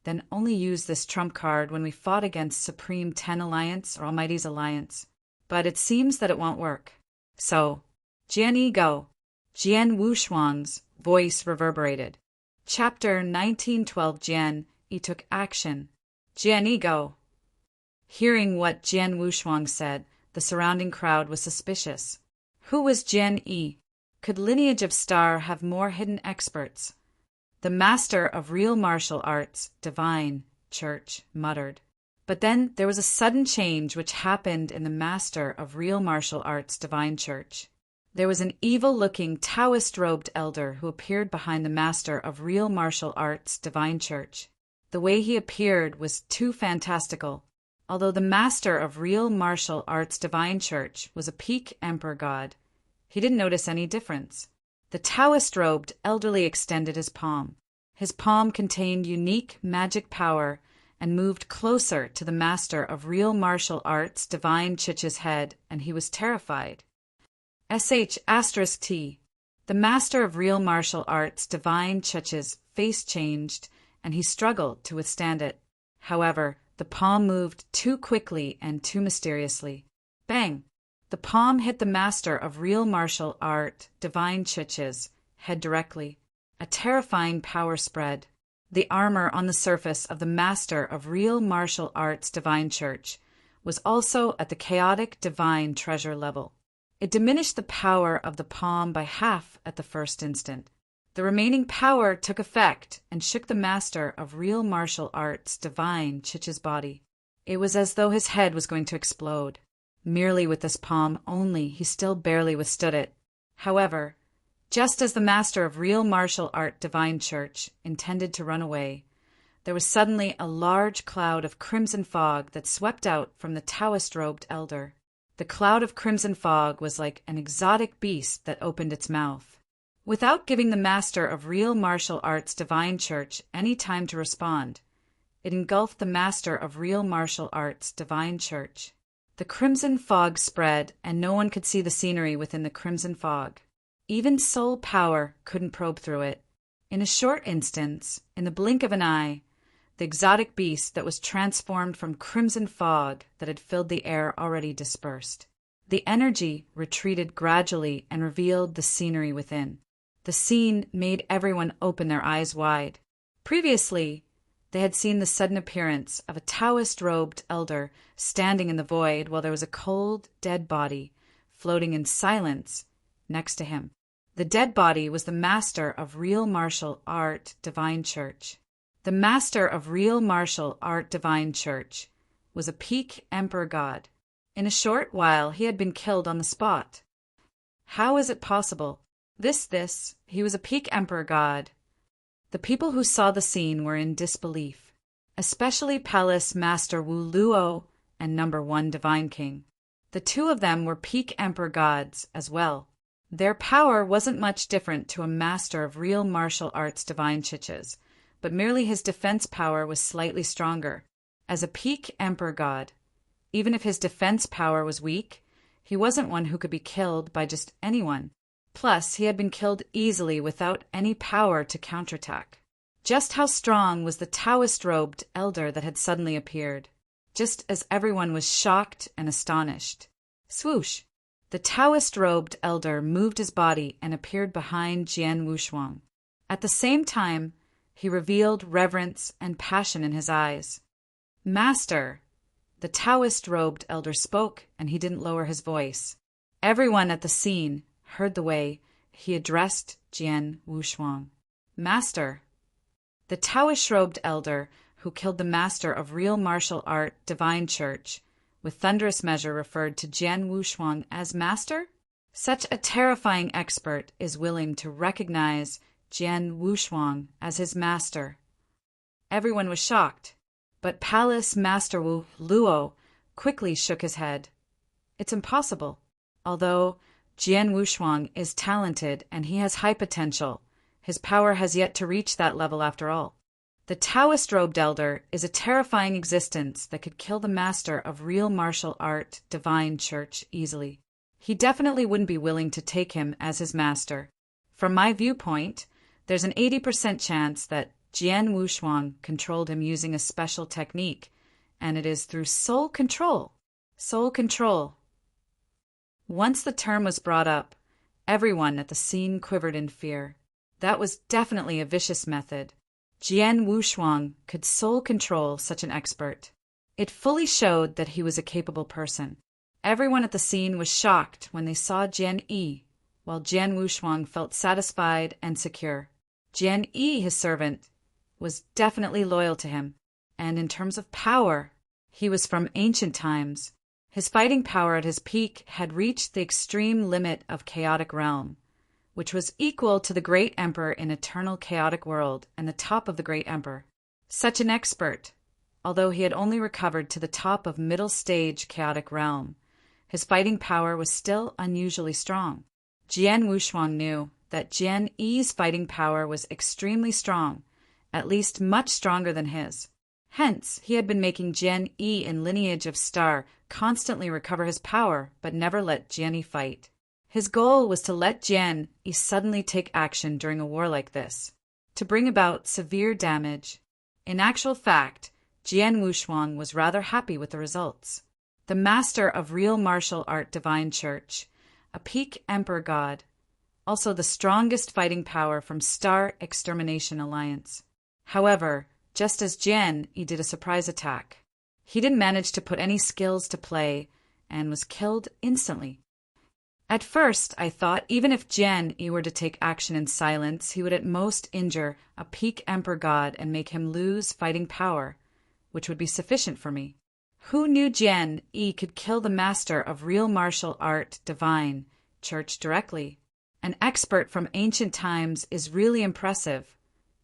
then only use this trump card when we fought against Supreme 10 Alliance or Almighty's Alliance. But it seems that it won't work. So, Jian Yi go. Jian Wushuang's voice reverberated. Chapter 1912 Jian Yi took action. Jian Yi go. Hearing what Jian Wushuang said, the surrounding crowd was suspicious. Who was Jian Yi? Could Lineage of Star have more hidden experts? The master of Real Martial Arts, Divine Church, muttered. But then there was a sudden change which happened in the master of Real Martial Arts, Divine Church. There was an evil-looking Taoist-robed elder who appeared behind the master of Real Martial Arts, Divine Church. The way he appeared was too fantastical. Although the master of real martial arts divine church was a peak emperor god, he didn't notice any difference. The Taoist-robed elderly extended his palm. His palm contained unique magic power and moved closer to the master of real martial arts divine Chich's head, and he was terrified. **T. The master of real martial arts divine Chich's face changed, and he struggled to withstand it. However, the palm moved too quickly and too mysteriously. Bang! The palm hit the master of real martial art divine Chich's head directly. A terrifying power spread. The armor on the surface of the master of real martial arts divine church was also at the chaotic divine treasure level. It diminished the power of the palm by half at the first instant. The remaining power took effect and shook the master of real martial arts divine Chich's body. It was as though his head was going to explode. Merely with this palm only, he still barely withstood it. However, just as the master of real martial art divine church intended to run away, there was suddenly a large cloud of crimson fog that swept out from the Taoist-robed elder. The cloud of crimson fog was like an exotic beast that opened its mouth. Without giving the master of real martial arts divine church any time to respond, it engulfed the master of real martial arts divine church. The crimson fog spread, and no one could see the scenery within the crimson fog. Even soul power couldn't probe through it. In a short instance, in the blink of an eye, the exotic beast that was transformed from crimson fog that had filled the air already dispersed. The energy retreated gradually and revealed the scenery within. The scene made everyone open their eyes wide. Previously, they had seen the sudden appearance of a Taoist-robed elder standing in the void while there was a cold, dead body floating in silence next to him. The dead body was the master of real martial art divine church. The master of real martial art divine church was a peak emperor god. In a short while, he had been killed on the spot. How is it possible? He was a peak emperor god. The people who saw the scene were in disbelief, especially Palace Master Wu Luo and Number 1 Divine King. The two of them were peak emperor gods as well. Their power wasn't much different to a master of real martial arts divine Chich's, but merely his defense power was slightly stronger. As a peak emperor god, even if his defense power was weak, he wasn't one who could be killed by just anyone. Plus, he had been killed easily without any power to counterattack. Just how strong was the Taoist-robed elder that had suddenly appeared? Just as everyone was shocked and astonished. Swoosh! The Taoist-robed elder moved his body and appeared behind Jian Wushuang. At the same time, he revealed reverence and passion in his eyes. "Master!" The Taoist-robed elder spoke, and he didn't lower his voice. Everyone at the scene heard the way he addressed Jian Wushuang. "Master!" The Taoist-robed elder who killed the master of real martial art divine church with thunderous measure referred to Jian Wushuang as master? Such a terrifying expert is willing to recognize Jian Wushuang as his master. Everyone was shocked, but Palace Master Wu Luo quickly shook his head. It's impossible. Although Jian Wushuang is talented and he has high potential, his power has yet to reach that level after all. The Taoist-robed elder is a terrifying existence that could kill the master of real martial art divine church easily. He definitely wouldn't be willing to take him as his master. From my viewpoint, there's an 80% chance that Jian Wushuang controlled him using a special technique, and it is through soul control. Soul control. Once the term was brought up, everyone at the scene quivered in fear. That was definitely a vicious method. Jian Wushuang could soul control such an expert. It fully showed that he was a capable person. Everyone at the scene was shocked when they saw Jian Yi, while Jian Wushuang felt satisfied and secure. Jian Yi, his servant, was definitely loyal to him, and in terms of power, he was from ancient times. His fighting power at his peak had reached the extreme limit of chaotic realm, which was equal to the Great Emperor in Eternal Chaotic World and the top of the Great Emperor. Such an expert, although he had only recovered to the top of middle stage chaotic realm. His fighting power was still unusually strong. Jian Wushuang knew that Jian Yi's fighting power was extremely strong, at least much stronger than his. Hence, he had been making Jian Yi in lineage of Star constantly recover his power, but never let Jian Yi fight. His goal was to let Jian Yi suddenly take action during a war like this, to bring about severe damage. In actual fact, Jian Wushuang was rather happy with the results. The master of real martial art divine church, a peak emperor god, also the strongest fighting power from Star Extermination Alliance. However, just as Jian Yi did a surprise attack, he didn't manage to put any skills to play and was killed instantly. At first, I thought even if Jian Yi were to take action in silence, he would at most injure a peak emperor god and make him lose fighting power, which would be sufficient for me. Who knew Jian Yi could kill the master of real martial art divine church directly? An expert from ancient times is really impressive,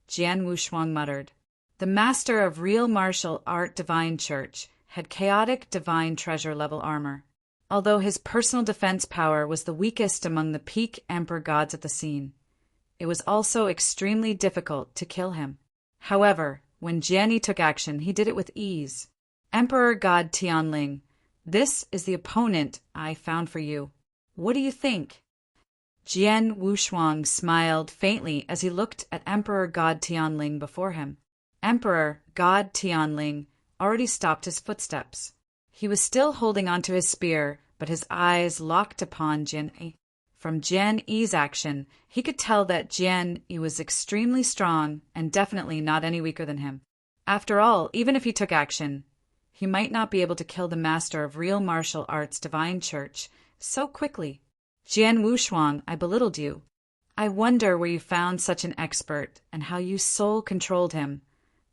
Jian Wushuang muttered. The master of real martial art divine church had chaotic divine treasure level armor. Although his personal defense power was the weakest among the peak emperor gods at the scene, it was also extremely difficult to kill him. However, when Jian Yi took action, he did it with ease. Emperor God Tianling, this is the opponent I found for you. What do you think? Jian Wushuang smiled faintly as he looked at Emperor God Tianling before him. Emperor God Tianling already stopped his footsteps. He was still holding onto his spear, but his eyes locked upon Jian Yi. From Jian Yi's action, he could tell that Jian Yi was extremely strong and definitely not any weaker than him. After all, even if he took action, he might not be able to kill the master of real martial arts divine church so quickly. Jian Wushuang, I belittled you. I wonder where you found such an expert and how you soul-controlled him.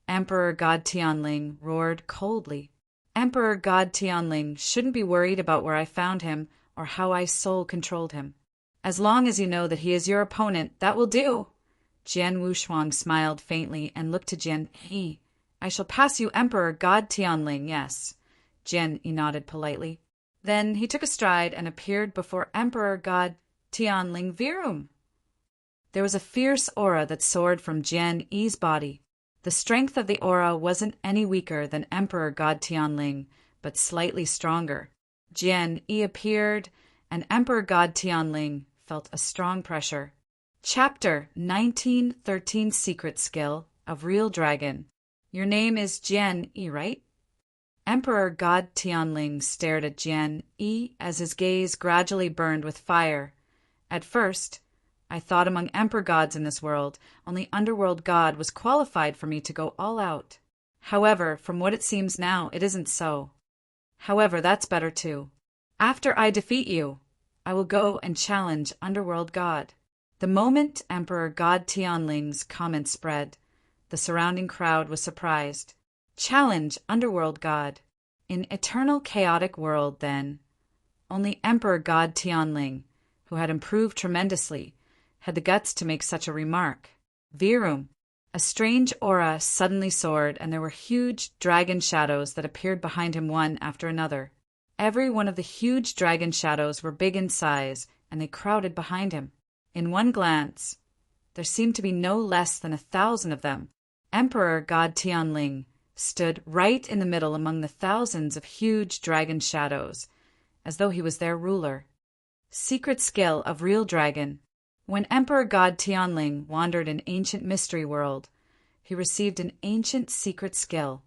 Emperor God Tianling roared coldly. Emperor God Tianling shouldn't be worried about where I found him or how I soul-controlled him. As long as you know that he is your opponent, that will do. Jian Wushuang smiled faintly and looked to Jian Yi. I shall pass you Emperor God Tianling, yes. Jian Yi nodded politely. Then he took a stride and appeared before Emperor God Tianling Virum. There was a fierce aura that soared from Jian Yi's body. The strength of the aura wasn't any weaker than Emperor God Tianling, but slightly stronger. Jian Yi appeared, and Emperor God Tianling felt a strong pressure. Chapter 1913 Secret Skill of Real Dragon. Your name is Jian Yi, right? Emperor God Tianling stared at Jian Yi as his gaze gradually burned with fire. At first, I thought among emperor gods in this world, only underworld god was qualified for me to go all out. However, from what it seems now, it isn't so. However, that's better too. After I defeat you, I will go and challenge underworld god. The moment Emperor God Tianling's comment spread, the surrounding crowd was surprised. Challenge underworld god. In eternal chaotic world, then, only Emperor God Tianling, who had improved tremendously, had the guts to make such a remark. Virum. A strange aura suddenly soared, and there were huge dragon shadows that appeared behind him one after another. Every one of the huge dragon shadows were big in size, and they crowded behind him. In one glance, there seemed to be no less than 1,000 of them. Emperor God Tianling stood right in the middle among the thousands of huge dragon shadows, as though he was their ruler. Secret skill of real dragon. When Emperor God Tianling wandered in ancient mystery world, he received an ancient secret skill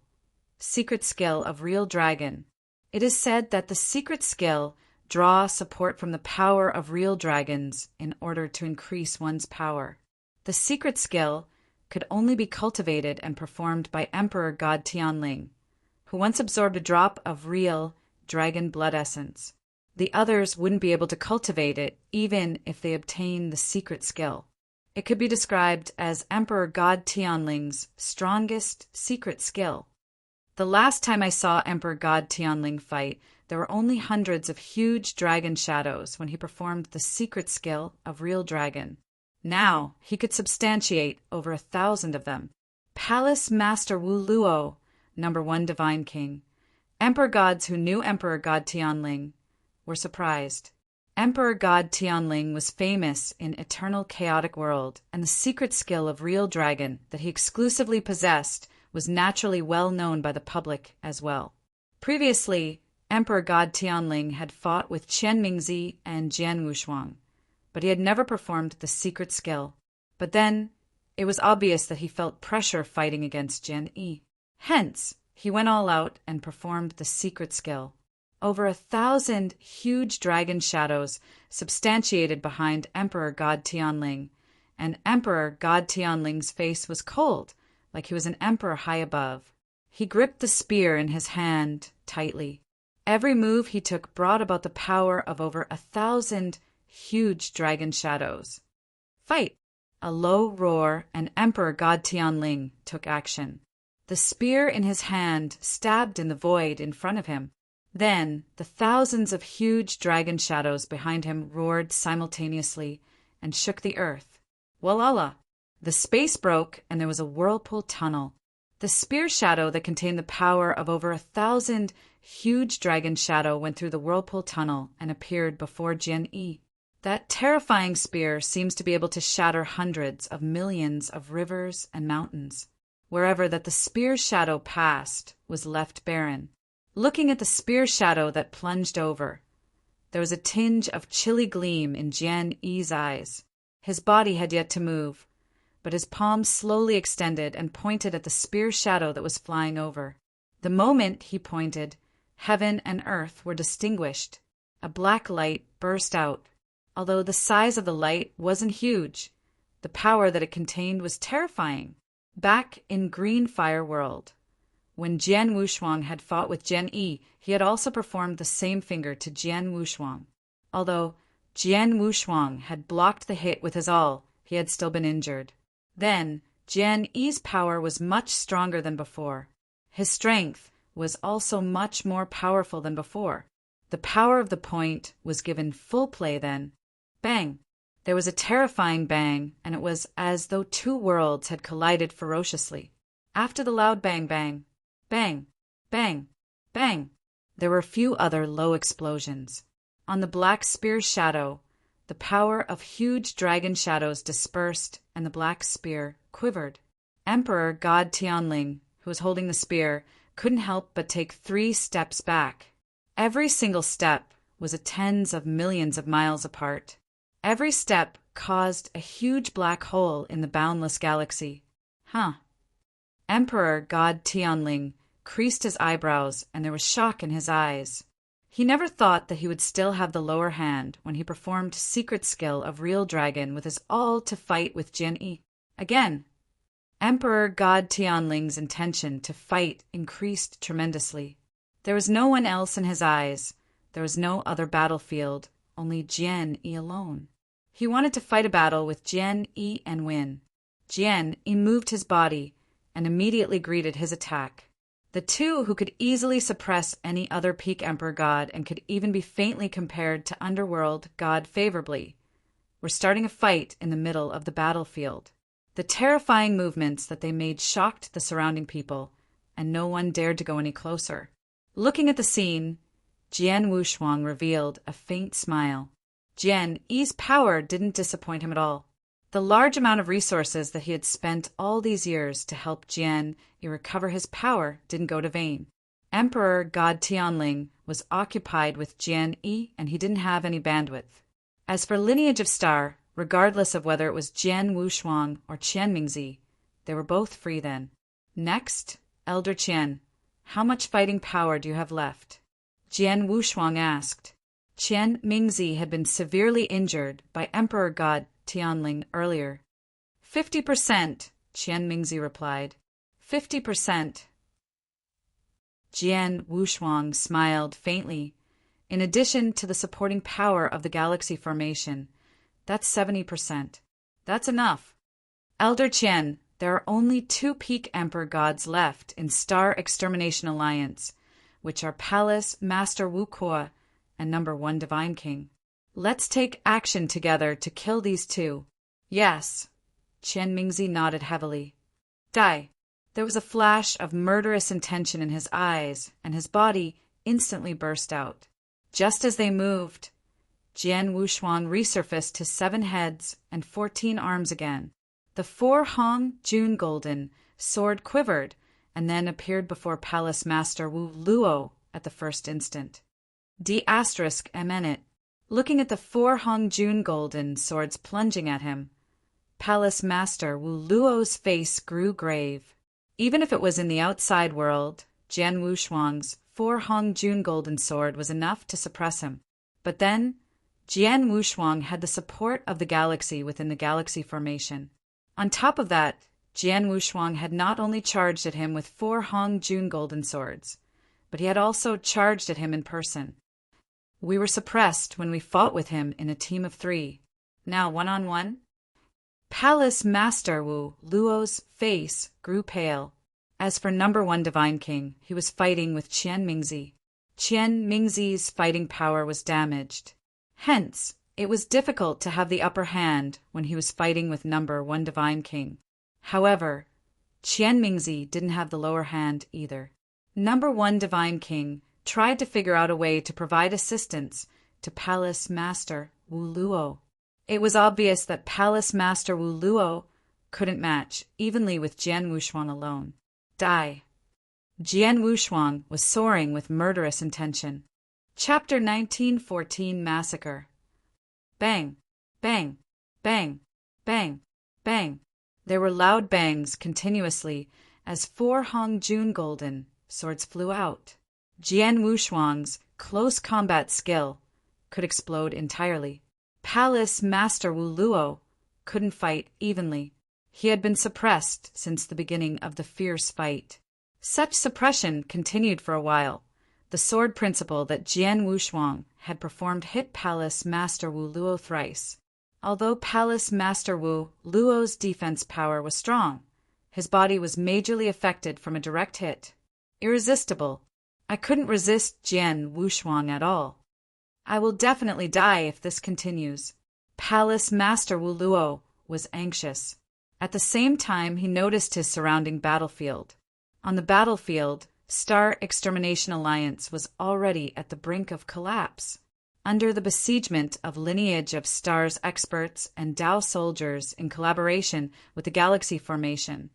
of real dragon. It is said that the secret skill draw support from the power of real dragons in order to increase one's power. The secret skill could only be cultivated and performed by Emperor God Tianling, who once absorbed a drop of real dragon blood essence. The others wouldn't be able to cultivate it even if they obtained the secret skill. It could be described as Emperor God Tianling's strongest secret skill. The last time I saw Emperor God Tianling fight, there were only hundreds of huge dragon shadows when he performed the secret skill of real dragon. Now he could substantiate over 1,000 of them. Palace Master Wu Luo number one divine king. Emperor gods who knew Emperor God Tianling were surprised. Emperor God Tianling was famous in Eternal Chaotic World, and the secret skill of real dragon that he exclusively possessed was naturally well known by the public as well. Previously, Emperor God Tianling had fought with Qian Mingzi and Jian Wushuang, but he had never performed the secret skill. But then, it was obvious that he felt pressure fighting against Jian Yi. Hence, he went all out and performed the secret skill. Over 1,000 huge dragon shadows substantiated behind Emperor God Tianling, and Emperor God Tianling's face was cold, like he was an emperor high above. He gripped the spear in his hand tightly. Every move he took brought about the power of over 1,000 huge dragon shadows. Fight! A low roar, and Emperor God Tianling took action. The spear in his hand stabbed in the void in front of him. Then the thousands of huge dragon shadows behind him roared simultaneously and shook the earth. Walala! The space broke and there was a whirlpool tunnel. The spear shadow that contained the power of over 1,000 huge dragon shadow went through the whirlpool tunnel and appeared before Jian Yi. That terrifying spear seems to be able to shatter hundreds of millions of rivers and mountains. Wherever that the spear shadow passed was left barren. Looking at the spear shadow that plunged over, there was a tinge of chilly gleam in Jian Yi's eyes. His body had yet to move, but his palm slowly extended and pointed at the spear shadow that was flying over. The moment he pointed, heaven and earth were distinguished. A black light burst out. Although the size of the light wasn't huge, the power that it contained was terrifying. Back in Green Fire World, when Jian Wushuang had fought with Jian Yi, he had also performed the same finger to Jian Wushuang. Although Jian Wushuang had blocked the hit with his awl, he had still been injured. Then, Jian Yi's power was much stronger than before. His strength was also much more powerful than before. The power of the point was given full play then. Bang! There was a terrifying bang, and it was as though two worlds had collided ferociously. After the loud bang bang, bang, bang, bang, there were a few other low explosions. On the black spear shadow, the power of huge dragon shadows dispersed and the black spear quivered. Emperor God Tianling, who was holding the spear, couldn't help but take 3 steps back. Every single step was a tens of millions of miles apart. Every step caused a huge black hole in the boundless galaxy. Emperor God Tianling creased his eyebrows, and there was shock in his eyes. He never thought that he would still have the lower hand when he performed secret skill of real dragon with his all to fight with Jian Yi. Again, Emperor God Tianling's intention to fight increased tremendously. There was no one else in his eyes. There was no other battlefield, only Jian Yi alone. He wanted to fight a battle with Jian Yi and win. Jian Yi moved his body and immediately greeted his attack. The two, who could easily suppress any other peak emperor god and could even be faintly compared to underworld god favorably, were starting a fight in the middle of the battlefield. The terrifying movements that they made shocked the surrounding people, and no one dared to go any closer. Looking at the scene, Jian Wushuang revealed a faint smile. Jian Yi's power didn't disappoint him at all. The large amount of resources that he had spent all these years to help Jian Yi recover his power didn't go to vain. Emperor God Tianling was occupied with Jian Yi, and he didn't have any bandwidth. As for Lineage of Star, regardless of whether it was Jian Wushuang or Qian Mingzi, they were both free then. Next, Elder Qian, how much fighting power do you have left? Jian Wushuang asked. Qian Mingzi had been severely injured by Emperor God Tianling earlier. 50%, Qian Mingzi replied. 50%. Jian Wushuang smiled faintly. In addition to the supporting power of the galaxy formation, that's 70%. That's enough. Elder Qian, there are only 2 peak emperor gods left in Star Extermination Alliance, which are Palace Master Wukuo and number 1 Divine King. Let's take action together to kill these 2. Yes. Qian Mingzi nodded heavily. Die. There was a flash of murderous intention in his eyes, and his body instantly burst out. Just as they moved, Jian Wuxuan resurfaced his 7 heads and 14 arms again. The 4-hong June Golden sword quivered and then appeared before Palace Master Wu Luo at the first instant. D***MN. Looking at the 4-hong June Golden swords plunging at him, Palace Master Wu Luo's face grew grave. Even if it was in the outside world, Jian Wuxuan's 4-hong June Golden sword was enough to suppress him. But then, Jian Wuxuan had the support of the galaxy within the galaxy formation. On top of that, Jian Wuxuan had not only charged at him with 4-hong June Golden swords, but he had also charged at him in person. We were suppressed when we fought with him in a team of 3. Now one-on-one? Palace Master Wu Luo's face grew pale. As for number 1 Divine King, he was fighting with Qian Mingzi. Qian Mingzi's fighting power was damaged. Hence, it was difficult to have the upper hand when he was fighting with number 1 Divine King. However, Qian Mingzi didn't have the lower hand either. Number 1 Divine King tried to figure out a way to provide assistance to Palace Master Wu Luo. It was obvious that Palace Master Wu Luo couldn't match evenly with Jian Wuxuan alone. Die. Jian Wuxuan was soaring with murderous intention. Chapter 1914 Massacre. Bang, bang, bang, bang, bang. There were loud bangs continuously as 4-hong June Golden swords flew out. Jian Wuxuan's close combat skill could explode entirely. Palace Master Wu Luo couldn't fight evenly. He had been suppressed since the beginning of the fierce fight. Such suppression continued for a while. The sword principle that Jian Wuxuan had performed hit Palace Master Wu Luo thrice. Although Palace Master Wu Luo's defense power was strong, his body was majorly affected from a direct hit. Irresistible. I couldn't resist Jian Wuxuan at all. I will definitely die if this continues. Palace Master Wu Luo was anxious. At the same time, he noticed his surrounding battlefield. On the battlefield, Star Extermination Alliance was already at the brink of collapse. Under the besiegement of Lineage of Stars experts and Dao soldiers in collaboration with the Galaxy Formation,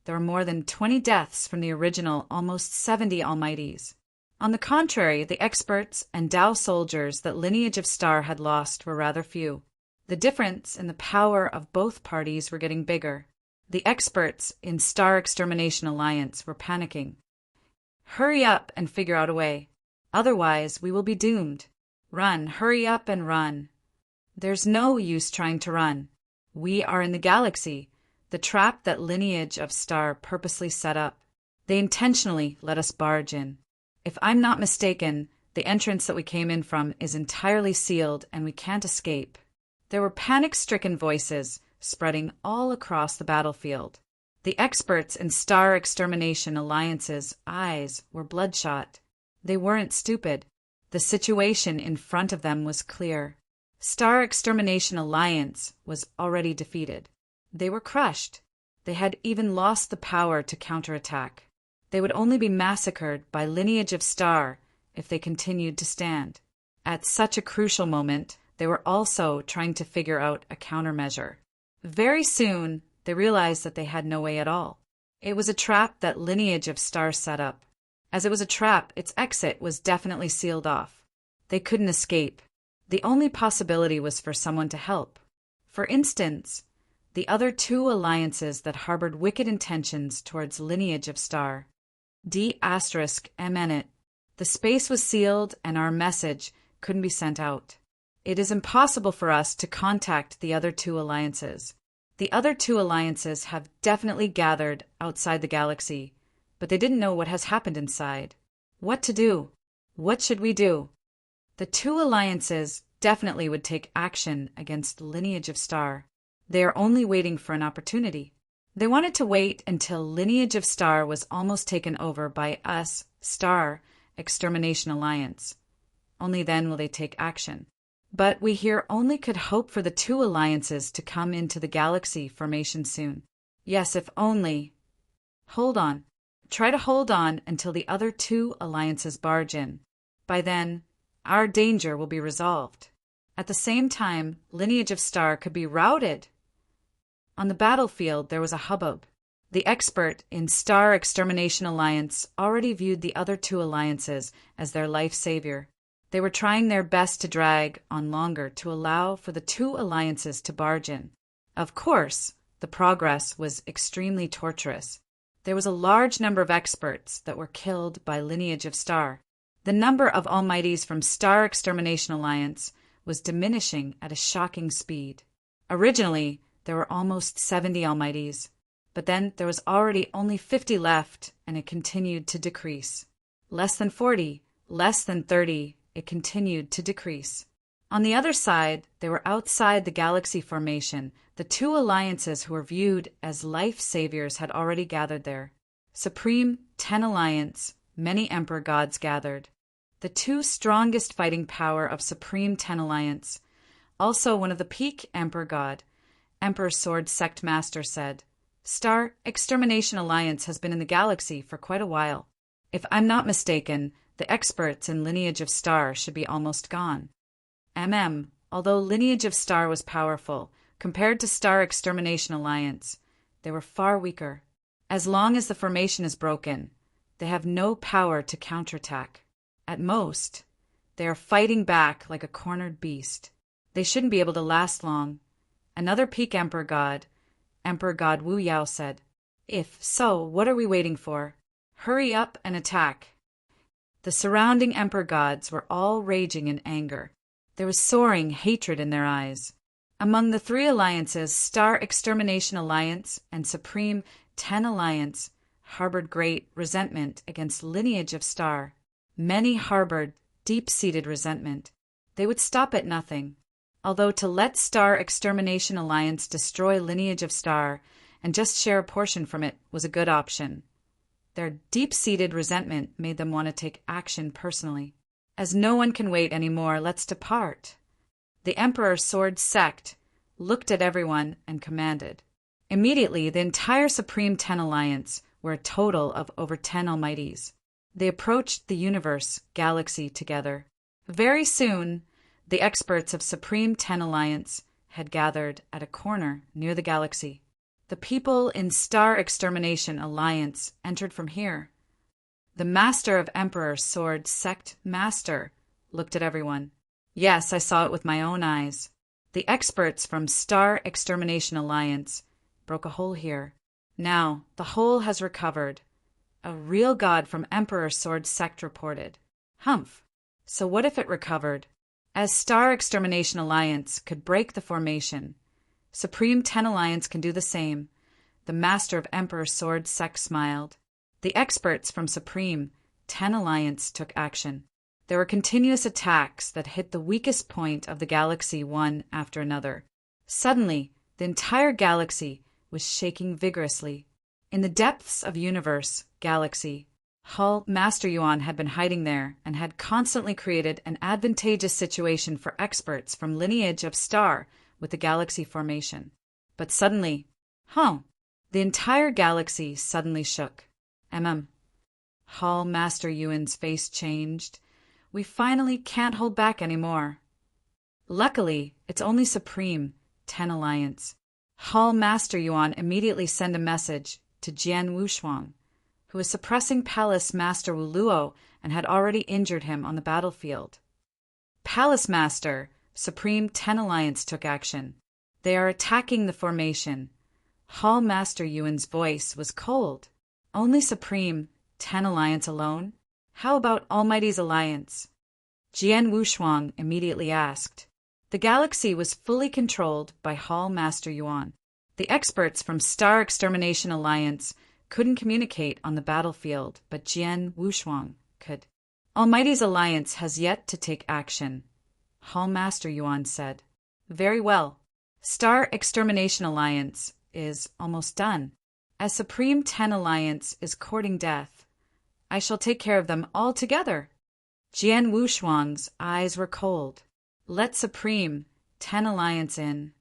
there were more than 20 deaths from the original almost 70 Almighties. On the contrary, the experts and Dao soldiers that Lineage of Star had lost were rather few. The difference in the power of both parties were getting bigger. The experts in Star Extermination Alliance were panicking. Hurry up and figure out a way. Otherwise, we will be doomed. Run, hurry up and run. There's no use trying to run. We are in the galaxy, the trap that Lineage of Star purposely set up. They intentionally let us barge in. If I'm not mistaken, the entrance that we came in from is entirely sealed and we can't escape. There were panic-stricken voices spreading all across the battlefield. The experts in Star Extermination Alliance's eyes were bloodshot. They weren't stupid. The situation in front of them was clear. Star Extermination Alliance was already defeated. They were crushed. They had even lost the power to counterattack. They would only be massacred by Lineage of Star if they continued to stand. At such a crucial moment, they were also trying to figure out a countermeasure. Very soon, they realized that they had no way at all. It was a trap that Lineage of Star set up. As it was a trap, its exit was definitely sealed off. They couldn't escape. The only possibility was for someone to help. For instance, the other 2 alliances that harbored wicked intentions towards Lineage of Star. D***MN. The space was sealed and our message couldn't be sent out. It is impossible for us to contact the other 2 alliances. The other 2 alliances have definitely gathered outside the galaxy, but they didn't know what has happened inside. What to do? What should we do? The 2 alliances definitely would take action against Lineage of Star. They are only waiting for an opportunity. They wanted to wait until Lineage of Star was almost taken over by us, Star Extermination Alliance. Only then will they take action. But we here only could hope for the 2 alliances to come into the Galaxy Formation soon. Yes, if only. Hold on. Try to hold on until the other two alliances barge in. By then, our danger will be resolved. At the same time, Lineage of Star could be routed. On the battlefield, there was a hubbub. The expert in Star Extermination Alliance already viewed the other two alliances as their life savior. They were trying their best to drag on longer to allow for the two alliances to barge in. Of course, the progress was extremely torturous. There was a large number of experts that were killed by Lineage of Star. The number of Almighties from Star Extermination Alliance was diminishing at a shocking speed. Originally, there were almost 70 Almighties, but then there was already only 50 left, and it continued to decrease. Less than 40, less than 30, it continued to decrease. On the other side, they were outside the galaxy formation. The two alliances who were viewed as life saviors had already gathered there. Supreme 10 Alliance, many Emperor gods gathered. The two strongest fighting power of Supreme 10 Alliance. Also one of the peak Emperor god, Emperor Sword Sect Master said, Star Extermination Alliance has been in the galaxy for quite a while. If I'm not mistaken, the experts in Lineage of Star should be almost gone. Although Lineage of Star was powerful, compared to Star Extermination Alliance, they were far weaker. As long as the formation is broken, they have no power to counterattack. At most, they are fighting back like a cornered beast. They shouldn't be able to last long. Another peak Emperor God Wu Yao said, If so, what are we waiting for? Hurry up and attack. The surrounding Emperor gods were all raging in anger. There was soaring hatred in their eyes. Among the three alliances, Star Extermination Alliance and Supreme 10 Alliance harbored great resentment against Lineage of Star. Many harbored deep-seated resentment. They would stop at nothing. Although to let Star Extermination Alliance destroy Lineage of Star and just share a portion from it was a good option, their deep-seated resentment made them want to take action personally. As no one can wait anymore, let's depart. The Emperor Sword Sect looked at everyone and commanded. Immediately, the entire Supreme 10 Alliance were a total of over 10 Almighties. They approached the universe, galaxy together. Very soon, the experts of Supreme 10 Alliance had gathered at a corner near the galaxy. The people in Star Extermination Alliance entered from here. The Master of Emperor Sword Sect Master looked at everyone. Yes, I saw it with my own eyes. The experts from Star Extermination Alliance broke a hole here. Now, the hole has recovered. A real god from Emperor Sword Sect reported. Humph. So what if it recovered? As Star Extermination Alliance could break the formation, Supreme 10 Alliance can do the same. The Master of Emperor Sword Sect smiled. The experts from Supreme 10 Alliance took action. There were continuous attacks that hit the weakest point of the galaxy one after another. Suddenly, the entire galaxy was shaking vigorously. In the depths of universe, galaxy, Hull Master Yuan had been hiding there and had constantly created an advantageous situation for experts from Lineage of Star with the galaxy formation. But suddenly, the entire galaxy suddenly shook. Hull Master Yuan's face changed. We finally can't hold back anymore. Luckily, it's only Supreme 10 Alliance. Hull Master Yuan immediately sent a message to Jian Wushuang, who was suppressing Palace Master Wu Luo and had already injured him on the battlefield. Palace Master, Supreme 10 Alliance took action. They are attacking the formation. Hull Master Yuan's voice was cold. Only Supreme 10 Alliance alone? How about Almighty's Alliance? Jian Wushuang immediately asked. The galaxy was fully controlled by Hull Master Yuan. The experts from Star Extermination Alliance couldn't communicate on the battlefield, but Jian Wushuang could. Almighty's Alliance has yet to take action, Hull Master Yuan said. Very well. Star Extermination Alliance is almost done. As Supreme 10 Alliance is courting death, I shall take care of them all together. Jian Wushuang's eyes were cold. Let Supreme 10 Alliance in.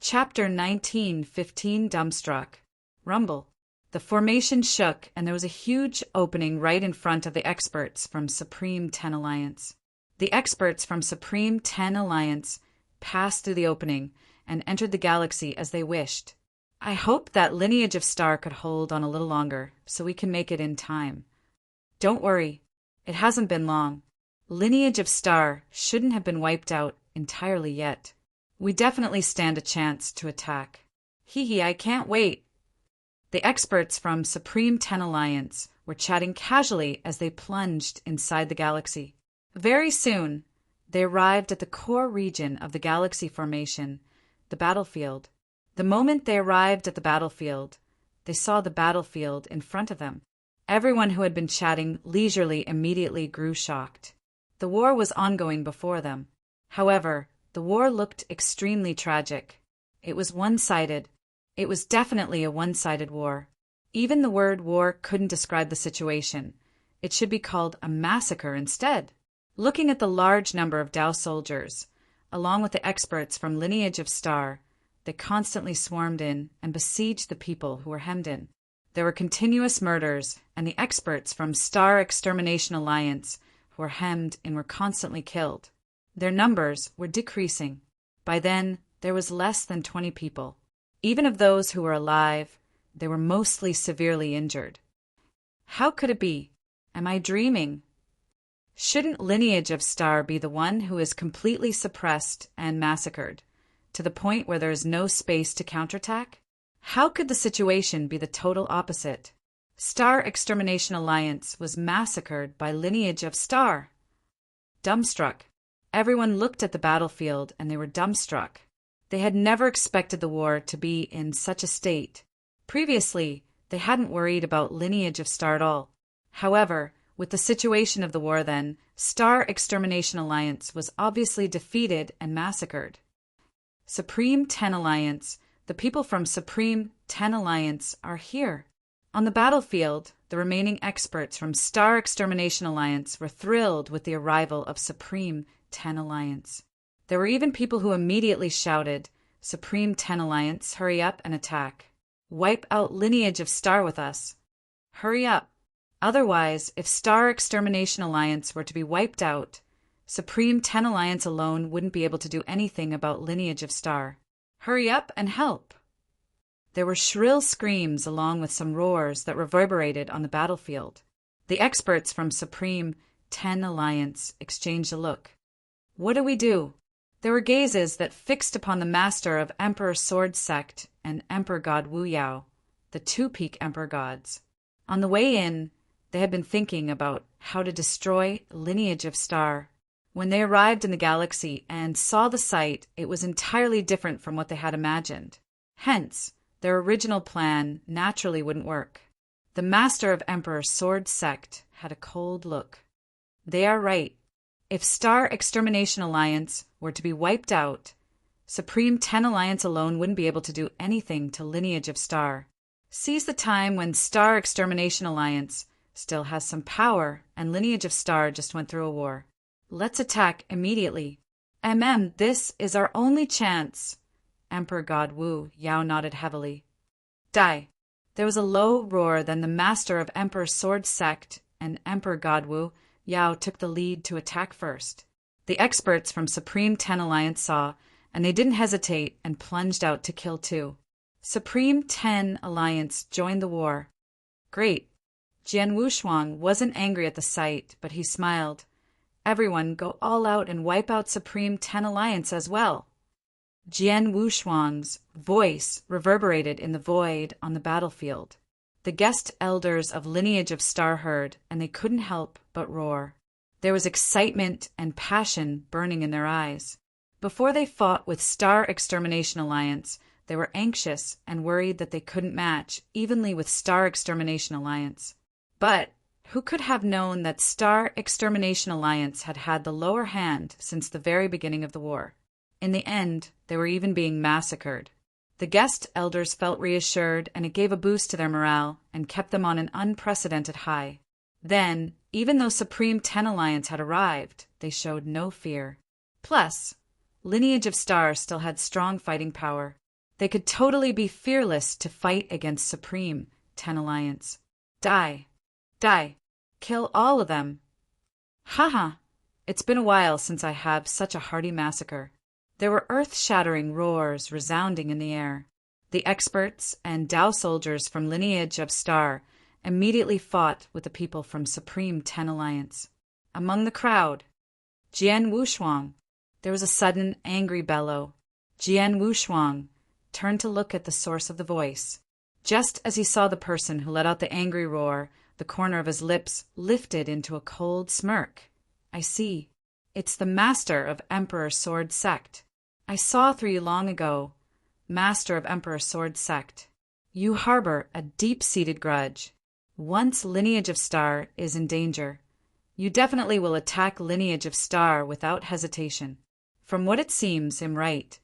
Chapter 19:15 Dumbstruck. Rumble. The formation shook, and there was a huge opening right in front of the experts from Supreme 10 Alliance. The experts from Supreme 10 Alliance passed through the opening and entered the galaxy as they wished. I hope that Lineage of Star could hold on a little longer, so we can make it in time. Don't worry, it hasn't been long. Lineage of Star shouldn't have been wiped out entirely yet. We definitely stand a chance to attack. Hee, I can't wait. The experts from Supreme 10 Alliance were chatting casually as they plunged inside the galaxy. Very soon, they arrived at the core region of the galaxy formation, the battlefield. The moment they arrived at the battlefield, they saw the battlefield in front of them. Everyone who had been chatting leisurely immediately grew shocked. The war was ongoing before them. However, the war looked extremely tragic. It was one-sided. It was definitely a one-sided war. Even the word war couldn't describe the situation. It should be called a massacre instead. Looking at the large number of Dao soldiers, along with the experts from Lineage of Star, they constantly swarmed in and besieged the people who were hemmed in. There were continuous murders, and the experts from Star Extermination Alliance who were hemmed in were constantly killed. Their numbers were decreasing. By then, there was less than 20 people. Even of those who were alive, they were mostly severely injured. How could it be? Am I dreaming? Shouldn't Lineage of Star be the one who is completely suppressed and massacred, to the point where there is no space to counterattack? How could the situation be the total opposite? Star Extermination Alliance was massacred by Lineage of Star. Dumbstruck. Everyone looked at the battlefield and they were dumbstruck. They had never expected the war to be in such a state. Previously, they hadn't worried about Lineage of Star at all. However, with the situation of the war then, Star Extermination Alliance was obviously defeated and massacred. Supreme 10 Alliance, the people from Supreme 10 Alliance are here. On the battlefield, the remaining experts from Star Extermination Alliance were thrilled with the arrival of Supreme 10 Alliance. There were even people who immediately shouted, "Supreme 10 Alliance, hurry up and attack. Wipe out Lineage of Star with us. Hurry up. Otherwise, if Star Extermination Alliance were to be wiped out, Supreme 10 Alliance alone wouldn't be able to do anything about Lineage of Star. Hurry up and help." There were shrill screams along with some roars that reverberated on the battlefield. The experts from Supreme 10 Alliance exchanged a look. What do we do? There were gazes that fixed upon the master of Emperor Sword Sect and Emperor God Wu Yao, the two-peak Emperor Gods. On the way in, they had been thinking about how to destroy Lineage of Star. When they arrived in the galaxy and saw the site, it was entirely different from what they had imagined. Hence, their original plan naturally wouldn't work. The master of Emperor Sword Sect had a cold look. They are right. If Star Extermination Alliance were to be wiped out, Supreme 10 Alliance alone wouldn't be able to do anything to Lineage of Star. Seize the time when Star Extermination Alliance still has some power and Lineage of Star just went through a war. Let's attack immediately. This is our only chance. Emperor God Wu Yao nodded heavily. Die. There was a low roar, then the master of Emperor Sword Sect and Emperor God Wu Yao took the lead to attack first. The experts from Supreme 10 Alliance saw, and they didn't hesitate and plunged out to kill too. Supreme 10 Alliance joined the war. Great. Jian Wushuang wasn't angry at the sight, but he smiled. Everyone go all out and wipe out Supreme 10 Alliance as well. Jian Wushuang's voice reverberated in the void on the battlefield. The guest elders of Lineage of Star heard, and they couldn't help but roar. There was excitement and passion burning in their eyes. Before they fought with Star Extermination Alliance, they were anxious and worried that they couldn't match evenly with Star Extermination Alliance. But who could have known that Star Extermination Alliance had had the lower hand since the very beginning of the war? In the end, they were even being massacred. The guest elders felt reassured, and it gave a boost to their morale and kept them on an unprecedented high. Then, even though Supreme 10 Alliance had arrived, they showed no fear. Plus, Lineage of Star still had strong fighting power. They could totally be fearless to fight against Supreme Ten Alliance. Die! Die! Kill all of them! Ha! It's been a while since I have such a hearty massacre. There were earth-shattering roars resounding in the air. The experts and Tao soldiers from lineage of Star immediately fought with the people from Supreme Ten Alliance. Among the crowd, Jian Wushuang. There was a sudden, angry bellow. Jian Wushuang turned to look at the source of the voice. Just as he saw the person who let out the angry roar, the corner of his lips lifted into a cold smirk. I see. It's the master of Emperor Sword Sect. I saw through you long ago. Master of Emperor Sword Sect. You harbor a deep-seated grudge. Once Lineage of Star is in danger, you definitely will attack Lineage of Star without hesitation. From what it seems, I'm right.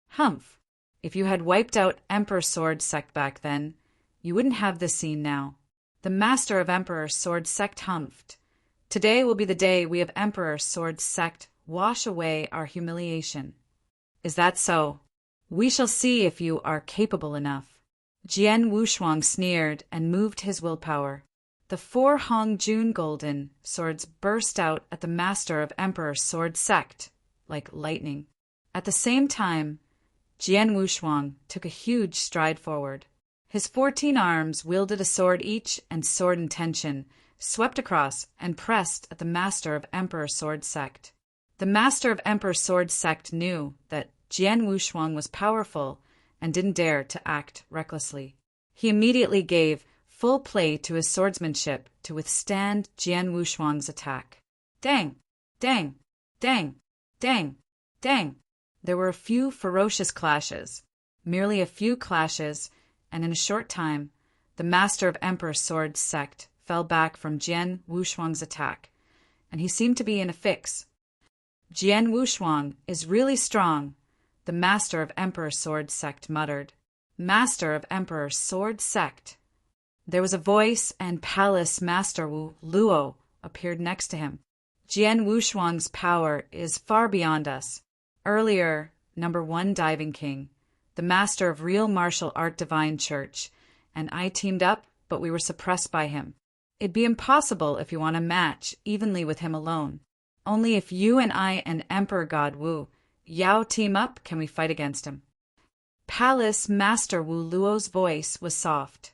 Humph. If you had wiped out Emperor Sword Sect back then, you wouldn't have this scene now. The Master of Emperor Sword Sect humphed. Today will be the day we of Emperor Sword Sect wash away our humiliation. Is that so? We shall see if you are capable enough. Jian Wushuang sneered and moved his willpower. The 4 Hong Jun golden swords burst out at the Master of Emperor Sword Sect like lightning. At the same time, Jian Wushuang took a huge stride forward. His 14 arms wielded a sword each, and sword in tension swept across and pressed at the Master of Emperor Sword Sect. The Master of Emperor Sword Sect knew that Jian Wushuang was powerful and didn't dare to act recklessly. He immediately gave full play to his swordsmanship to withstand Jian Wushuang's attack. Dang! Dang! Dang! Dang! Dang! There were a few ferocious clashes, merely a few clashes, and in a short time, the Master of Emperor Sword Sect fell back from Jian Wushuang's attack, and he seemed to be in a fix. Jian Wushuang is really strong, the Master of Emperor Sword Sect muttered. Master of Emperor Sword Sect. There was a voice, and Palace Master Wu Luo appeared next to him. Jian Wushuang's power is far beyond us. Earlier, number 1 Diving King, the Master of Real Martial Art Divine Church, and I teamed up, but we were suppressed by him. It'd be impossible if you want to match evenly with him alone. Only if you and I and Emperor God Wu Yao team up can we fight against him. Palace Master Wu Luo's voice was soft.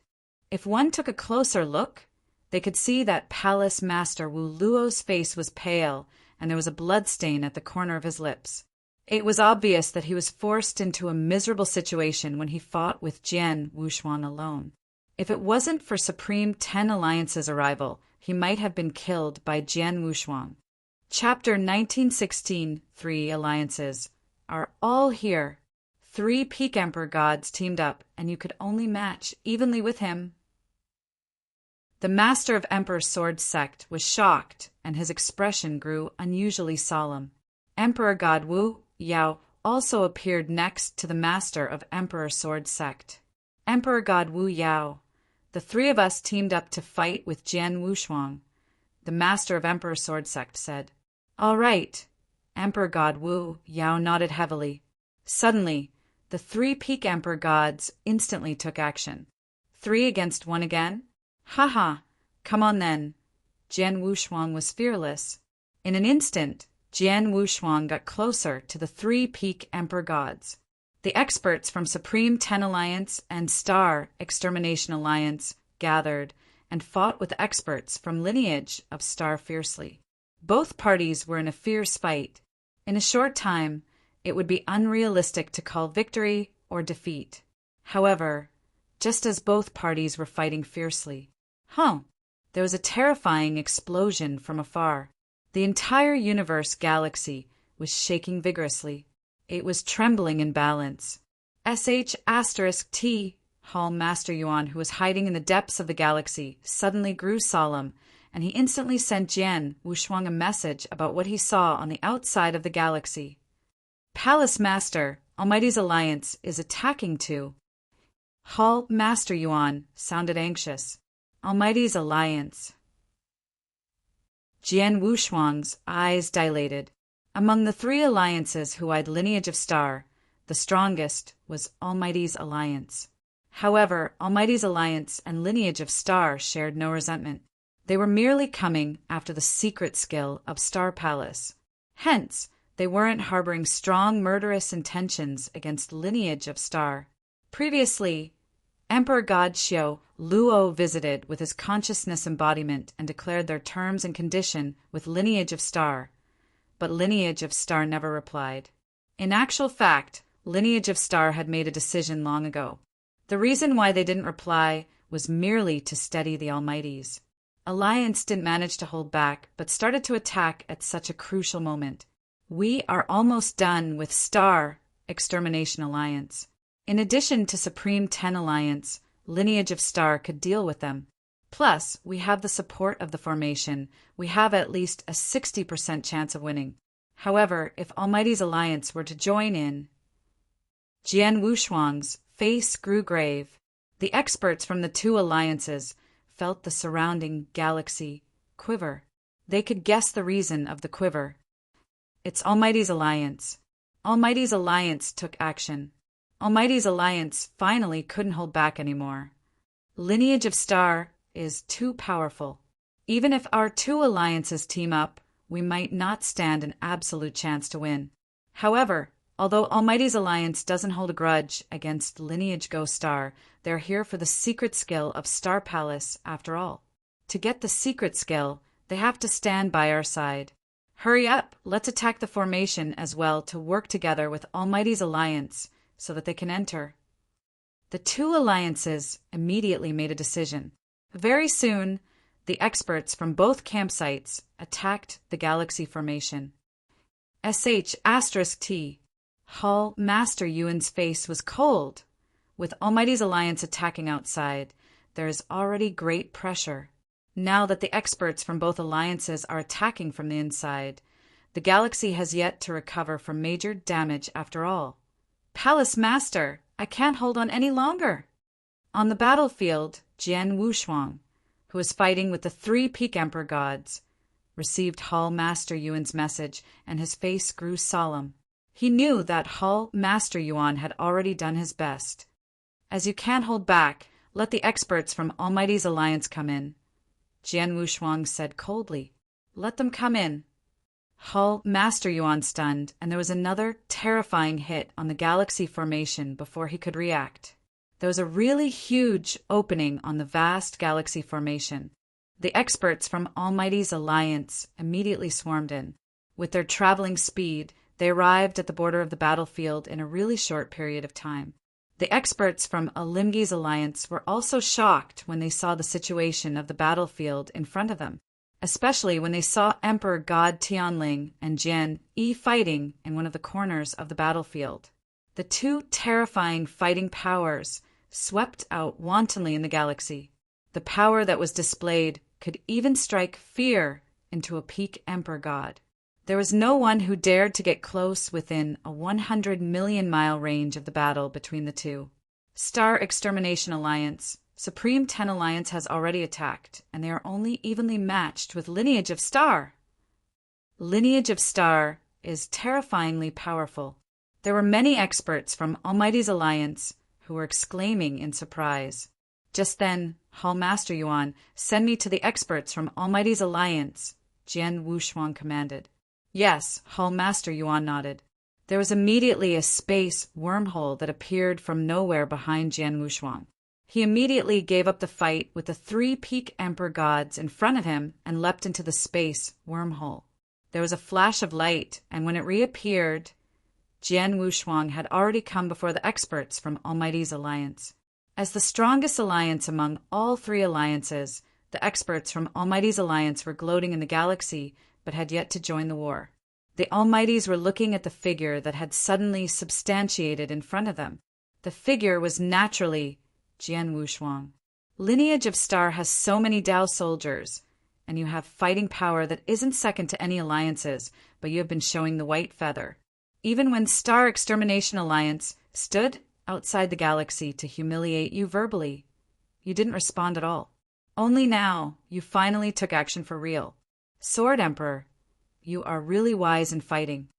If one took a closer look, they could see that Palace Master Wu Luo's face was pale, and there was a blood stain at the corner of his lips. It was obvious that he was forced into a miserable situation when he fought with Jian Wushuang alone. If it wasn't for Supreme Ten Alliance's arrival, he might have been killed by Jian Wushuang. Chapter 1916 3 Alliances are all here. 3 Peak Emperor gods teamed up, and you could only match evenly with him. The Master of Emperor Sword Sect was shocked, and his expression grew unusually solemn. Emperor God Wu Yao also appeared next to the Master of Emperor Sword Sect. Emperor God Wu Yao, the 3 of us teamed up to fight with Jian Wushuang, the Master of Emperor Sword Sect said. All right. Emperor God Wu Yao nodded heavily. Suddenly, the 3 Peak Emperor gods instantly took action. 3 against 1 again? Ha! Come on then. Jian Wushuang was fearless. In an instant, Jian Wushuang got closer to the 3 Peak Emperor gods. The experts from Supreme Ten Alliance and Star Extermination Alliance gathered and fought with experts from Lineage of Star fiercely. Both parties were in a fierce fight. In a short time, it would be unrealistic to call victory or defeat. However, just as both parties were fighting fiercely, there was a terrifying explosion from afar. The entire universe galaxy was shaking vigorously. It was trembling in balance. *T. Hall Master Yuan, who was hiding in the depths of the galaxy, suddenly grew solemn, and he instantly sent Jian Wushuang a message about what he saw on the outside of the galaxy. Palace Master, Almighty's Alliance, is attacking too. Hall Master Yuan sounded anxious. Almighty's Alliance. Jian Wushuang's eyes dilated. Among the 3 alliances who eyed Lineage of Star, the strongest was Almighty's Alliance. However, Almighty's alliance and lineage of Star shared no resentment. They were merely coming after the secret skill of Star Palace. Hence, they weren't harboring strong murderous intentions against the lineage of Star. Previously, Emperor God Xiao Luo visited with his consciousness embodiment and declared their terms and condition with lineage of Star, but lineage of Star never replied. In actual fact, lineage of Star had made a decision long ago. The reason why they didn't reply was merely to steady the Almighties. Alliance didn't manage to hold back, but started to attack at such a crucial moment. We are almost done with Star Extermination Alliance. In addition to Supreme 10 Alliance, Lineage of Star could deal with them. Plus, we have the support of the formation. We have at least a 60% chance of winning. However, if Almighty's Alliance were to join in, Jian Wushuang's face grew grave. The experts from the two alliances felt the surrounding galaxy quiver. They could guess the reason of the quiver. It's Almighty's Alliance. Almighty's Alliance took action. Almighty's Alliance finally couldn't hold back anymore. Lineage of Star is too powerful. Even if our two alliances team up, we might not stand an absolute chance to win. However, although Almighty's Alliance doesn't hold a grudge against Lineage Go Star, they're here for the secret skill of Star Palace after all. To get the secret skill, they have to stand by our side. Hurry up, let's attack the formation as well to work together with Almighty's Alliance so that they can enter. The two alliances immediately made a decision. Very soon, the experts from both campsites attacked the galaxy formation. *T. Hall Master Yuan's face was cold. With Almighty's Alliance attacking outside, there is already great pressure. Now that the experts from both alliances are attacking from the inside, the galaxy has yet to recover from major damage after all. Palace Master, I can't hold on any longer. On the battlefield, Jian Wushuang, who was fighting with the three Peak Emperor gods, received Hall Master Yuan's message, and his face grew solemn. He knew that Hall Master Yuan had already done his best. As you can't hold back, let the experts from Almighty's Alliance come in. Jian Wushuang said coldly. Let them come in. Hall Master Yuan stunned, and there was another terrifying hit on the galaxy formation before he could react. There was a really huge opening on the vast galaxy formation. The experts from Almighty's Alliance immediately swarmed in. With their traveling speed, they arrived at the border of the battlefield in a really short period of time. The experts from Alimgi's Alliance were also shocked when they saw the situation of the battlefield in front of them, especially when they saw Emperor God Tianling and Jian Yi fighting in one of the corners of the battlefield. The two terrifying fighting powers swept out wantonly in the galaxy. The power that was displayed could even strike fear into a Peak Emperor god. There was no one who dared to get close within a 100 million mile range of the battle between the two. Star Extermination Alliance, Supreme 10 Alliance has already attacked, and they are only evenly matched with Lineage of Star. Lineage of Star is terrifyingly powerful. There were many experts from Almighty's Alliance who were exclaiming in surprise. Just then, Hall Master Yuan, send me to the experts from Almighty's Alliance, Jian Wushuang commanded. Yes, Hall Master Yuan nodded. There was immediately a space wormhole that appeared from nowhere behind Jian Wushuang. He immediately gave up the fight with the three Peak Emperor gods in front of him and leapt into the space wormhole. There was a flash of light, and when it reappeared, Jian Wushuang had already come before the experts from Almighty's Alliance. As the strongest alliance among all three alliances, the experts from Almighty's Alliance were gloating in the galaxy, but had yet to join the war. The Almighties were looking at the figure that had suddenly substantiated in front of them. The figure was naturally Jian Wushuang. Lineage of Star has so many Dao soldiers, and you have fighting power that isn't second to any alliances, but you have been showing the white feather. Even when Star Extermination Alliance stood outside the galaxy to humiliate you verbally, you didn't respond at all. Only now, you finally took action for real. Sword Emperor, you are really wise in fighting.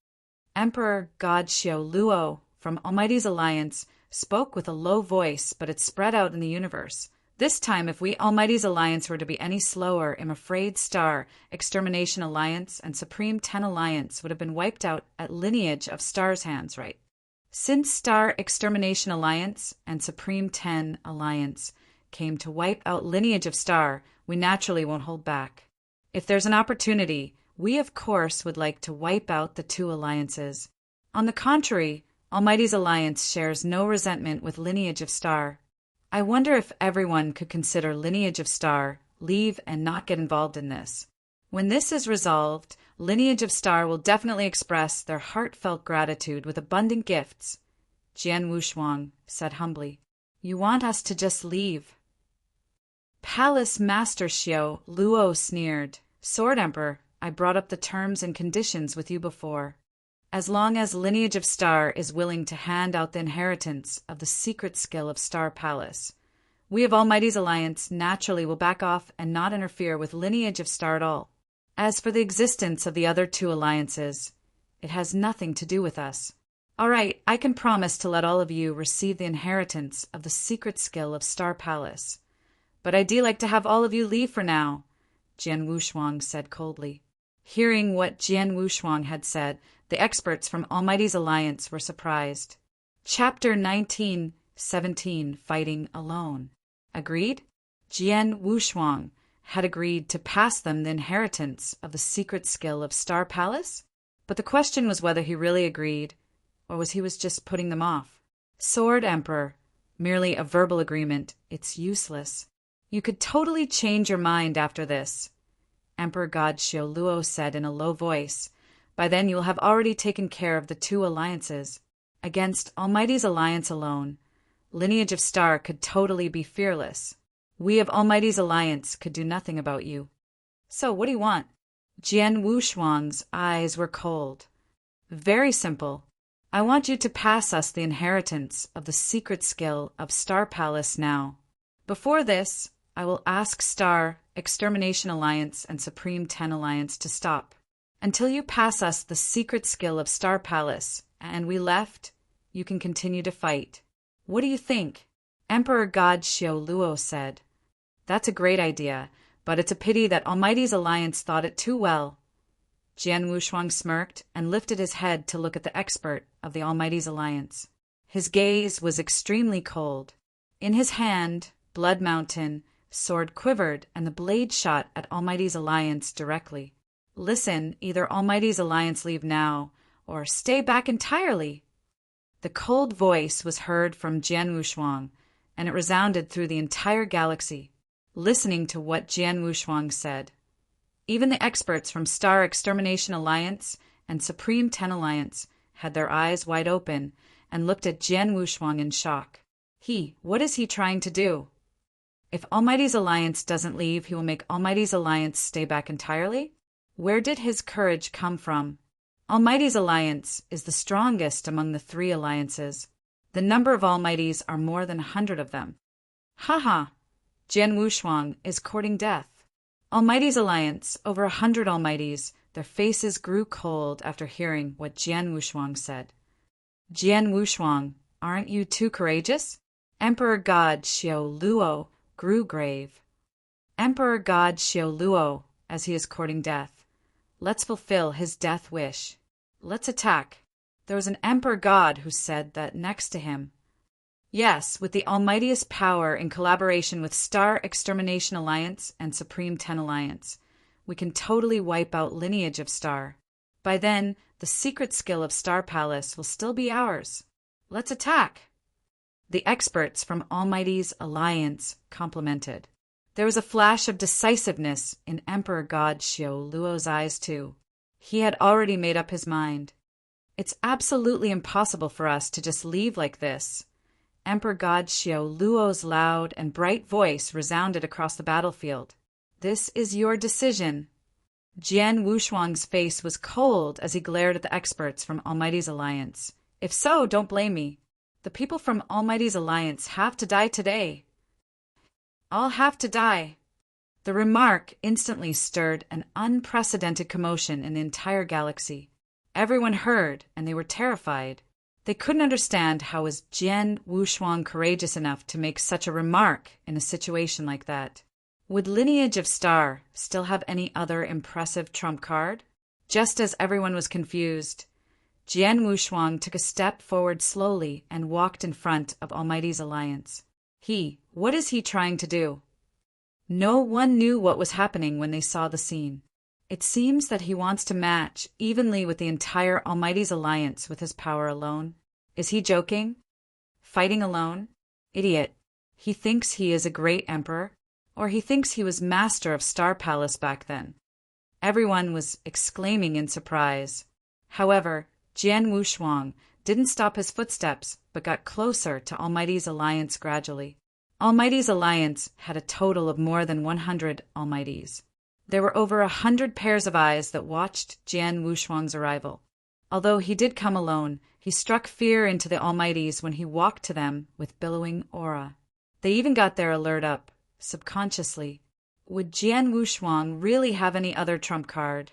Emperor God Xiao Luo from Almighty's Alliance spoke with a low voice, but it spread out in the universe. This time, if we Almighty's Alliance were to be any slower, I'm afraid Star, Extermination Alliance, and Supreme 10 Alliance would have been wiped out at Lineage of Star's hands, right? Since Star, Extermination Alliance, and Supreme 10 Alliance came to wipe out Lineage of Star, we naturally won't hold back. If there's an opportunity, we of course would like to wipe out the two alliances. On the contrary, Almighty's Alliance shares no resentment with Lineage of Star. I wonder if everyone could consider Lineage of Star, leave, and not get involved in this. When this is resolved, Lineage of Star will definitely express their heartfelt gratitude with abundant gifts. Jian Wushuang said humbly, "You want us to just leave?" Palace Master Xiao Luo sneered, "Sword Emperor, I brought up the terms and conditions with you before. As long as Lineage of Star is willing to hand out the inheritance of the secret skill of Star Palace, we of Almighty's Alliance naturally will back off and not interfere with Lineage of Star at all. As for the existence of the other two alliances, it has nothing to do with us. All right, I can promise to let all of you receive the inheritance of the secret skill of Star Palace. But I do like to have all of you leave for now," Jian Wushuang said coldly. Hearing what Jian Wushuang had said, the experts from Almighty's Alliance were surprised. Chapter 19:17 Fighting Alone. Agreed? Jian Wushuang had agreed to pass them the inheritance of the secret skill of Star Palace? But the question was whether he really agreed, or was he just putting them off. Sword Emperor, merely a verbal agreement, it's useless. You could totally change your mind after this, Emperor God Xiao Luo said in a low voice. By then you will have already taken care of the two alliances. Against Almighty's Alliance alone, Lineage of Star could totally be fearless. We of Almighty's Alliance could do nothing about you. So what do you want? Jian Wushuang's eyes were cold. Very simple. I want you to pass us the inheritance of the secret skill of Star Palace now. Before this, I will ask Star, Extermination Alliance, and Supreme 10 Alliance to stop. Until you pass us the secret skill of Star Palace, and we left, you can continue to fight. What do you think? Emperor God Xiao Luo said. That's a great idea, but it's a pity that Almighty's Alliance thought it too well. Jian Wushuang smirked and lifted his head to look at the expert of the Almighty's Alliance. His gaze was extremely cold. In his hand, Blood Mountain, sword quivered and the blade shot at Almighty's Alliance directly. Listen, either Almighty's Alliance leave now, or stay back entirely. The cold voice was heard from Jian Wushuang, and it resounded through the entire galaxy. Listening to what Jian Wushuang said, even the experts from Star Extermination Alliance and Supreme 10 Alliance had their eyes wide open and looked at Jian Wushuang in shock. What is he trying to do? If Almighty's Alliance doesn't leave, he will make Almighty's Alliance stay back entirely? Where did his courage come from? Almighty's Alliance is the strongest among the three alliances. The number of Almighties are more than 100 of them. Haha, Jian Wushuang is courting death. Almighty's Alliance, over 100 Almighties, their faces grew cold after hearing what Jian Wushuang said. Jian Wushuang, aren't you too courageous? Emperor God Xiao Luo grew grave. Emperor God Xiao Luo, as he is courting death. Let's fulfill his death wish. Let's attack. There was an Emperor God who said that next to him. Yes, with the almightiest power in collaboration with Star Extermination Alliance and Supreme 10 Alliance, we can totally wipe out Lineage of Star. By then, the secret skill of Star Palace will still be ours. Let's attack. The experts from Almighty's Alliance complimented. There was a flash of decisiveness in Emperor God Xiao Luo's eyes too. He had already made up his mind. It's absolutely impossible for us to just leave like this. Emperor God Xiao Luo's loud and bright voice resounded across the battlefield. This is your decision. Jian Wushuang's face was cold as he glared at the experts from Almighty's Alliance. If so, don't blame me. The people from Almighty's Alliance have to die today. All have to die. The remark instantly stirred an unprecedented commotion in the entire galaxy. Everyone heard, and they were terrified. They couldn't understand how was Jian Wushuang courageous enough to make such a remark in a situation like that. Would Lineage of Star still have any other impressive trump card? Just as everyone was confused, Jian Wushuang took a step forward slowly and walked in front of Almighty's alliance. What is he trying to do? No one knew what was happening when they saw the scene. It seems that he wants to match evenly with the entire Almighty's alliance with his power alone. Is he joking? Fighting alone? Idiot. He thinks he is a great emperor, or he thinks he was master of Star Palace back then. Everyone was exclaiming in surprise. However, Jian Wushuang didn't stop his footsteps, but got closer to Almighty's alliance gradually. Almighty's alliance had a total of more than 100 Almighties. There were over 100 pairs of eyes that watched Jian Wushuang's arrival. Although he did come alone, he struck fear into the Almighties when he walked to them with billowing aura. They even got their alert up, subconsciously. Would Jian Wushuang really have any other trump card?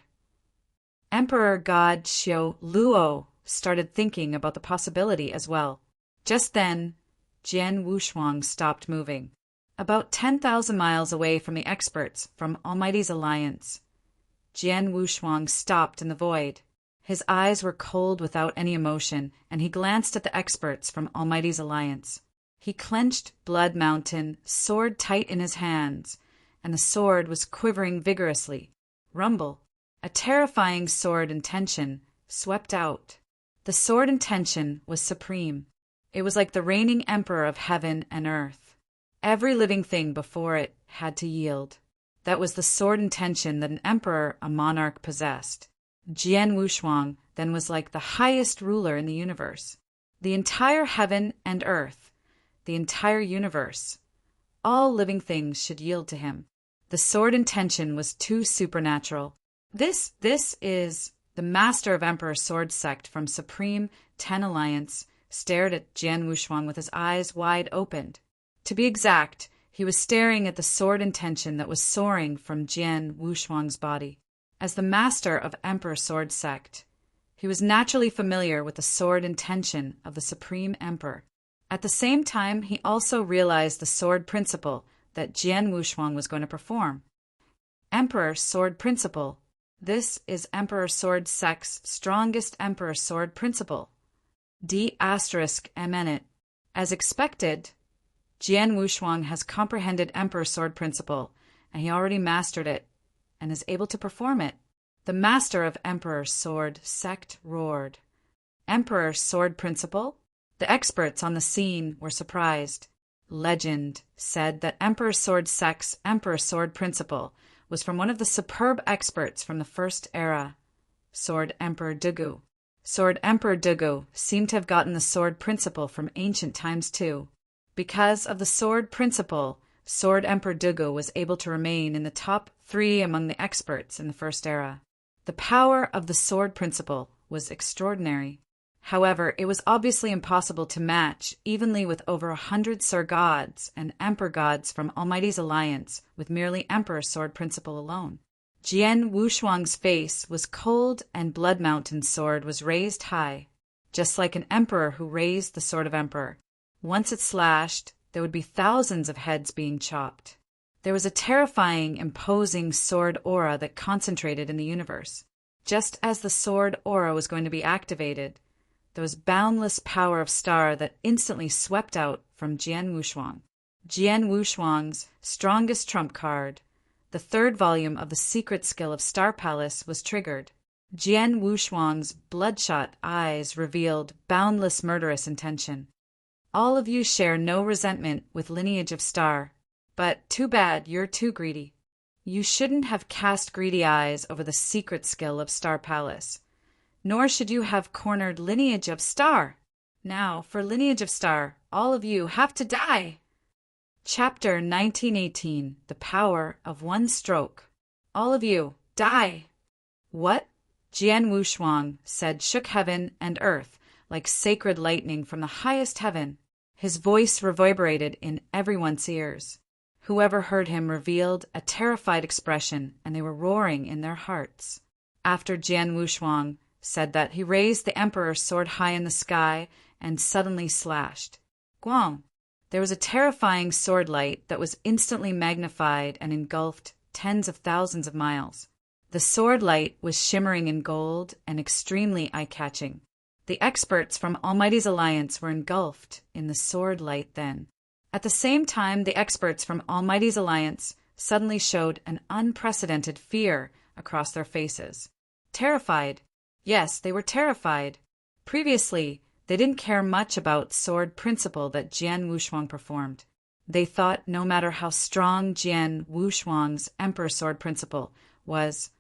Emperor God Xiao Luo started thinking about the possibility as well. Just then, Jian Wushuang stopped moving. About 10,000 miles away from the experts from Almighty's alliance, Jian Wushuang stopped in the void. His eyes were cold without any emotion, and he glanced at the experts from Almighty's alliance. He clenched Blood Mountain, sword tight in his hands, and the sword was quivering vigorously. Rumble. A terrifying sword intention swept out. The sword intention was supreme. It was like the reigning emperor of heaven and earth. Every living thing before it had to yield. That was the sword intention that an emperor, a monarch, possessed. Jian Wushuang then was like the highest ruler in the universe. The entire heaven and earth, the entire universe, all living things should yield to him. The sword intention was too supernatural. This is the master of Emperor Sword Sect from Supreme 10 Alliance stared at Jian Wushuang with his eyes wide opened. To be exact, he was staring at the sword intention that was soaring from Jian Wushuang's body. As the master of Emperor Sword Sect, he was naturally familiar with the sword intention of the Supreme Emperor. At the same time, he also realized the sword principle that Jian Wushuang was going to perform. Emperor Sword Principle. This is Emperor Sword Sect's strongest Emperor Sword Principle. D***MN. As expected, Jian Wushuang has comprehended Emperor Sword Principle, and he already mastered it, and is able to perform it. The master of Emperor Sword Sect roared. Emperor Sword Principle? The experts on the scene were surprised. Legend said that Emperor Sword Sect's Emperor Sword Principle was from one of the superb experts from the First Era, Sword Emperor Dugu. Sword Emperor Dugu seemed to have gotten the sword principle from ancient times too. Because of the sword principle, Sword Emperor Dugu was able to remain in the top 3 among the experts in the First Era. The power of the sword principle was extraordinary. However, it was obviously impossible to match evenly with over 100 Sir Gods and Emperor Gods from Almighty's alliance with merely Emperor Sword Principle alone. Jian Wushuang's face was cold and Blood Mountain's sword was raised high, just like an emperor who raised the sword of emperor. Once it slashed, there would be thousands of heads being chopped. There was a terrifying, imposing sword aura that concentrated in the universe. Just as the sword aura was going to be activated, there was boundless power of star that instantly swept out from Jian Wushuang. Jian Wushuang's strongest trump card, the 3rd volume of the secret skill of Star Palace, was triggered. Jian Wushuang's bloodshot eyes revealed boundless murderous intention. All of you share no resentment with Lineage of Star, but too bad you're too greedy. You shouldn't have cast greedy eyes over the secret skill of Star Palace. Nor should you have cornered Lineage of Star. Now, for Lineage of Star, all of you have to die. Chapter 1918, The Power of One Stroke. All of you, die. What? Jian Wushuang said shook heaven and earth like sacred lightning from the highest heaven. His voice reverberated in everyone's ears. Whoever heard him revealed a terrified expression, and they were roaring in their hearts. After Jian Wushuang said that he raised the emperor's sword high in the sky and suddenly slashed. Guang! There was a terrifying sword light that was instantly magnified and engulfed tens of thousands of miles. The sword light was shimmering in gold and extremely eye-catching. The experts from Almighty's alliance were engulfed in the sword light then. At the same time, the experts from Almighty's alliance suddenly showed an unprecedented fear across their faces. Terrified. Yes, they were terrified. Previously, they didn't care much about sword principle that Jian Wushuang performed. They thought no matter how strong Jian Wushuang's Emperor Sword principle was,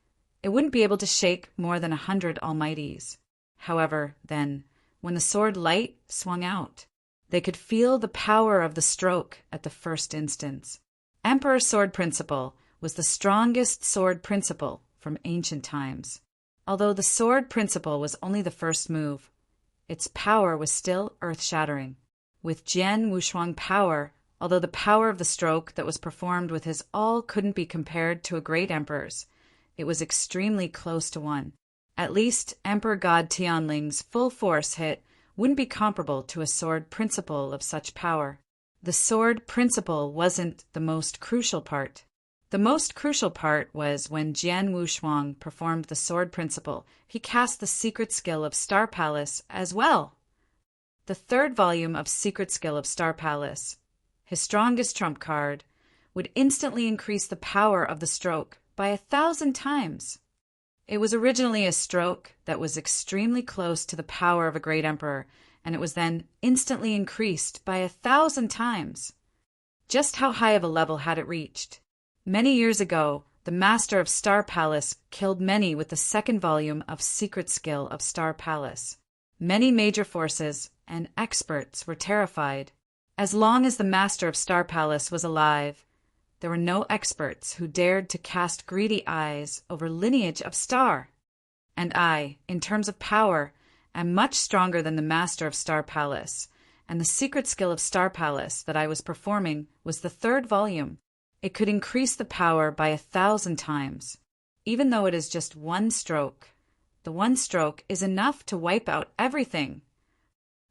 it wouldn't be able to shake more than 100 Almighties. However, then, when the sword light swung out, they could feel the power of the stroke at the first instance. Emperor Sword principle was the strongest sword principle from ancient times. Although the sword principle was only the first move, its power was still earth-shattering. With Jian Wushuang power, although the power of the stroke that was performed with his all couldn't be compared to a great emperor's, it was extremely close to one. At least Emperor God Tianling's full force hit wouldn't be comparable to a sword principle of such power. The sword principle wasn't the most crucial part. The most crucial part was when Jian Wushuang performed the sword principle, he cast the secret skill of Star Palace as well. The third volume of Secret Skill of Star Palace, his strongest trump card, would instantly increase the power of the stroke by 1,000 times. It was originally a stroke that was extremely close to the power of a great emperor, and it was then instantly increased by 1,000 times. Just how high of a level had it reached? Many years ago, the Master of Star Palace killed many with the second volume of Secret Skill of Star Palace. Many major forces and experts were terrified. As long as the Master of Star Palace was alive, there were no experts who dared to cast greedy eyes over lineage of star. And I, in terms of power, am much stronger than the Master of Star Palace, and the secret skill of Star Palace that I was performing was the third volume. It could increase the power by 1,000 times. Even though it is just one stroke, the one stroke is enough to wipe out everything.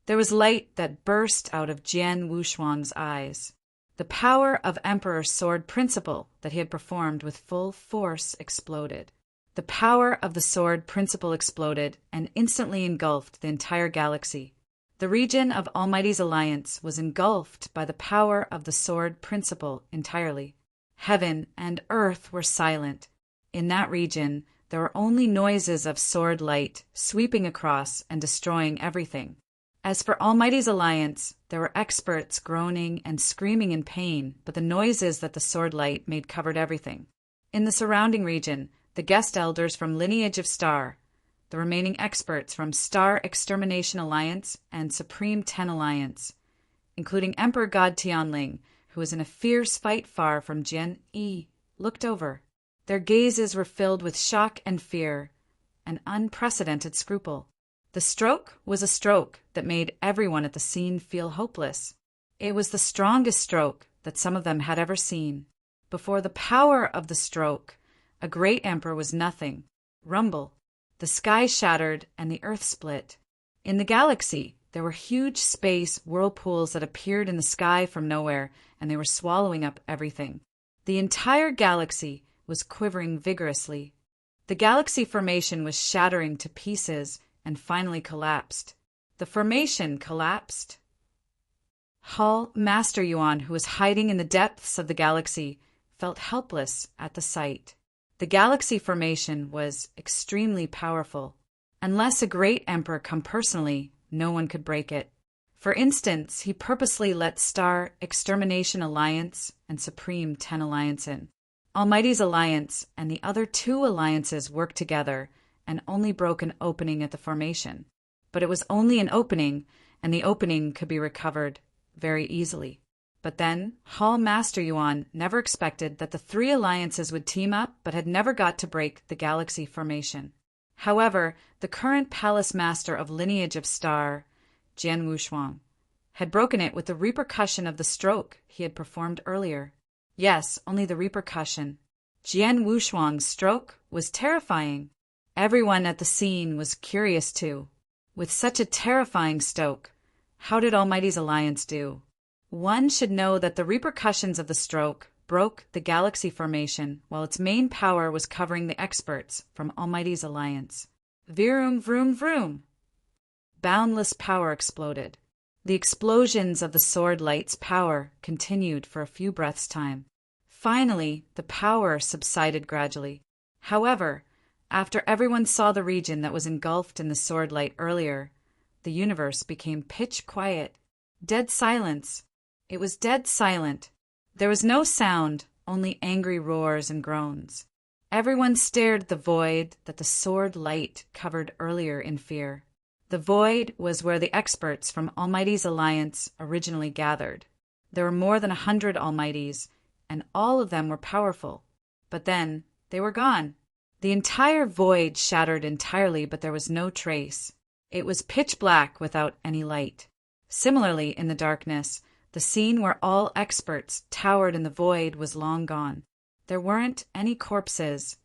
There was light that burst out of Jian Wushuang's eyes. The power of Emperor's Sword principle that he had performed with full force exploded. The power of the sword principle exploded and instantly engulfed the entire galaxy. The region of Almighty's alliance was engulfed by the power of the sword principle entirely. Heaven and earth were silent. In that region, there were only noises of sword light sweeping across and destroying everything. As for Almighty's alliance, there were experts groaning and screaming in pain, but the noises that the sword light made covered everything. In the surrounding region, the guest elders from Lineage of Star, the remaining experts from Star Extermination Alliance and Supreme 10 Alliance, including Emperor God Tianling, who was in a fierce fight far from Jian Yi, looked over. Their gazes were filled with shock and fear, an unprecedented scruple. The stroke was a stroke that made everyone at the scene feel hopeless. It was the strongest stroke that some of them had ever seen. Before the power of the stroke, a great emperor was nothing. Rumble. The sky shattered and the earth split. In the galaxy, there were huge space whirlpools that appeared in the sky from nowhere, and they were swallowing up everything. The entire galaxy was quivering vigorously. The galaxy formation was shattering to pieces and finally collapsed. The formation collapsed. Hall Master Yuan, who was hiding in the depths of the galaxy, felt helpless at the sight. The galaxy formation was extremely powerful. Unless a great emperor come personally, no one could break it. For instance, he purposely let Star Extermination Alliance and Supreme 10 Alliance in. Almighty's alliance and the other 2 alliances worked together and only broke an opening at the formation. But it was only an opening, and the opening could be recovered very easily. But then, Hall Master Yuan never expected that the 3 alliances would team up but had never got to break the galaxy formation. However, the current Palace Master of Lineage of Star, Jian Wushuang, had broken it with the repercussion of the stroke he had performed earlier. Yes, only the repercussion. Jian Wushuang's stroke was terrifying. Everyone at the scene was curious too. With such a terrifying stroke, how did Almighty's alliance do? One should know that the repercussions of the stroke broke the galaxy formation while its main power was covering the experts from Almighty's alliance. Vroom, vroom, vroom! Boundless power exploded. The explosions of the sword light's power continued for a few breaths' time. Finally, the power subsided gradually. However, after everyone saw the region that was engulfed in the sword light earlier, the universe became pitch quiet. Dead silence. It was dead silent. There was no sound, only angry roars and groans. Everyone stared at the void that the sword light covered earlier in fear. The void was where the experts from Almighty's alliance originally gathered. There were more than 100 Almighties, and all of them were powerful. But then, they were gone. The entire void shattered entirely, but there was no trace. It was pitch black without any light. Similarly, in the darkness, the scene where all experts towered in the void was long gone. There weren't any corpses,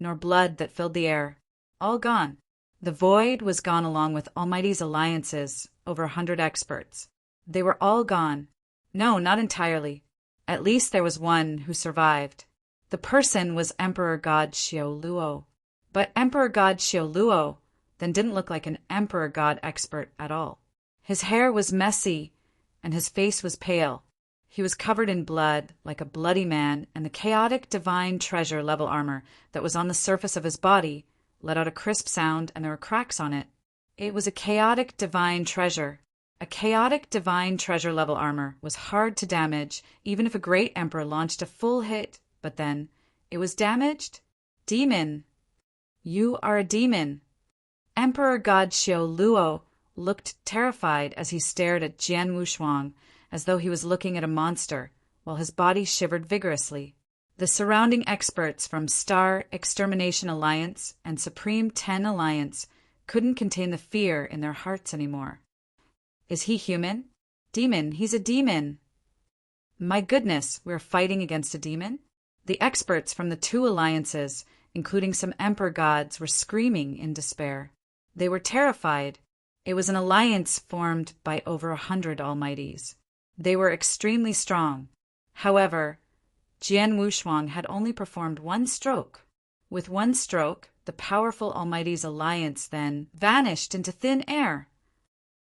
nor blood that filled the air. All gone. The void was gone along with Almighty's alliances, over 100 experts. They were all gone. No, not entirely. At least there was one who survived. The person was Emperor God Xiao Luo. But Emperor God Xiao Luo then didn't look like an Emperor God expert at all. His hair was messy, and his face was pale. He was covered in blood, like a bloody man, and the chaotic divine treasure level armor that was on the surface of his body let out a crisp sound, and there were cracks on it. It was a chaotic divine treasure. A chaotic divine treasure level armor was hard to damage, even if a great emperor launched a full hit, but then it was damaged? Demon. You are a demon. Emperor God Xiao Luo looked terrified as he stared at Jian Wushuang, as though he was looking at a monster, while his body shivered vigorously. The surrounding experts from Star Extermination Alliance and Supreme 10 Alliance couldn't contain the fear in their hearts anymore. Is he human? Demon, he's a demon. My goodness, we're fighting against a demon? The experts from the 2 alliances, including some emperor gods, were screaming in despair. They were terrified. It was an alliance formed by over 100 Almighties. They were extremely strong. However, Jian Wushuang had only performed one stroke. With one stroke, the powerful Almighty's alliance then vanished into thin air.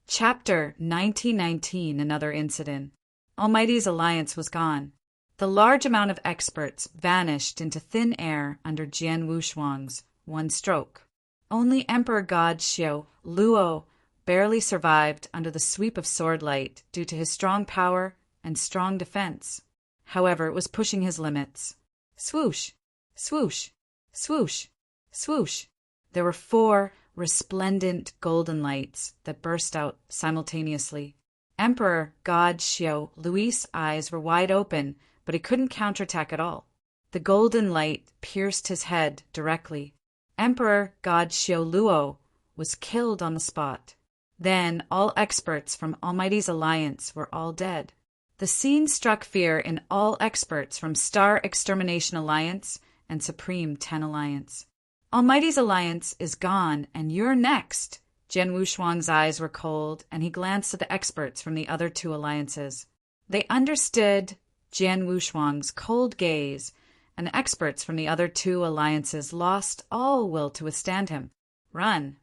Chapter 1919, Another Incident. Almighty's alliance was gone. The large amount of experts vanished into thin air under Jian Wushuang's one stroke. Only Emperor God Xiao Luo barely survived under the sweep of sword light due to his strong power and strong defense. However, it was pushing his limits. Swoosh, swoosh, swoosh, swoosh. There were 4 resplendent golden lights that burst out simultaneously. Emperor God Xiao Lui's eyes were wide open, but he couldn't counterattack at all. The golden light pierced his head directly. Emperor God Xiao Luo was killed on the spot. Then all experts from Almighty's alliance were all dead. The scene struck fear in all experts from Star Extermination Alliance and Supreme 10 Alliance. Almighty's alliance is gone, and you're next. Jian Wushuang's eyes were cold, and he glanced at the experts from the other 2 alliances. They understood Jian Wushuang's cold gaze, and the experts from the other 2 alliances lost all will to withstand him. Run.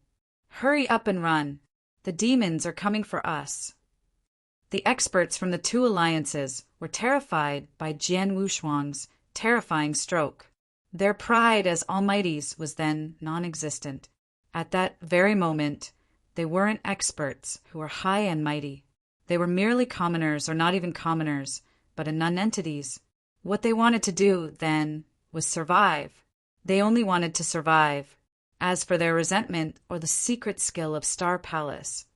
Hurry up and run. The demons are coming for us. The experts from the 2 alliances were terrified by Jian Wushuang's terrifying stroke. Their pride as Almighties was then non-existent. At that very moment, they weren't experts who were high and mighty. They were merely commoners, or not even commoners, but nonentities. What they wanted to do, then, was survive. They only wanted to survive. As for their resentment or the secret skill of Star Palace,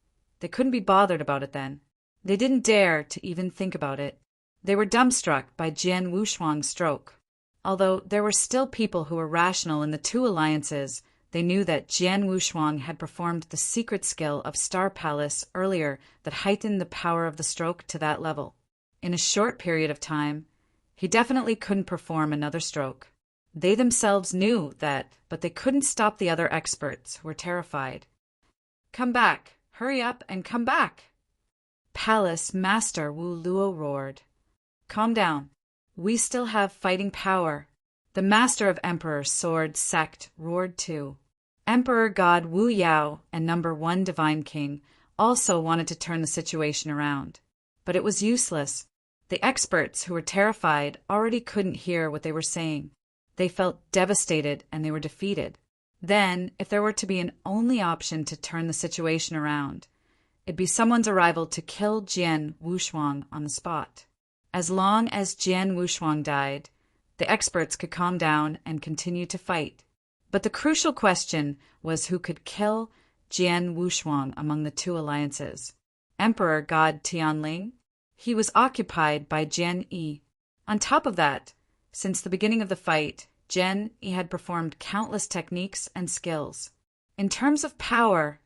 they couldn't be bothered about it then. They didn't dare to even think about it. They were dumbstruck by Jian Wushuang's stroke. Although there were still people who were rational in the 2 alliances, they knew that Jian Wushuang had performed the secret skill of Star Palace earlier that heightened the power of the stroke to that level. In a short period of time, he definitely couldn't perform another stroke. They themselves knew that, but they couldn't stop the other experts who were terrified. "Come back! Hurry up and come back!" Palace Master Wu Luo roared. "Calm down. We still have fighting power." The Master of Emperor Sword Sect roared too. Emperor God Wu Yao and number 1 Divine King also wanted to turn the situation around. But it was useless. The experts who were terrified already couldn't hear what they were saying. They felt devastated and they were defeated. Then, if there were to be an only option to turn the situation around, it'd be someone's arrival to kill Jian Wushuang on the spot. As long as Jian Wushuang died, the experts could calm down and continue to fight. But the crucial question was who could kill Jian Wushuang among the 2 alliances. Emperor God Tianling? He was occupied by Jian Yi. On top of that, since the beginning of the fight, Jian Yi had performed countless techniques and skills. In terms of power,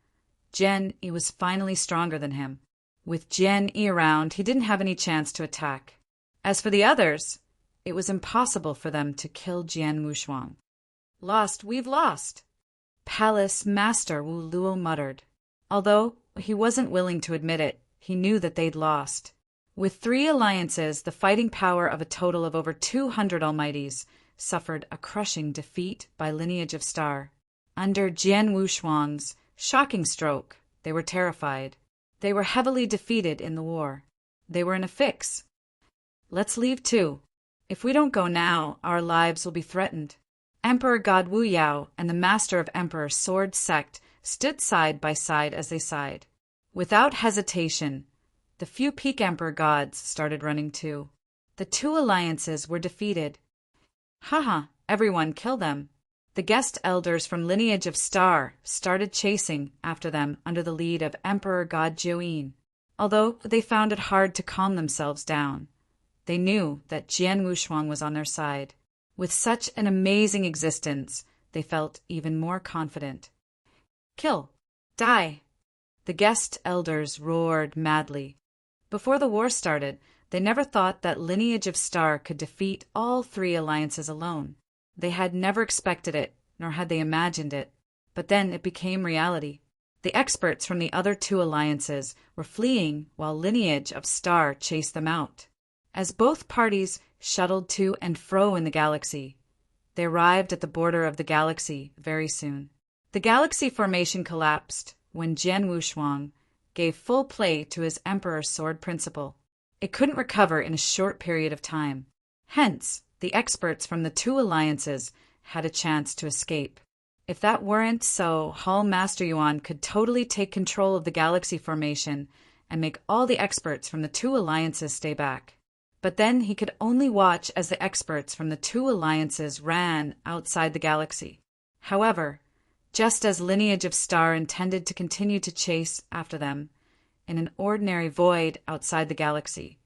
Jian Yi was finally stronger than him. With Jian Yi around, he didn't have any chance to attack. As for the others, it was impossible for them to kill Jian Wushuang. "Lost, we've lost," Palace Master Wu Luo muttered. Although he wasn't willing to admit it, he knew that they'd lost. With 3 alliances, the fighting power of a total of over 200 almighties suffered a crushing defeat by Lineage of Star. Under Jian Wushuang's shocking stroke, they were terrified. They were heavily defeated in the war. They were in a fix. "Let's leave too. If we don't go now, our lives will be threatened." Emperor God Wu Yao and the Master of Emperor Sword Sect stood side by side as they sighed. Without hesitation, the few peak Emperor gods started running too. The 2 alliances were defeated. "Haha, everyone kill them." The guest elders from Lineage of Star started chasing after them under the lead of Emperor God Jiuyin. Although they found it hard to calm themselves down, they knew that Jian Wushuang was on their side. With such an amazing existence, they felt even more confident. "Kill! Die!" The guest elders roared madly. Before the war started, they never thought that Lineage of Star could defeat all 3 alliances alone. They had never expected it, nor had they imagined it. But then it became reality. The experts from the other 2 alliances were fleeing while Lineage of Star chased them out. As both parties shuttled to and fro in the galaxy, they arrived at the border of the galaxy very soon. The galaxy formation collapsed when Jian Wushuang gave full play to his Emperor Sword principle. It couldn't recover in a short period of time. Hence, the experts from the 2 alliances had a chance to escape. If that weren't so, Hall Master Yuan could totally take control of the galaxy formation and make all the experts from the 2 alliances stay back. But then he could only watch as the experts from the 2 alliances ran outside the galaxy. However, just as Lineage of Star intended to continue to chase after them, in an ordinary void outside the galaxy,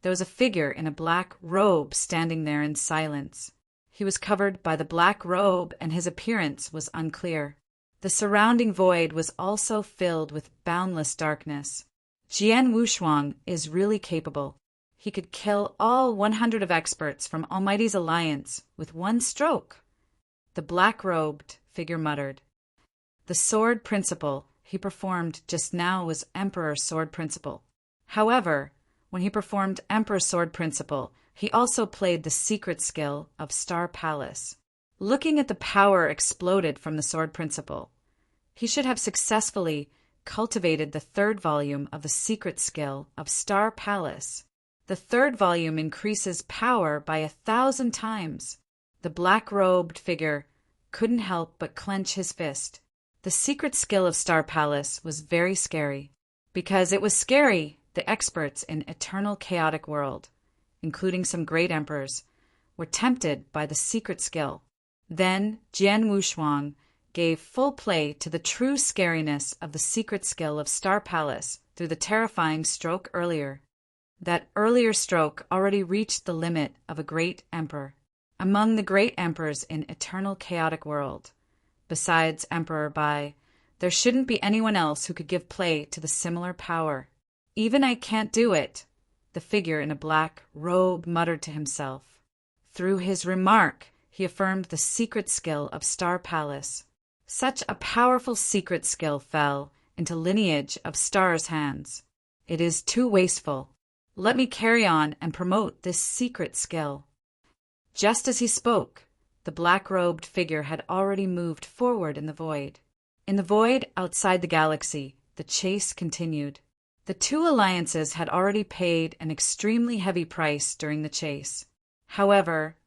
there was a figure in a black robe standing there in silence. He was covered by the black robe and his appearance was unclear. The surrounding void was also filled with boundless darkness. Jian Wushuang is really capable. He could kill all 100 of experts from Almighty's alliance with one stroke. The black-robed figure muttered. The sword principle he performed just now was Emperor Sword Principle. However, when he performed Emperor Sword Principle, he also played the secret skill of Star Palace. Looking at the power exploded from the Sword Principle, he should have successfully cultivated the 3rd volume of the secret skill of Star Palace. The 3rd volume increases power by 1,000 times. The black-robed figure couldn't help but clench his fist. The secret skill of Star Palace was very scary. Because it was scary, the experts in Eternal Chaotic World, including some great emperors, were tempted by the secret skill. Then Jian Wushuang gave full play to the true scariness of the secret skill of Star Palace through the terrifying stroke earlier. That earlier stroke already reached the limit of a great emperor. Among the great emperors in Eternal Chaotic World, besides Emperor Bai, there shouldn't be anyone else who could give play to the similar power. "Even I can't do it," the figure in a black robe muttered to himself. Through his remark, he affirmed the secret skill of Star Palace. Such a powerful secret skill fell into Lineage of Star's hands. It is too wasteful. Let me carry on and promote this secret skill. Just as he spoke, the black-robed figure had already moved forward in the void. In the void outside the galaxy, the chase continued. The two alliances had already paid an extremely heavy price during the chase. However,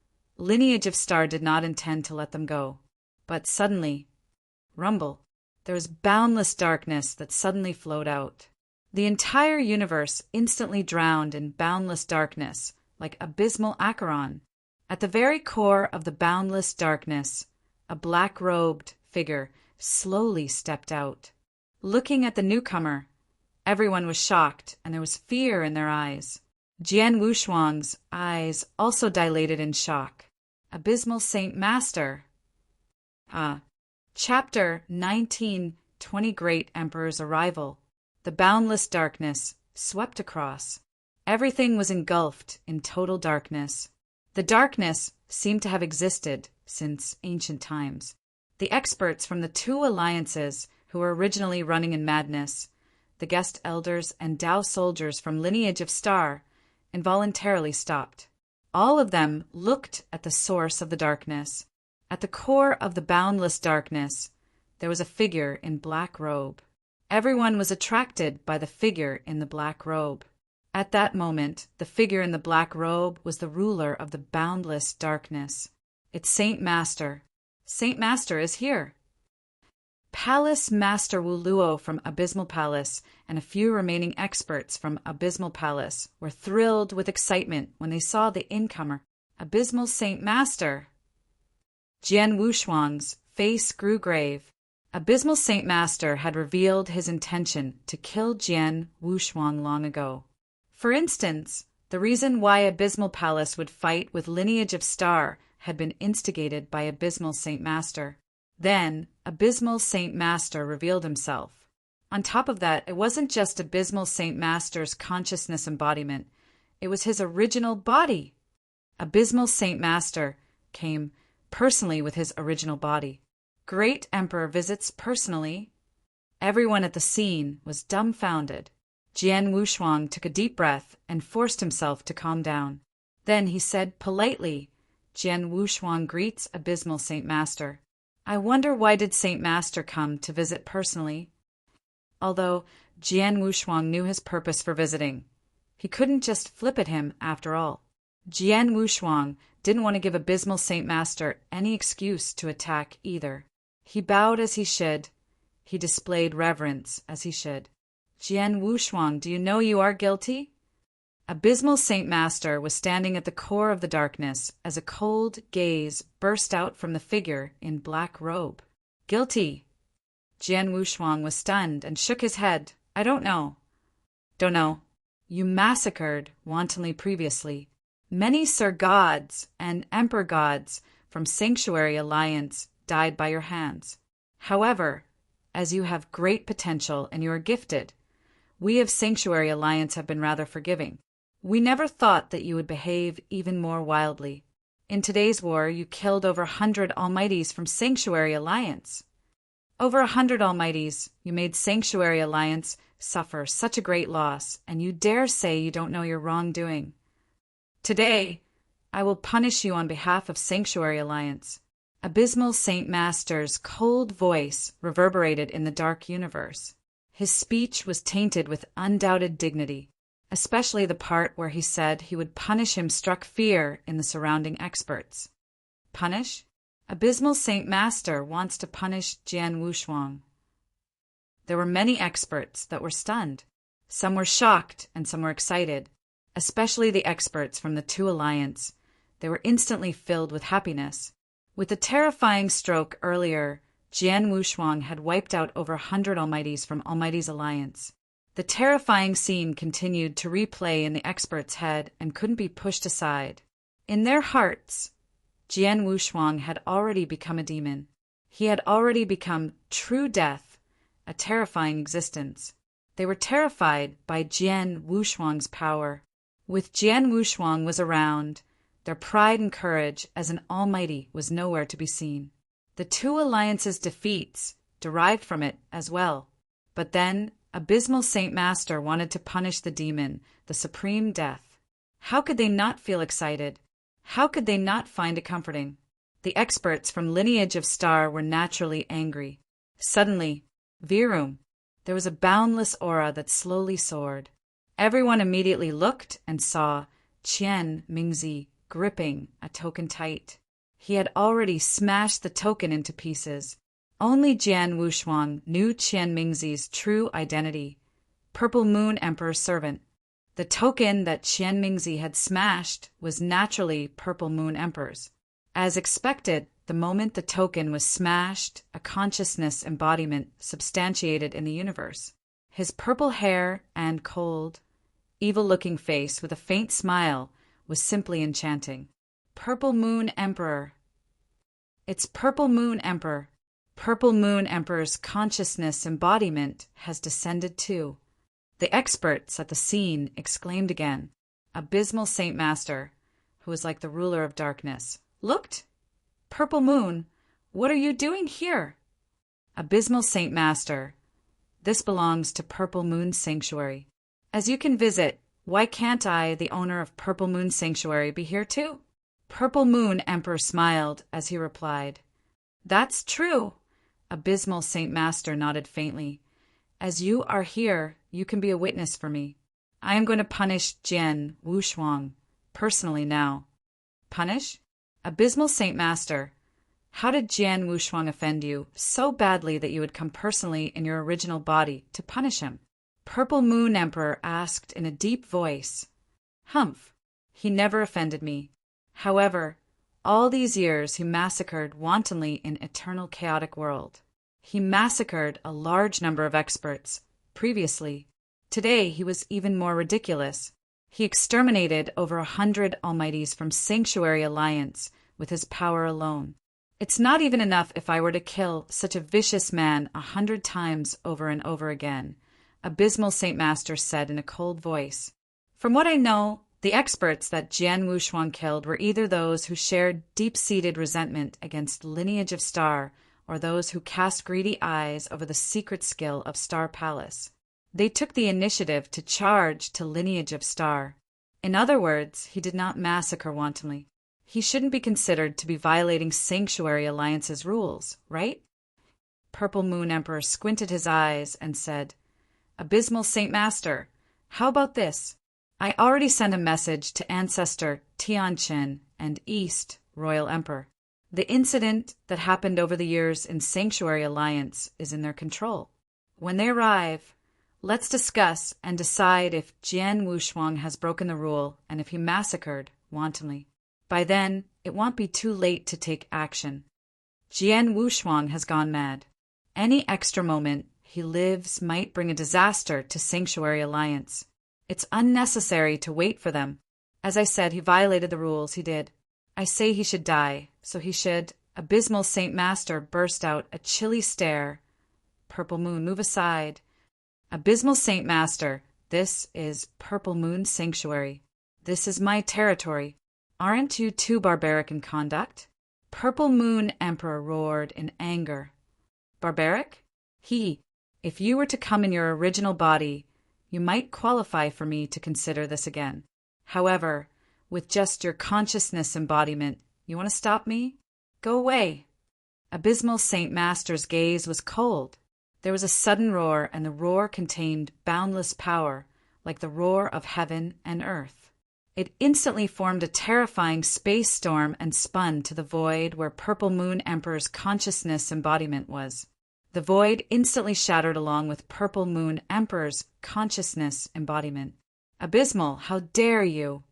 Lineage of Star did not intend to let them go. But suddenly, rumble, there was boundless darkness that suddenly flowed out. The entire universe instantly drowned in boundless darkness, like abysmal Acheron. At the very core of the boundless darkness, a black-robed figure slowly stepped out. Looking at the newcomer, everyone was shocked, and there was fear in their eyes. Jian Wushuang's eyes also dilated in shock. Abysmal Saint Master. Chapter 19, 20 Great Emperor's Arrival. The boundless darkness swept across. Everything was engulfed in total darkness. The darkness seemed to have existed since ancient times. The experts from the two alliances who were originally running in madness, the guest elders and Dao soldiers from Lineage of Star, involuntarily stopped. All of them looked at the source of the darkness. At the core of the boundless darkness, there was a figure in black robe. Everyone was attracted by the figure in the black robe. At that moment, the figure in the black robe was the ruler of the boundless darkness. It's Saint Master. Saint Master is here. Palace Master Wu Luo from Abysmal Palace and a few remaining experts from Abysmal Palace were thrilled with excitement when they saw the incomer, Abysmal Saint Master. Jian Wushuang's face grew grave. Abysmal Saint Master had revealed his intention to kill Jian Wushuang long ago. For instance, the reason why Abysmal Palace would fight with Lineage of Star had been instigated by Abysmal Saint Master. Then, Abysmal Saint Master revealed himself. On top of that, it wasn't just Abysmal Saint Master's consciousness embodiment, it was his original body. Abysmal Saint Master came personally with his original body. Great Emperor visits personally. Everyone at the scene was dumbfounded. Jian Wushuang took a deep breath and forced himself to calm down. Then he said politely, Jian Wushuang greets Abysmal Saint Master. I wonder why did Saint Master come to visit personally? Although Jian Wushuang knew his purpose for visiting, he couldn't just flip at him after all. Jian Wushuang didn't want to give Abysmal Saint Master any excuse to attack either. He bowed as he should. He displayed reverence as he should. Jian Wushuang, do you know you are guilty? Abysmal Saint Master was standing at the core of the darkness as a cold gaze burst out from the figure in black robe. Guilty. Jian Wushuang was stunned and shook his head. I don't know. Don't know. You massacred wantonly previously many Sir Gods and Emperor Gods from Sanctuary Alliance died by your hands. However, as you have great potential and you are gifted, we of Sanctuary Alliance have been rather forgiving. We never thought that you would behave even more wildly. In today's war, you killed over 100 Almighties from Sanctuary Alliance. Over 100 Almighties, you made Sanctuary Alliance suffer such a great loss, and you dare say you don't know your wrongdoing. Today, I will punish you on behalf of Sanctuary Alliance. Abysmal Saint Master's cold voice reverberated in the dark universe. His speech was tainted with undoubted dignity, especially the part where he said he would punish him struck fear in the surrounding experts. Punish? Abysmal Saint Master wants to punish Jian Wushuang. There were many experts that were stunned. Some were shocked and some were excited, especially the experts from the two alliance. They were instantly filled with happiness. With the terrifying stroke earlier, Jian Wushuang had wiped out over 100 Almighties from Almighty's alliance. The terrifying scene continued to replay in the expert's head and couldn't be pushed aside. In their hearts, Jian Wushuang had already become a demon. He had already become true death, a terrifying existence. They were terrified by Jian Wushuang's power. With Jian Wushuang was around, Their pride and courage as an almighty was nowhere to be seen. The two alliances' defeats derived from it as well. But then, Abysmal Saint Master wanted to punish the demon, the supreme death. How could they not feel excited? How could they not find it comforting? The experts from Lineage of Star were naturally angry. Suddenly, Virum, there was a boundless aura that slowly soared. Everyone immediately looked and saw Qian Mingzi gripping a token tight. He had already smashed the token into pieces. Only Jian Wushuang knew Qian Mingzi's true identity, Purple Moon Emperor's servant. The token that Qian Mingzi had smashed was naturally Purple Moon Emperor's. As expected, the moment the token was smashed, a consciousness embodiment substantiated in the universe. His purple hair and cold, evil-looking face with a faint smile was simply enchanting. Purple Moon Emperor. It's Purple Moon Emperor. Purple Moon Emperor's consciousness embodiment has descended too. The experts at the scene exclaimed again. Abysmal Saint Master, who was like the ruler of darkness, looked. Purple Moon, what are you doing here? Abysmal Saint Master, this belongs to Purple Moon Sanctuary. As you can visit, why can't I, the owner of Purple Moon Sanctuary, be here too? Purple Moon Emperor smiled as he replied. That's true. Abysmal Saint Master nodded faintly. As you are here, you can be a witness for me. I am going to punish Jian Wushuang personally now. Punish? Abysmal Saint Master, how did Jian Wushuang offend you so badly that you would come personally in your original body to punish him? Purple Moon Emperor asked in a deep voice. Humph, he never offended me. However, all these years he massacred wantonly in eternal chaotic world. He massacred a large number of experts previously. Today he was even more ridiculous. He exterminated over 100 almighties from Sanctuary Alliance with his power alone. It's not even enough if I were to kill such a vicious man 100 times over and over again, Abysmal Saint Master said in a cold voice. From what I know, the experts that Jian Wushuang killed were either those who shared deep-seated resentment against Lineage of Star or those who cast greedy eyes over the secret skill of Star Palace. They took the initiative to charge to Lineage of Star. In other words, he did not massacre wantonly. He shouldn't be considered to be violating Sanctuary Alliance's rules, right? Purple Moon Emperor squinted his eyes and said, Abysmal Saint Master, how about this? I already sent a message to Ancestor Tianqin and East Royal Emperor. The incident that happened over the years in Sanctuary Alliance is in their control. When they arrive, let's discuss and decide if Jian Wushuang has broken the rule and if he massacred wantonly. By then, it won't be too late to take action. Jian Wushuang has gone mad. Any extra moment he lives might bring a disaster to Sanctuary Alliance. It's unnecessary to wait for them. As I said, he violated the rules, he did. I say he should die, so he should. Abysmal Saint Master burst out a chilly stare. Purple Moon, move aside. Abysmal Saint Master, this is Purple Moon Sanctuary. This is my territory. Aren't you too barbaric in conduct? Purple Moon Emperor roared in anger. Barbaric? If you were to come in your original body, you might qualify for me to consider this again. However, with just your consciousness embodiment, you want to stop me? Go away. Abysmal Saint Master's gaze was cold. There was a sudden roar, and the roar contained boundless power, like the roar of heaven and earth. It instantly formed a terrifying space storm and spun to the void where Purple Moon Emperor's consciousness embodiment was. The void instantly shattered along with Purple Moon Emperor's consciousness embodiment. Abysmal, how dare you?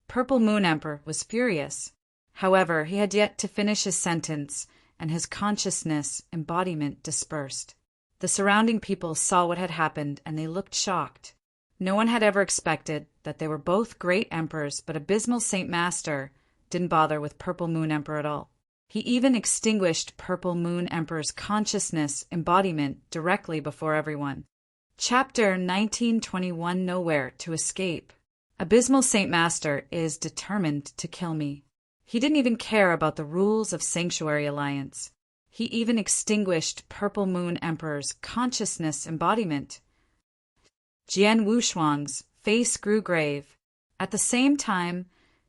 Purple Moon Emperor was furious. However, he had yet to finish his sentence, and his consciousness embodiment dispersed. The surrounding people saw what had happened, and they looked shocked. No one had ever expected that they were both great emperors, but Abysmal Saint Master didn't bother with Purple Moon Emperor at all. He even extinguished Purple Moon Emperor's consciousness embodiment directly before everyone. Chapter 1921 Nowhere to Escape. Abysmal Saint Master is determined to kill me. He didn't even care about the rules of Sanctuary Alliance. He even extinguished Purple Moon Emperor's consciousness embodiment. Jian Wushuang's face grew grave. At the same time,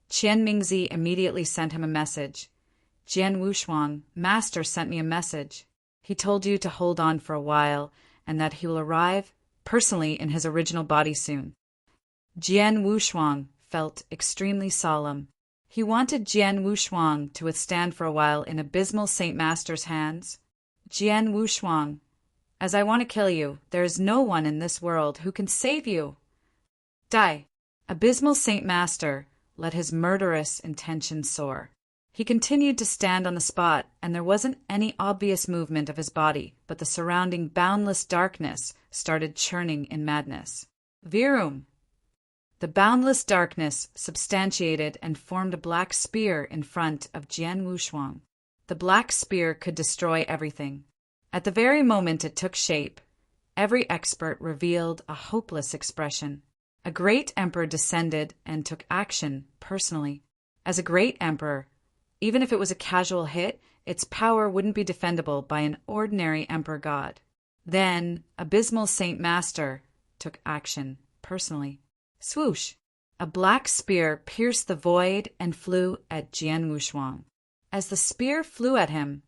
Qian Mingzi immediately sent him a message. Jian Wushuang, Master sent me a message. He told you to hold on for a while and that he will arrive personally in his original body soon. Jian Wushuang felt extremely solemn. He wanted Jian Wushuang to withstand for a while in Abysmal Saint Master's hands. Jian Wushuang, as I want to kill you, there is no one in this world who can save you. Die. Abysmal Saint Master let his murderous intention soar. He continued to stand on the spot, and there wasn't any obvious movement of his body, but the surrounding boundless darkness started churning in madness. Virum. The boundless darkness substantiated and formed a black spear in front of Jian Wushuang. The black spear could destroy everything. At the very moment it took shape, every expert revealed a hopeless expression. A great emperor descended and took action personally. As a great emperor, even if it was a casual hit, its power wouldn't be defendable by an ordinary emperor god. Then, Abysmal Saint Master took action personally. Swoosh! A black spear pierced the void and flew at Jian Wushuang. As the spear flew at him,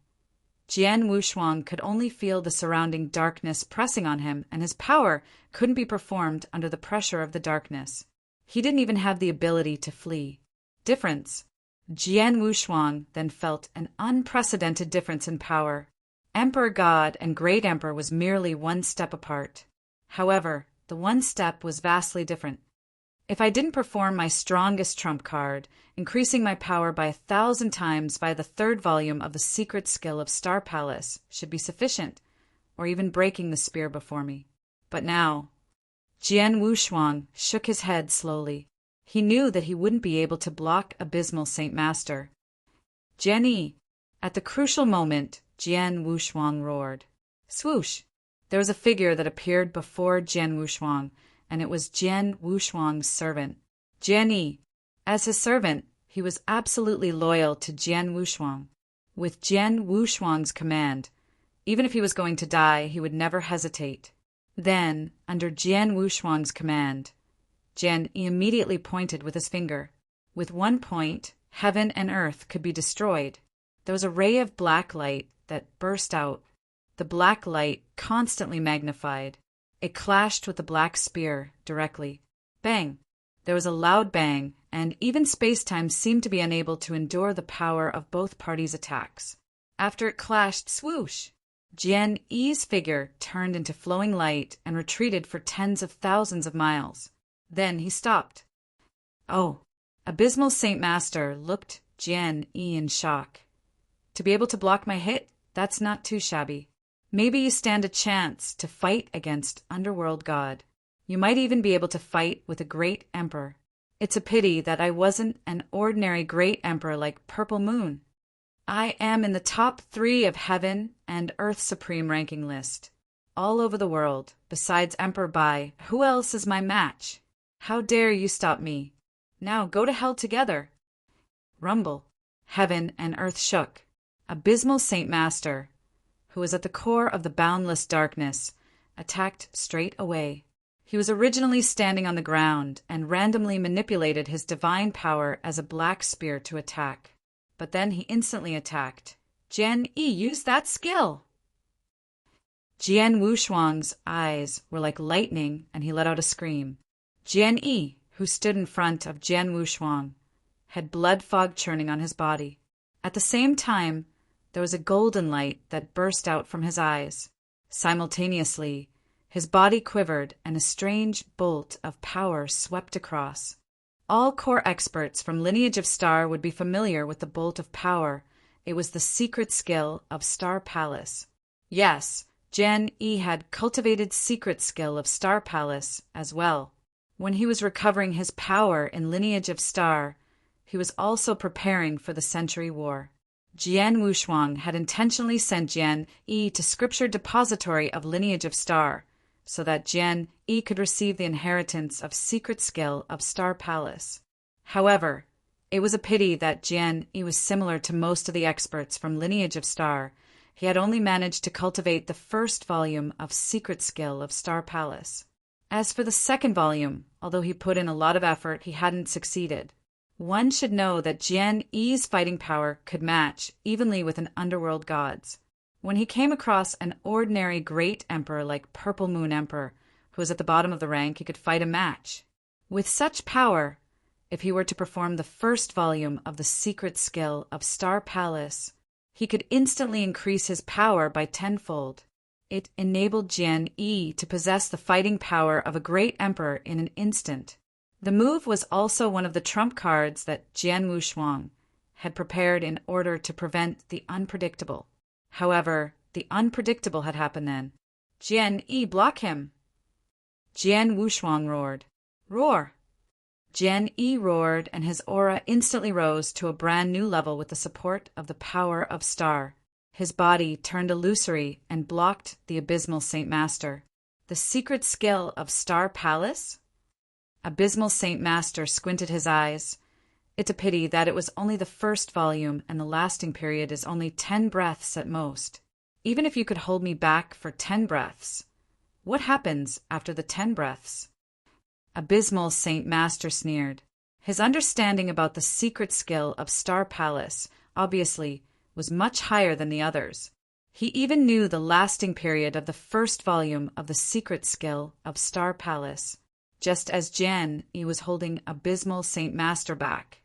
Jian Wushuang could only feel the surrounding darkness pressing on him, and his power couldn't be performed under the pressure of the darkness. He didn't even have the ability to flee. Difference. Jian Wushuang then felt an unprecedented difference in power. Emperor God and Great Emperor was merely one step apart. However, the one step was vastly different. If I didn't perform my strongest trump card, increasing my power by 1,000 times by the third volume of the secret skill of Star Palace should be sufficient, or even breaking the spear before me. But now, Jian Wushuang shook his head slowly. He knew that he wouldn't be able to block Abysmal Saint Master. Jian. At the crucial moment, Jian Wushuang roared. Swoosh! There was a figure that appeared before Jian Wushuang, and it was Jian Wushuang's servant. Jian. As his servant, he was absolutely loyal to Jian Wushuang. With Jian Wushuang's command, even if he was going to die, he would never hesitate. Then, under Jian Wushuang's command, Jian immediately pointed with his finger. With one point, heaven and earth could be destroyed. There was a ray of black light that burst out. The black light constantly magnified. It clashed with the black spear directly. Bang! There was a loud bang, and even space-time seemed to be unable to endure the power of both parties' attacks. After it clashed, swoosh! Jian Yi's figure turned into flowing light and retreated for tens of thousands of miles. Then he stopped. Oh! Abysmal Saint Master looked Jian Yi in shock. To be able to block my hit, that's not too shabby. Maybe you stand a chance to fight against Underworld God. You might even be able to fight with a great emperor. It's a pity that I wasn't an ordinary great emperor like Purple Moon. I am in the top 3 of Heaven and Earth Supreme ranking list. All over the world, besides Emperor Bai, who else is my match? How dare you stop me? Now go to hell together. Rumble. Heaven and earth shook. Abysmal Saint Master, who was at the core of the boundless darkness, attacked straight away. He was originally standing on the ground and randomly manipulated his divine power as a black spear to attack. But then he instantly attacked. Jian Yi used that skill! Jian Wushuang's eyes were like lightning, and he let out a scream. Jian Yi, who stood in front of Jian Wushuang, had blood fog churning on his body. At the same time, there was a golden light that burst out from his eyes. Simultaneously, his body quivered and a strange bolt of power swept across. All core experts from Lineage of Star would be familiar with the bolt of power. It was the secret skill of Star Palace. Yes, Jian Yi had cultivated secret skill of Star Palace as well. When he was recovering his power in Lineage of Star, he was also preparing for the Century War. Jian Wushuang had intentionally sent Jian Yi to Scripture Depository of Lineage of Star, so that Jian Yi could receive the inheritance of secret skill of Star Palace. However, it was a pity that Jian Yi was similar to most of the experts from Lineage of Star. He had only managed to cultivate the first volume of secret skill of Star Palace. As for the second volume, although he put in a lot of effort, he hadn't succeeded. One should know that Jian Yi's fighting power could match evenly with an underworld god's. When he came across an ordinary great emperor like Purple Moon Emperor, who was at the bottom of the rank, he could fight a match. With such power, if he were to perform the first volume of the secret skill of Star Palace, he could instantly increase his power by tenfold. It enabled Jian Yi to possess the fighting power of a great emperor in an instant. The move was also one of the trump cards that Jian Wushuang had prepared in order to prevent the unpredictable. However, the unpredictable had happened then. Jian Yi, block him! Jian Wushuang roared. Roar! Jian Yi roared, and his aura instantly rose to a brand new level with the support of the power of Star. His body turned illusory and blocked the abysmal Saint Master. The secret skill of Star Palace? Abysmal Saint Master squinted his eyes. It's a pity that it was only the first volume and the lasting period is only 10 breaths at most. Even if you could hold me back for 10 breaths, what happens after the 10 breaths? Abysmal Saint Master sneered. His understanding about the secret skill of Star Palace, obviously, was much higher than the others. He even knew the lasting period of the first volume of the secret skill of Star Palace. Just as Jian Yi was holding Abysmal Saint Master back,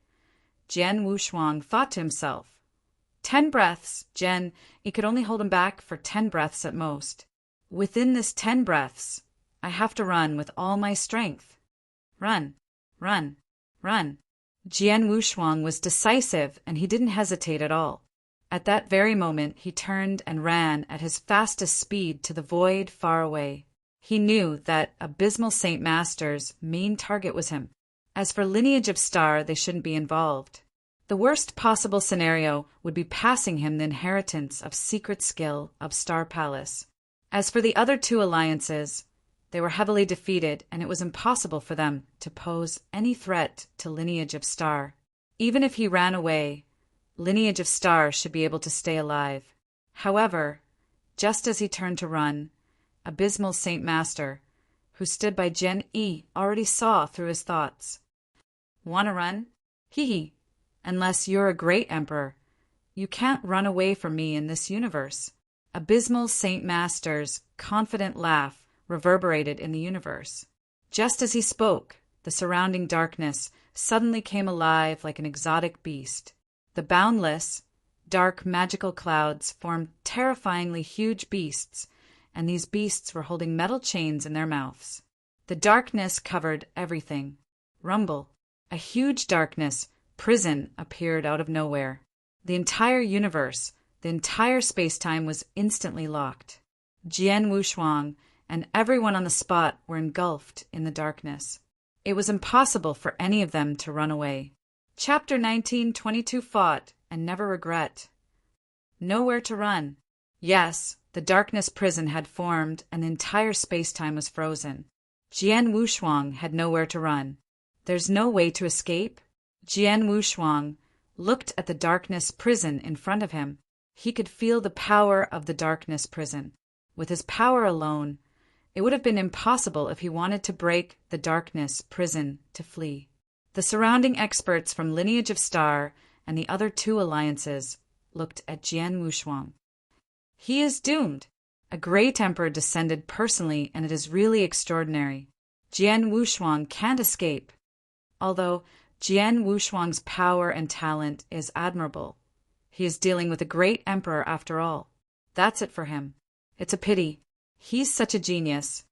Jian Wushuang thought to himself, 10 breaths, Jian Yi could only hold him back for 10 breaths at most. Within this 10 breaths, I have to run with all my strength. Run, run, run. Jian Wushuang was decisive, and he didn't hesitate at all. At that very moment, he turned and ran at his fastest speed to the void far away. He knew that Abysmal Saint Master's main target was him. As for Lineage of Star, they shouldn't be involved. The worst possible scenario would be passing him the inheritance of secret skill of Star Palace. As for the other two alliances, they were heavily defeated, and it was impossible for them to pose any threat to Lineage of Star. Even if he ran away, Lineage of Star should be able to stay alive. However, just as he turned to run, Abysmal Saint Master, who stood by Jian Yi, already saw through his thoughts. Wanna run? Hee. Unless you're a great emperor, you can't run away from me in this universe. Abysmal Saint Master's confident laugh reverberated in the universe. Just as he spoke, the surrounding darkness suddenly came alive like an exotic beast. The boundless, dark magical clouds formed terrifyingly huge beasts, and these beasts were holding metal chains in their mouths. The darkness covered everything. Rumble. A huge darkness prison appeared out of nowhere. The entire universe, the entire space-time was instantly locked. Jian Wushuang and everyone on the spot were engulfed in the darkness. It was impossible for any of them to run away. Chapter 1922 Fought and Never Regret. Nowhere to run. Yes, the darkness prison had formed and the entire space-time was frozen. Jian Wushuang had nowhere to run. There's no way to escape? Jian Wushuang looked at the darkness prison in front of him. He could feel the power of the darkness prison. With his power alone, it would have been impossible if he wanted to break the darkness prison to flee. The surrounding experts from Lineage of Star and the other two alliances looked at Jian Wushuang. He is doomed. A great emperor descended personally, and it is really extraordinary. Jian Wushuang can't escape. Although Jian Wushuang's power and talent is admirable, he is dealing with a great emperor after all. That's it for him. It's a pity. He's such a genius.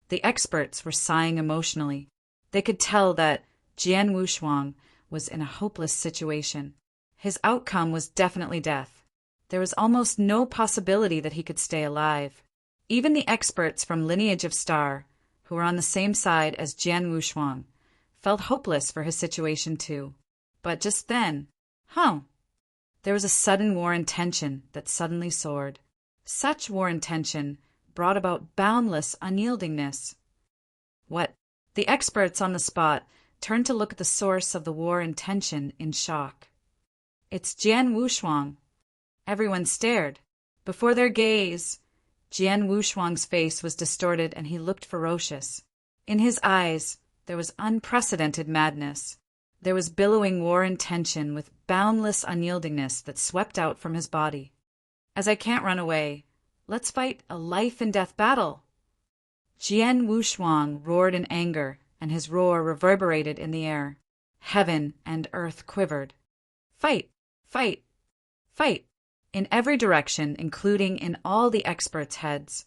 The experts were sighing emotionally. They could tell that Jian Wushuang was in a hopeless situation. His outcome was definitely death. There was almost no possibility that he could stay alive. Even the experts from Lineage of Star, who were on the same side as Jian Wushuang, felt hopeless for his situation too. But just then, there was a sudden war intention that suddenly soared. Such war intention brought about boundless unyieldingness. What? The experts on the spot turned to look at the source of the war and tension in shock. It's Jian Wushuang. Everyone stared. Before their gaze, Jian Wushuang's face was distorted and he looked ferocious. In his eyes, there was unprecedented madness. There was billowing war and tension with boundless unyieldingness that swept out from his body. As I can't run away, let's fight a life-and-death battle. Jian Wushuang roared in anger, and his roar reverberated in the air. Heaven and earth quivered. Fight! Fight! Fight! In every direction, including in all the experts' heads,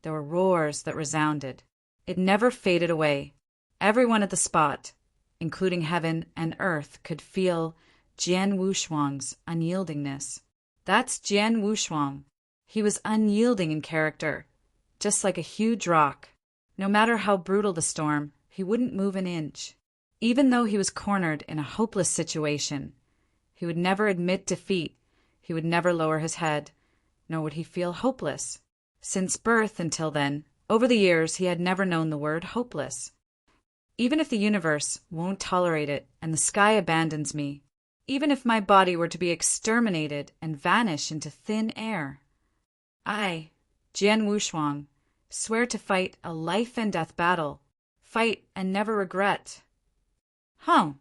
there were roars that resounded. It never faded away. Everyone at the spot, including heaven and earth, could feel Jian Wushuang's unyieldingness. That's Jian Wushuang. He was unyielding in character, just like a huge rock. No matter how brutal the storm, he wouldn't move an inch. Even though he was cornered in a hopeless situation, he would never admit defeat. He would never lower his head, nor would he feel hopeless. Since birth until then, over the years, he had never known the word hopeless. Even if the universe won't tolerate it and the sky abandons me, even if my body were to be exterminated and vanish into thin air, I, Jian Wushuang, swear to fight a life-and-death battle, fight and never regret. The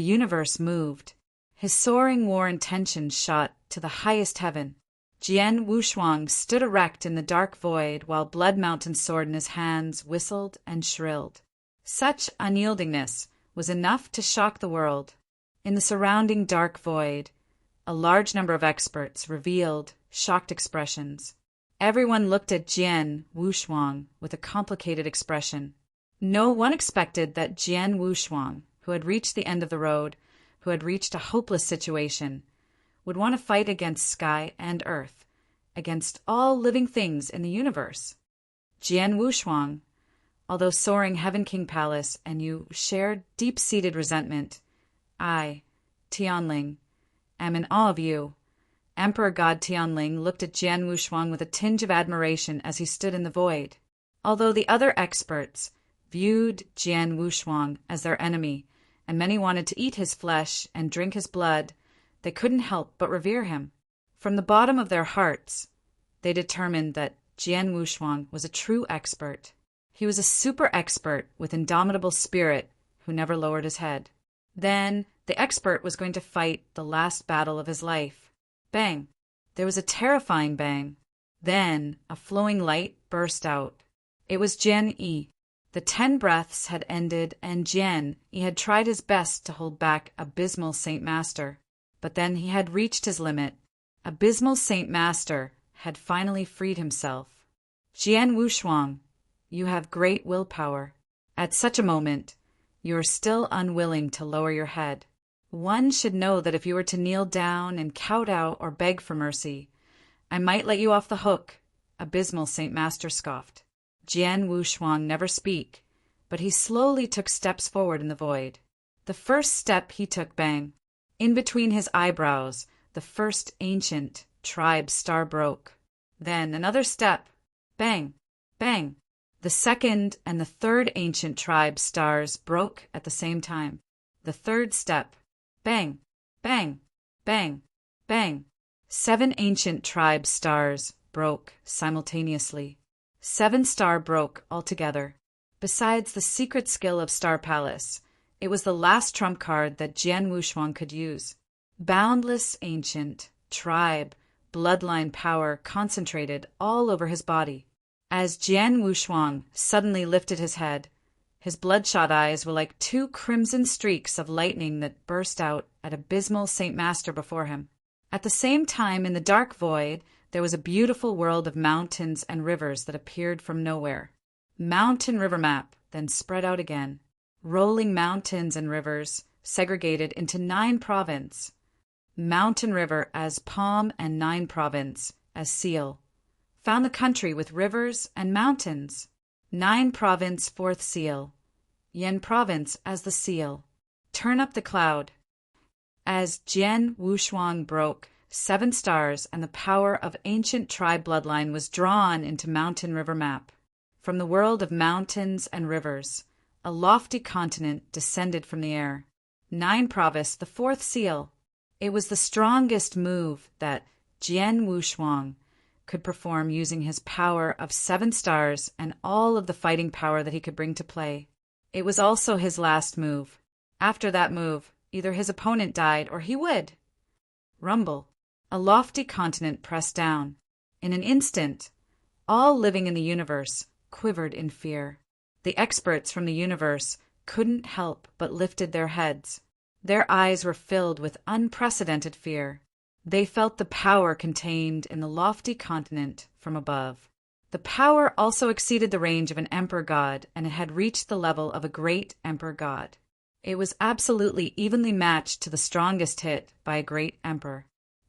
universe moved. His soaring war and tension shot to the highest heaven. Jian Wushuang stood erect in the dark void while Blood Mountain's sword in his hands whistled and shrilled. Such unyieldingness was enough to shock the world. In the surrounding dark void, a large number of experts revealed shocked expressions. Everyone looked at Jian Wushuang with a complicated expression. No one expected that Jian Wushuang, who had reached the end of the road, who had reached a hopeless situation, would want to fight against sky and earth, against all living things in the universe. Jian Wushuang, although soaring Heaven King Palace and you shared deep-seated resentment, I, Tianling, am in awe of you. Emperor God Tianling looked at Jian Wushuang with a tinge of admiration as he stood in the void. Although the other experts viewed Jian Wushuang as their enemy, and many wanted to eat his flesh and drink his blood, they couldn't help but revere him. From the bottom of their hearts, they determined that Jian Wushuang was a true expert. He was a super expert with indomitable spirit who never lowered his head. Then the expert was going to fight the last battle of his life. Bang! There was a terrifying bang. Then a flowing light burst out. It was Jian Yi. The 10 breaths had ended, and Jian Yi had tried his best to hold back Abysmal Saint Master. But then he had reached his limit. Abysmal Saint Master had finally freed himself. Jian Wushuang, you have great willpower. At such a moment, you are still unwilling to lower your head. One should know that if you were to kneel down and kowtow or beg for mercy, I might let you off the hook, Abysmal Saint Master scoffed. Jian Wushuang never speak, but he slowly took steps forward in the void. The first step he took, bang. In between his eyebrows, the first ancient tribe star broke. Then another step, bang, bang. The second and the third ancient tribe stars broke at the same time. The third step, bang, bang, bang, bang. 7 ancient tribe stars broke simultaneously. 7 star broke altogether. Besides the secret skill of Star Palace, it was the last trump card that Jian Wushuang could use. Boundless ancient tribe bloodline power concentrated all over his body. As Jian Wushuang suddenly lifted his head, his bloodshot eyes were like 2 crimson streaks of lightning that burst out at Abysmal Saint Master before him. At the same time, in the dark void, there was a beautiful world of mountains and rivers that appeared from nowhere. Mountain river map, then spread out again. Rolling mountains and rivers segregated into 9 province. Mountain river as palm and 9 province as seal. Found the country with rivers and mountains. 9 province 4th seal. Yen province as the seal. Turn up the cloud. As Jian Wushuang broke, 7 stars, and the power of ancient tribe bloodline was drawn into mountain river map. From the world of mountains and rivers, a lofty continent descended from the air. 9 Provis, the 4th seal. It was the strongest move that Jian Wushuang could perform using his power of 7 stars and all of the fighting power that he could bring to play. It was also his last move. After that move, either his opponent died or he would. Rumble. A lofty continent pressed down. In an instant, all living in the universe quivered in fear. The experts from the universe couldn't help but lifted their heads. Their eyes were filled with unprecedented fear. They felt the power contained in the lofty continent from above. The power also exceeded the range of an emperor god, and it had reached the level of a great emperor god. It was absolutely evenly matched to the strongest hit by a great emperor.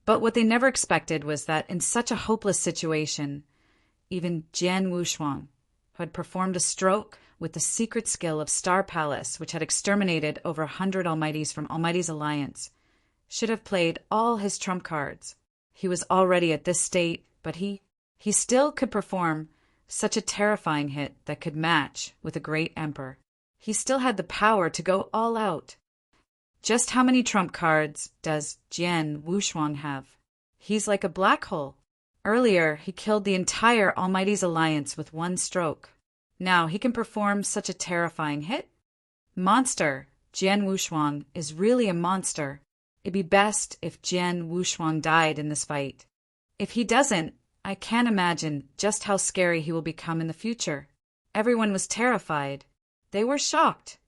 But what they never expected was that in such a hopeless situation, even Jian Wushuang, who had performed a stroke with the secret skill of Star Palace, which had exterminated over 100 Almighties from Almighty's alliance, should have played all his trump cards. He was already at this state, but he still could perform such a terrifying hit that could match with a great emperor. He still had the power to go all out. Just how many trump cards does Jian Wushuang have? He's like a black hole. Earlier, he killed the entire Almighty's alliance with 1 stroke. Now he can perform such a terrifying hit? Monster. Jian Wushuang is really a monster. It'd be best if Jian Wushuang died in this fight. If he doesn't, I can't imagine just how scary he will become in the future. Everyone was terrified. They were shocked.